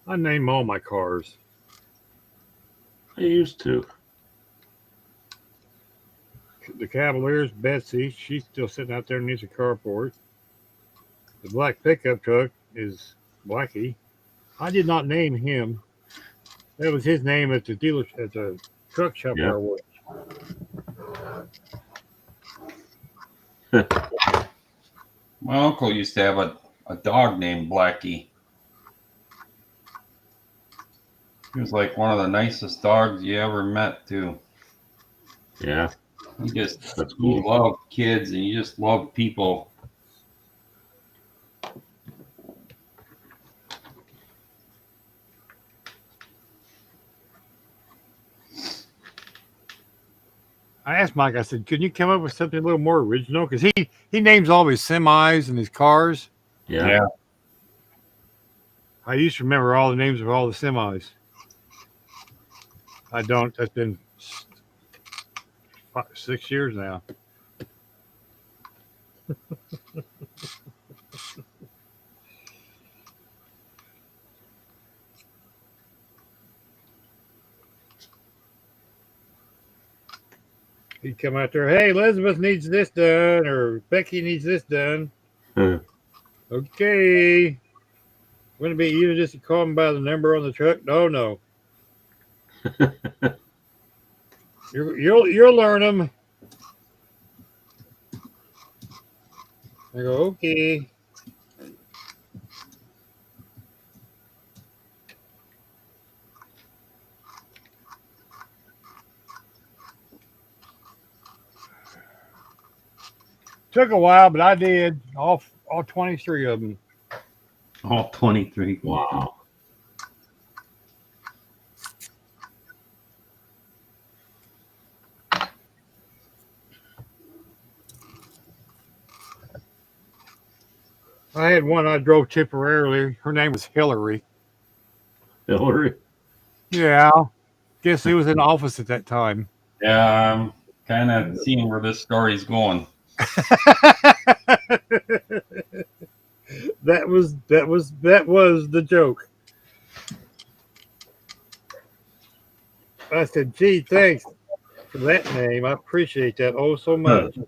I name all my cars. I used to. The Cavalier's Betsy. She's still sitting out there underneath the carport. The black pickup truck is Blackie. I did not name him. That was his name at the dealer at the truck shop where I worked. My uncle used to have a dog named Blackie. He was like one of the nicest dogs you ever met, too. Yeah. That's cool. He loved kids and he just loved people. I asked Mike, I said, "Can you come up with something a little more original?" Because he names all of his semis and his cars. Yeah. I used to remember all the names of all the semis. I don't. That's been 6 years now. He'd come out there, "Hey, Elizabeth needs this done," or "Becky needs this done." Okay. Wouldn't it be easier just to call them by the number on the truck? No. You'll learn them. I go, okay. Took a while, but I did all 23 of them. All 23. Wow. I had one I drove temporarily. Her name was Hillary. Hillary? Yeah. Guess who was in office at that time? Yeah, I'm kind of seeing where this story's going. That was the joke. I said, "Gee, thanks for that name. I appreciate that oh so much."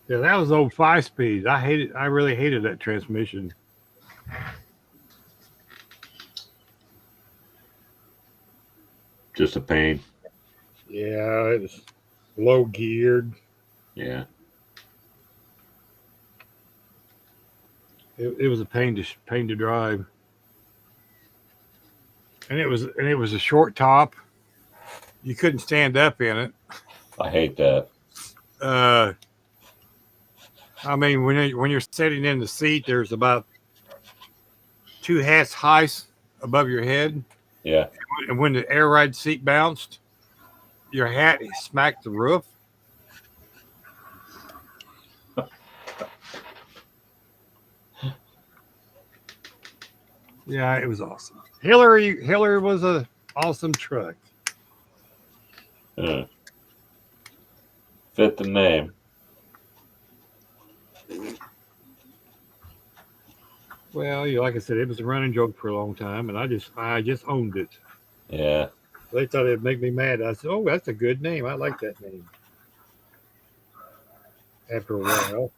Yeah, that was old 5-speed. I really hated that transmission. Just a pain. Yeah, it was low geared. Yeah. It was a pain to drive. And it was a short top. You couldn't stand up in it. I hate that. I mean, when you're sitting in the seat, there's about 2 hats high above your head. Yeah. And when the air ride seat bounced, your hat smacked the roof. Yeah, it was awesome. Hillary was a awesome truck. Fit the name. Well, like I said, it was a running joke for a long time, and I just owned it. Yeah. They thought it'd make me mad. I said, "Oh, that's a good name. I like that name." After a while.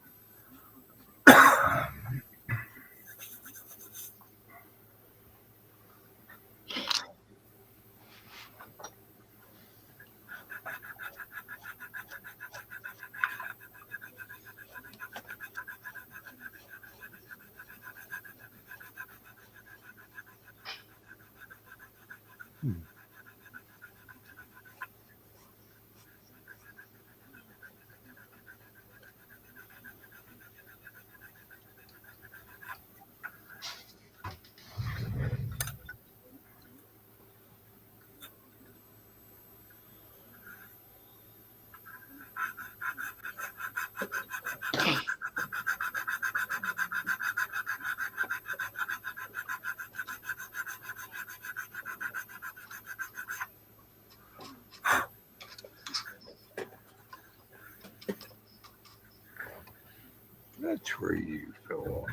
That's where you fell off.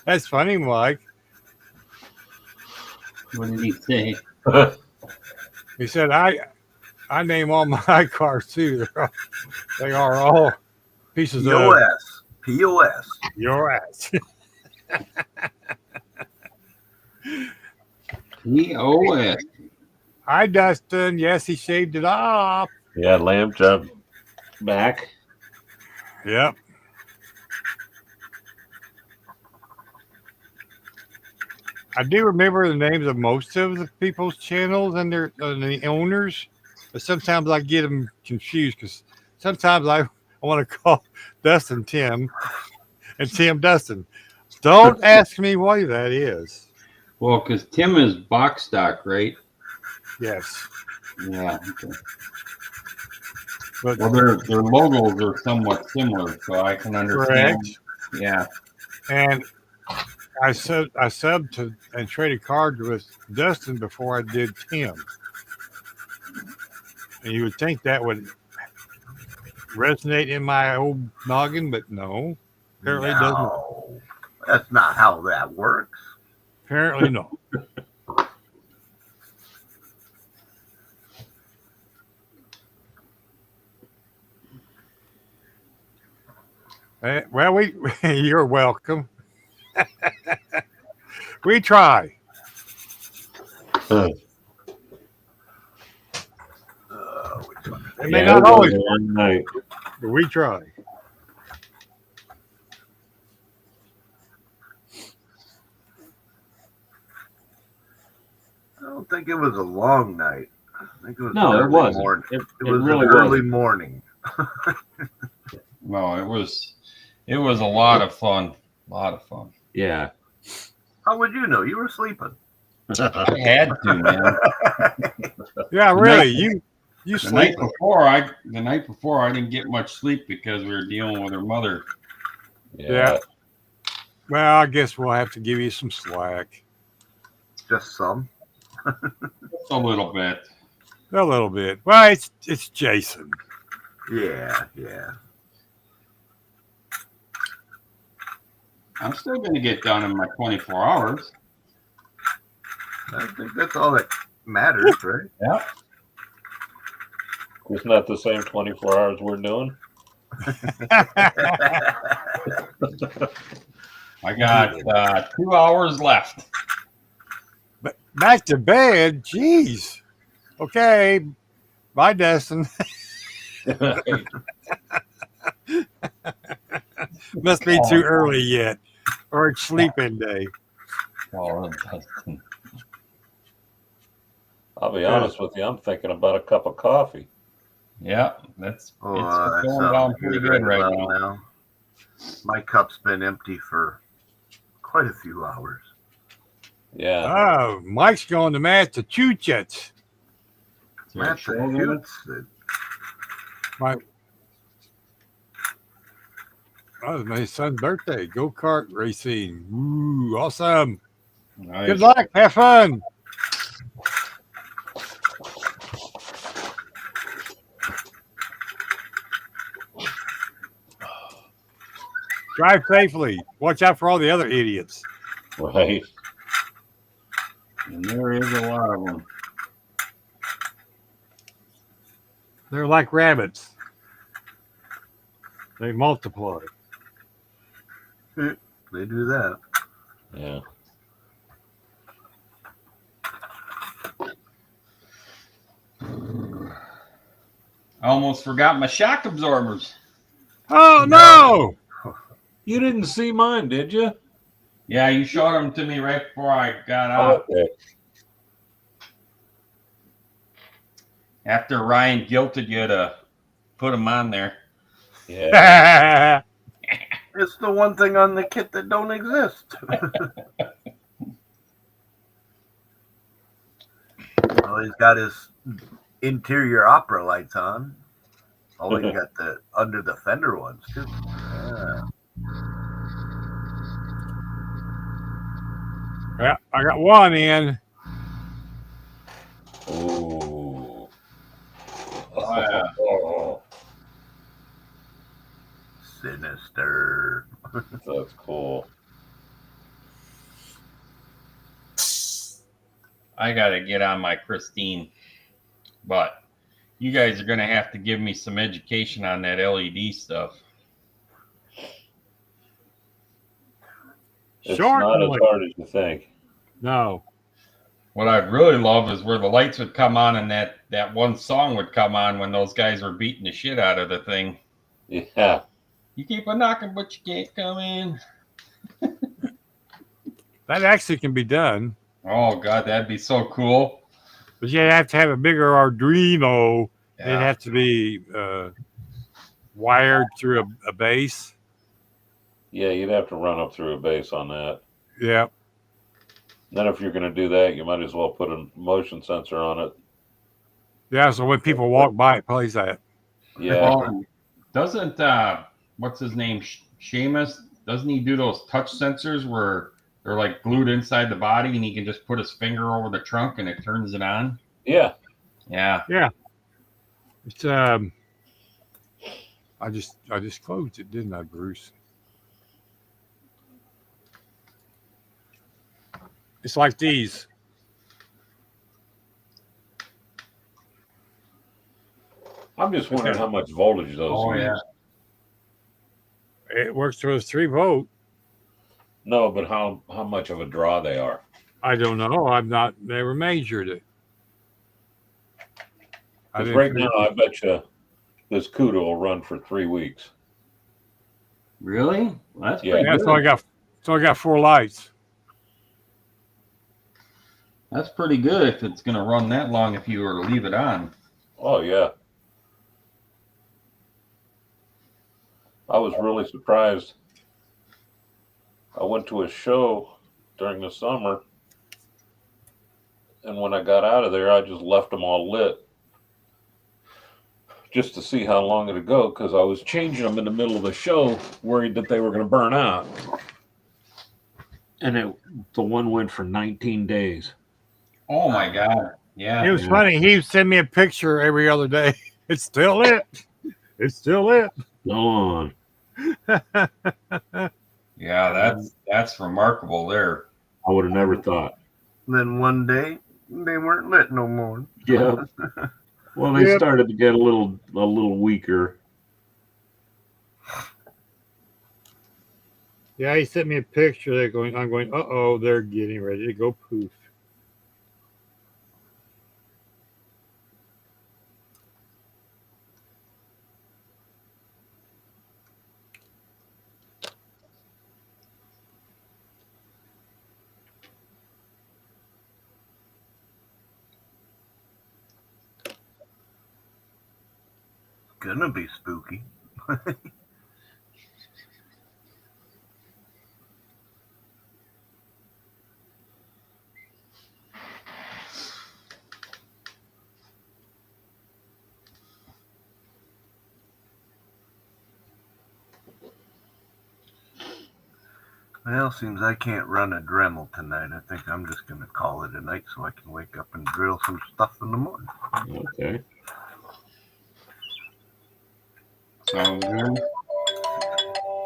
That's funny, Mike. What did he say? He said, I name all my cars too. They are all pieces of POS. your ass. POS. Hi, Dustin. Yes, he shaved it off. Yeah, lamb jump back. Yep. I do remember the names of most of the people's channels and the owners, but sometimes I get them confused because sometimes I want to call Dustin Tim and Tim Dustin. Don't ask me why that is. Well, because Tim is box stock, right? Yes. Yeah. Okay. But well, their logos are somewhat similar, so I can understand. Correct. Yeah. And I subbed to and traded cards with Dustin before I did Tim. And you would think that would resonate in my old noggin, but no. Apparently it doesn't. That's not how that works. Apparently no. Well, you're welcome. We try. It may not always work, but we try. I don't think it was a long night. I think it was it wasn't. morning. It was really early wasn't. morning. No, it was a lot of fun. A lot of fun. Yeah. How would you know? You were sleeping. I had to, man. Yeah, really. You the sleep. night before I didn't get much sleep because we were dealing with her mother. Yeah. Well, I guess we'll have to give you some slack. Just some. Just a little bit. A little bit. Well, it's Jason. Yeah. I'm still going to get done in my 24 hours. I think that's all that matters, right? Yeah. It's not the same 24 hours we're doing. I got 2 hours left. Back to bed. Jeez. Okay. Bye, Destin. Must be too early yet, or it's sleeping day. Oh, Dustin. I'll be honest with you. I'm thinking about a cup of coffee. Yeah, it's that going sounds down pretty good right about now. My cup's been empty for quite a few hours. Yeah. Oh, Mike's going to Massachusetts. Massachusetts. My it's my son's birthday. Go-kart racing. Ooh, awesome. Nice. Good luck. Have fun. Drive safely. Watch out for all the other idiots. Right. And there is a lot of them. They're like rabbits. They multiply. They do that. Yeah. I almost forgot my shock absorbers. Oh, no! You didn't see mine, did you? Yeah, you showed them to me right before I got out. Okay. After Ryan guilted you to put them on there. Yeah. It's the one thing on the kit that don't exist. Well, he's got his interior opera lights on. Oh, he got the under the fender ones too. Yeah. Yeah, I got one in. Ooh. Oh, yeah. Oh, Sinister. that's cool. I got to get on my Christine. But you guys are going to have to give me some education on that LED stuff. It's Short not as one. hard as you think. No. What I'd really love is where the lights would come on and that one song would come on when those guys were beating the shit out of the thing. Yeah. You keep on knocking, but you can't come in. That actually can be done. Oh, God, that'd be so cool. But you have to have a bigger Arduino. Yeah. It'd have to be wired through a base. Yeah, you'd have to run up through a base on that. Yeah. Then if you're going to do that, you might as well put a motion sensor on it. Yeah, so when people walk by, it plays that. Yeah. Doesn't, what's his name, Seamus, doesn't he do those touch sensors where they're like glued inside the body and he can just put his finger over the trunk and it turns it on? Yeah. Yeah. Yeah. It's I just closed it, didn't I, Bruce? It's like these. I'm just wondering how much voltage those use. It works through a 3-volt. No, but how much of a draw they are. I don't know. I've not never measured it. Because right now, I bet you this CUDA will run for 3 weeks. Really? Well, that's Yeah, pretty good. so I got 4 lights. That's pretty good if it's going to run that long if you were to leave it on. Oh, yeah. I was really surprised. I went to a show during the summer, and when I got out of there, I just left them all lit just to see how long it'd go, because I was changing them in the middle of the show, worried that they were going to burn out. And the one went for 19 days. Oh, my God. Yeah. It was funny. He sent me a picture every other day. It's still lit. It's still lit. Go on. Yeah, that's remarkable there. I would have never thought. Then one day they weren't lit no more. Yeah. Well, they started to get a little weaker. Yeah, he sent me a picture. I'm going, uh-oh, they're getting ready to go poof. gonna be spooky. Well, seems I can't run a Dremel tonight. I think I'm just going to call it a night so I can wake up and drill some stuff in the morning. Okay. Sounds good.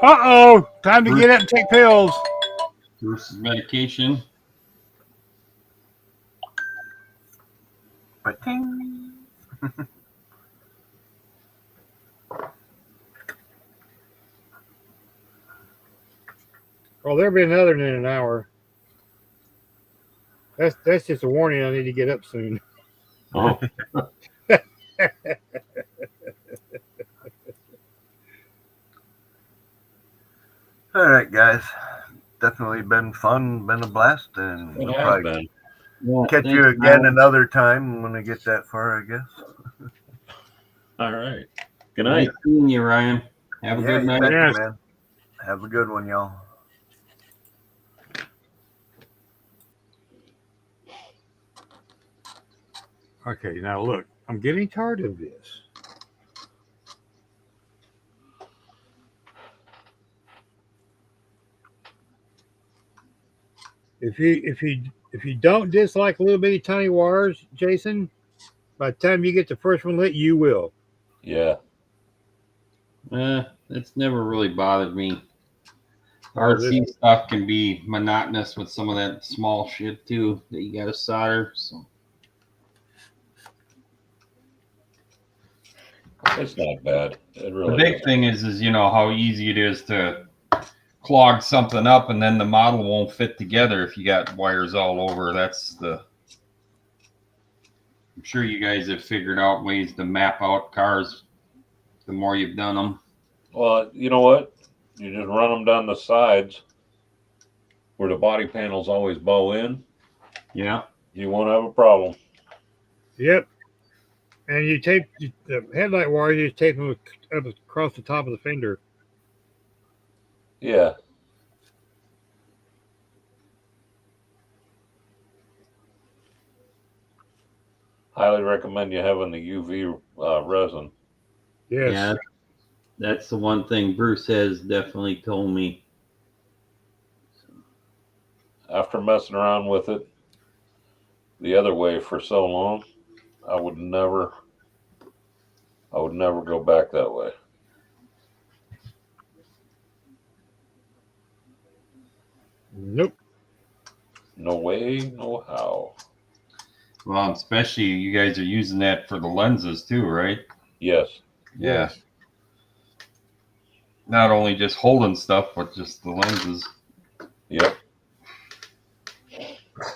Uh-oh. Time to get up and take pills. Bruce's medication. Ba-ting. Well, there'll be another in an hour. That's just a warning. I need to get up soon. Oh. All right, guys. Definitely been fun, been a blast, and It we'll has probably been. Yeah, catch thanks, you again Alan. another time when I get that far, I guess. All right. Good Nice night. seeing you, Ryan. Have a Yeah, good you night. betcha, Yes. man. Have a good one, y'all. Okay, now look. I'm getting tired of this. If you don't dislike little bitty tiny wires, Jason, by the time you get the first one lit, you will. Yeah. It's never really bothered me. Oh, this- RC stuff can be monotonous with some of that small shit too that you gotta solder. So It's not bad. It the really big is. thing is you know how easy it is to clog something up and then the model won't fit together if you got wires all over. I'm sure you guys have figured out ways to map out cars the more you've done them. Well, you know what? You just run them down the sides where the body panels always bow in. Yeah. You won't have a problem. Yep. And you tape the headlight wire. You just tape them up across the top of the fender. Yeah. Highly recommend you having the UV resin. Yes. Yeah. That's the one thing Bruce has definitely told me. After messing around with it the other way for so long, I would never go back that way. Nope. No way, no how. Well, especially you guys are using that for the lenses too, right? Yes. Yeah. Yes. Not only just holding stuff, but just the lenses. Yep.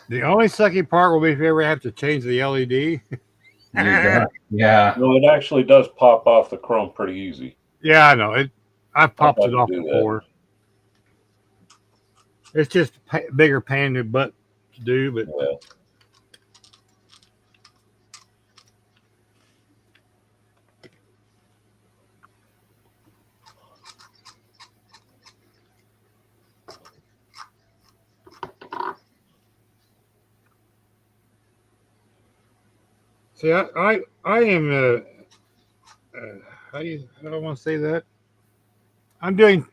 The only sucky part will be if you ever have to change the LED. Yeah. No, it actually does pop off the chrome pretty easy. Yeah, I know it. I've popped I've it had to off do that. before. It's just a bigger pain in the butt to do, but Yeah. see, I am how do I want to say that? I'm doing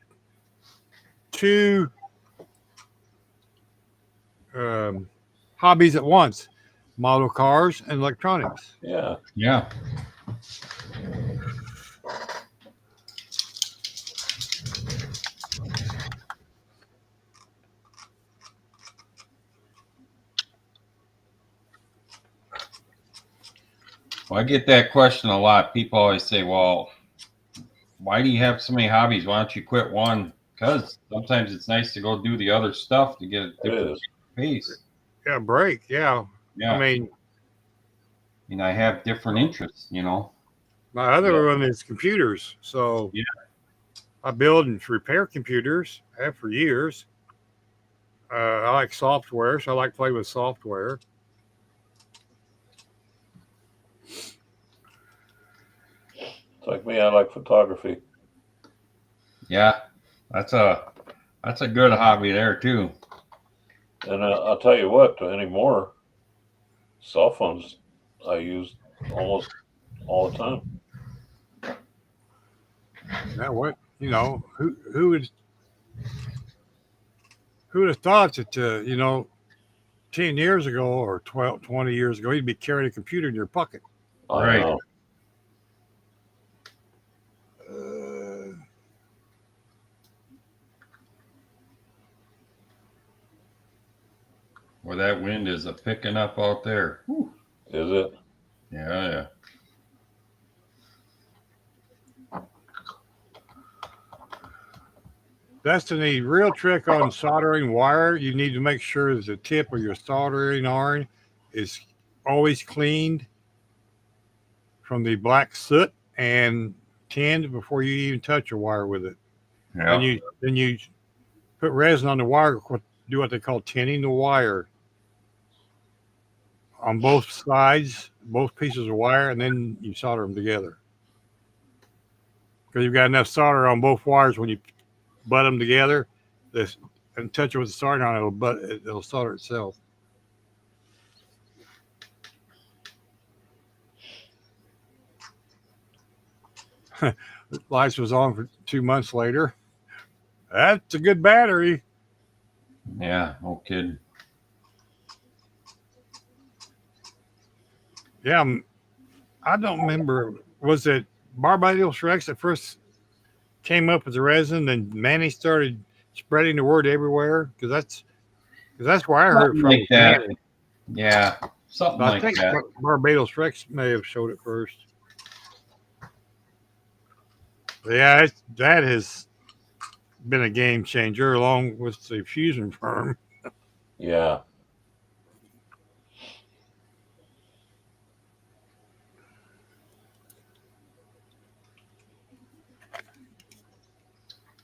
two hobbies at once: model cars and electronics. Yeah. Yeah. Well, I get that question a lot. People always say, well, why do you have so many hobbies? Why don't you quit one? Because sometimes it's nice to go do the other stuff to get a different pace. Yeah, break. Yeah. Yeah. I mean, I have different interests, you know. my other one is computers. So yeah, I build and repair computers. I have for years. I like software, so I like playing with software. Like me, I like photography. Yeah, that's a good hobby there too. And I'll tell you what, anymore, cell phones I use almost all the time. That what who would have thought that 10 years ago or 12, 20 years ago you'd be carrying a computer in your pocket. I know. Well, that wind is a picking up out there. Whew. Is it? Yeah. That's the real trick on soldering wire. You need to make sure that the tip of your soldering iron is always cleaned from the black soot and tinned before you even touch your wire with it. Yeah. Then you put resin on the wire, do what they call tinning the wire on both sides, both pieces of wire, and then you solder them together. Because you've got enough solder on both wires when you butt them together, and touch it with the soldering iron, it'll solder itself. Lights was on for 2 months later. That's a good battery. Yeah, no kidding. Yeah, I don't remember. Was it Bob Model Werks that first came up with the resin, and Manny started spreading the word everywhere? Because that's where I heard it from. Like that. Yeah, something I like think that. Barbados Rex may have showed it first. But yeah, that has been a game changer along with the fusion firm. Yeah.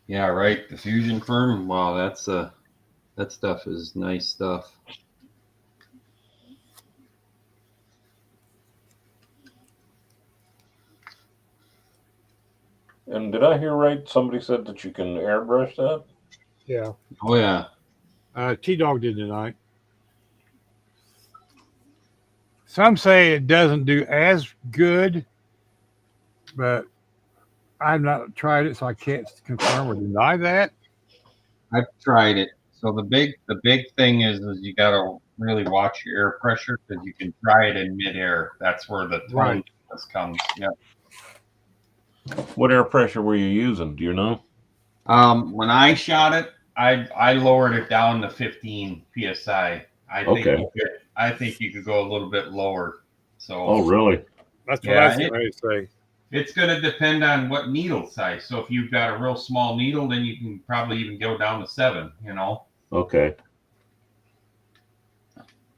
Yeah, right. The fusion firm. Wow, that stuff is nice stuff. And did I hear right? Somebody said that you can airbrush that? Yeah. Oh yeah. T-Dog did tonight. Some say it doesn't do as good, but I've not tried it, so I can't confirm or deny that. I've tried it. So the big thing is you got to really watch your air pressure because you can try it in midair. That's where the tone comes. Yeah. What air pressure were you using? Do you know? When I shot it, I lowered it down to 15 psi. I think you could go a little bit lower. So. Oh, really? That's what I say. It's going to depend on what needle size. So if you've got a real small needle, then you can probably even go down to 7. Okay.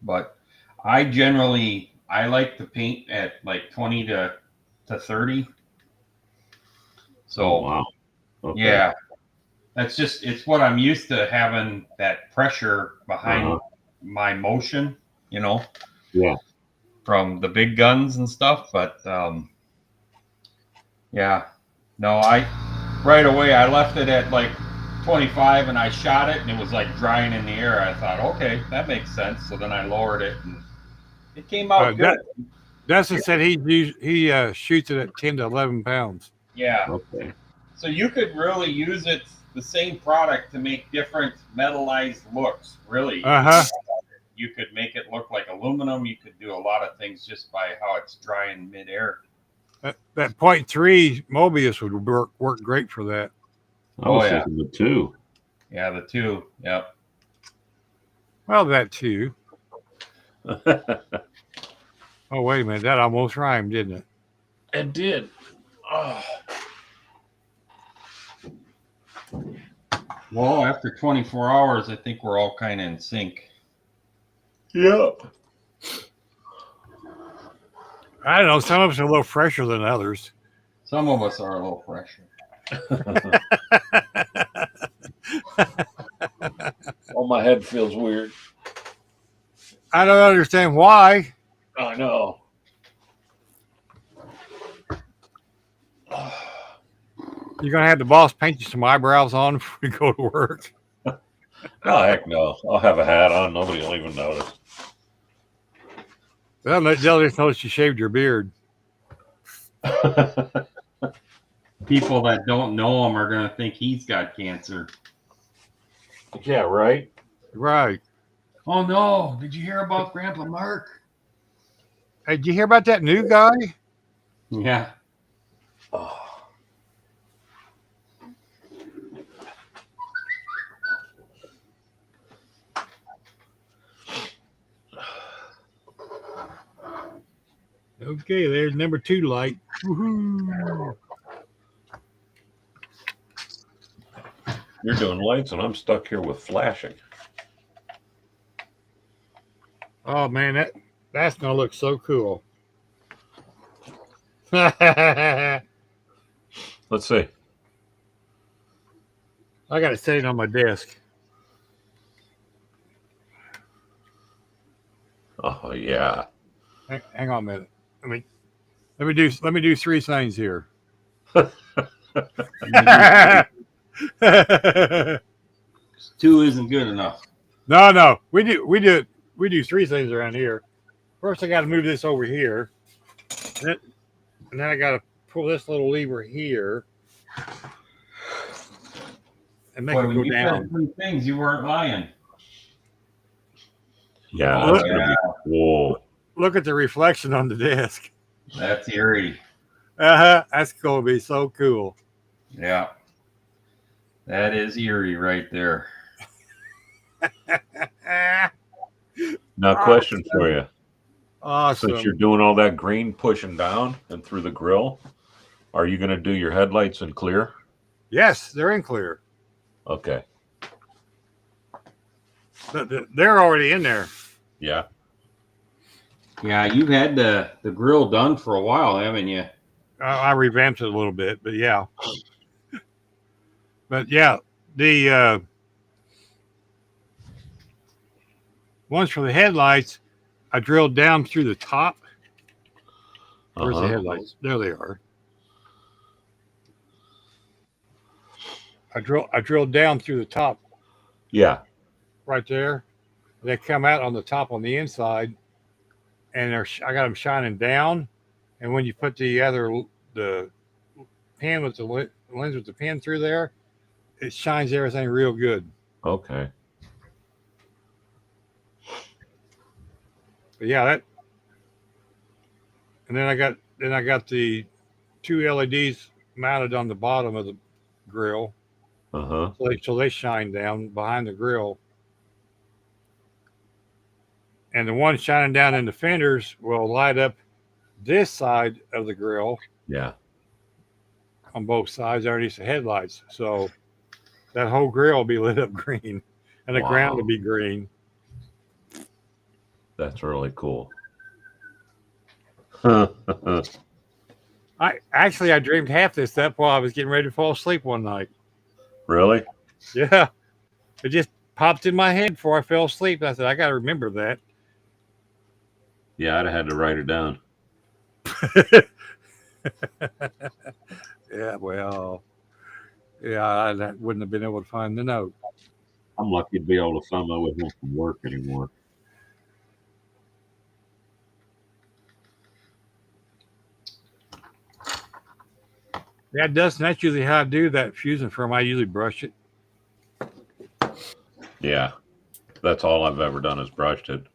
But I like to paint at like 20 to 30. So wow. Okay. Yeah, it's what I'm used to, having that pressure behind my motion, Yeah. From the big guns and stuff. But yeah, no, right away I left it at like 25 and I shot it and it was like drying in the air. I thought, okay, that makes sense. So then I lowered it and it came out good. Dustin said he shoots it at 10 to 11 pounds. Yeah. Okay. So you could really use the same product to make different metallized looks, really. You could make it look like aluminum. You could do a lot of things just by how it's dry in midair. That 0.3 Mobius would work great for that. I was thinking the 2. Yeah, the 2. Yep. Well, that too. Oh, wait a minute. That almost rhymed, didn't it? It did. Oh. Well, after 24 hours, I think we're all kind of in sync. Yep. I don't know. Some of us are a little fresher than others. Some of us are a little fresher. Oh, my head feels weird. I don't understand why. I know. You're gonna have the boss paint you some eyebrows on before you go to work. Oh, heck no. I'll have a hat on. Nobody will even notice. They'll just notice you shaved your beard. People that don't know him are going to think he's got cancer. Yeah, right? Right. Oh, no. Did you hear about Grandpa Mark? Hey, did you hear about that new guy? Yeah. Oh. Okay, there's number 2 light. Woohoo. You're doing lights, and I'm stuck here with flashing. Oh man, that's gonna look so cool. I Let's see. got it sitting on my desk. Oh yeah. Hang on a minute. Let me do 3 things here. 2 isn't good enough. No. We do 3 things around here. First, I got to move this over here, and then I got to pull this little lever here and make it go down. 3 things, you weren't lying. Yeah, Oh, that's gonna be cool. Look at the reflection on the desk. That's eerie. That's gonna be so cool. Yeah. That is eerie right there. Now, question for you. Awesome. Since you're doing all that green pushing down and through the grill, are you going to do your headlights in clear? Yes, they're in clear. Okay. They're already in there. Yeah. Yeah, you've had the grill done for a while, haven't you? I revamped it a little bit, but yeah. But yeah, the ones for the headlights, I drilled down through the top. Where's the headlights? There they are. I drilled down through the top. Yeah. Right there. They come out on the top on the inside, and I got them shining down. And when you put the pin with the lens with the pin through there, it shines everything real good. Okay. But yeah, and then I got the 2 LEDs mounted on the bottom of the grill. So they shine down behind the grill. And the one shining down in the fenders will light up this side of the grill. Yeah. On both sides underneath the headlights. So that whole grill will be lit up green, and the ground will be green. That's really cool. I dreamed half this up while I was getting ready to fall asleep one night. Really? Yeah. It just popped in my head before I fell asleep. I said, I got to remember that. Yeah, I'd have had to write it down. Yeah, well, yeah, I wouldn't have been able to find the note. I'm lucky to be able to find my way home from work anymore. Yeah, Dustin, that's usually how I do that fusing firm. I usually brush it. Yeah, that's all I've ever done is brushed it.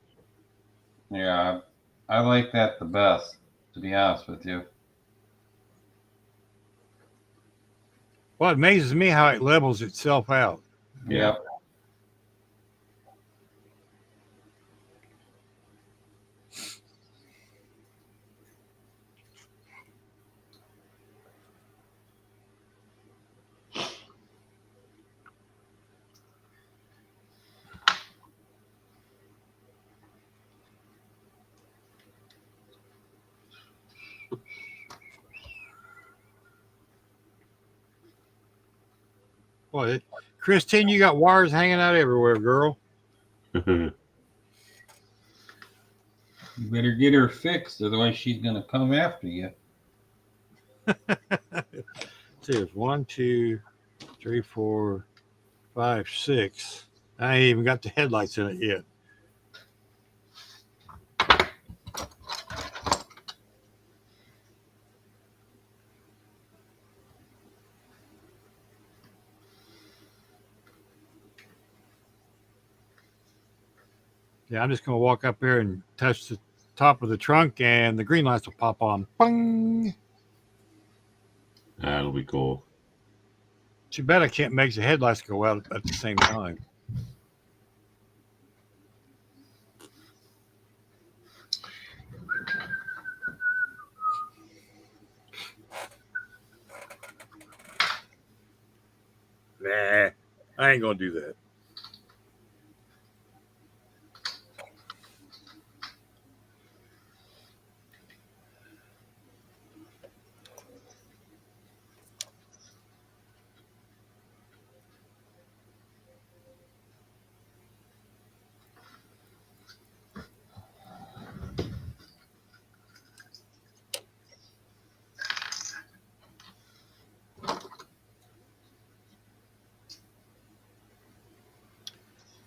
Yeah, I like that the best, to be honest with you. Well, it amazes me how it levels itself out. Yep. Boy, Christine, you got wires hanging out everywhere, girl. You better get her fixed, otherwise she's going to come after you. See, there's 1, 2, 3, 4, 5, 6. I ain't even got the headlights in it yet. Yeah, I'm just going to walk up here and touch the top of the trunk, and the green lights will pop on. Bang! That'll be cool. Too bad I can't make the headlights go out at the same time. Nah, I ain't going to do that.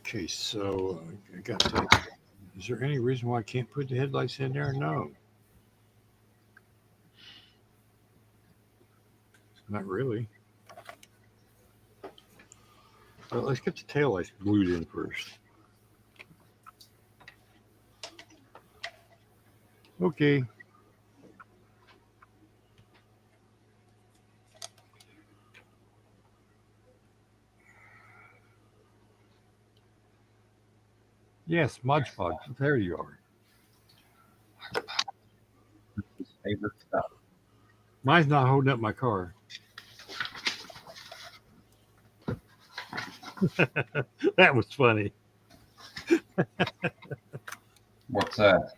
Okay, so I got that. Is there any reason why I can't put the headlights in there? No. Not really. Well, let's get the taillights glued in first. Okay. Yes, Mod Podge. There you are. Favorite stuff. Mine's not holding up my car. That was funny. What's that?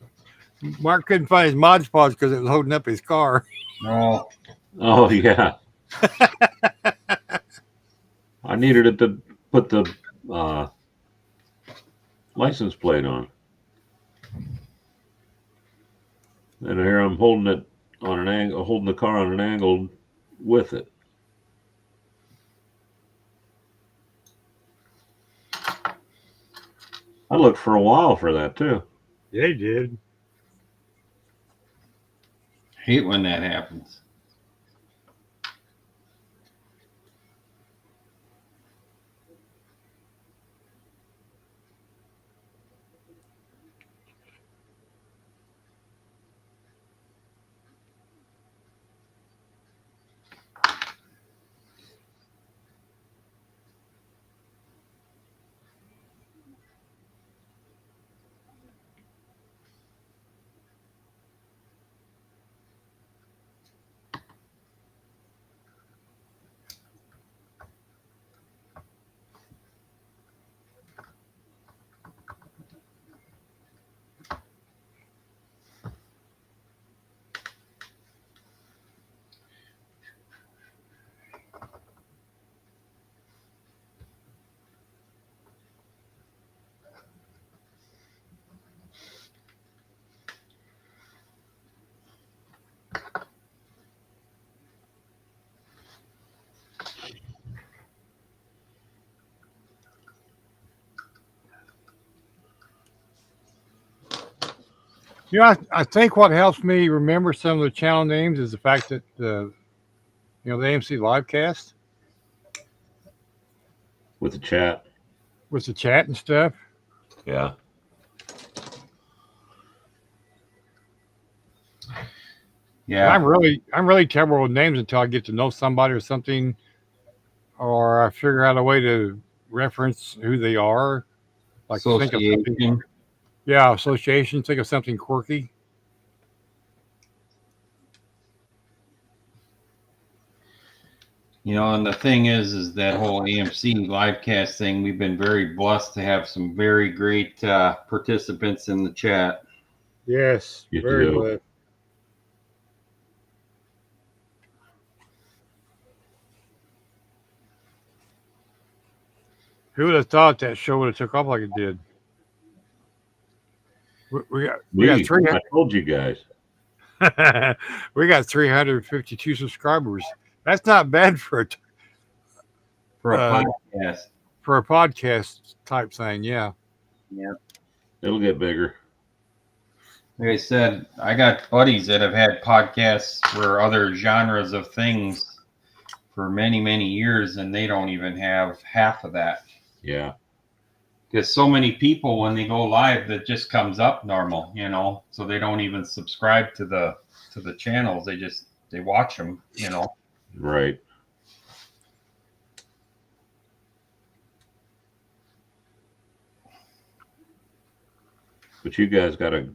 Mark couldn't find his Mod Podge because it was holding up his car. No. Oh yeah. I needed it to put the license plate on. And here I'm holding it on an angle, holding the car on an angle with it. I looked for a while for that too. Yeah, he did. Hate when that happens. You know, I think what helps me remember some of the channel names is the fact that the AMC Livecast With the chat. with the chat and stuff. Yeah. Yeah. I'm really terrible with names until I get to know somebody or something, or I figure out a way to reference who they are. Like think of something. Yeah, association. Think of something quirky. You know, and the thing is that whole AMC livecast thing, we've been very blessed to have some very great participants in the chat. Yes, very blessed. Who would have thought that show would have took off like it did? We got 300. I told you guys. We got 352 subscribers. That's not bad for a podcast. For a podcast type thing, yeah. Yeah. It'll get bigger. Like I said, I got buddies that have had podcasts for other genres of things for many, many years, and they don't even have half of that. Yeah. Because so many people, when they go live, that just comes up normal, so they don't even subscribe to the channels. They watch them, Right. But you guys got it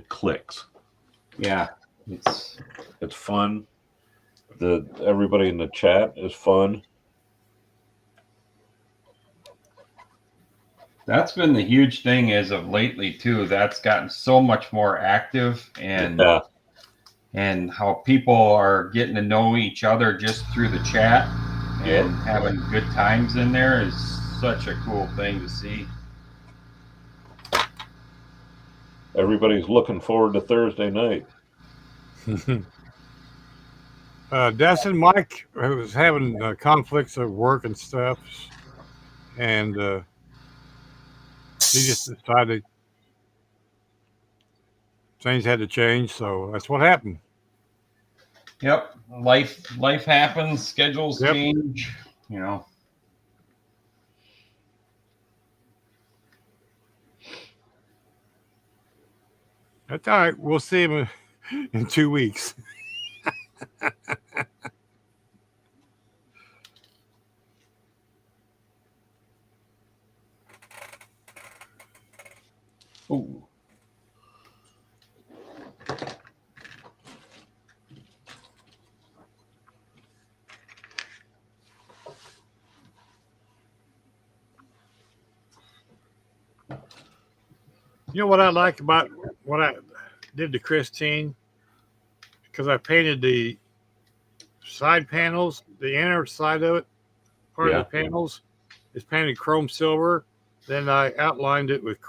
clicks. Yeah, it's fun. Everybody in the chat is fun. That's been the huge thing as of lately too. That's gotten so much more active, and how people are getting to know each other just through the chat and having good times in there is such a cool thing to see. Everybody's looking forward to Thursday night. Destin, Mike was having conflicts of work and stuff, and he just decided things had to change, so that's what happened. Yep, life happens, schedules change, That's all right. We'll see him in 2 weeks. Ooh. You know what I like about what I did to Christine? Because I painted the side panels, the inner side of it, part of the panels is painted chrome silver. Then I outlined it with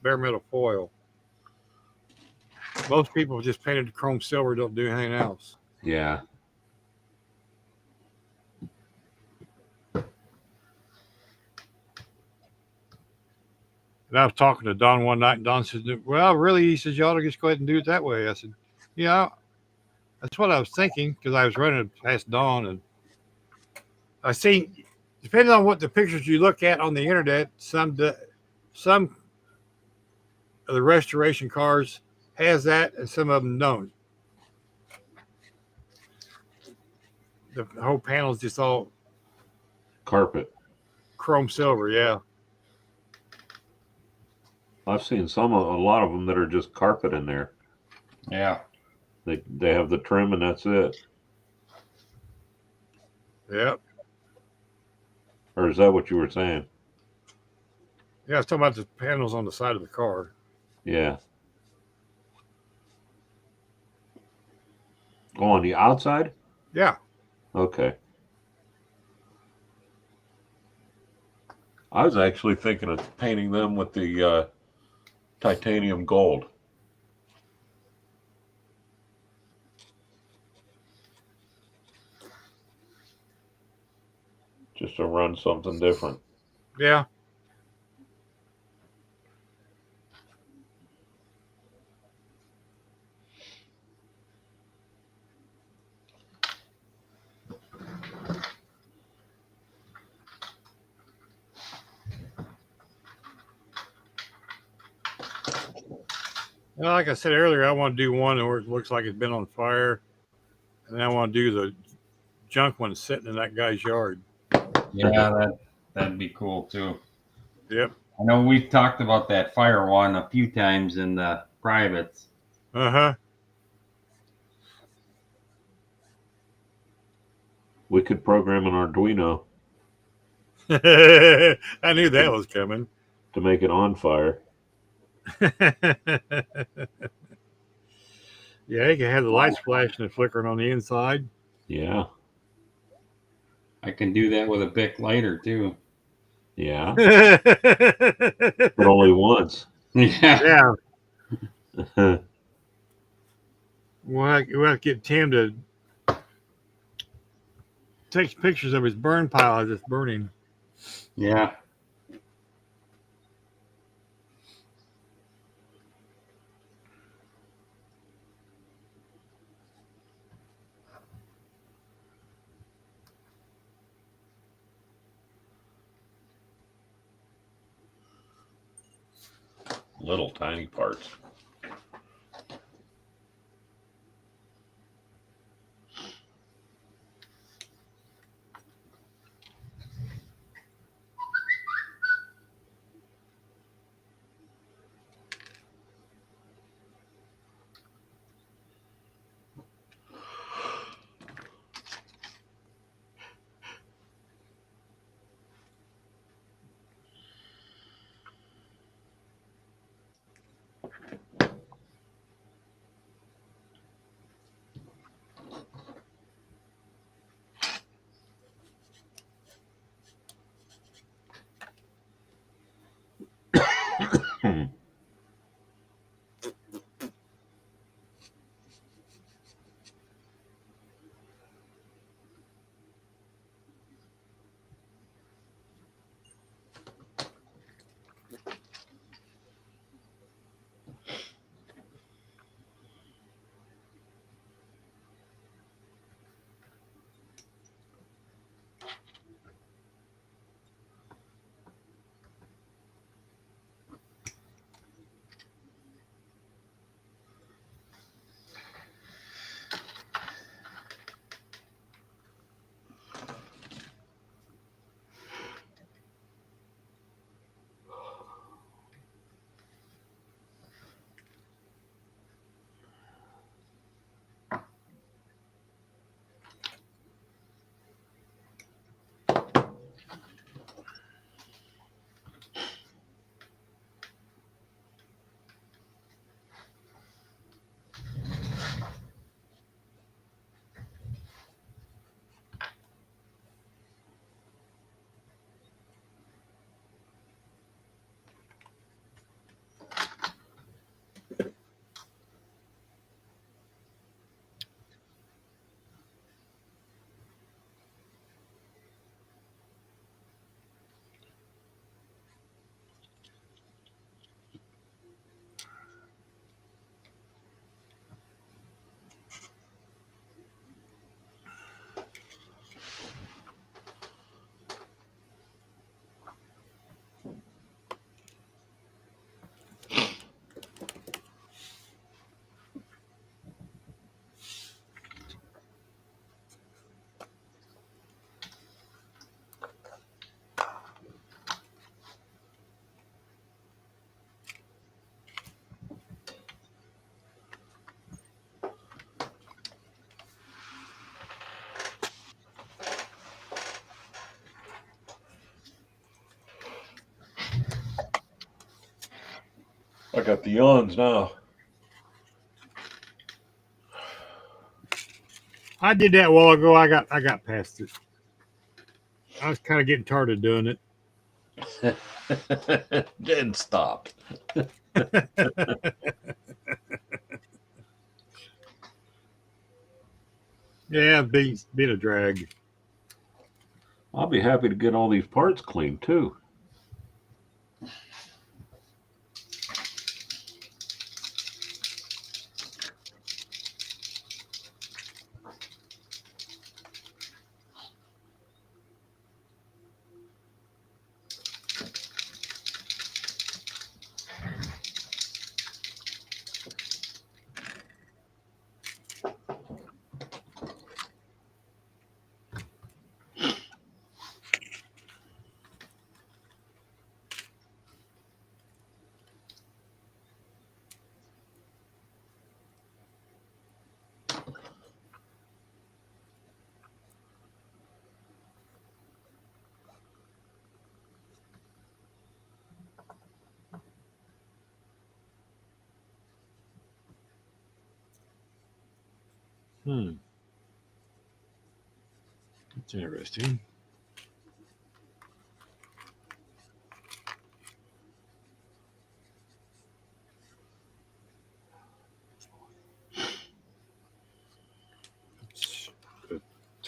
bare metal foil. Most people just painted chrome silver, don't do anything else. Yeah. And I was talking to Don one night, and Don said, well, really, he says, you ought to just go ahead and do it that way. I said, yeah, that's what I was thinking, because I was running past Don, and I seen, depending on what the pictures you look at on the internet, some of the restoration cars has that, and some of them don't. The whole panel is just all carpet, chrome silver, yeah. I've seen a lot of them that are just carpet in there. Yeah. They have the trim and that's it. Yep. Or is that what you were saying? Yeah, I was talking about the panels on the side of the car. Yeah. Oh, on the outside? Yeah. Okay. I was actually thinking of painting them with the titanium gold. Just to run something different. Yeah. Well, like I said earlier, I want to do one where it looks like it's been on fire, and then I want to do the junk one sitting in that guy's yard. Yeah, that'd be cool too. Yep. I know we've talked about that fire one a few times in the privates. Uh-huh. We could program an Arduino. I knew that was coming. To make it on fire. Yeah, you can have the lights flashing and flickering on the inside. Yeah. I can do that with a Bic lighter too. Yeah. But only once. Yeah. We'll have to get Tim to takes pictures of his burn pile as it's burning. Yeah. Little tiny parts. I got the yawns now. I did that a while ago. I got past it. I was kind of getting tired of doing it. Then stopped. Yeah, being a drag. I'll be happy to get all these parts cleaned too. That's interesting.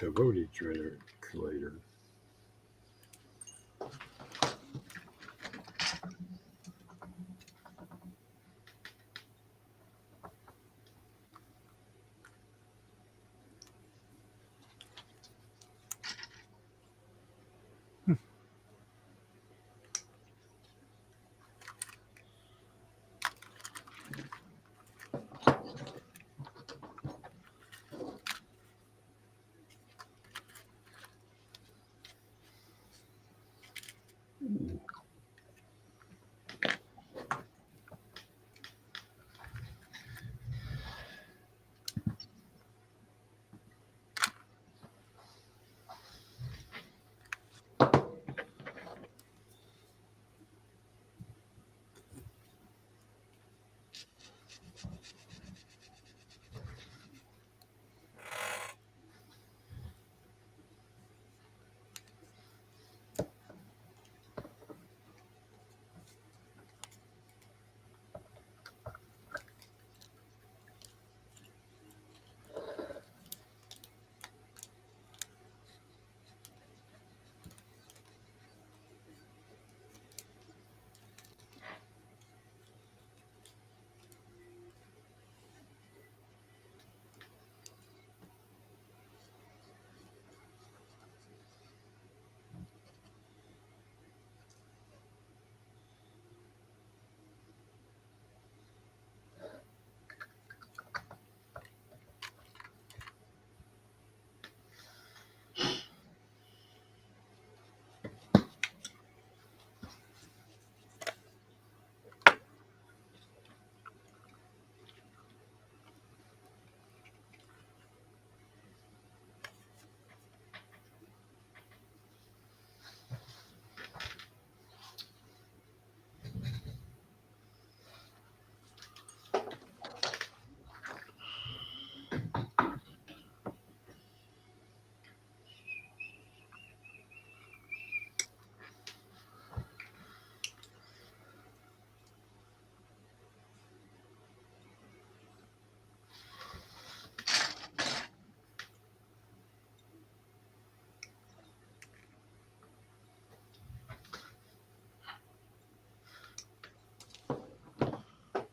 Tavoti trailer later.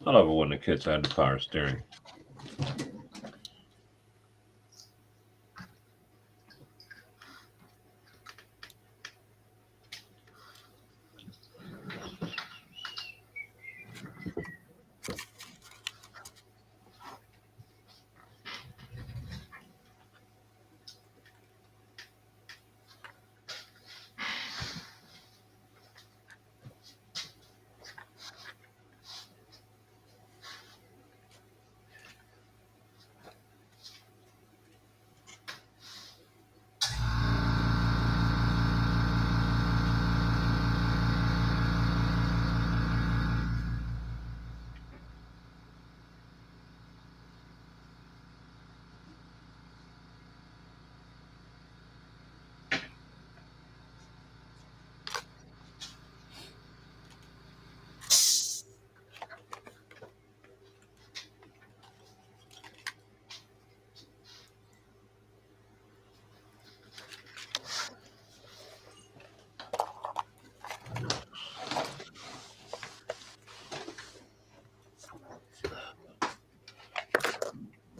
I love it when the kids had the power steering.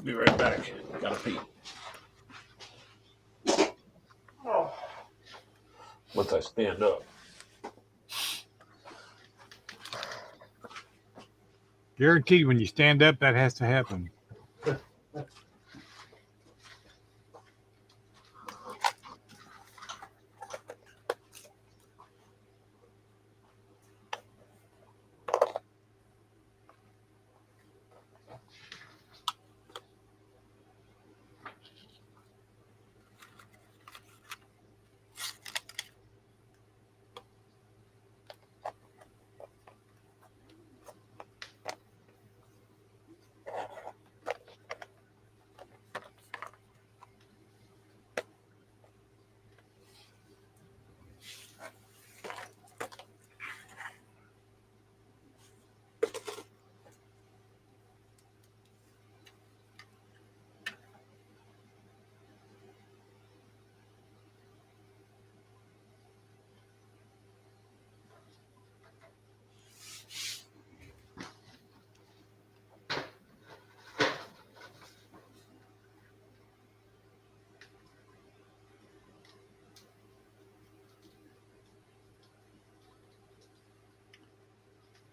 Be right back. Gotta pee. Once I stand up. Guaranteed, when you stand up, that has to happen.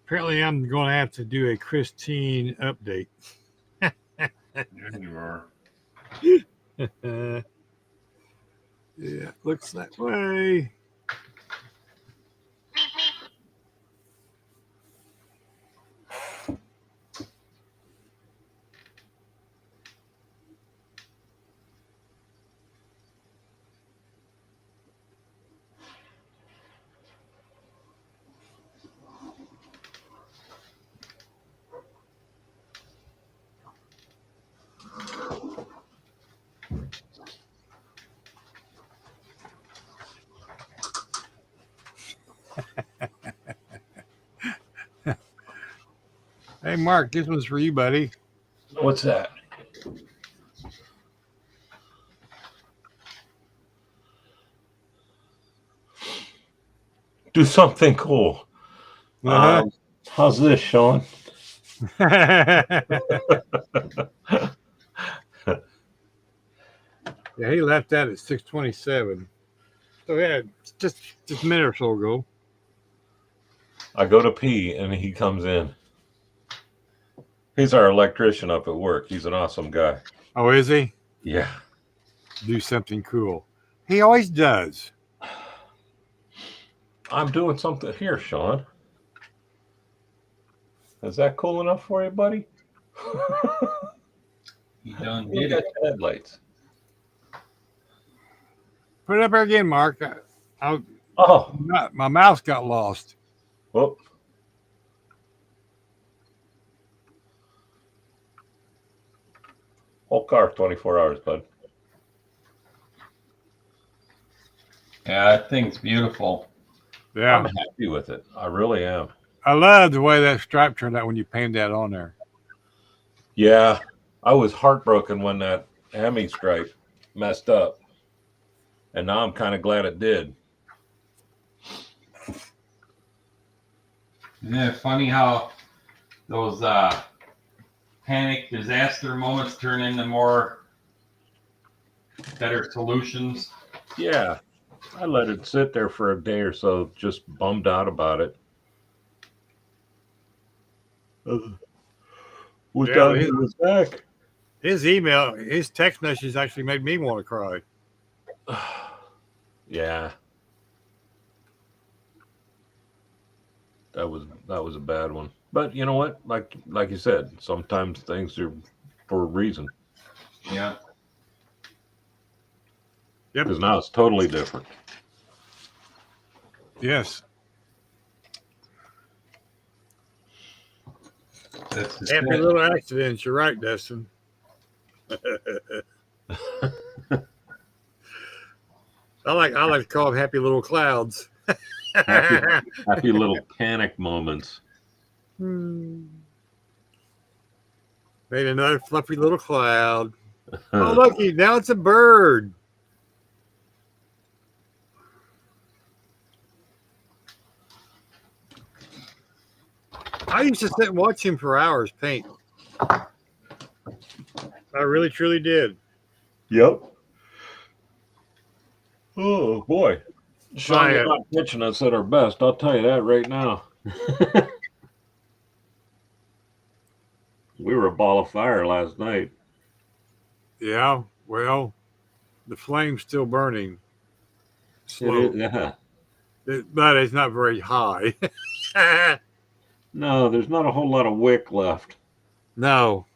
Apparently, I'm going to have to do a Christine update. Yeah, you are. Yeah, looks that way. Hey, Mark, this one's for you, buddy. What's that? Do something cool. How's this, Sean? Yeah, he left that at 6:27. So yeah, just a minute or so ago. I go to pee and he comes in. He's our electrician up at work. He's an awesome guy. Oh, is he? Yeah. Do something cool. He always does. I'm doing something here, Sean. Is that cool enough for you, buddy? You done You did got it. headlights. Put it up there again, Mark. Oh, my mouse got lost. Whoop. Whole car, 24 hours, bud. Yeah, that thing's beautiful. Yeah. I'm happy with it. I really am. I love the way that stripe turned out when you painted that on there. Yeah. I was heartbroken when that Hemi stripe messed up. And now I'm kind of glad it did. Isn't it funny how those panic disaster moments turn into more better solutions? Yeah. I let it sit there for a day or so, just bummed out about it. Was down to his back. His email, his text messages actually made me want to cry. Yeah. That was a bad one. But you know what? Like you said, sometimes things are for a reason. Yeah. Yep. Because now it's totally different. Yes. That's Happy little accidents. You're right, Dustin. I like to call them happy little clouds. happy little panic moments. Made another fluffy little cloud. Oh, looky, now it's a bird. I used to sit and watch him for hours paint. I really, truly did. Yep. Oh boy, Sean, you're not pitching us at our best. I'll tell you that right now. We were a ball of fire last night. Yeah, well, the flame's still burning. Slow. Yeah. But it's not very high. No, there's not a whole lot of wick left. No.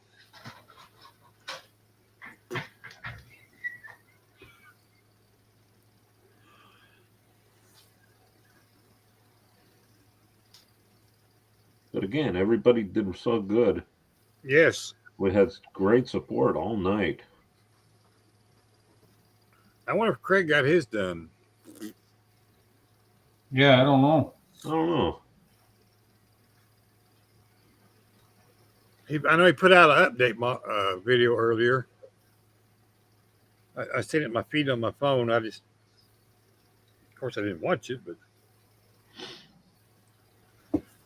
But again, everybody did so good. Yes. We had great support all night. I wonder if Craig got his done. Yeah, I don't know. I know he put out an update video earlier. I seen it in my feed on my phone. Of course, I didn't watch it, but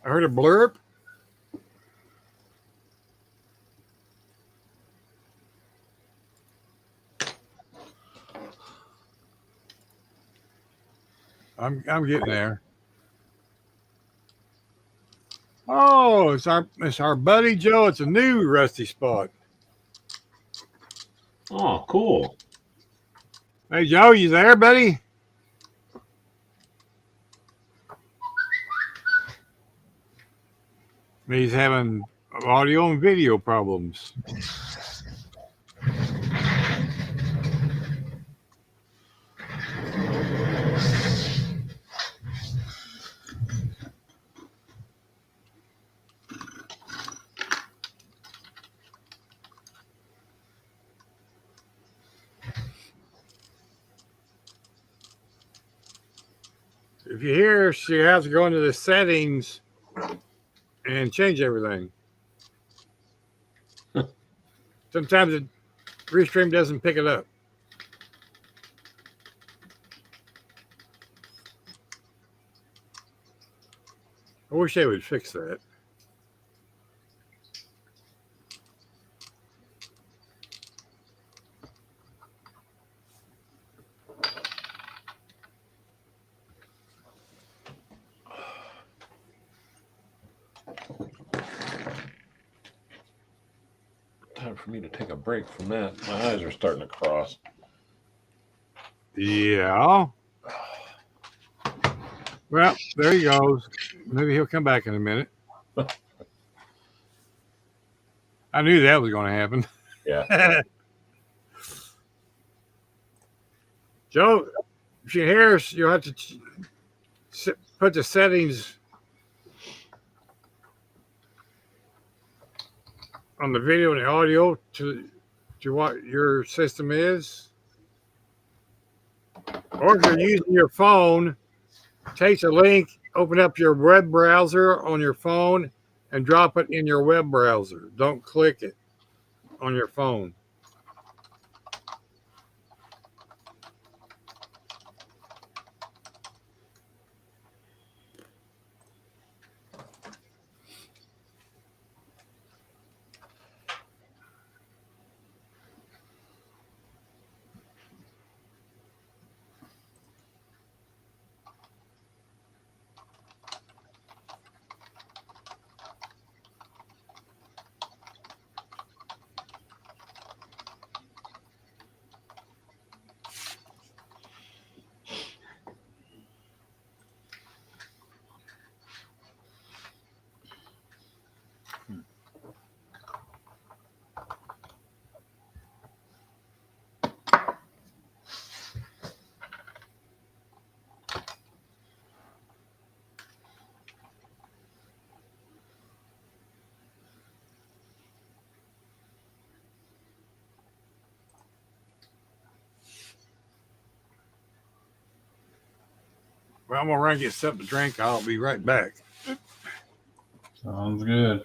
I heard a blurb. I'm getting there. Oh, it's our buddy Joe. It's a new rusty spot. Oh, cool. Hey Joe, you there, buddy? He's having audio and video problems. If you hear, she has to go into the settings and change everything. Sometimes the Restream doesn't pick it up. I wish they would fix that. Time for me to take a break from that. My eyes are starting to cross. Yeah. Well, there he goes. Maybe he'll come back in a minute. I knew that was going to happen. Yeah. Joe, if you hear us, you'll have to put the settings on the video and the audio to what your system is. Or if you're using your phone, take the link, open up your web browser on your phone, and drop it in your web browser. Don't click it on your phone. Well, I'm going to run and get something to drink. I'll be right back. Sounds good.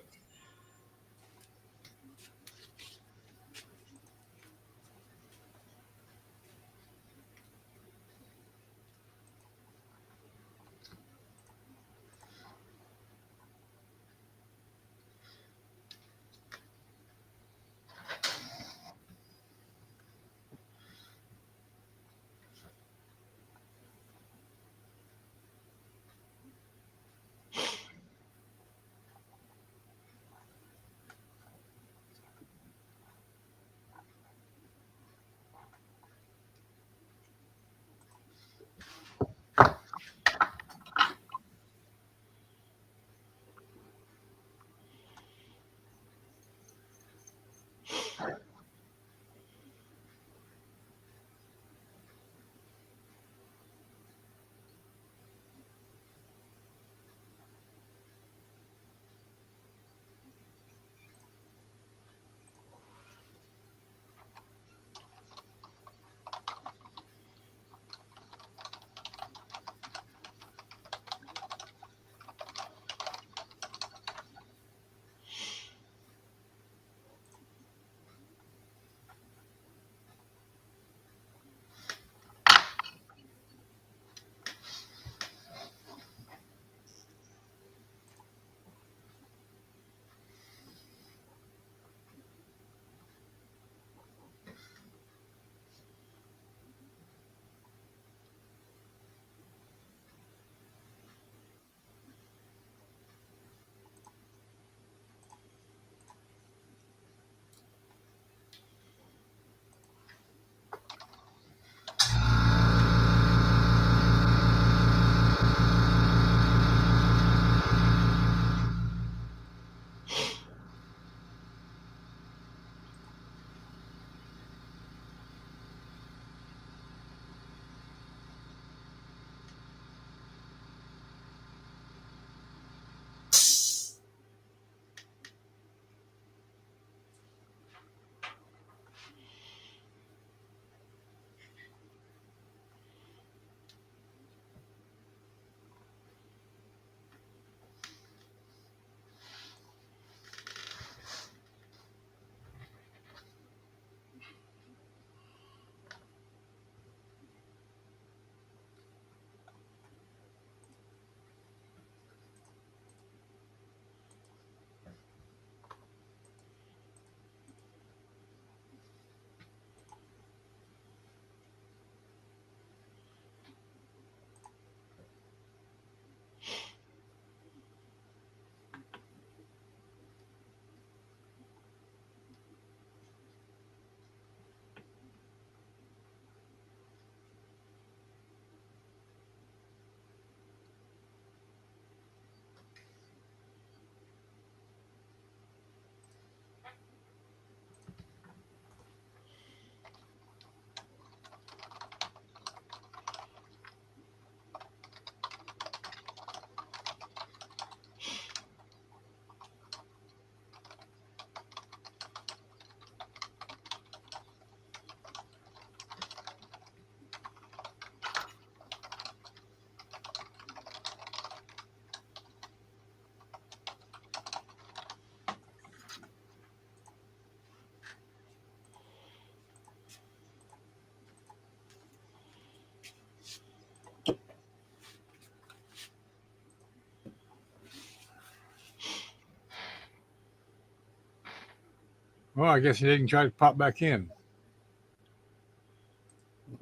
Well, I guess he didn't try to pop back in.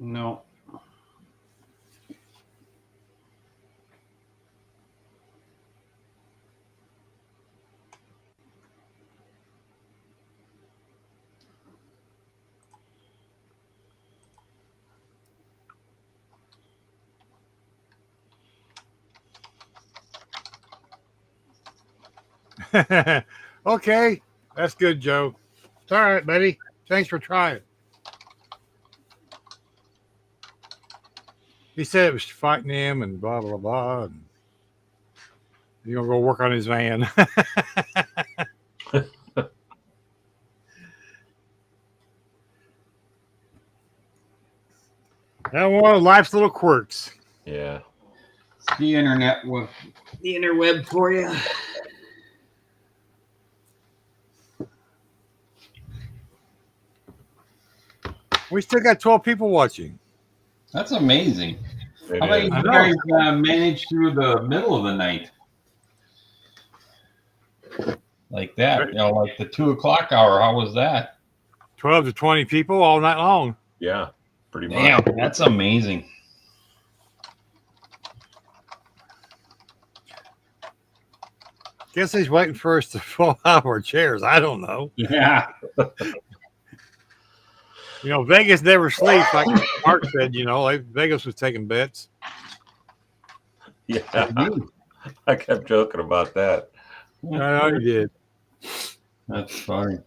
No. Okay, that's good, Joe. It's all right, buddy. Thanks for trying. He said it was fighting him and blah blah blah. And he's gonna go work on his van. That one of life's little quirks. Yeah. It's the internet, the interweb for you. We still got 12 people watching. That's amazing. It How about is. you guys manage through the middle of the night? Like that, like the 2 o'clock hour. How was that? 12 to 20 people all night long. Yeah, pretty much. Damn, that's amazing. Guess he's waiting for us to fall out of our chairs. I don't know. Yeah. You know, Vegas never sleeps, like Mark said. You know, like Vegas was taking bets. Yeah. I kept joking about that. I know he did. That's funny.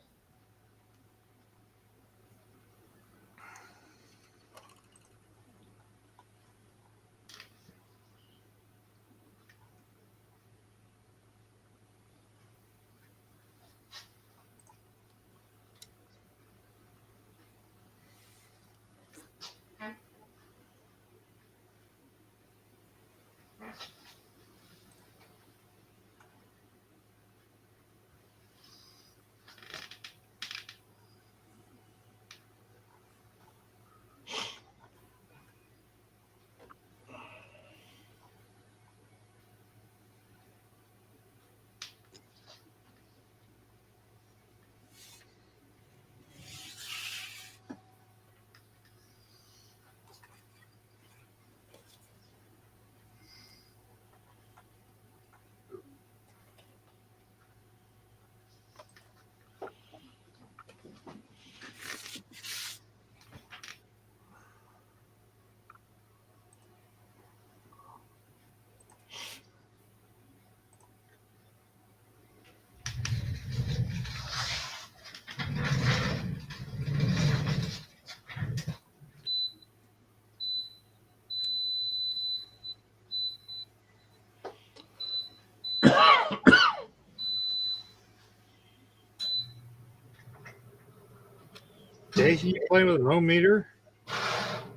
Jason, you playing with an ohm meter?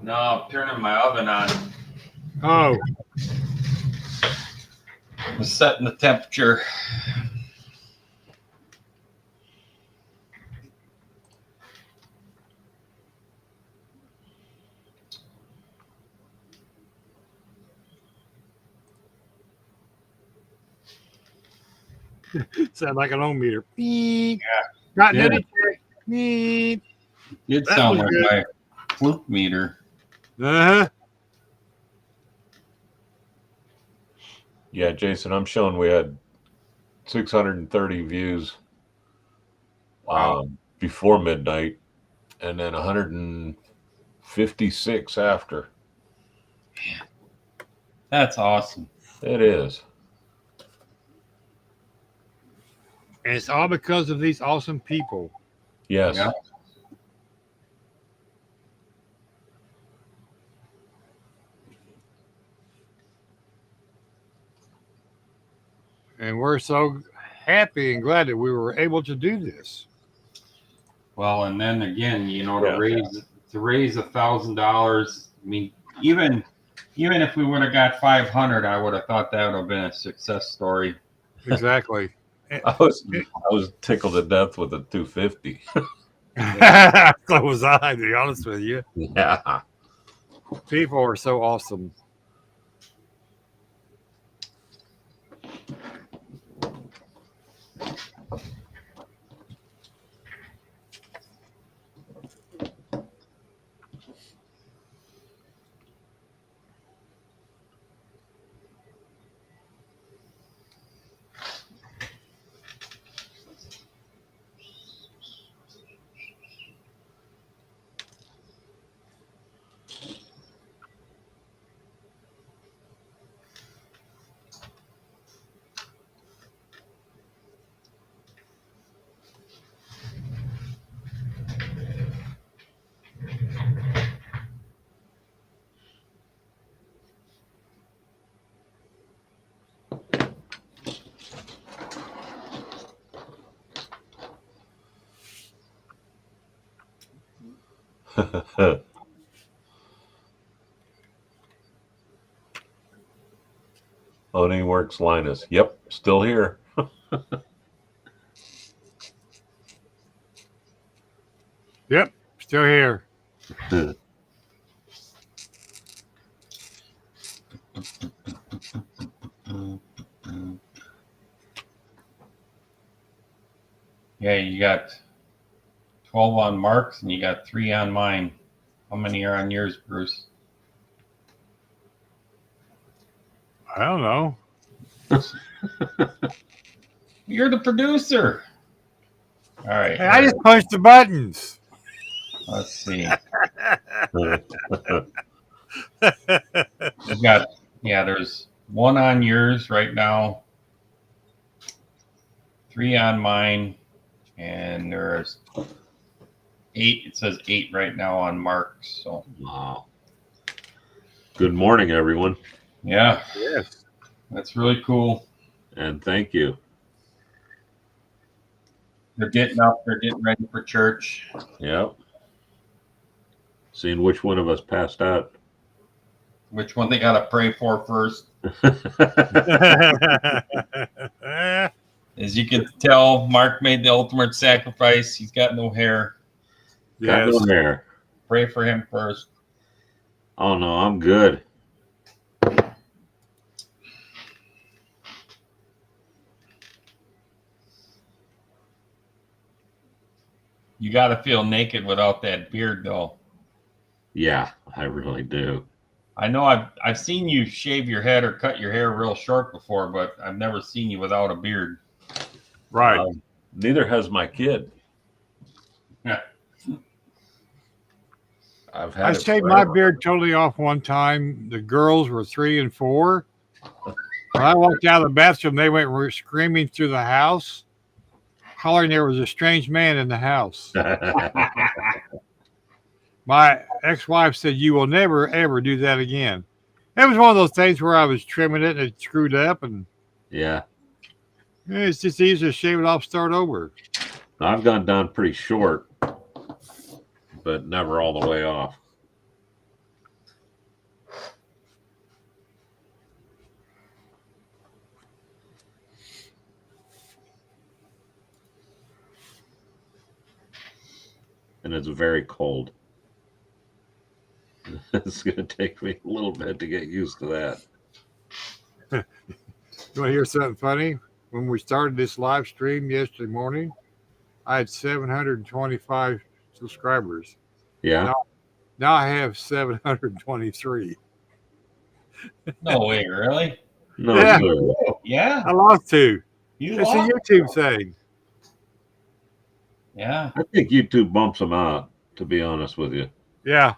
No, I'm turning my oven on. Oh. I'm setting the temperature. Sound like an ohm meter. Beep. Yeah. Got Yeah. nitty check. Beep. It That sounds was like good. my fluke meter. Uh-huh. Yeah, Jason, I'm showing we had 630 views before midnight and then 156 after. That's awesome. It is. And it's all because of these awesome people. Yes. Yeah. And we're so happy and glad that we were able to do this. Well, and then again, you know, Yeah. to raise $1,000. I mean, even if we would have got 500, I would have thought that would have been a success story. Exactly. I was tickled to death with the 250. So was I, to be honest with you. Yeah. People are so awesome. Loading Works Linus. Yep, still here. Yep, still here. Yeah, you got 12 on Mark's and you got 3 on mine. How many are on yours, Bruce? I don't know. You're the producer. All right. Hey, I just punched the buttons. Let's see. You got, there's 1 on yours right now, 3 on mine, and there's 8. It says 8 right now on Mark's. So wow. Good morning, everyone. Yeah. Yes. That's really cool. And thank you. They're getting up. They're getting ready for church. Yep. Seeing which one of us passed out. Which one they got to pray for first. As you can tell, Mark made the ultimate sacrifice. He's got no hair. Got no hair. Pray for him first. Oh, no, I'm good. You got to feel naked without that beard, though. Yeah, I really do. I know I've seen you shave your head or cut your hair real short before, but I've never seen you without a beard. Right. Neither has my kid. Yeah. I shaved my beard totally off one time. The girls were 3 and 4. When I walked out of the bathroom, they went screaming through the house, hollering there was a strange man in the house. My ex-wife said, "You will never, ever do that again." It was one of those things where I was trimming it and it screwed up, and yeah, it's just easier to shave it off, start over. I've gone down pretty short, but never all the way off. And it's very cold. It's going to take me a little bit to get used to that. You want to hear something funny? When we started this live stream yesterday morning, I had 725 subscribers. Yeah. Now I have 723. No way, really? No. Yeah. Yeah. I lost 2. You it's lost? a YouTube thing. Yeah. I think YouTube bumps them out, to be honest with you. Yeah.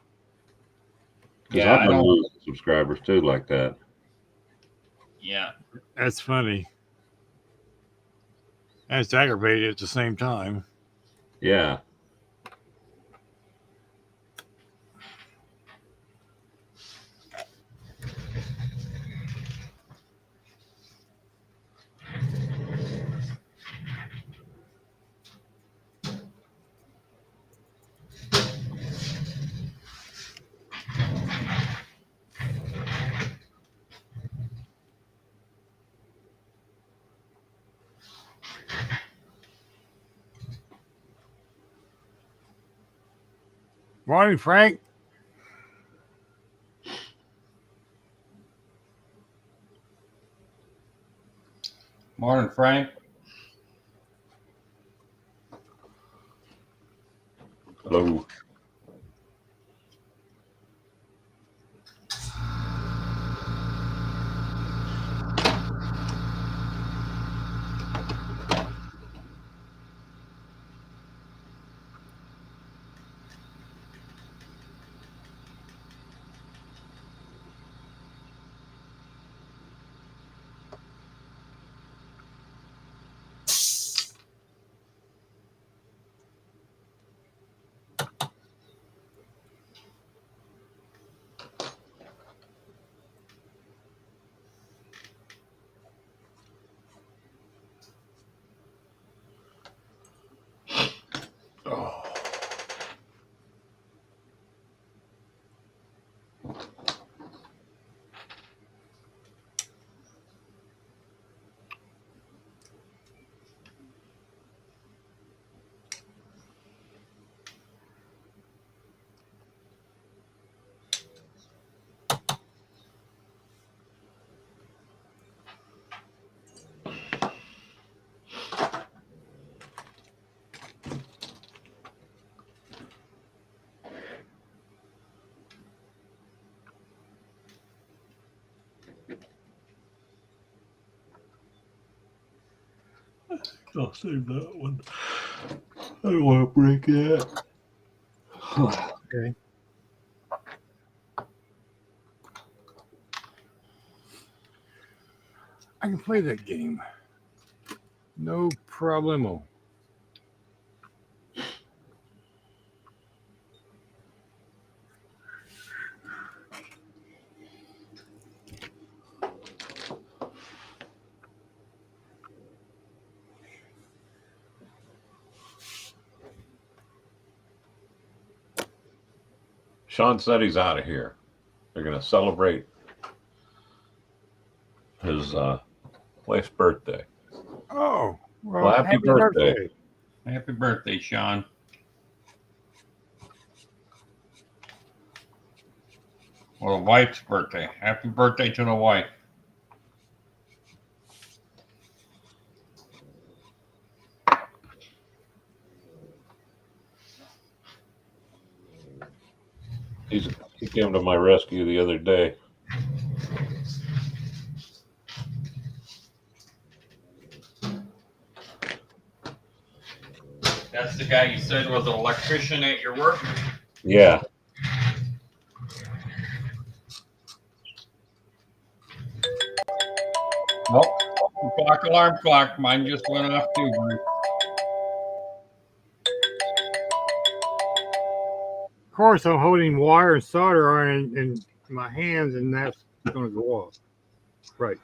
Because I've been losing subscribers too, like that. Yeah. That's funny. And it's aggravating at the same time. Yeah. Morning, Frank. Morning, Frank. Hello. I'll save that one. I don't want to break that. Okay. I can play that game. No problemo. Sean said he's out of here. They're going to celebrate his wife's birthday. Oh, well, Happy birthday. Happy birthday, Sean. Well, the wife's birthday. Happy birthday to the wife. He came to my rescue the other day. That's the guy you said was an electrician at your work? Yeah. Nope. Alarm clock. Mine just went off too, Bruce. Of course, I'm holding wire and solder iron in my hands, and that's going to go off. Right.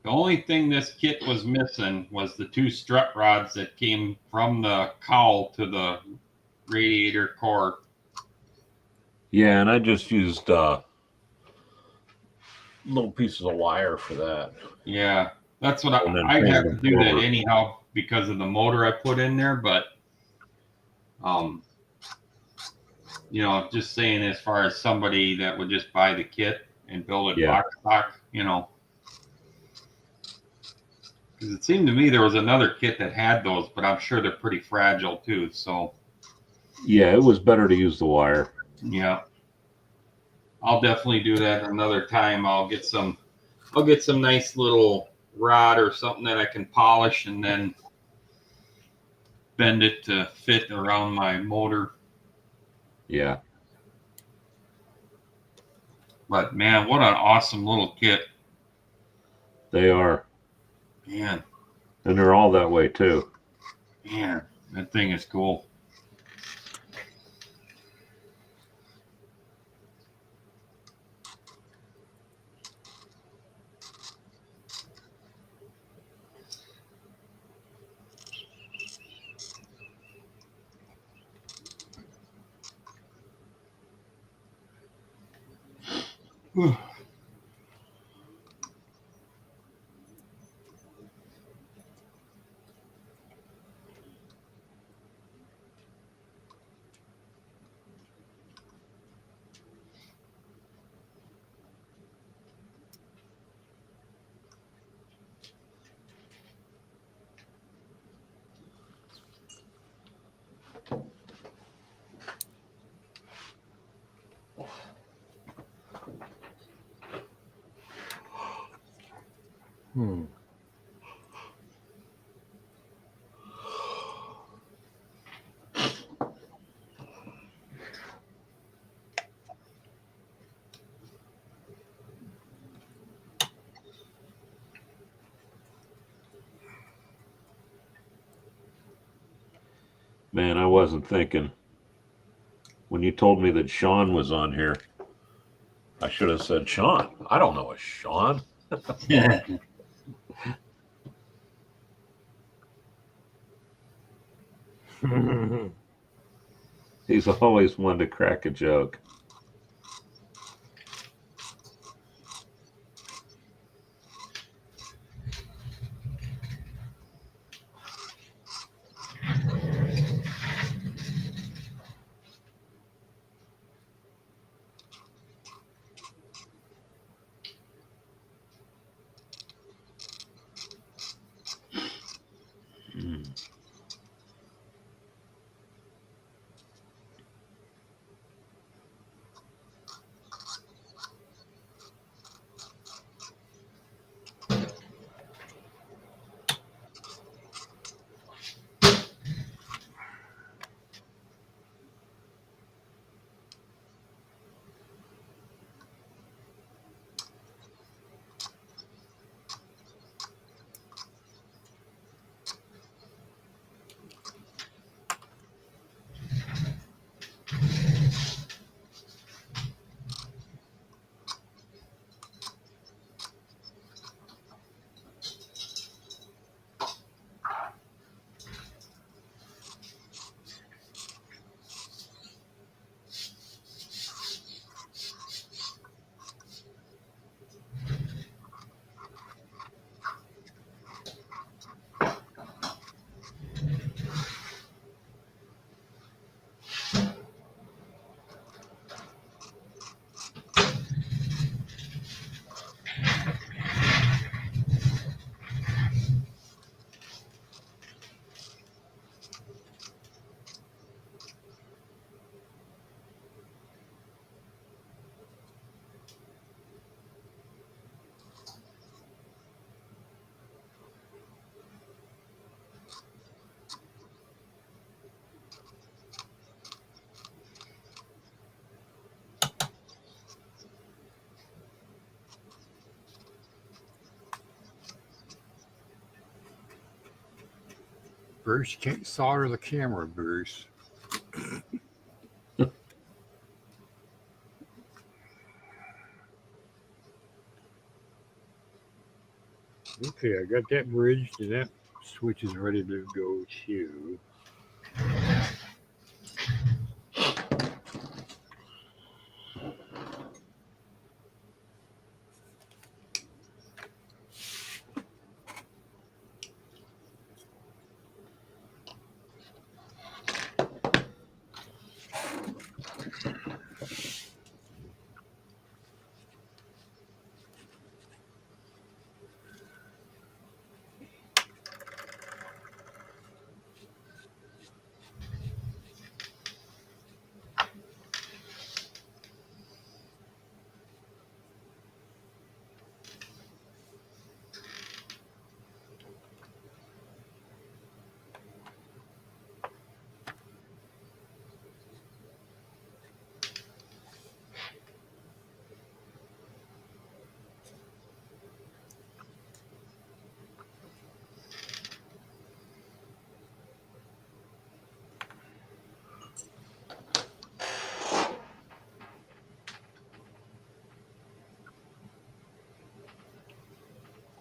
The only thing this kit was missing was the 2 strut rods that came from the cowl to the radiator core. Yeah, and I just used little pieces of wire for that. Yeah, that's what I have to do that anyhow because of the motor I put in there. But, you know, just saying as far as somebody that would just buy the kit and build it box stock, you know. Because it seemed to me there was another kit that had those, but I'm sure they're pretty fragile too. So. Yeah, it was better to use the wire. Yeah. I'll definitely do that another time. I'll get some nice little rod or something that I can polish and then bend it to fit around my motor. Yeah. But man, what an awesome little kit. They are. Man. And they're all that way too. Man, that thing is cool. Man, I wasn't thinking. When you told me that Sean was on here, I should have said Sean. I don't know a Sean. He's always one to crack a joke. Bruce, you can't solder the camera, Bruce. Okay, I got that bridged and that switch is ready to go too.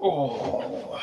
Oh.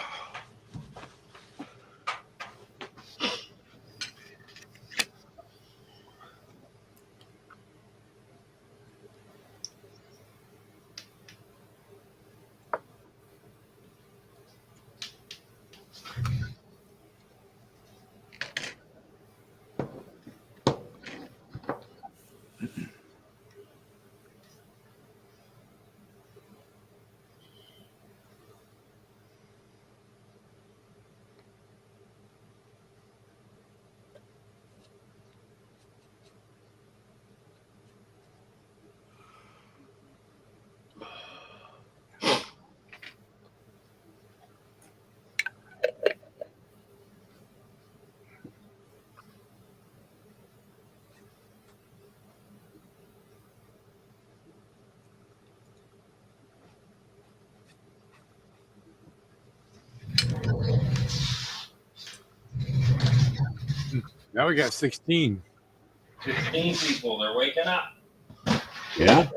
Now we got 16. 16 people, they're waking up. Yeah.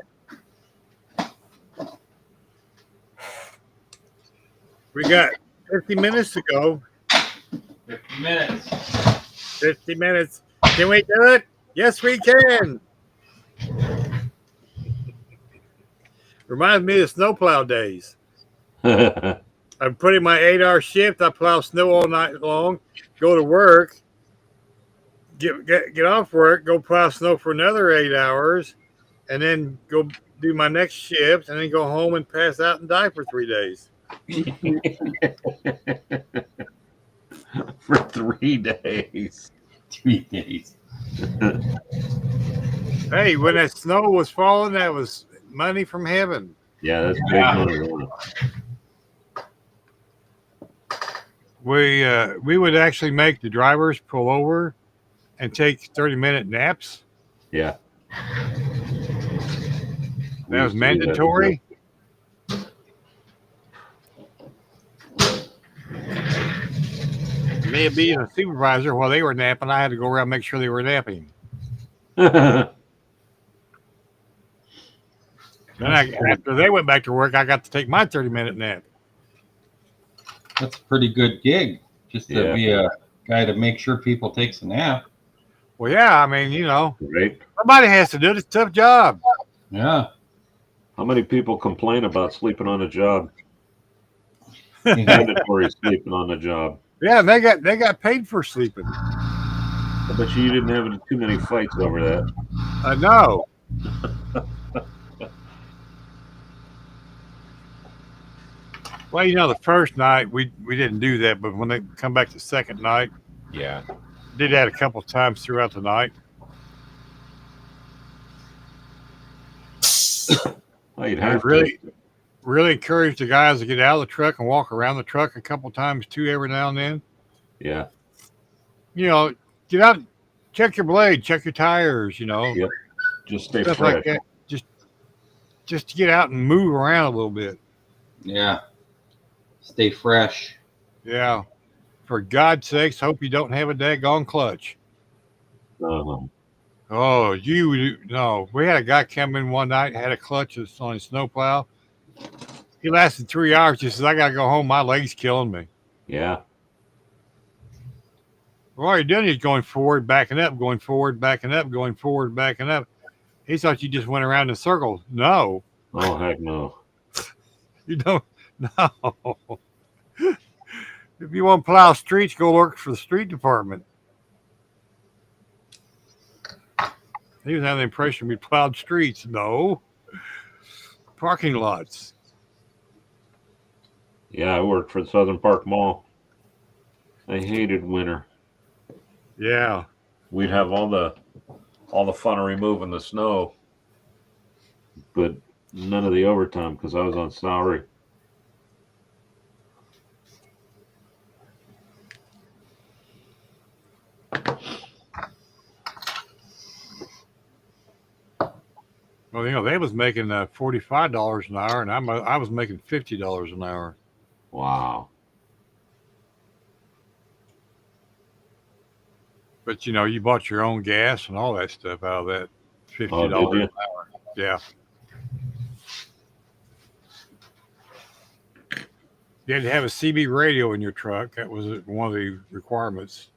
We got 50 minutes to go. 50 minutes. 50 minutes. Can we do it? Yes, we can. Reminds me of snowplow days. I'm putting my 8-hour shift. I plow snow all night long. Go to work. Get off work. Go plow snow for another 8 hours, and then go do my next shift, and then go home and pass out and die for 3 days. For 3 days. 3 days. Hey, when that snow was falling, that was money from heaven. Yeah, that's big money. We would actually make the drivers pull over and take 30-minute naps. Yeah. That was mandatory. Me being a supervisor, while they were napping, I had to go around and make sure they were napping. Then after they went back to work, I got to take my 30-minute nap. That's a pretty good gig, just to be a guy to make sure people takes a nap. Well, yeah, I mean, you know, right? Somebody has to do it. It's a tough job. Yeah. How many people complain about sleeping on a job? Mandatory sleeping on the job. Yeah, they got paid for sleeping. I bet you didn't have too many fights over that. I know. Well, you know, the first night we didn't do that, but when they come back the second night, yeah, did that a couple of times throughout the night. Well, you'd I have really encourage the guys to get out of the truck and walk around the truck a couple times too, every now and then. Yeah. You know, get out, check your blade, check your tires. You know, yep. Just stay stuff fresh. like that. Just to get out and move around a little bit. Yeah. Stay fresh. Yeah. For God's sakes, hope you don't have a daggone clutch. Uh-huh. Oh, no. We had a guy come in one night, had a clutch on his snowplow. He lasted 3 hours. He says, I got to go home. My leg's killing me. Yeah. Well, all you're doing is going forward, backing up, going forward, backing up, going forward, backing up. He thought you just went around in circles. No. Oh, heck no. You don't. No. If you want to plow streets, go work for the street department. He was having the impression we plowed streets. No. Parking lots. Yeah, I worked for the Southern Park Mall. I hated winter. Yeah. We'd have all the fun of removing the snow, but none of the overtime because I was on salary. Well, they was making $45 an hour, and I was making $50 an hour. Wow. But you bought your own gas and all that stuff out of that $50 an hour. Yeah. You had to have a CB radio in your truck. That was one of the requirements.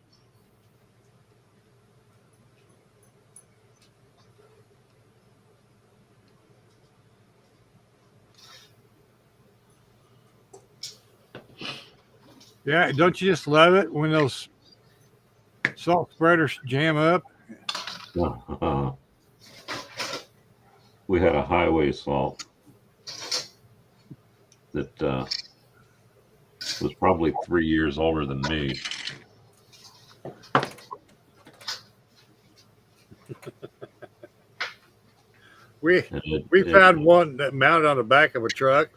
Yeah, don't you just love it when those salt spreaders jam up? We had a highway salt that was probably 3 years older than me. We found one that mounted on the back of a truck.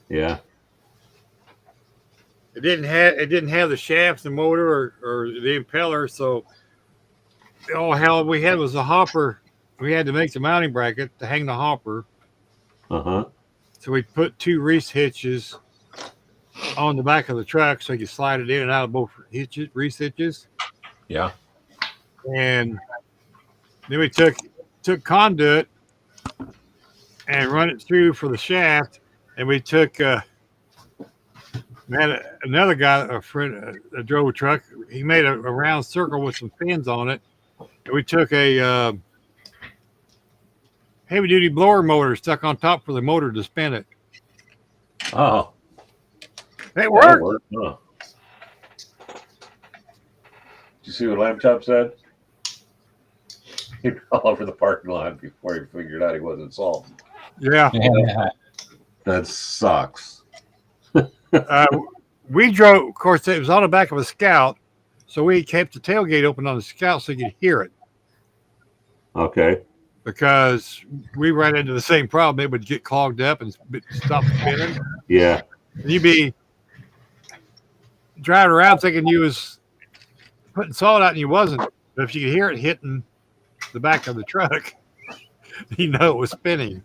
Yeah. It didn't have the shafts, the motor, or the impeller. So all hell we had was a hopper. We had to make the mounting bracket to hang the hopper. Uh-huh. So we put 2 reese hitches on the back of the truck so you could slide it in and out of both reese hitches. Yeah. And then we took conduit and run it through for the shaft, and we took we had another guy, a friend, that drove a truck. He made a round circle with some fins on it, and we took a heavy-duty blower motor stuck on top for the motor to spin it. Oh. It worked. Huh. Did you see what Laptop said? He'd all over the parking lot before he figured out he wasn't salt. Yeah. That sucks. We drove, of course, it was on the back of a Scout, so we kept the tailgate open on the Scout so you could hear it. Okay. Because we ran into the same problem. It would get clogged up and stop spinning. Yeah. And you'd be driving around thinking you was putting salt out and you wasn't. But if you could hear it hitting the back of the truck, you know it was spinning.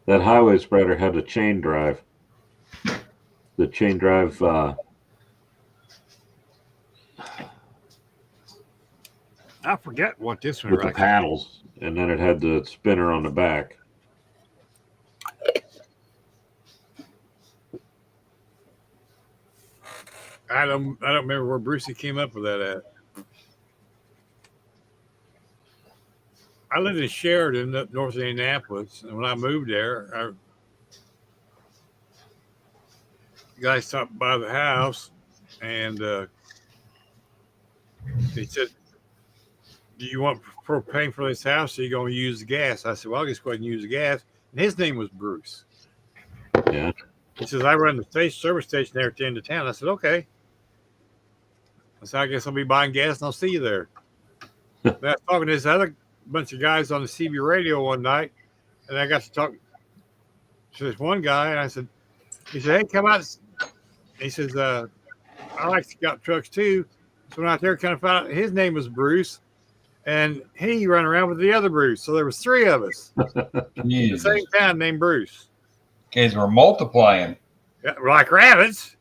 That highway spreader had a chain drive. The chain drive I forget what this one with the paddles, and then it had the spinner on the back. I don't remember where Brucey came up with that at. I lived in Sheridan up north of Indianapolis, and when I moved there, the guy stopped by the house, and he said, "Do you want propane for this house, or are you going to use the gas?" I said, "Well, I'll just go ahead and use the gas." And his name was Bruce. Yeah. He says, "I run the service station there at the end of town." I said, "Okay." I said, "I guess I'll be buying gas, and I'll see you there." I was talking to this other bunch of guys on the CB radio one night, and I got to talk to this one guy, and he said, "Hey, come out." He says, "I like Scout trucks too." So when I out there, kind of found out his name was Bruce, and he ran around with the other Bruce. So there was 3 of us in the same town named Bruce. Kids were multiplying. Yeah, like rabbits.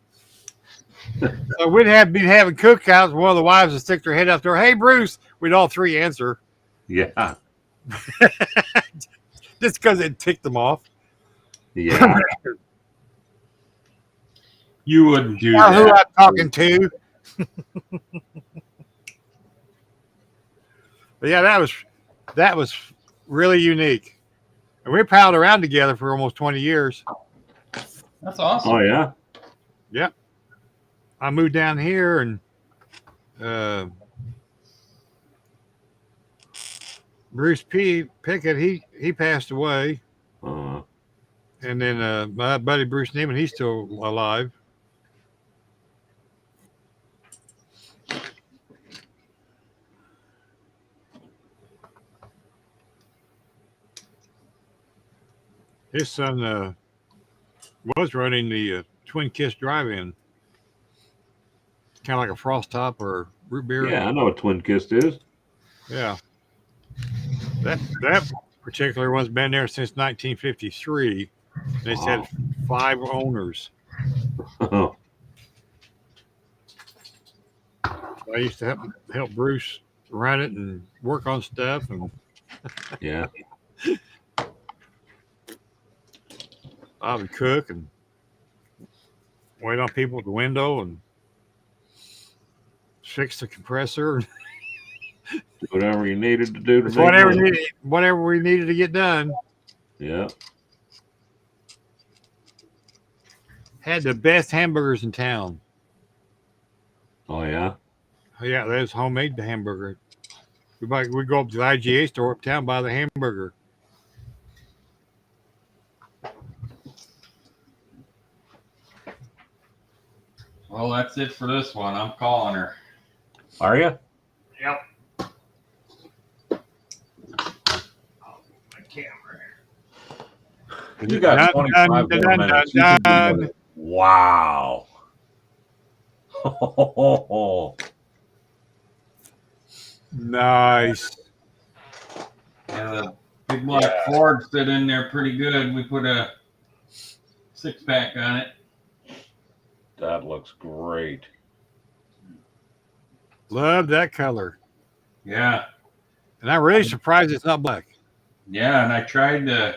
So we'd been having cookouts. One of the wives would stick their head out there. Hey, Bruce. We'd all three answer. Yeah. Just because it ticked them off. Yeah. You wouldn't do Now that. who I'm talking to. But yeah, that was really unique. And we palled around together for almost 20 years. That's awesome. Oh yeah. Yep. I moved down here and Bruce Pickett, he passed away. And then my buddy Bruce Neiman, he's still alive. His son was running the Twin Kiss Drive-In. Kind of like a Frost Top or root beer. Yeah, I know what Twin Kissed is. Yeah. That particular one's been there since 1953. And it's had 5 owners. Oh. I used to help Bruce run it and work on stuff. And yeah. I would cook and wait on people at the window and fix the compressor. Whatever you needed to do to whatever we needed to get done. Yeah. Had the best hamburgers in town. Oh yeah. Oh, yeah, that was homemade hamburger. We go up to the IGA store uptown, buy the hamburger. Well, that's it for this one. I'm calling her. Are you? Yep. My camera. You got 25 more minutes. Wow. Nice. Yeah, the big black Ford fit in there pretty good. We put a 6-pack on it. That looks great. Love that color. Yeah. And I'm really surprised it's not black. Yeah, and I tried to.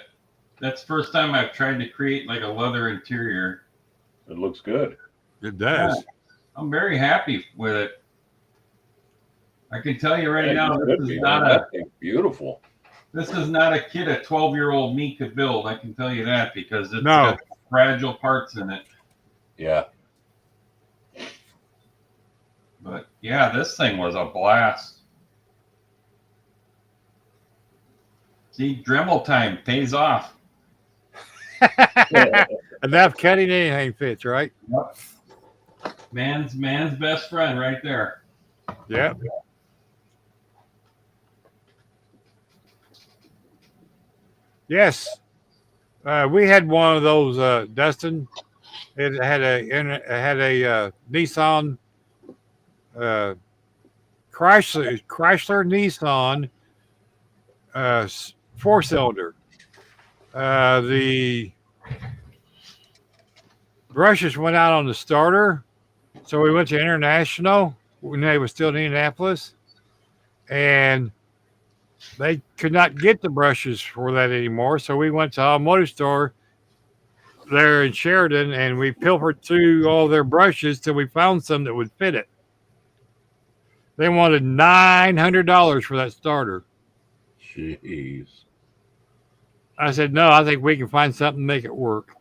That's the first time I've tried to create like a leather interior. It looks good. It does. Yeah, I'm very happy with it. I can tell you right now, this is not beautiful. This is not a kit a 12-year-old me could build. I can tell you that because it's No. got fragile parts in it. Yeah. But yeah, this thing was a blast. See, Dremel time pays off. Enough cutting anything fits, right? Yep. Man's best friend right there. Yep. Yes. We had one of those, Dustin. It had a Nissan Chrysler Nissan 4-cylinder. The brushes went out on the starter, so we went to International when they were still in Indianapolis, and they could not get the brushes for that anymore. So we went to a automotive store there in Sheridan, and we pilfered through all their brushes till we found some that would fit it. They wanted $900 for that starter. Jeez. I said, no, I think we can find something to make it work.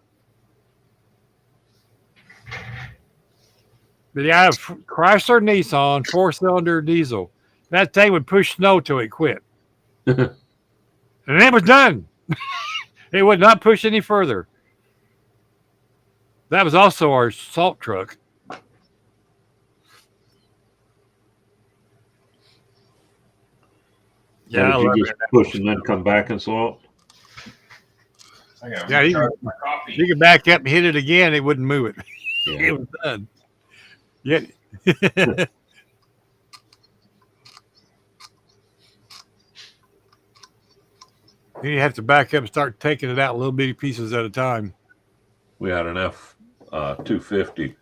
But yeah, Chrysler Nissan 4-cylinder diesel. That thing would push snow till it quit. And it was done. It would not push any further. That was also our salt truck. Yeah, you just push and then come back and salt. Yeah, you could back up and hit it again. It wouldn't move it. Yeah. It was done. Yeah. You have to back up and start taking it out little bitty pieces at a time. We had an F-250.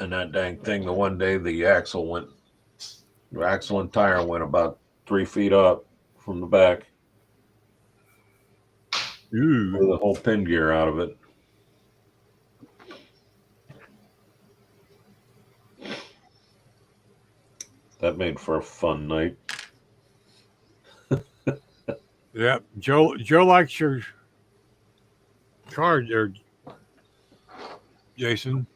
And that dang thing, the one day the axle and tire went about 3 feet up from the back. Blew the whole pin gear out of it. That made for a fun night. Yeah, Joe likes your car there, Jason.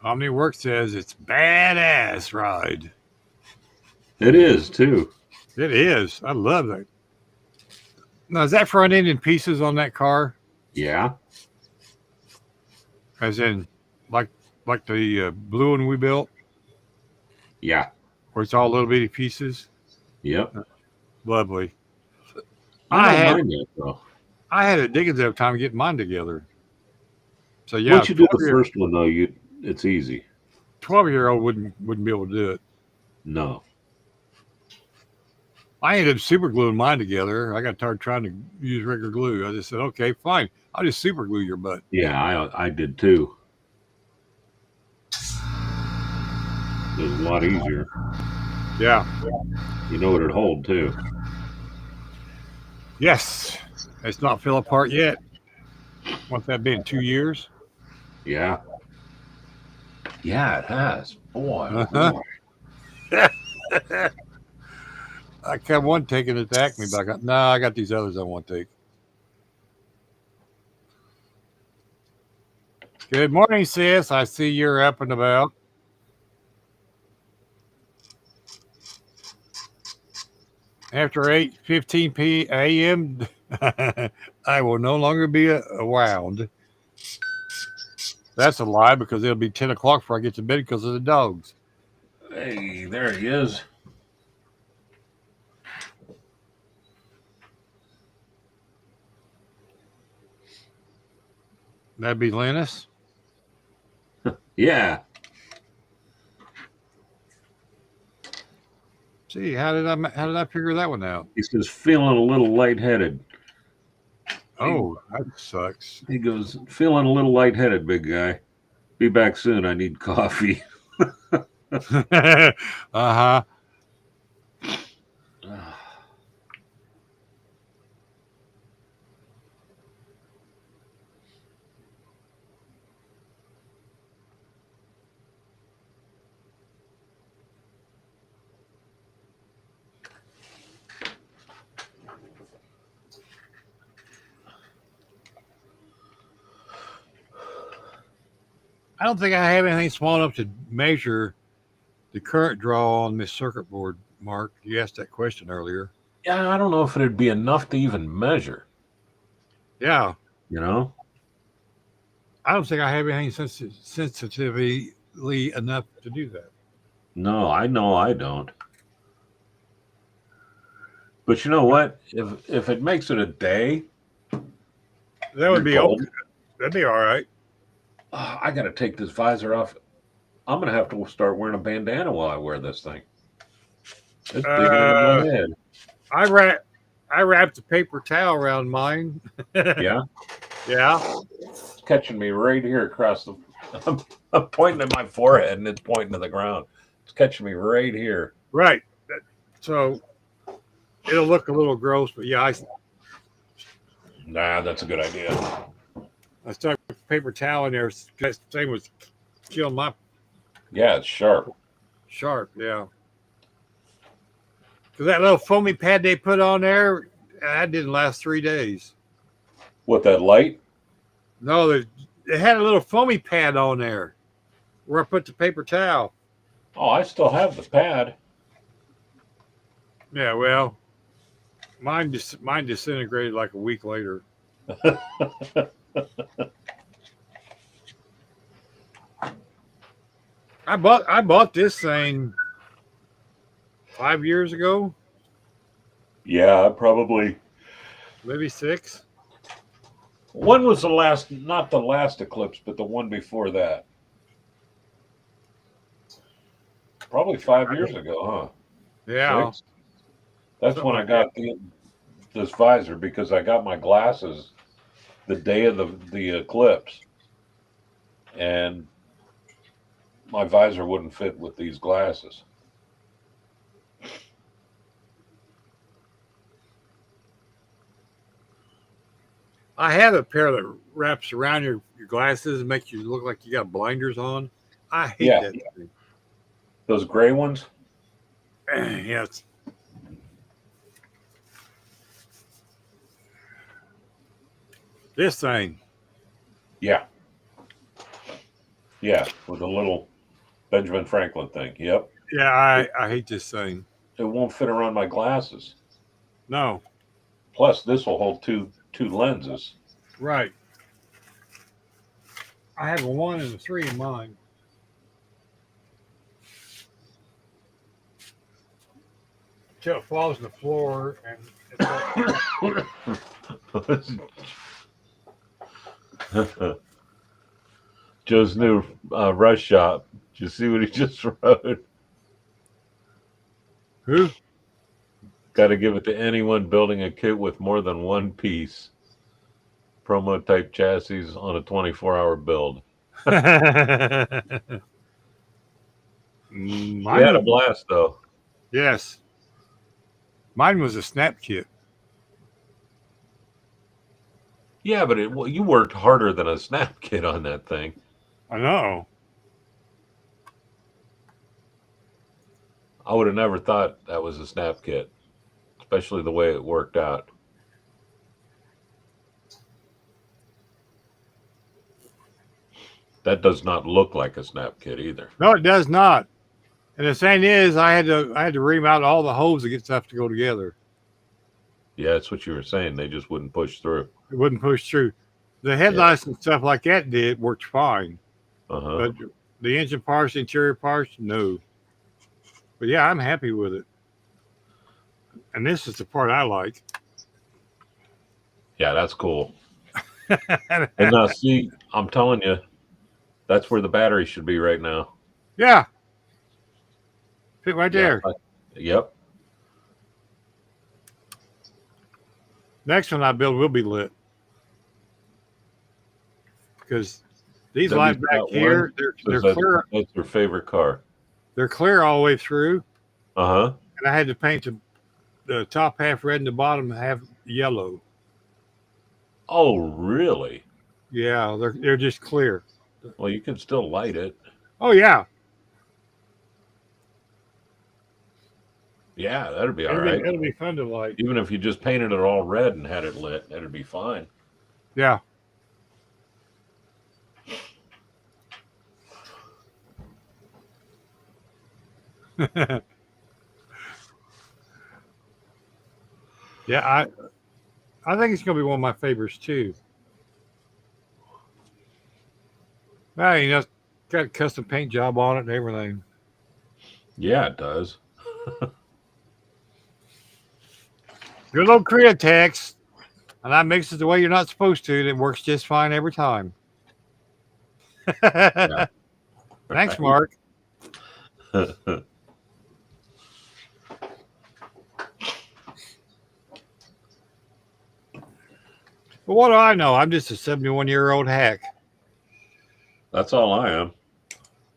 OmniWorks says it's badass ride. It is too. It is. I love that. Now, is that front end in pieces on that car? Yeah. As in, like the blue one we built? Yeah. Where it's all little bitty pieces? Yep. Lovely. I had a digging up time getting mine together. So yeah. Once you do the first one though, it's easy. 12-year-old wouldn't be able to do it. No. I ended up super gluing mine together. I got tired trying to use regular glue. I just said, okay, fine. I'll just super glue your butt. Yeah, I did too. It was a lot easier. Yeah. You know what it'd hold too. Yes. It's not fell apart yet. What's that been, 2 years? Yeah. Yeah, it has. Boy. Uh-huh. I kept one taking it to Acme, but I got these others I want to take. Good morning, sis. I see you're up and about. After 8:15 a.m., I will no longer be around. That's a lie because it'll be 10 o'clock before I get to bed because of the dogs. Hey, there he is. That'd be Linus? Yeah. Gee, how did I figure that one out? He says feeling a little lightheaded. Oh, that sucks. He goes, feeling a little lightheaded, big guy. Be back soon. I need coffee. Uh-huh. I don't think I have anything small enough to measure the current draw on this circuit board, Mark. You asked that question earlier. Yeah, I don't know if it'd be enough to even measure. Yeah. You know? I don't think I have anything sensitively enough to do that. No, I know I don't. But you know what? If it makes it a day, that would be okay. That'd be all right. I got to take this visor off. I'm going to have to start wearing a bandana while I wear this thing. It's bigger than my head. I wrapped a paper towel around mine. Yeah? Yeah. It's catching me right here across the... I'm pointing at my forehead and it's pointing to the ground. It's catching me right here. Right. So it'll look a little gross, but yeah, Nah, that's a good idea. I stuck a paper towel in there. That thing was killing my... Yeah, it's sharp. Sharp, yeah. Because that little foamy pad they put on there, that didn't last 3 days. What, that light? No, it had a little foamy pad on there where I put the paper towel. Oh, I still have the pad. Yeah, well, mine disintegrated like a week later. I bought this thing 5 years ago. Yeah, probably. Maybe 6. When was the last? Not the last eclipse, but the one before that. Probably 5 years ago, huh? Yeah. 6? That's Something when I like got this visor because I got my glasses the day of the eclipse, and my visor wouldn't fit with these glasses. I have a pair that wraps around your glasses and makes you look like you got blinders on. I hate that thing. Those gray ones? Yes. This thing. Yeah. Yeah, with a little Benjamin Franklin thing. Yep. Yeah, I hate this thing. It won't fit around my glasses. No. Plus, this will hold two lenses. Right. I have a 1 and a 3 in mine. Until it falls on the floor and Joe's new rush shop. Did you see what he just wrote? Who? Got to give it to anyone building a kit with more than one piece. Promo type chassis on a 24-hour build. We had a blast, though. Yes. Mine was a snap kit. Yeah, but you worked harder than a snap kit on that thing. I know. I would have never thought that was a snap kit, especially the way it worked out. That does not look like a snap kit either. No, it does not. And the thing is, I had to ream out all the holes to get stuff to go together. Yeah, that's what you were saying. They just wouldn't push through. It wouldn't push through. The headlights and stuff like that worked fine. But the engine parts, interior parts, no. But yeah, I'm happy with it. And this is the part I like. Yeah, that's cool. And now, see, I'm telling you, that's where the battery should be right now. Yeah. Fit right there. Yep. Next one I build will be lit. Because these lights back here, they're clear. That's your favorite car. They're clear all the way through. Uh-huh. And I had to paint the top half red and the bottom half yellow. Oh, really? Yeah, they're just clear. Well, you can still light it. Oh, yeah. Yeah, that'd be all right. It'll be fun to light. Even if you just painted it all red and had it lit, that'd be fine. Yeah. Yeah, I think it's going to be one of my favorites too. Well, you know, got a custom paint job on it and everything. Yeah, it does. Good old Createx, and I mix it the way you're not supposed to, and it works just fine every time. Yeah. Thanks, Mark. But what do I know? I'm just a 71-year-old hack. That's all I am.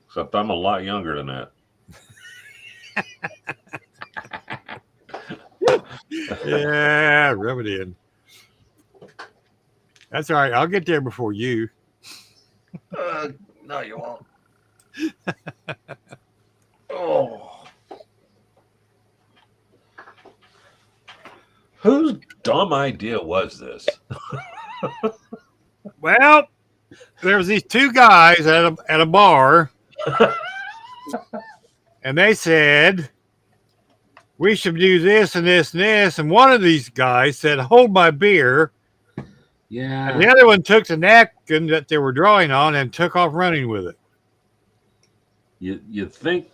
Except I'm a lot younger than that. Yeah, rub it in. That's all right. I'll get there before you. No, you won't. Oh. Whose dumb idea was this? Well, there was these two guys at a bar, and they said, we should do this and this and this. And one of these guys said, hold my beer. Yeah. And the other one took the napkin that they were drawing on and took off running with it. You think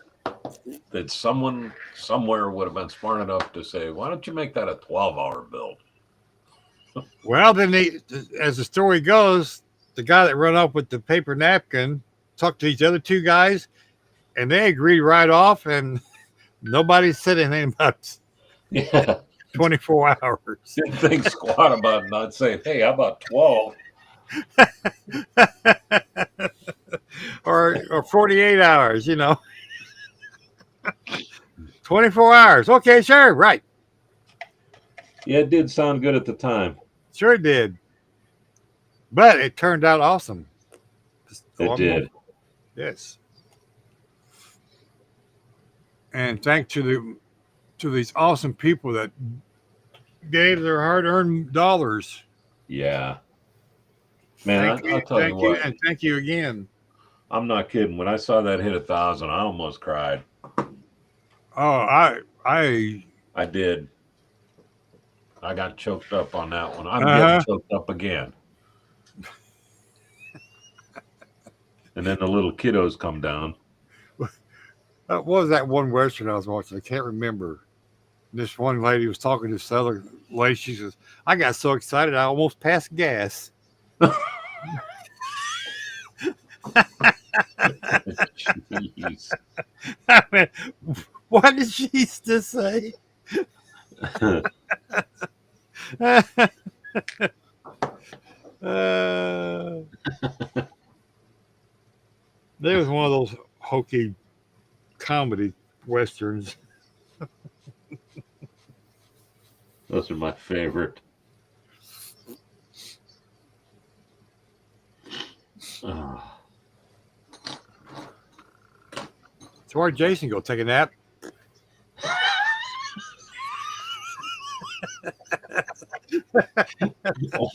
that someone somewhere would have been smart enough to say, why don't you make that a 12-hour build? Well, then as the story goes, the guy that run off with the paper napkin talked to these other two guys, and they agreed right off, and nobody said anything about Yeah. 24 hours. Didn't think squat about not saying, hey, how about 12? or 48 hours, 24 hours. Okay, sure, right. Yeah, it did sound good at the time. Sure did. But it turned out awesome. It did. Yes. And thanks to these awesome people that gave their hard-earned dollars. Yeah. Man, I'll tell you Thank what. And thank you again. I'm not kidding. When I saw that hit 1,000, I almost cried. Oh, I did. I got choked up on that one. I'm getting choked up again. And then the little kiddos come down. What was that one Western I was watching? I can't remember. This one lady was talking to this other lady. She says, I got so excited I almost passed gas. Jeez. I mean, what did she used to say? There was one of those hokey comedy westerns. Those are my favorite. Oh. So where'd Jason go? Take a nap?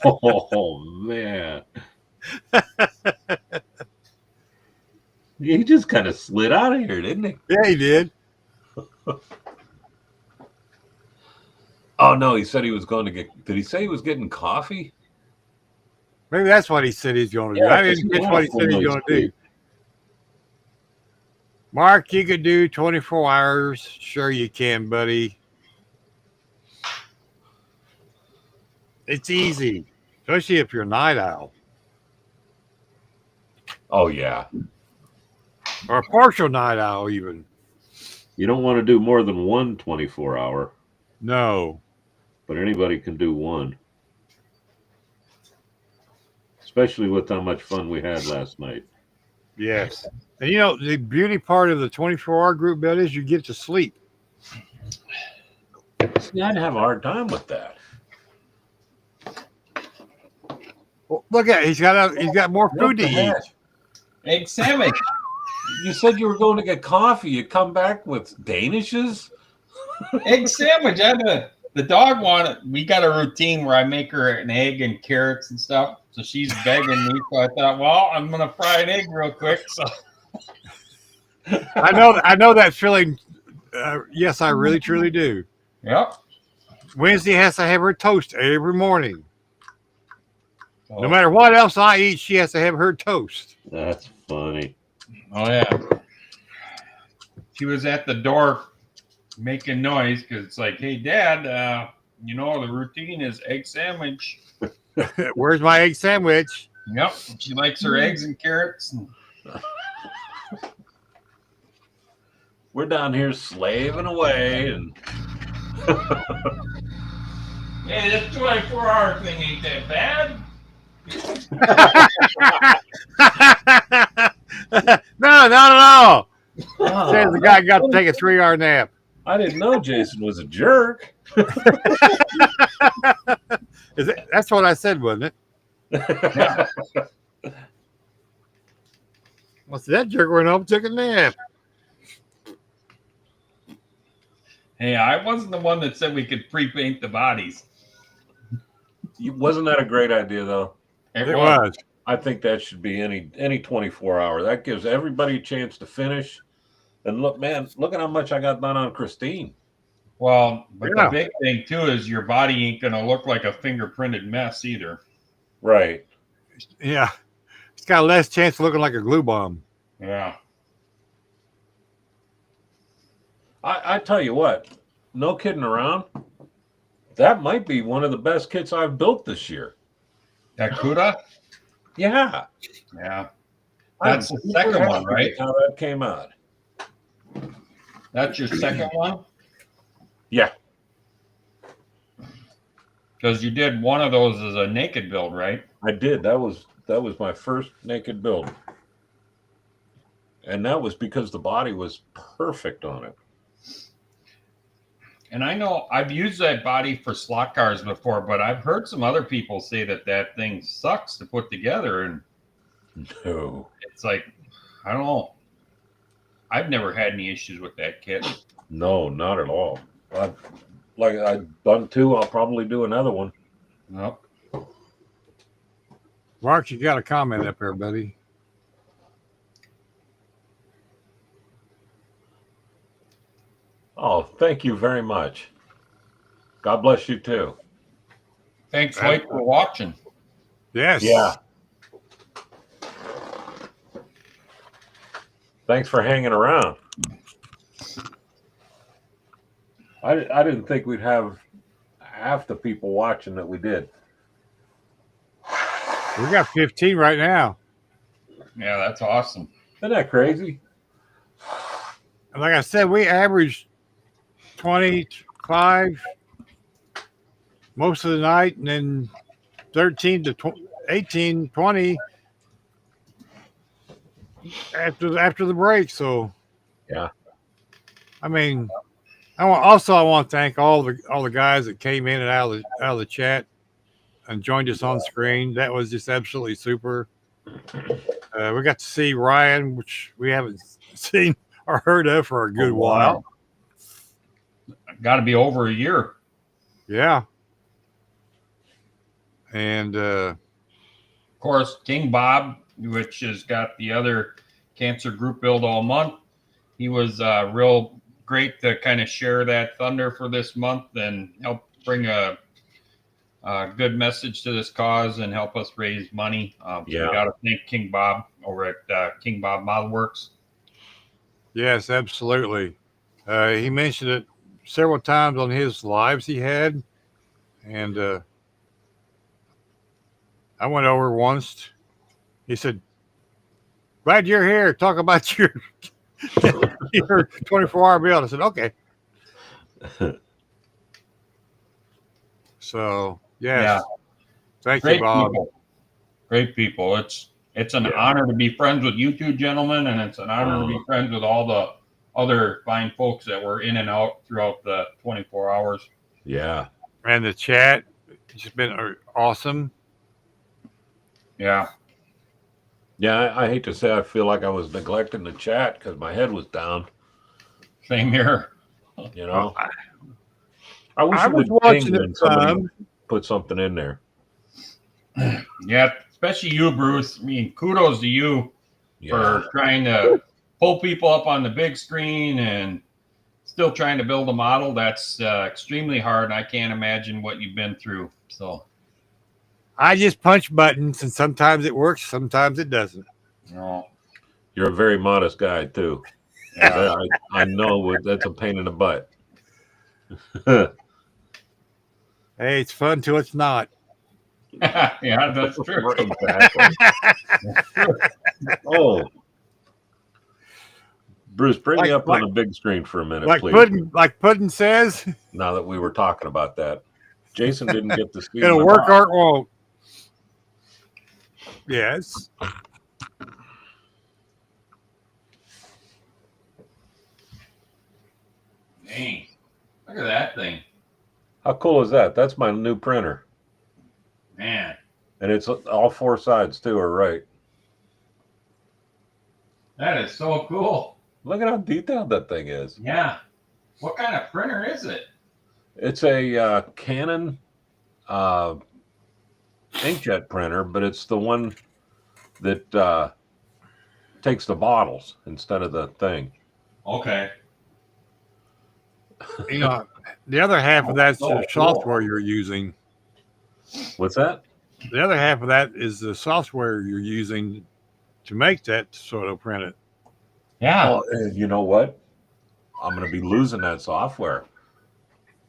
Oh man. He just kind of slid out of here, didn't he? Yeah, he did. Oh no, he said he was going to get. Did he say he was getting coffee? Maybe that's what he said he's going to do. I didn't get what he said he's going to do. Mark, you could do 24 hours. Sure you can, buddy. It's easy, especially if you're a night owl. Oh yeah. Or a partial night owl even. You don't want to do more than one 24-hour. No. But anybody can do one. Especially with how much fun we had last night. Yes. And the beauty part of the 24-hour group bed is you get to sleep. See, I'd have a hard time with that. Well, look at it. He's got more food to eat. Egg sandwich. You said you were going to get coffee. You come back with Danishes? Egg sandwich. The dog wanted. We got a routine where I make her an egg and carrots and stuff. So she's begging me. So I thought, well, I'm gonna fry an egg real quick. So I know that feeling. Yes, I really truly do. Yep. Wednesday has to have her toast every morning. Oh. No matter what else I eat, she has to have her toast. That's funny. Oh yeah. She was at the door making noise because it's like, hey, Dad, the routine is egg sandwich. Where's my egg sandwich? Yep. She likes her eggs and carrots. We're down here slaving away and hey, this 24-hour thing ain't that bad. No, not at all. Says the guy got to take a 3-hour nap. I didn't know Jason was a jerk. That's what I said, wasn't it? Yeah. Well, so that jerk went home and took a nap. Hey, I wasn't the one that said we could pre-paint the bodies. Wasn't that a great idea, though? It was. I think that should be any 24-hour. That gives everybody a chance to finish. And look at how much I got done on Christine. Well, but the big thing, too, is your body ain't going to look like a fingerprinted mess either. Right. Yeah. It's got less chance of looking like a glue bomb. Yeah. I tell you what, no kidding around. That might be one of the best kits I've built this year. That Cuda? Yeah. Yeah. I'm That's the super second happy one, right? with how that came out. That's your second one? Yeah. Because you did one of those as a naked build, right? I did. That was my first naked build. And that was because the body was perfect on it. And I know I've used that body for slot cars before, but I've heard some other people say that thing sucks to put together. And no, it's like, I don't know. I've never had any issues with that kit. No, not at all. I've done 2. I'll probably do another one. Nope. Mark, you got a comment up there, buddy. Oh, thank you very much. God bless you too. Thanks, White, for watching. Yes. Yeah. Thanks for hanging around. I didn't think we'd have half the people watching that we did. We got 15 right now. Yeah, that's awesome. Isn't that crazy? And like I said, we averaged 25 most of the night, and then 13 to 18, 20 after the break. So, yeah. I mean, I want to thank all the guys that came in and out of the chat and joined us on screen. That was just absolutely super. We got to see Ryan, which we haven't seen or heard of for a good while. Got to be over a year. Yeah. And of course, King Bob, which has got the other cancer group build all month. He was real great to kind of share that thunder for this month and help bring a good message to this cause and help us raise money. Yeah. We got to thank King Bob over at King Bob Model Werks. Yes, absolutely. He mentioned it several times on his lives he had, and I went over once. He said, "Glad you're here. Talk about your 24-hour build." I said, "Okay." So, yes. Yeah. Thank Great you, Bob. people. Great people. It's an honor to be friends with you two gentlemen, and it's an honor to be friends with all the other fine folks that were in and out throughout the 24 hours. Yeah. And the chat has been awesome. Yeah. Yeah, I hate to say I feel like I was neglecting the chat because my head was down. Same here. You know? I wish I it was would watching ping it when somebody put something in there. Yeah, especially you, Bruce. I mean, kudos to you for trying to pull people up on the big screen and still trying to build a model. That's extremely hard. I can't imagine what you've been through. So I just punch buttons, and sometimes it works, sometimes it doesn't. No. You're a very modest guy, too. Yeah. I know that's a pain in the butt. Hey, it's fun till it's not. Yeah, that's true. Exactly. Oh. Bruce, bring me up on the big screen for a minute, please. Like Puddin says. Now that we were talking about that. Jason didn't get to see It'll work or it won't. Yes. Dang. Look at that thing. How cool is that? That's my new printer. Man. And it's all 4 sides, too, are right. That is so cool. Look at how detailed that thing is. Yeah. What kind of printer is it? It's a Canon inkjet printer, but it's the one that takes the bottles instead of the thing. Okay. You know, the other half of that's the software you're using. What's that? The other half of that is the software you're using to make that photo print it. Yeah. Well, you know what? I'm going to be losing that software.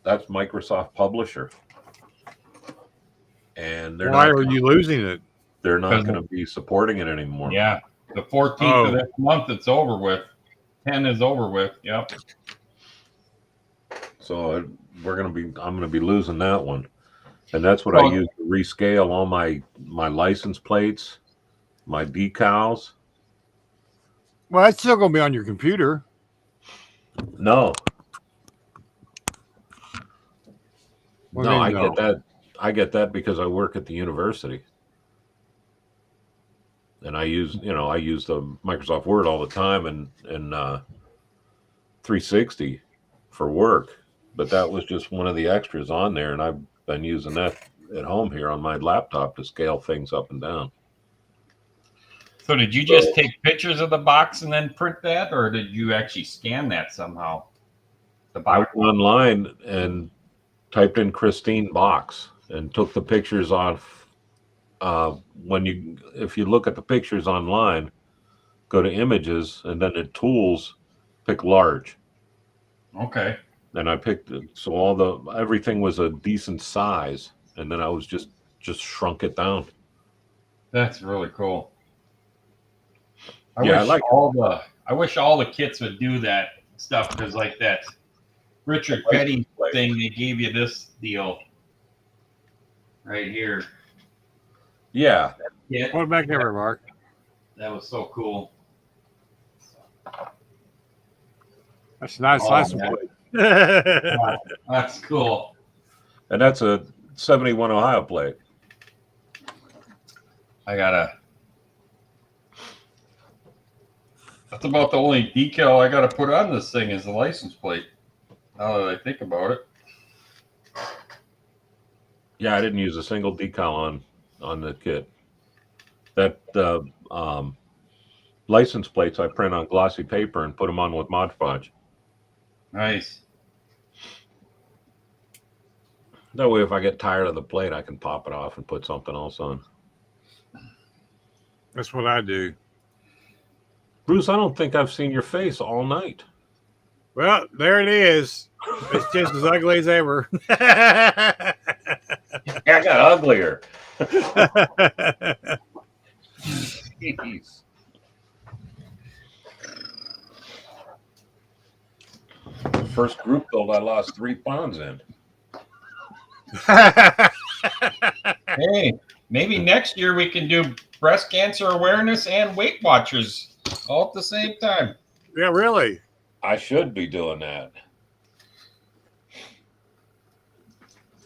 that's Microsoft Publisher, and they're Why not. are you losing it? They're not going to be supporting it anymore. Yeah, the 14th of this month, it's over with. 10 is over with. Yep. So I'm going to be losing that one, and that's what I use to rescale all my license plates, my decals. Well, that's still going to be on your computer. No. Well, No, I no. get that. I get that because I work at the university, and I use the Microsoft Word all the time and 360 for work. But that was just one of the extras on there, and I've been using that at home here on my laptop to scale things up and down. So did you just take pictures of the box and then print that, or did you actually scan that somehow? The box. I went online and typed in Christine box and took the pictures off. If you look at the pictures online, go to images and then at tools, pick large. Okay. And I picked it, so everything was a decent size, and then I was just shrunk it down. That's really cool. I wish all the kits would do that stuff, because like that Richard Petty thing, they gave you this deal right here. Yeah. Yeah. Put it back there, Mark. That was so cool. That's a nice license plate. That's cool. And that's a 71 Ohio plate. That's about the only decal I gotta put on this thing is the license plate. Now that I think about it. Yeah, I didn't use a single decal on the kit. That license plates I print on glossy paper and put them on with Mod Podge. Nice. That way, if I get tired of the plate, I can pop it off and put something else on. That's what I do. Bruce, I don't think I've seen your face all night. Well, there it is. It's just as ugly as ever. Yeah, I got uglier. Jeez. First group build, I lost 3 pounds in. Hey, maybe next year we can do breast cancer awareness and Weight Watchers all at the same time. Yeah, really. I should be doing that.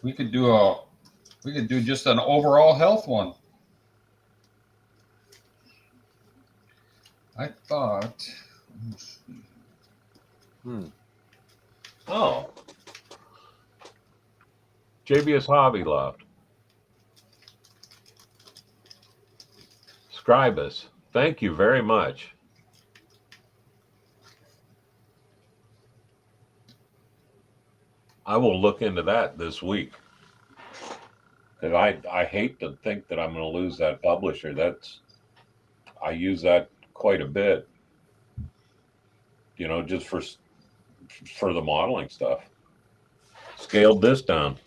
We could do just an overall health one. I thought. Oh. JBS Hobby Loft. Scribus. Thank you very much. I will look into that this week. Because I hate to think that I'm going to lose that publisher. I use that quite a bit. You know, just for the modeling stuff. Scaled this down.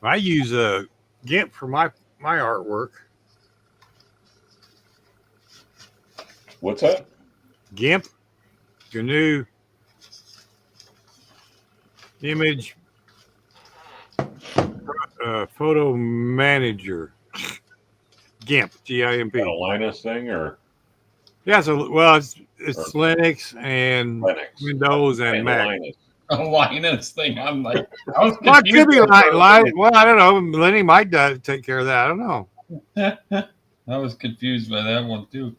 I use a GIMP for my artwork. What's that? GIMP, your new image photo manager. GIMP, GIMP. A Linus thing, or? Yeah, it's Linux and Windows and Mac. Linus. A Linus thing. I'm like, I was Well, it could be confused. well, I don't know. Lenny might take care of that. I don't know. I was confused by that one too.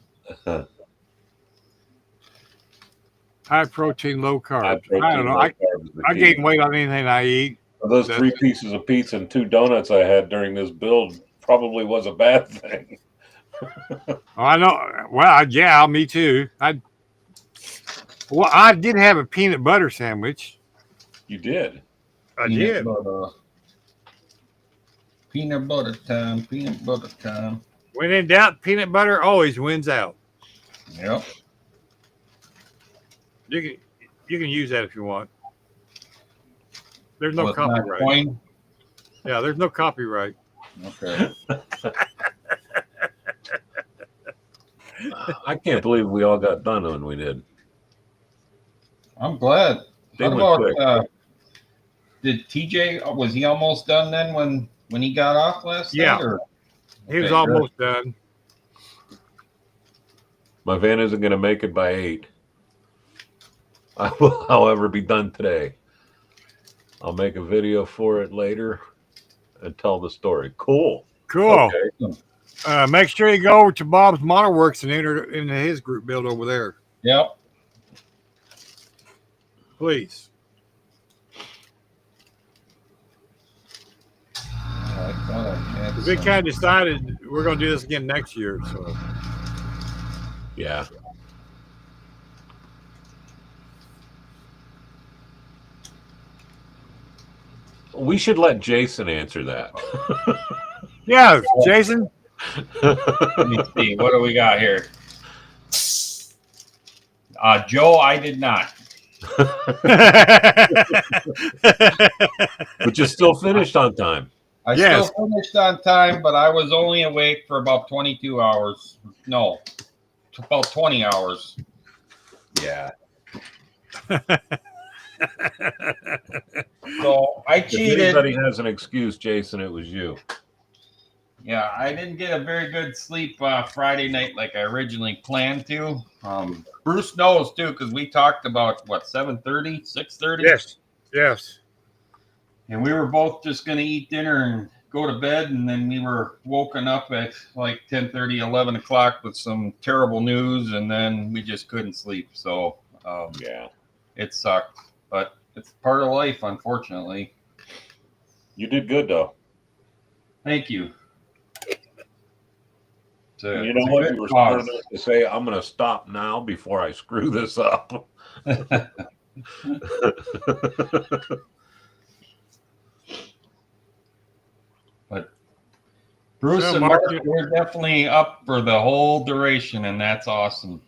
High protein, low carb. High protein, I don't know. low carb is the I key. gain weight on anything I eat. Those 3 pieces of pizza and 2 donuts I had during this build probably was a bad thing. I know. Well, yeah, me too. I did have a peanut butter sandwich. You did? I Peanut did. butter. Peanut butter time. Peanut butter time. When in doubt, peanut butter always wins out. Yep. You can use that if you want. There's no it's not copyright. coin? Yeah, there's no copyright. Okay. I can't believe we all got done when we did. I'm glad. They What went about quick. did TJ, was he almost done then when he got off last Yeah. night? Or? He was Okay, almost done. My van isn't going to make it by 8. I will, however, be done today. I'll make a video for it later and tell the story. Cool. Cool. Okay. Make sure you go over to Bob's Model Werks and enter into his group build over there. Yep. Please. I thought I had We some. kind of decided we're going to do this again next year. So Yeah. We should let Jason answer that. yeah, Jason. Let me see. What do we got here? Joe, I did not. But you still finished on time. I Yes. still finished on time, but I was only awake for about 22 hours. No, about 20 hours. Yeah. So I If cheated. anybody has an excuse, Jason, it was you. Yeah, I didn't get a very good sleep Friday night like I originally planned to. Bruce knows too, because we talked about what 7:30, 6:30. Yes. Yes. And we were both just going to eat dinner and go to bed, and then we were woken up at like 10:30, 11 o'clock with some terrible news, and then we just couldn't sleep. So yeah, it sucked, but it's part of life, unfortunately. You did good though. Thank you. You know what? You were smart enough to say, "I'm going to stop now before I screw this up." But Bruce and Mark, we're definitely up for the whole duration, and that's awesome.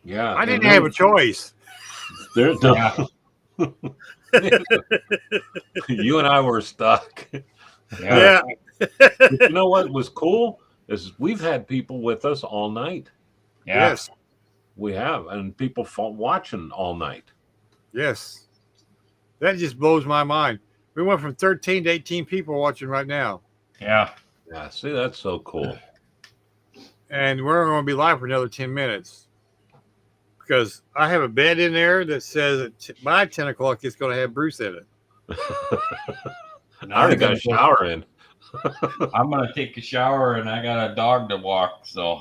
Yeah, I didn't have a choice. There's no. You and I were stuck. Yeah. But you know what was cool is we've had people with us all night. Yeah. Yes. We have, and people watching all night. Yes. That just blows my mind. We went from 13 to 18 people watching right now. Yeah. Yeah, see, that's so cool. And we're going to be live for another 10 minutes. Because I have a bed in there that says that by 10 o'clock it's going to have Bruce in it. I already got a shower in. I'm going to take a shower, and I got a dog to walk, so.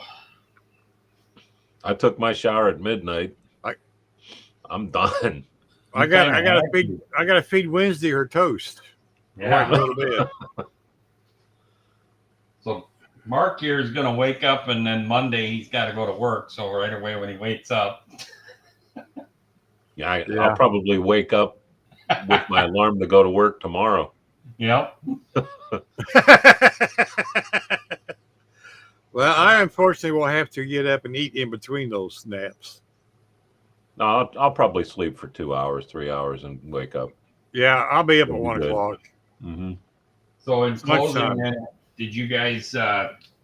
I took my shower at midnight. I'm done. I got to feed Wednesday her toast. Yeah. Before I go to bed. So Mark here is going to wake up, and then Monday he's got to go to work. So right away when he wakes up. Yeah, I'll probably wake up with my alarm to go to work tomorrow. Yep. Well, I unfortunately will have to get up and eat in between those snaps. No, I'll probably sleep for 2 hours, 3 hours, and wake up. Yeah, I'll be up It'll at be 1 good. o'clock. Mm-hmm. So in It's lunchtime. closing, then, did you guys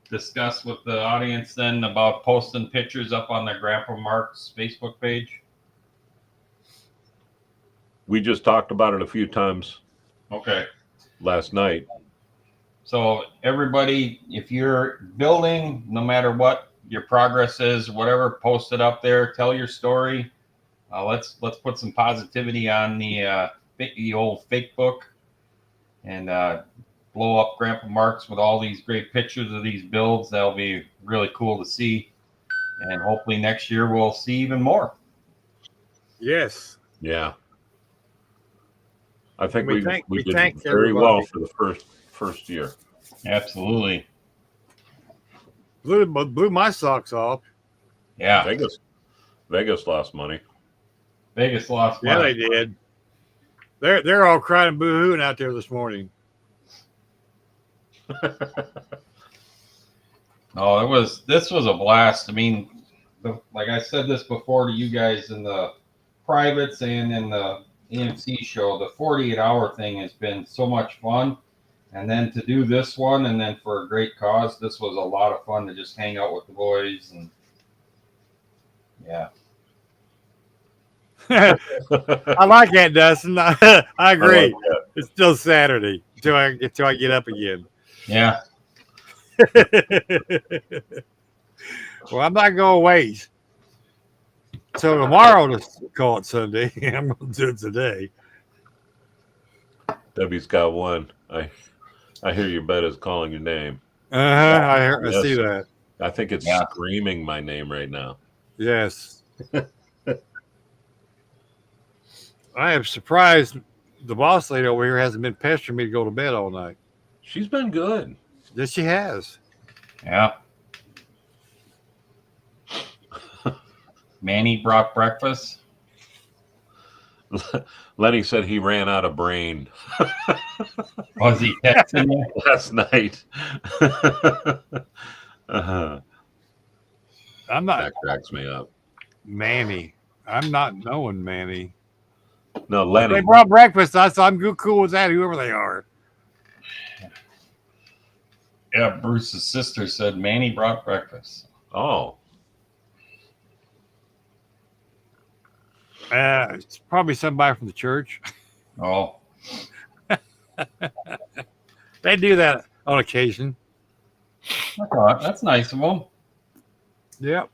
discuss with the audience then about posting pictures up on the GrandPaMark's Facebook page? We just talked about it a few times Okay. last night. So everybody, if you're building, no matter what your progress is, whatever, post it up there. Tell your story. Let's put some positivity on the old fake book, and blow up GrandPaMark's with all these great pictures of these builds. That'll be really cool to see, and hopefully next year we'll see even more. Yes. Yeah. I think we did thank very everybody. well for the first year. Absolutely. Blew my socks off. Yeah. Vegas lost money. Vegas lost Yeah, money. they did. They're all crying and boo-hooing out there this morning. No, this was a blast. I mean, like I said this before to you guys in the privates and in the AMC show, the 48-hour thing has been so much fun. And then to do this one, and then for a great cause, this was a lot of fun to just hang out with the boys. And yeah. I like that, Dustin. I agree. like that. It's still Saturday until I get up again. Yeah. Well, I'm not going to wait till tomorrow to call it Sunday. I'm going to do it today. Debbie's got one. I hear your bet is calling your name. I see that. I think it's screaming my name right now. Yes. I am surprised the boss lady over here hasn't been pestering me to go to bed all night. She's been good. Yes, she has. Yeah. Manny brought breakfast. Lenny said he ran out of brain. Was he texting you? Last night? I'm not. That cracks me up. Manny. I'm not knowing Manny. No, Lenny. They brought breakfast. I'm cool with that, whoever they are. Yeah, Bruce's sister said Manny brought breakfast. Oh. It's probably somebody from the church. Oh. They do that on occasion. That's nice of them. Yep.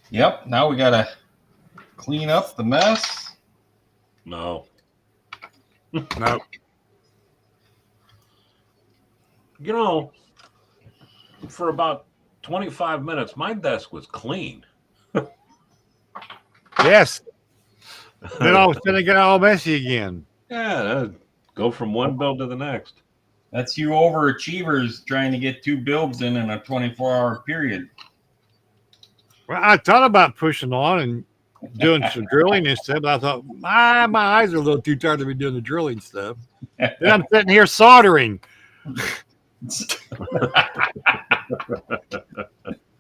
Yep. Now we got to clean up the mess. No. No. You know, for about 25 minutes, my desk was clean. Yes. Then all of a sudden it got all messy again. Yeah, go from one build to the next. That's you overachievers trying to get 2 builds in a 24-hour period. Well, I thought about pushing on and doing some drilling and stuff, but I thought, my eyes are a little too tired to be doing the drilling stuff. Then I'm sitting here soldering.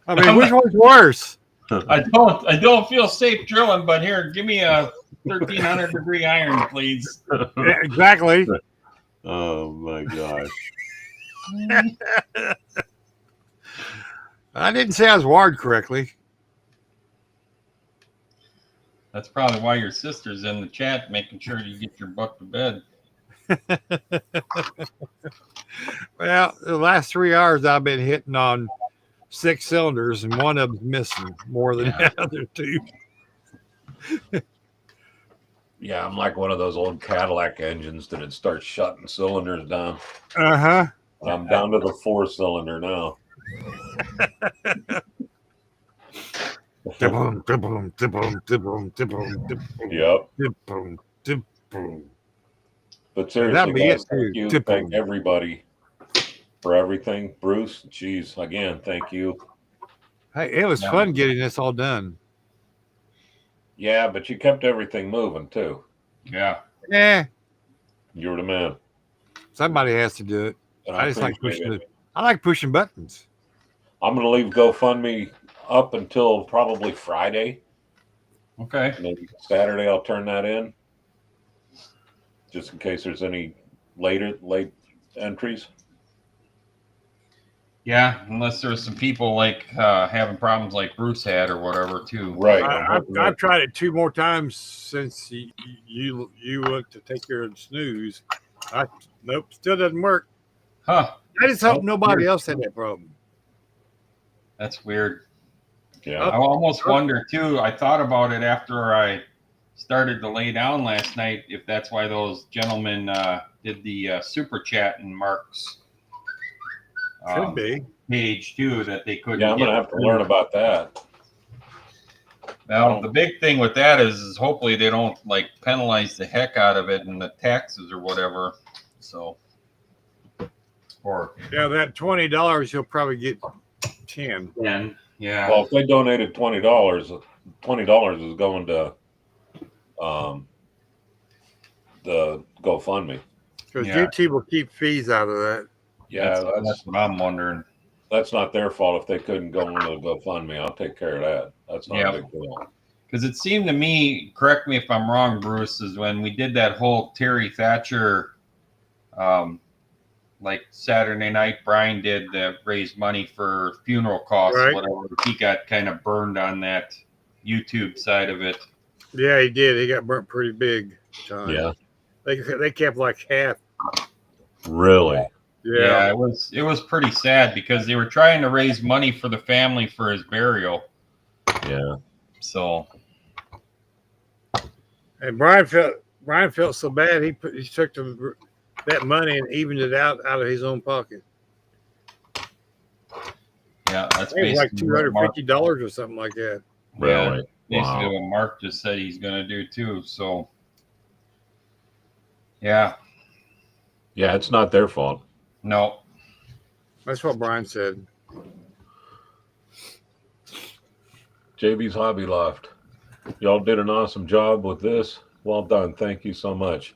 I mean, which one's worse? I don't feel safe drilling, but here, give me a 1300 degree iron, please. Yeah, exactly. Oh my gosh. I didn't say I was wired correctly. That's probably why your sister's in the chat, making sure you get your butt to bed. Well, the last 3 hours I've been hitting on 6 cylinders, and one of them's missing more than the other 2. Yeah, I'm like one of those old Cadillac engines that it starts shutting cylinders down. Uh-huh. I'm down to the 4-cylinder now. Boom, boom, boom, boom, Yep. boom. But That'd seriously, be guys, it, too. thank you. Thank everybody for everything. Bruce, geez, again, thank you. Hey, it was fun getting this all done. Yeah, but you kept everything moving too. Yeah. Yeah. You were the man. Somebody has to do it. And I just like appreciate pushing it. it. I like pushing buttons. I'm going to leave GoFundMe up until probably Friday. Okay. Maybe Saturday I'll turn that in. Just in case there's any late entries. Yeah, unless there's some people like having problems like Bruce had or whatever too. Right. I've tried it 2 more times since you went to take care of the snooze. Nope, still doesn't work. Huh. I just hope nobody else had that problem. That's weird. Yeah. I almost wonder too. I thought about it after I started to lay down last night, if that's why those gentlemen did the super chat in Mark's Could be. page too that they couldn't. Yeah, I'm gonna have to learn about that. Now the big thing with that is hopefully they don't like penalize the heck out of it and the taxes or whatever. So, or Yeah, that $20 you'll probably get 10. Yeah. Well, if they donated $20 is going to the GoFundMe. Because YouTube will keep fees out of that. Yeah, that's what I'm wondering. That's not their fault if they couldn't go into the GoFundMe. I'll take care of that. That's not a big deal. Because it seemed to me, correct me if I'm wrong, Bruce, is when we did that whole Terry Thatcher, like Saturday night, Brian did that raised money for funeral costs, Right. whatever. He got kind of burned on that YouTube side of it. Yeah, he did. He got burnt pretty big time. Yeah. They kept like half. Really? Yeah, it was pretty sad because they were trying to raise money for the family for his burial. Yeah. So. And Brian felt so bad he took that money and evened it out of his own pocket. Yeah, that's it was like basically $250 or something like that. Really? Basically what Mark just said he's going to do too. So. Yeah. Yeah, it's not their fault. No. That's what Brian said. JB's Hobby Loft. Y'all did an awesome job with this. Well done. Thank you so much.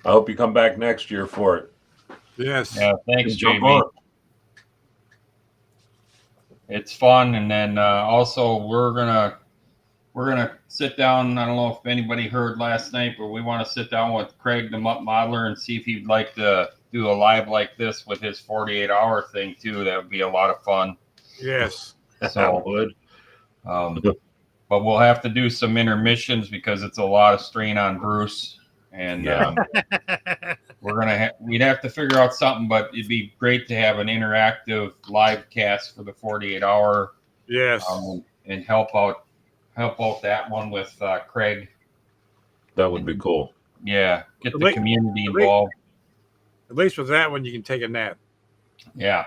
I hope you come back next year for it. Yes. Yeah, thanks, Jump JB. on. It's fun, and then also we're gonna sit down. I don't know if anybody heard last night, but we want to sit down with Craig, the Mutt Modeler, and see if he'd like to do a live like this with his 48-hour thing too. That would be a lot of fun. Yes. So would. But we'll have to do some intermissions because it's a lot of strain on Bruce, and we'd have to figure out something. But it'd be great to have an interactive live cast for the 48-hour. Yes. And help out that one with Craig. That would be cool. Yeah, get the community involved. At least with that one, you can take a nap. Yeah.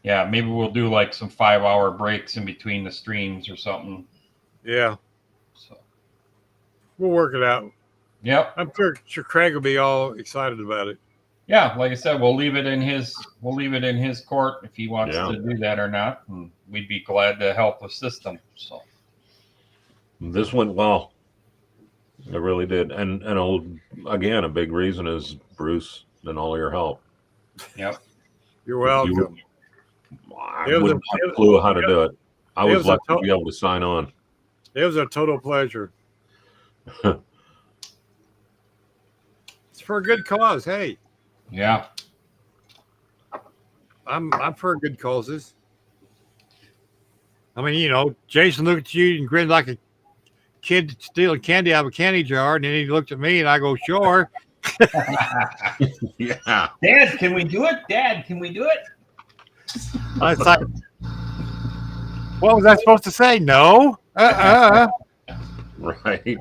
Yeah, maybe we'll do like some 5-hour breaks in between the streams or something. Yeah. So we'll work it out. Yep. I'm sure Craig will be all excited about it. Yeah, like I said, we'll leave it in his court if he wants to do that or not, and we'd be glad to help assist him. So This went well. It really did. And again, a big reason is Bruce and all your help. Yep. You're welcome. I wouldn't have a clue how to do it. I was lucky to be able to sign on. It was a total pleasure. It's for a good cause. Hey. Yeah. I'm for good causes. I mean, Jason looked at you and grinned like a kid stealing candy out of a candy jar, and then he looked at me and I go, sure. Yeah. Dad, can we do it? Dad, can we do it? I was like, what was I supposed to say? No. Right.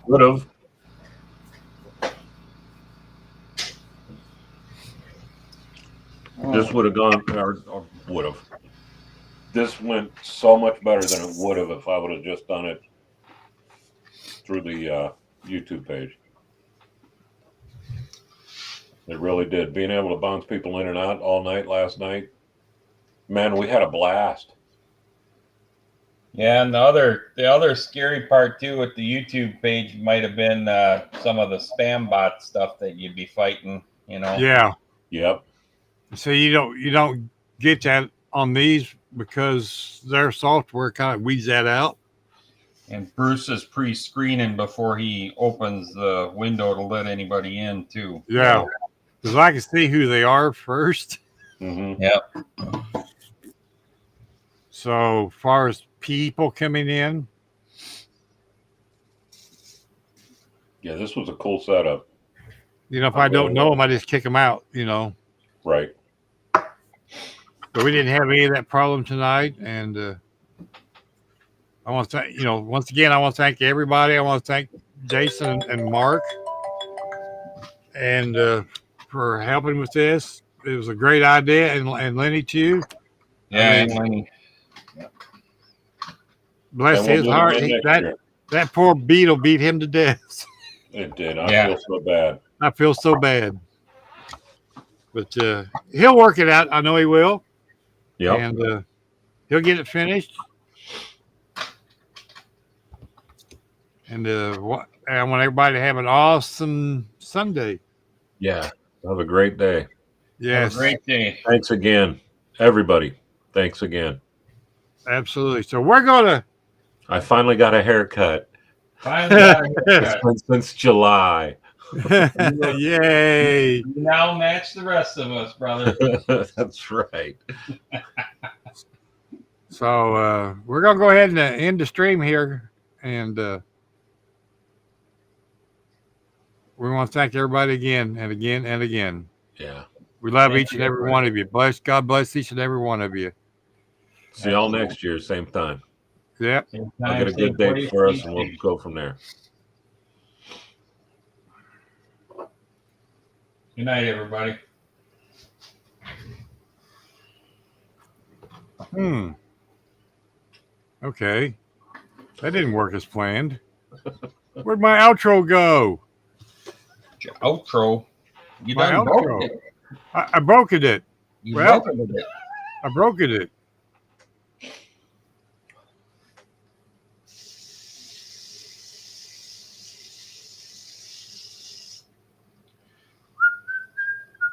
Would have. This would have gone, or would have. This went so much better than it would have if I would have just done it through the YouTube page. It really did. Being able to bounce people in and out all night last night, man, we had a blast. Yeah, and the other scary part too with the YouTube page might have been some of the spam bot stuff that you'd be fighting. Yeah. Yep. So you don't get that on these because their software kind of weeds that out. And Bruce is pre-screening before he opens the window to let anybody in too. Yeah. Because I can see who they are first. Mm-hmm. Yep. So as far as people coming in. Yeah, this was a cool setup. If I don't know them, I just kick them out, Right. But we didn't have any of that problem tonight. And I want to thank, once again, I want to thank everybody. I want to thank Jason and Mark. and for helping with this. It was a great idea, and Lenny too. Yeah, I mean, Lenny. Bless And we'll his do it heart. again next year. That poor beetle beat him to death. It did. I feel so bad. I feel so bad. But he'll work it out. I know he will. Yep. And he'll get it finished. And I want everybody to have an awesome Sunday. Yeah. Have a great day. Yes. Have a great day. Thanks again, everybody. Thanks again. Absolutely. So we're going to. I finally got a haircut. Finally got a haircut. Since July. Yay. You now match the rest of us, brother. That's right. So we're going to go ahead and end the stream here. And we want to thank everybody again and again and again. Yeah. We love each and every one of you. God bless each and every one of you. See y'all next year, same time. Yep. I'll get a good date for us and we'll go from there. Good night, everybody. Okay. That didn't work as planned. Where'd my outro go? Your outro? You my done outro. broke it. I broke it. You well, broke it. I broke it.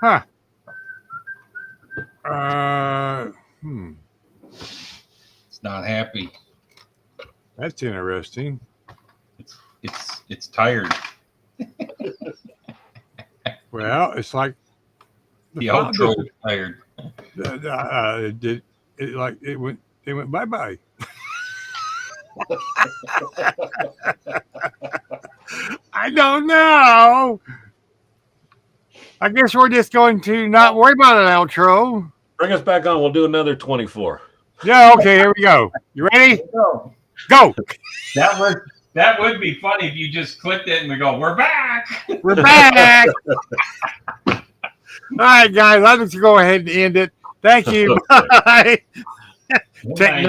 Huh. It's not happy. That's interesting. It's tired. Well, it's like the outro is tired. It went bye-bye. I don't know. I guess we're just going to not worry about an outro. Bring us back on. We'll do another 24. Yeah, okay, here we go. You ready? Go. That would be funny if you just clicked it and we go, we're back. We're back. All right, guys, let's go ahead and end it. Thank you. Bye. Technology.